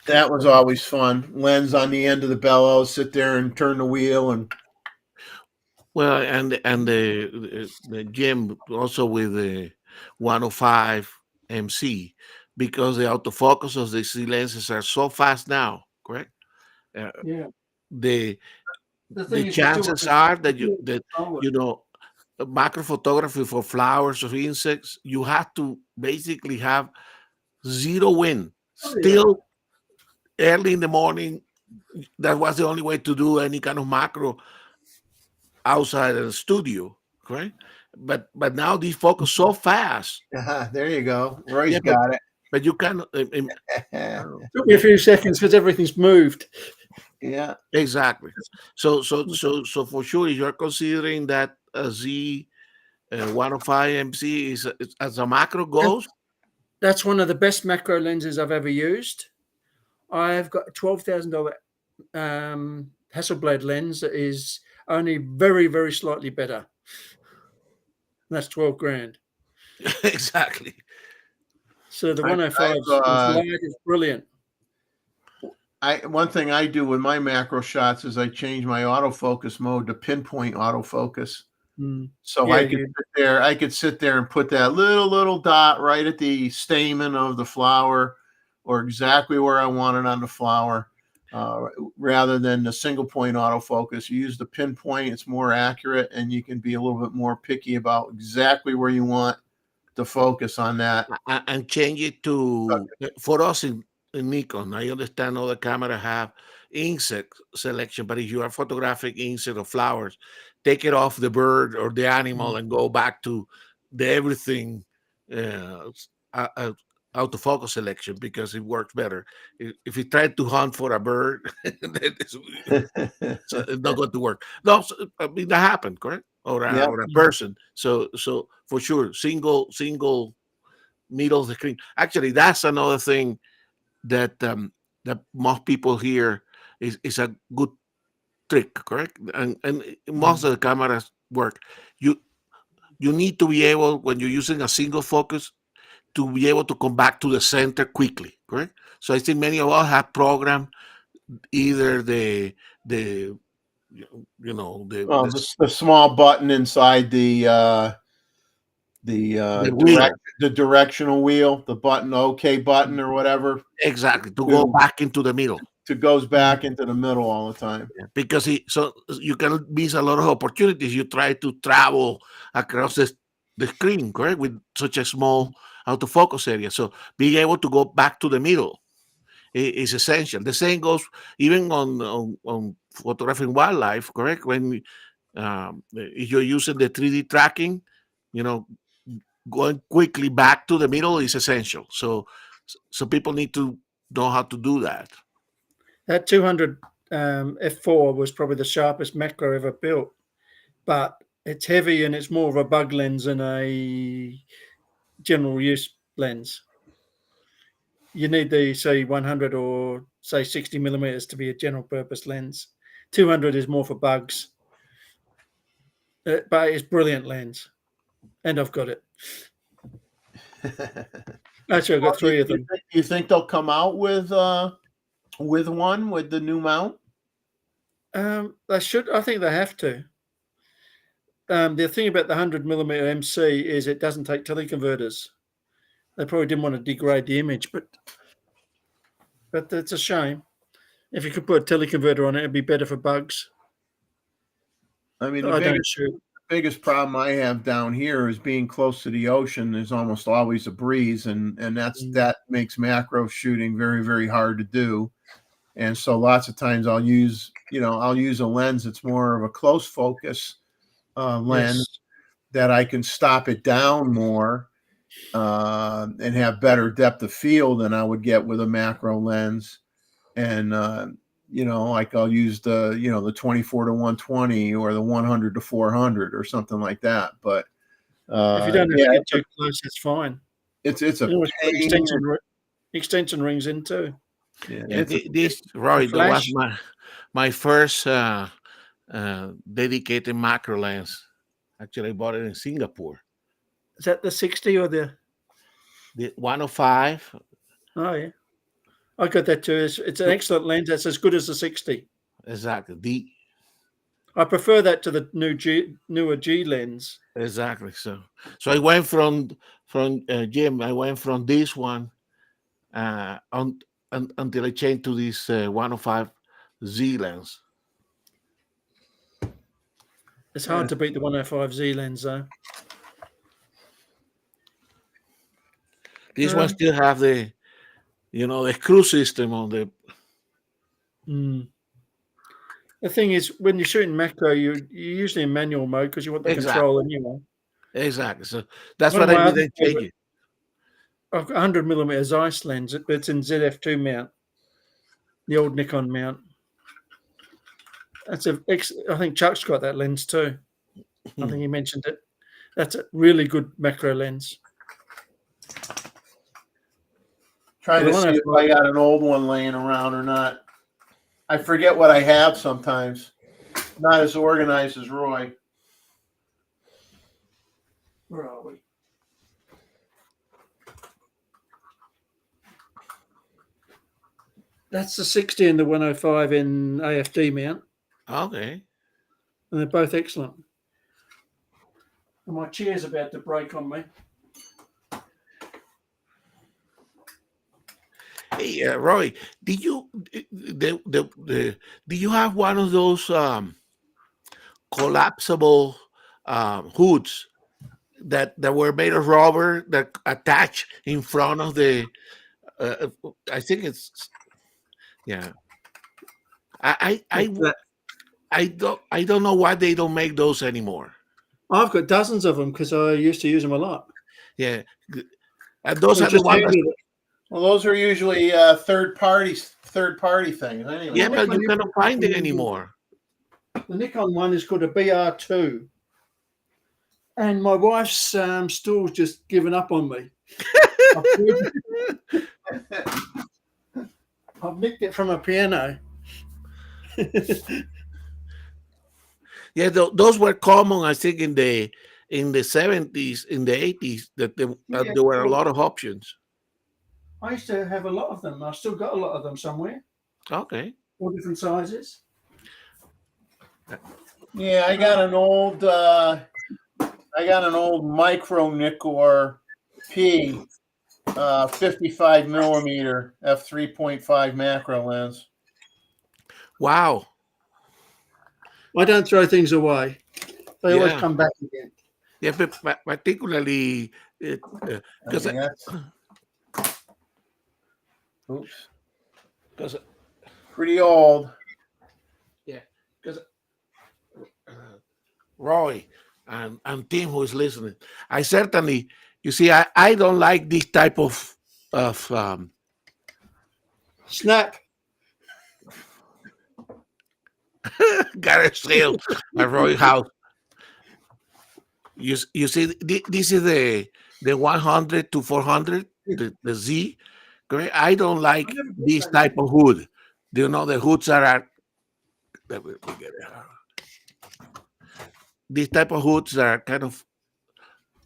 That was always fun. Lens on the end of the bellows, sit there and turn the wheel and the Jim also with the 105 MC, because the autofocus of the C lenses are so fast now, correct? The chances are that you know macro photography for flowers or insects, you have to basically have zero wind. Still early in the morning, that was the only way to do any kind of macro outside of the studio, correct? But now these focus so fast. There you go. Roy's got it. But you can. Took me a few seconds because everything's moved. Yeah, exactly. So for sure, if you're considering that Z 105 MC is as a macro goes. That's one of the best macro lenses I've ever used. I've got a $12,000 Hasselblad lens that is only very, very slightly better. That's 12 grand. Exactly. So the 105 is brilliant. One thing I do with my macro shots is I change my autofocus mode to pinpoint autofocus. So Yeah, I could sit there and put that little dot right at the stamen of the flower, or exactly where I want it on the flower, rather than the single point autofocus. You use the pinpoint; it's more accurate, and you can be a little bit more picky about exactly where you want to focus on that. And change it to for us in Nikon. I understand all the cameras have insect selection, but if you are photographing insect or flowers, take it off the bird or the animal and go back to the everything autofocus selection, because it works better. If you try to hunt for a bird, it's not going to work. No, I mean, that happened, correct? Or a person. So for sure, single middle of the screen. Actually, that's another thing that that most people here is a good trick, correct? And most of the cameras work. You need to be able, when you're using a single focus, to be able to come back to the center quickly, correct? So I think many of us have programmed either the the small button inside the wheel. The directional wheel, the button, OK button or whatever. Exactly, to go back into the middle. It goes back into the middle all the time. Yeah, because so you can miss a lot of opportunities. You try to travel across the screen, correct, with such a small autofocus area. So being able to go back to the middle is essential. The same goes even on photographing wildlife, correct? When if you're using the 3D tracking, going quickly back to the middle is essential. So people need to know how to do that. That 200 f4 was probably the sharpest macro ever built, but it's heavy and it's more of a bug lens than a general use lens. You need the, say, 100 or say 60 millimeters to be a general purpose lens. 200 is more for bugs, but it's brilliant lens, and I've got it. Actually, I've got 3 of them. You think they'll come out with one with the new mount? They should. I think they have to. The thing about the 100 millimeter MC is it doesn't take teleconverters. They probably didn't want to degrade the image, but it's a shame. If you could put a teleconverter on it, it'd be better for bugs. I mean, the biggest problem I have down here is being close to the ocean. There's almost always a breeze, and that makes macro shooting very, very hard to do. And so lots of times I'll use a lens that's more of a close focus lens that I can stop it down more and have better depth of field than I would get with a macro lens. And like I'll use the 24 to 120 or the 100 to 400 or something like that. But if you don't have to get too close, it's fine. It's a extension rings in too. Yeah, that was my first dedicated macro lens. Actually, I bought it in Singapore. Is that the 60 or the 105? Oh yeah, I got that too. It's an excellent lens. That's as good as the 60. Exactly. I prefer that to the newer G lens. Exactly. So I went from Jim. I went from this one until I changed to this 105 Z lens. It's hard to beat the 105 Z lens, though. This one still have the screw system on the. The thing is, when you're shooting macro, you're usually in manual mode because you want the control anyway. Exactly. So that's what I did. Change it. I've got 100 millimeter Zeiss lens, but it's in ZF2 mount, the old Nikon mount. I think Chuck's got that lens too. I think he mentioned it. That's a really good macro lens. Trying to see if I got an old one laying around or not. I forget what I have sometimes. Not as organized as Roy. Where are we? That's the 60 and the 105 in AFD mount. Okay. And they're both excellent. And my chair's about to break on me. Hey, Roy, did you do you have one of those collapsible hoods that were made of rubber that attach in front of the? I think it's yeah. I don't know why they don't make those anymore. I've got dozens of them because I used to use them a lot. Yeah, and those are the ones. Well, those are usually third party things. Anyway. Yeah, but you cannot find it anymore. The Nikon one is called a BR2, and my wife's stool's just given up on me. I've nicked it from a piano. Yeah, those were common, I think, in the 70s, in the 80s, that there were a lot of options. I used to have a lot of them. I've still got a lot of them somewhere. Okay. All different sizes. Yeah, I got an old micro Nikkor P 55 millimeter f3.5 macro lens. Wow. I don't throw things away. They always come back again. Yeah, but particularly because oops, because pretty old. Yeah, because Roy and Tim, who is listening, I certainly, you see, I don't like this type of snap. Garage sale at Roy House. You see, this is the 100 to 400, the Z. Correct? I don't like this type of hood. Do you know the hoods are these type of hoods that are kind of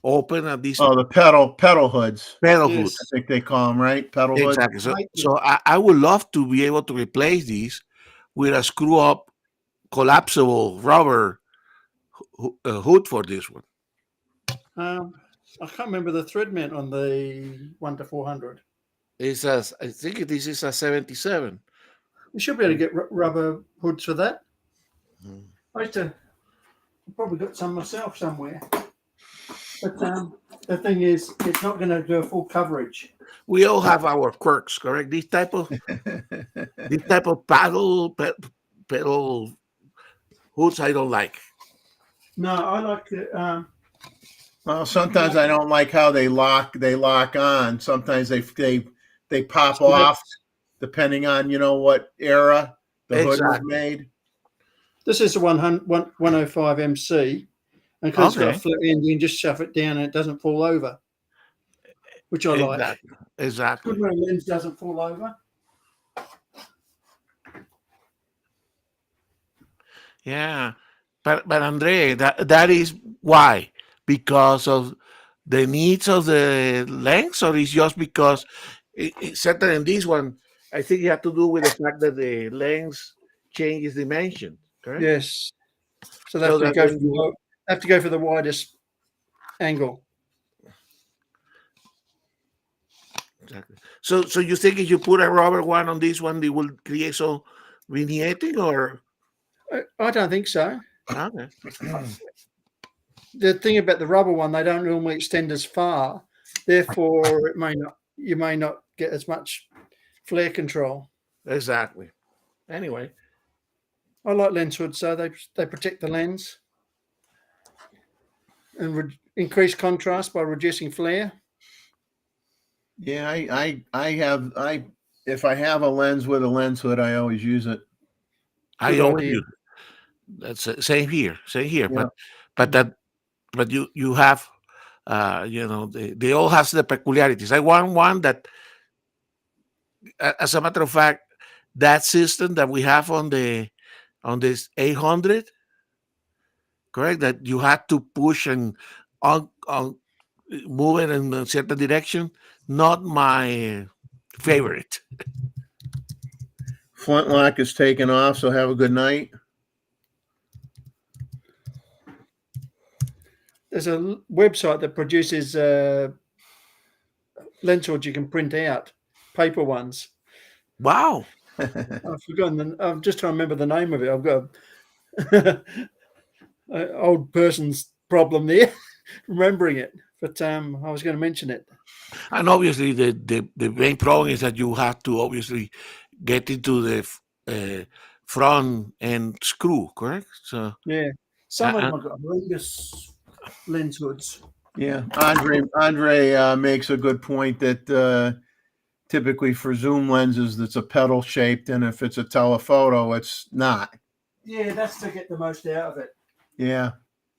open at these. Oh, the pedal hoods. Pedal hoods. I think they call them, right? Pedal hoods. Exactly. So I would love to be able to replace these with a screw up collapsible rubber hood for this one. I can't remember the thread mount on the 1 to 400. I think this is a 77. You should be able to get rubber hoods for that. Mm. I probably got some myself somewhere. But the thing is, it's not going to do a full coverage. We all have our quirks, correct? This type of pedal hoods I don't like. No, I like it. Well, sometimes I don't like how they lock on. Sometimes they pop off depending on what era the hood was made. This is a 105 MC, and because it's got a flat end, you can just shove it down and it doesn't fall over, which I like. Exactly. Good when a lens doesn't fall over. Yeah, but Andre, that is why, because of the needs of the lens, or is just because certainly in this one, I think it had to do with the fact that the lens changes dimension, correct? Yes. So they have to go for the widest angle. Exactly. So you think if you put a rubber one on this one, it will create some vignetting, or? I don't think so. Okay. The thing about the rubber one, they don't normally extend as far. Therefore, you may not get as much flare control. Exactly. Anyway, I like lens hoods, so they protect the lens and increase contrast by reducing flare. Yeah, if I have a lens with a lens hood, I always use it. I always use it. That's same here. Yeah. But you have they all have the peculiarities. I want one that, as a matter of fact, that system that we have on this 800, correct, that you had to push and on move it in a certain direction, not my favorite. Flintlock is taken off, so have a good night. there's a website that produces lens hoods you can print out, paper ones. Wow. I've forgotten. I'm just trying to remember the name of it. I've got an old person's problem there, remembering it. But I was going to mention it. And obviously, the main problem is that you have to obviously get into the front end screw, correct? So yeah, some of them have got horrendous lens hoods. Yeah, Andre makes a good point that typically for zoom lenses, that's a pedal shaped, and if it's a telephoto, it's not. Yeah, that's to get the most out of it. Yeah.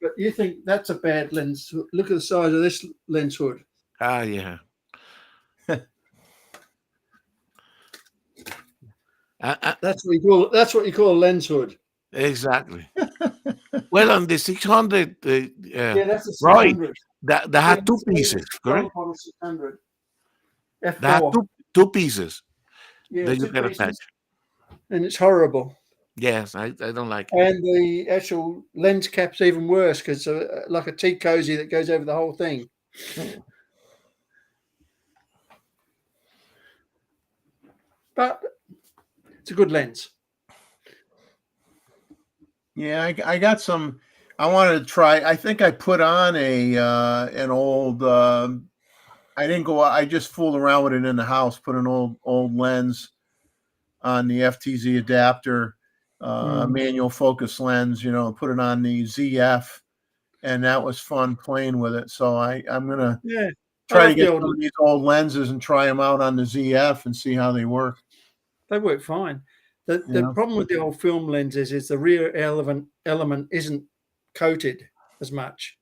But you think that's a bad lens? Look at the size of this lens hood. yeah. That's what you call a lens hood. Exactly. Well, on the 600, Yeah, that's a 600. right, that had two pieces, correct? 600. That had F4. two pieces Yeah, that you two can pieces. attach. And it's horrible. Yes, I don't like it. And the actual lens cap's even worse because it's like a tea cozy that goes over the whole thing. But it's a good lens. Yeah, I got some. I wanted to try. I think I put on an old. I didn't go. I just fooled around with it in the house. Put an old lens on the FTZ adapter, manual focus lens. Put it on the ZF, and that was fun playing with it. So I'm gonna try to get some of these old lenses and try them out on the ZF and see how they work. They work fine. The problem with the old film lenses is the rear element isn't coated as much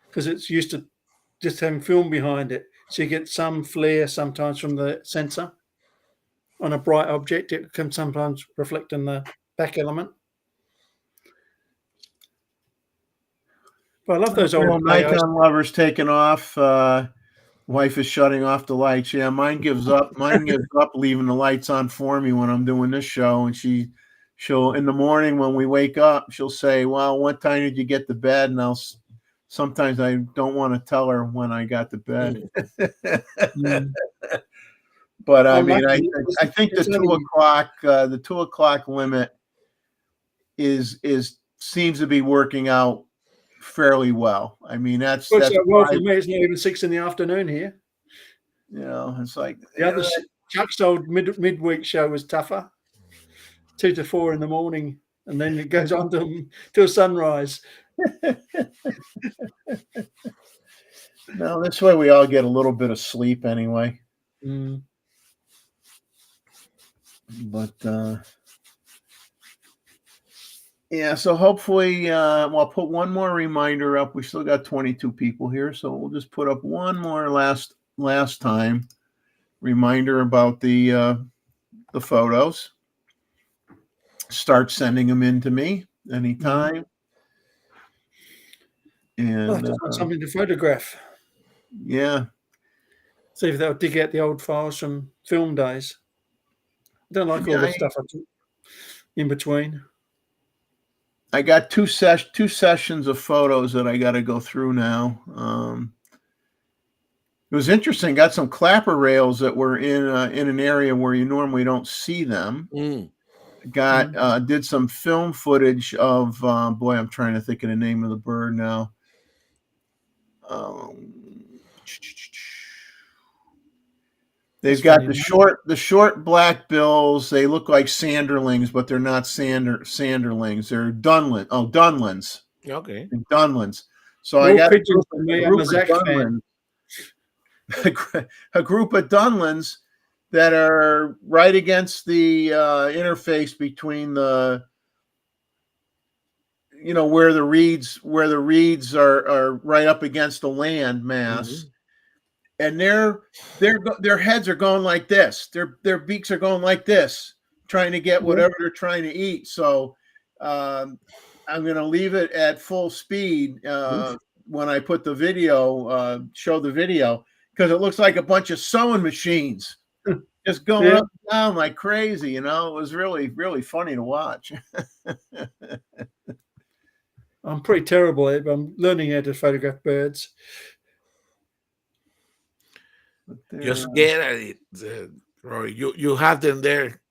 because it's used to just having film behind it. So you get some flare sometimes from the sensor. On a bright object, it can sometimes reflect in the back element. But I love those old Nikon lovers taking off. Wife is shutting off the lights. Yeah, mine gives up. Mine gives up leaving the lights on for me when I'm doing this show. And she'll in the morning when we wake up, she'll say, "Well, what time did you get to bed?" And sometimes I don't want to tell her when I got to bed. But I mean, I think the 2 o'clock limit seems to be working out fairly well. I mean, that's well for me. It's not even 6 p.m. here. It's like the other Chuck's old midweek show was tougher, 2 to 4 in the morning, and then it goes on till sunrise. No, this way we all get a little bit of sleep anyway. But yeah, so hopefully I'll put one more reminder up. We still got 22 people here, so we'll just put up one more last time reminder about the photos. Start sending them in to me anytime. And something to photograph. Yeah. See if they'll dig out the old files from film days. I don't like all the stuff in between. I got two sessions of photos that I got to go through now. It was interesting. Got some clapper rails that were in an area where you normally don't see them. Did some film footage of boy, I'm trying to think of the name of the bird now. They've got the short black bills. They look like sanderlings, but they're not sanderlings. They're dunlins. Oh, dunlins. Okay. Dunlins. So I got a group of dunlins that are right against the interface between the, where the reeds are right up against the land mass. And their heads are going like this. Their beaks are going like this, trying to get whatever they're trying to eat. So I'm going to leave it at full speed when I put the video, show the video, because it looks like a bunch of sewing machines just going up and down like crazy. It was really, really funny to watch. I'm pretty terrible at it, but I'm learning how to photograph birds. Just get at it, Roy. You have them there.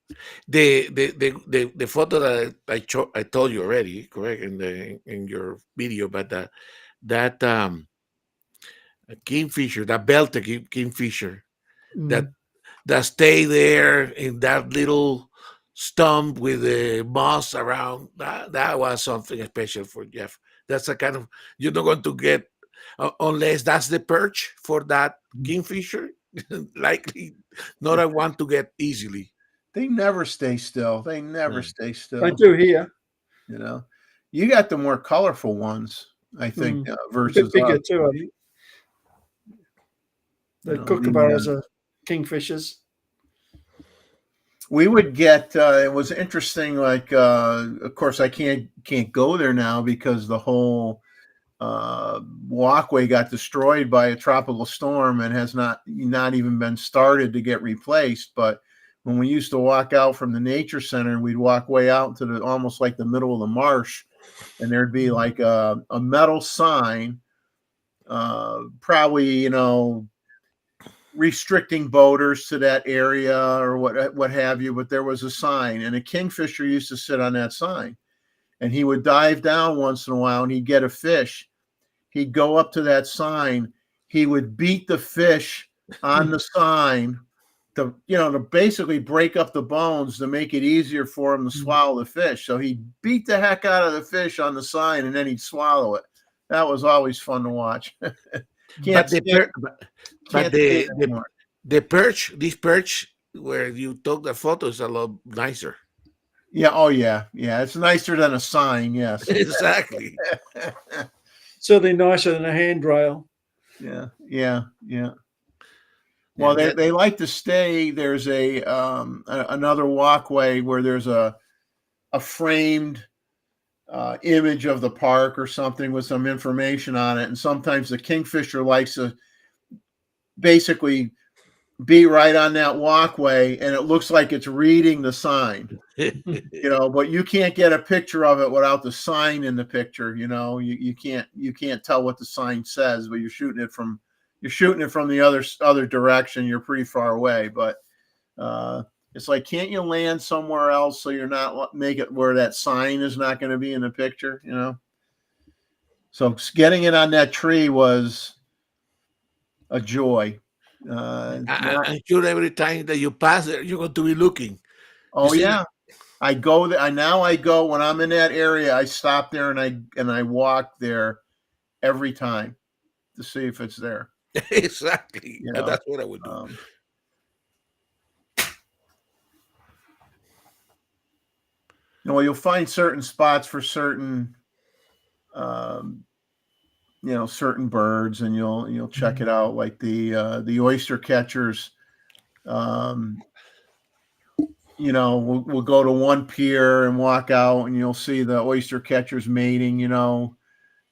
The photo that I told you already, correct, in your video, but that kingfisher, that belted kingfisher, that stay there in that little stump with the moss around, that was something special for Jeff. That's a kind of, you're not going to get unless that's the perch for that kingfisher. Likely not a one to get easily. They never stay still. They never stay still. I do here. You know, you got the more colorful ones, I think, versus a bit bigger too. I think the kookaburras are kingfishers. We would get. It was interesting. Like, of course, I can't go there now because the whole walkway got destroyed by a tropical storm and has not even been started to get replaced. But when we used to walk out from the nature center, we'd walk way out to the almost like the middle of the marsh, and there'd be like a metal sign, probably restricting boaters to that area or what have you. But there was a sign, and a kingfisher used to sit on that sign, and he would dive down once in a while and he'd get a fish. He'd go up to that sign. He would beat the fish on the sign to basically break up the bones to make it easier for him to swallow the fish. So he'd beat the heck out of the fish on the sign and then he'd swallow it. That was always fun to watch. The perch, this perch where you took the photo is a lot nicer. Yeah. Oh yeah. Yeah. It's nicer than a sign. Yes. Exactly. Certainly nicer than a handrail. Yeah. Yeah. Yeah. Well, they like to stay. There's another walkway where there's a framed image of the park or something with some information on it, and sometimes the kingfisher likes to basically be right on that walkway, and it looks like it's reading the sign. But you can't get a picture of it without the sign in the picture. You can't tell what the sign says, but you're shooting it from the other direction. You're pretty far away, but it's like, can't you land somewhere else so you're not make it where that sign is not going to be in the picture? So getting it on that tree was a joy. I'm sure every time that you pass it, you're going to be looking. Oh yeah, I go there. I go when I'm in that area. I stop there and I walk there every time to see if it's there. Exactly. That's what I would do. You'll find certain spots for certain, certain birds, and you'll check it out, like the oyster catchers. We'll go to one pier and walk out, and you'll see the oyster catchers mating,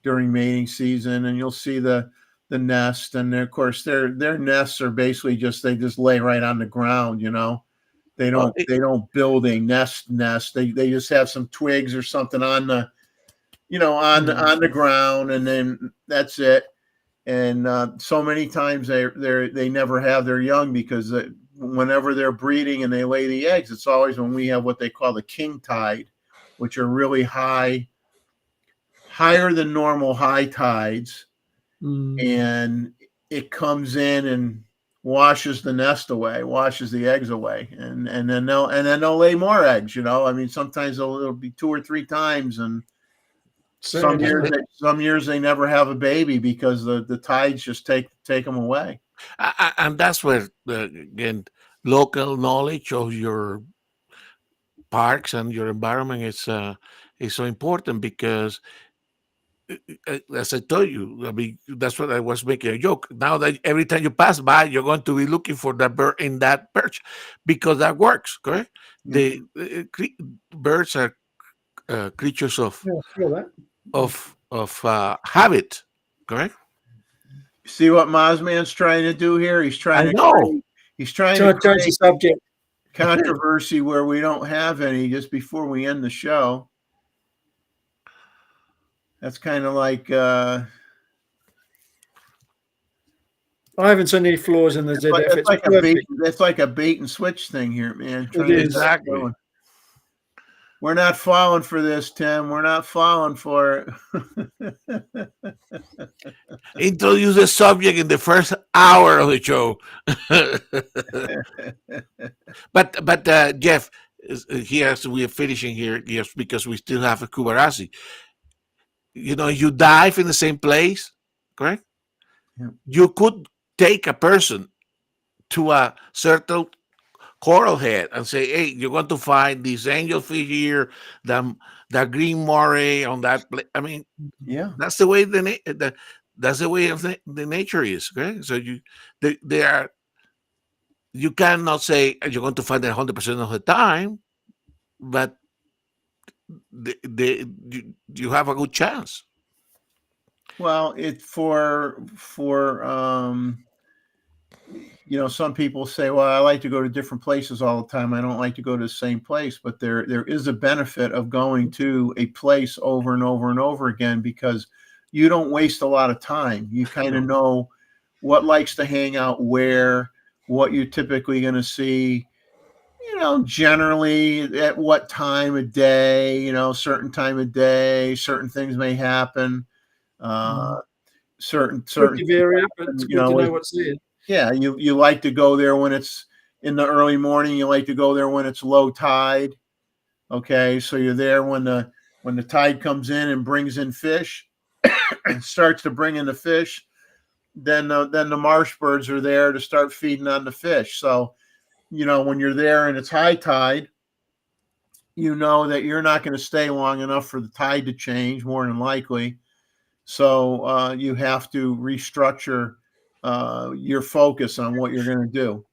during mating season, and you'll see the nest, and of course their nests are basically they just lay right on the ground. They don't build a nest. They just have some twigs or something on the on the ground, and then that's it. And so many times they never have their young, because whenever they're breeding and they lay the eggs, it's always when we have what they call the king tide, which are really higher than normal high tides. And it comes in and washes the nest away, washes the eggs away, and then they'll lay more eggs. Sometimes it'll be 2 or 3 times, and some years they never have a baby because the tides just take them away. And that's where again, local knowledge of your parks and your environment is so important, because as I told you, that's what I was making a joke. Now that every time you pass by, you're going to be looking for that bird in that perch, because that works, correct? The birds are creatures of habit, correct? See what Mozman's trying to do here? He's trying to create the subject controversy where we don't have any, just before we end the show. That's kind of like I haven't seen any flaws in the ZF. It's like perfect. that's like a bait and switch thing here, man. It is. Exactly. We're not falling for this, Tim. We're not falling for it. Introduce the subject in the first hour of the show. but Jeff, we're finishing here, yes, because we still have a Kubarasi. You know, you dive in the same place, correct? Yeah. You could take a person to a certain coral head and say, hey, you're going to find this angelfish here, the green moray on that place. I mean, yeah, that's the way that's the way of the nature is, okay? So they are, you cannot say you're going to find it 100% of the time, but you have a good chance. well, it's for you know, some people say, well, I like to go to different places all the time. I don't like to go to the same place, but there is a benefit of going to a place over and over and over again, because you don't waste a lot of time. You kind of know what likes to hang out where, what you're typically going to see, you know, generally at what time of day, you know, certain time of day, certain things may happen. Certain Could be vary, but it's you good to know, know what's there. yeah, you like to go there when it's in the early morning. You like to go there when it's low tide. Okay, so you're there when the tide comes in and brings in fish, and starts to bring in the fish. Then the marsh birds are there to start feeding on the fish. So, you know, when you're there and it's high tide, you know that you're not going to stay long enough for the tide to change, more than likely. So you have to restructure your focus on what you're going to do.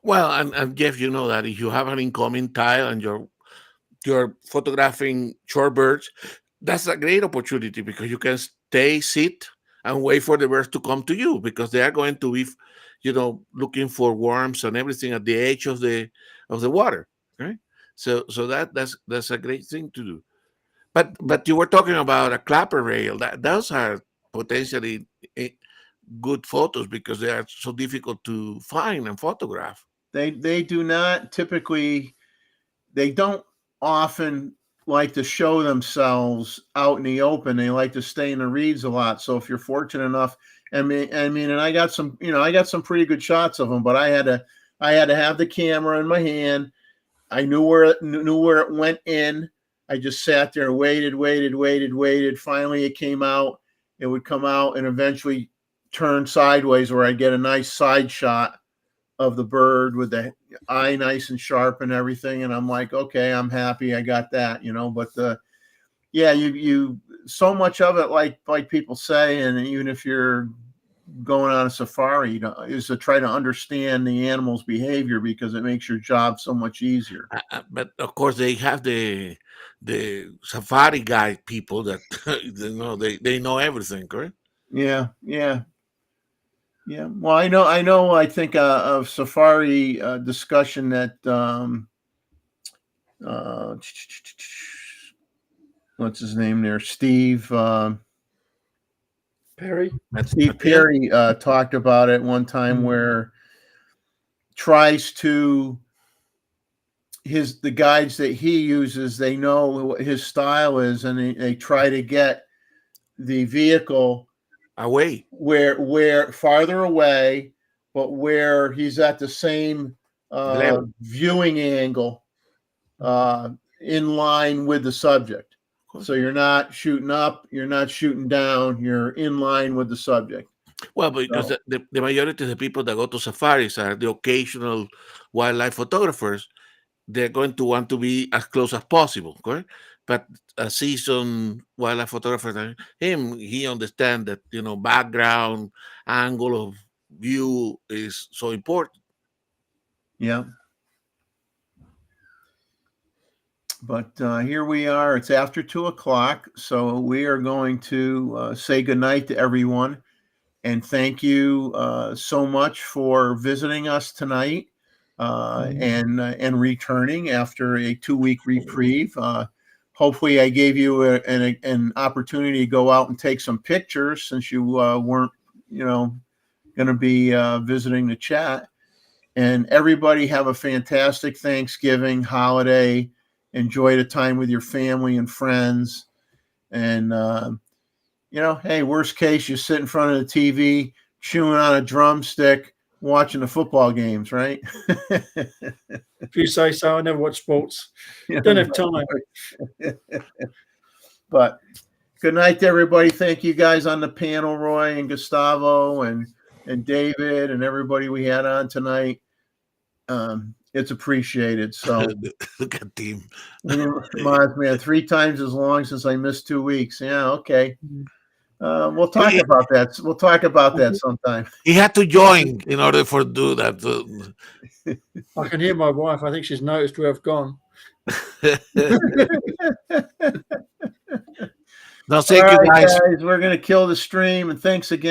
Well, and Jeff, you know that if you have an incoming tide and you're photographing shorebirds, that's a great opportunity, because you can sit and wait for the birds to come to you, because they are going to be, you know, looking for worms and everything at the edge of the water, right? So that's a great thing to do. But you were talking about a clapper rail. Those are potentially good photos, because they are so difficult to find and photograph. They do not typically, they don't often like to show themselves out in the open. They like to stay in the reeds a lot. So if you're fortunate enough, and I got some, you know, I got some pretty good shots of them, but I had to have the camera in my hand. I knew where it went in. I just sat there, waited. Finally, it came out. It would come out and eventually turn sideways, where I get a nice side shot of the bird with the eye nice and sharp and everything. And I'm like, okay, I'm happy I got that, you know. But yeah, you so much of it, like people say, and even if you're going on a safari, you know, is to try to understand the animal's behavior, because it makes your job so much easier. But of course, they have the safari guide people that they know everything, correct? Yeah. Well, I think a safari discussion that what's his name there, Steve Perry. Steve Perry talked about it one time, where tries to the guides that he uses, they know what his style is, and they try to get the vehicle away, where farther away, but where he's at the same viewing angle, in line with the subject. So you're not shooting up, you're not shooting down, you're in line with the subject. Well, because the majority of the people that go to safaris are the occasional wildlife photographers. They're going to want to be as close as possible, correct? But a seasoned wildlife photographer, he understands that, you know, background, angle of view is so important. Yeah. But here we are. It's after 2:00, so we are going to say goodnight to everyone, and thank you so much for visiting us tonight, and returning after a 2-week reprieve. hopefully I gave you an opportunity to go out and take some pictures since you weren't, going to be visiting the chat. And everybody have a fantastic Thanksgiving holiday. Enjoy the time with your family and friends. And, hey, worst case, you sit in front of the TV, chewing on a drumstick, watching the football games, right? If you say so. I never watch sports. Don't have time. But good night to everybody. Thank you guys on the panel, Roy and Gustavo and David and everybody we had on tonight. It's appreciated. So look at team. Man, 3 times as long since I missed 2 weeks. Yeah, okay. We'll talk about that. We'll talk about that sometime. He had to join in order for do that. I can hear my wife. I think she's noticed where I've gone. No, thank you guys. We're going to kill the stream, and thanks again.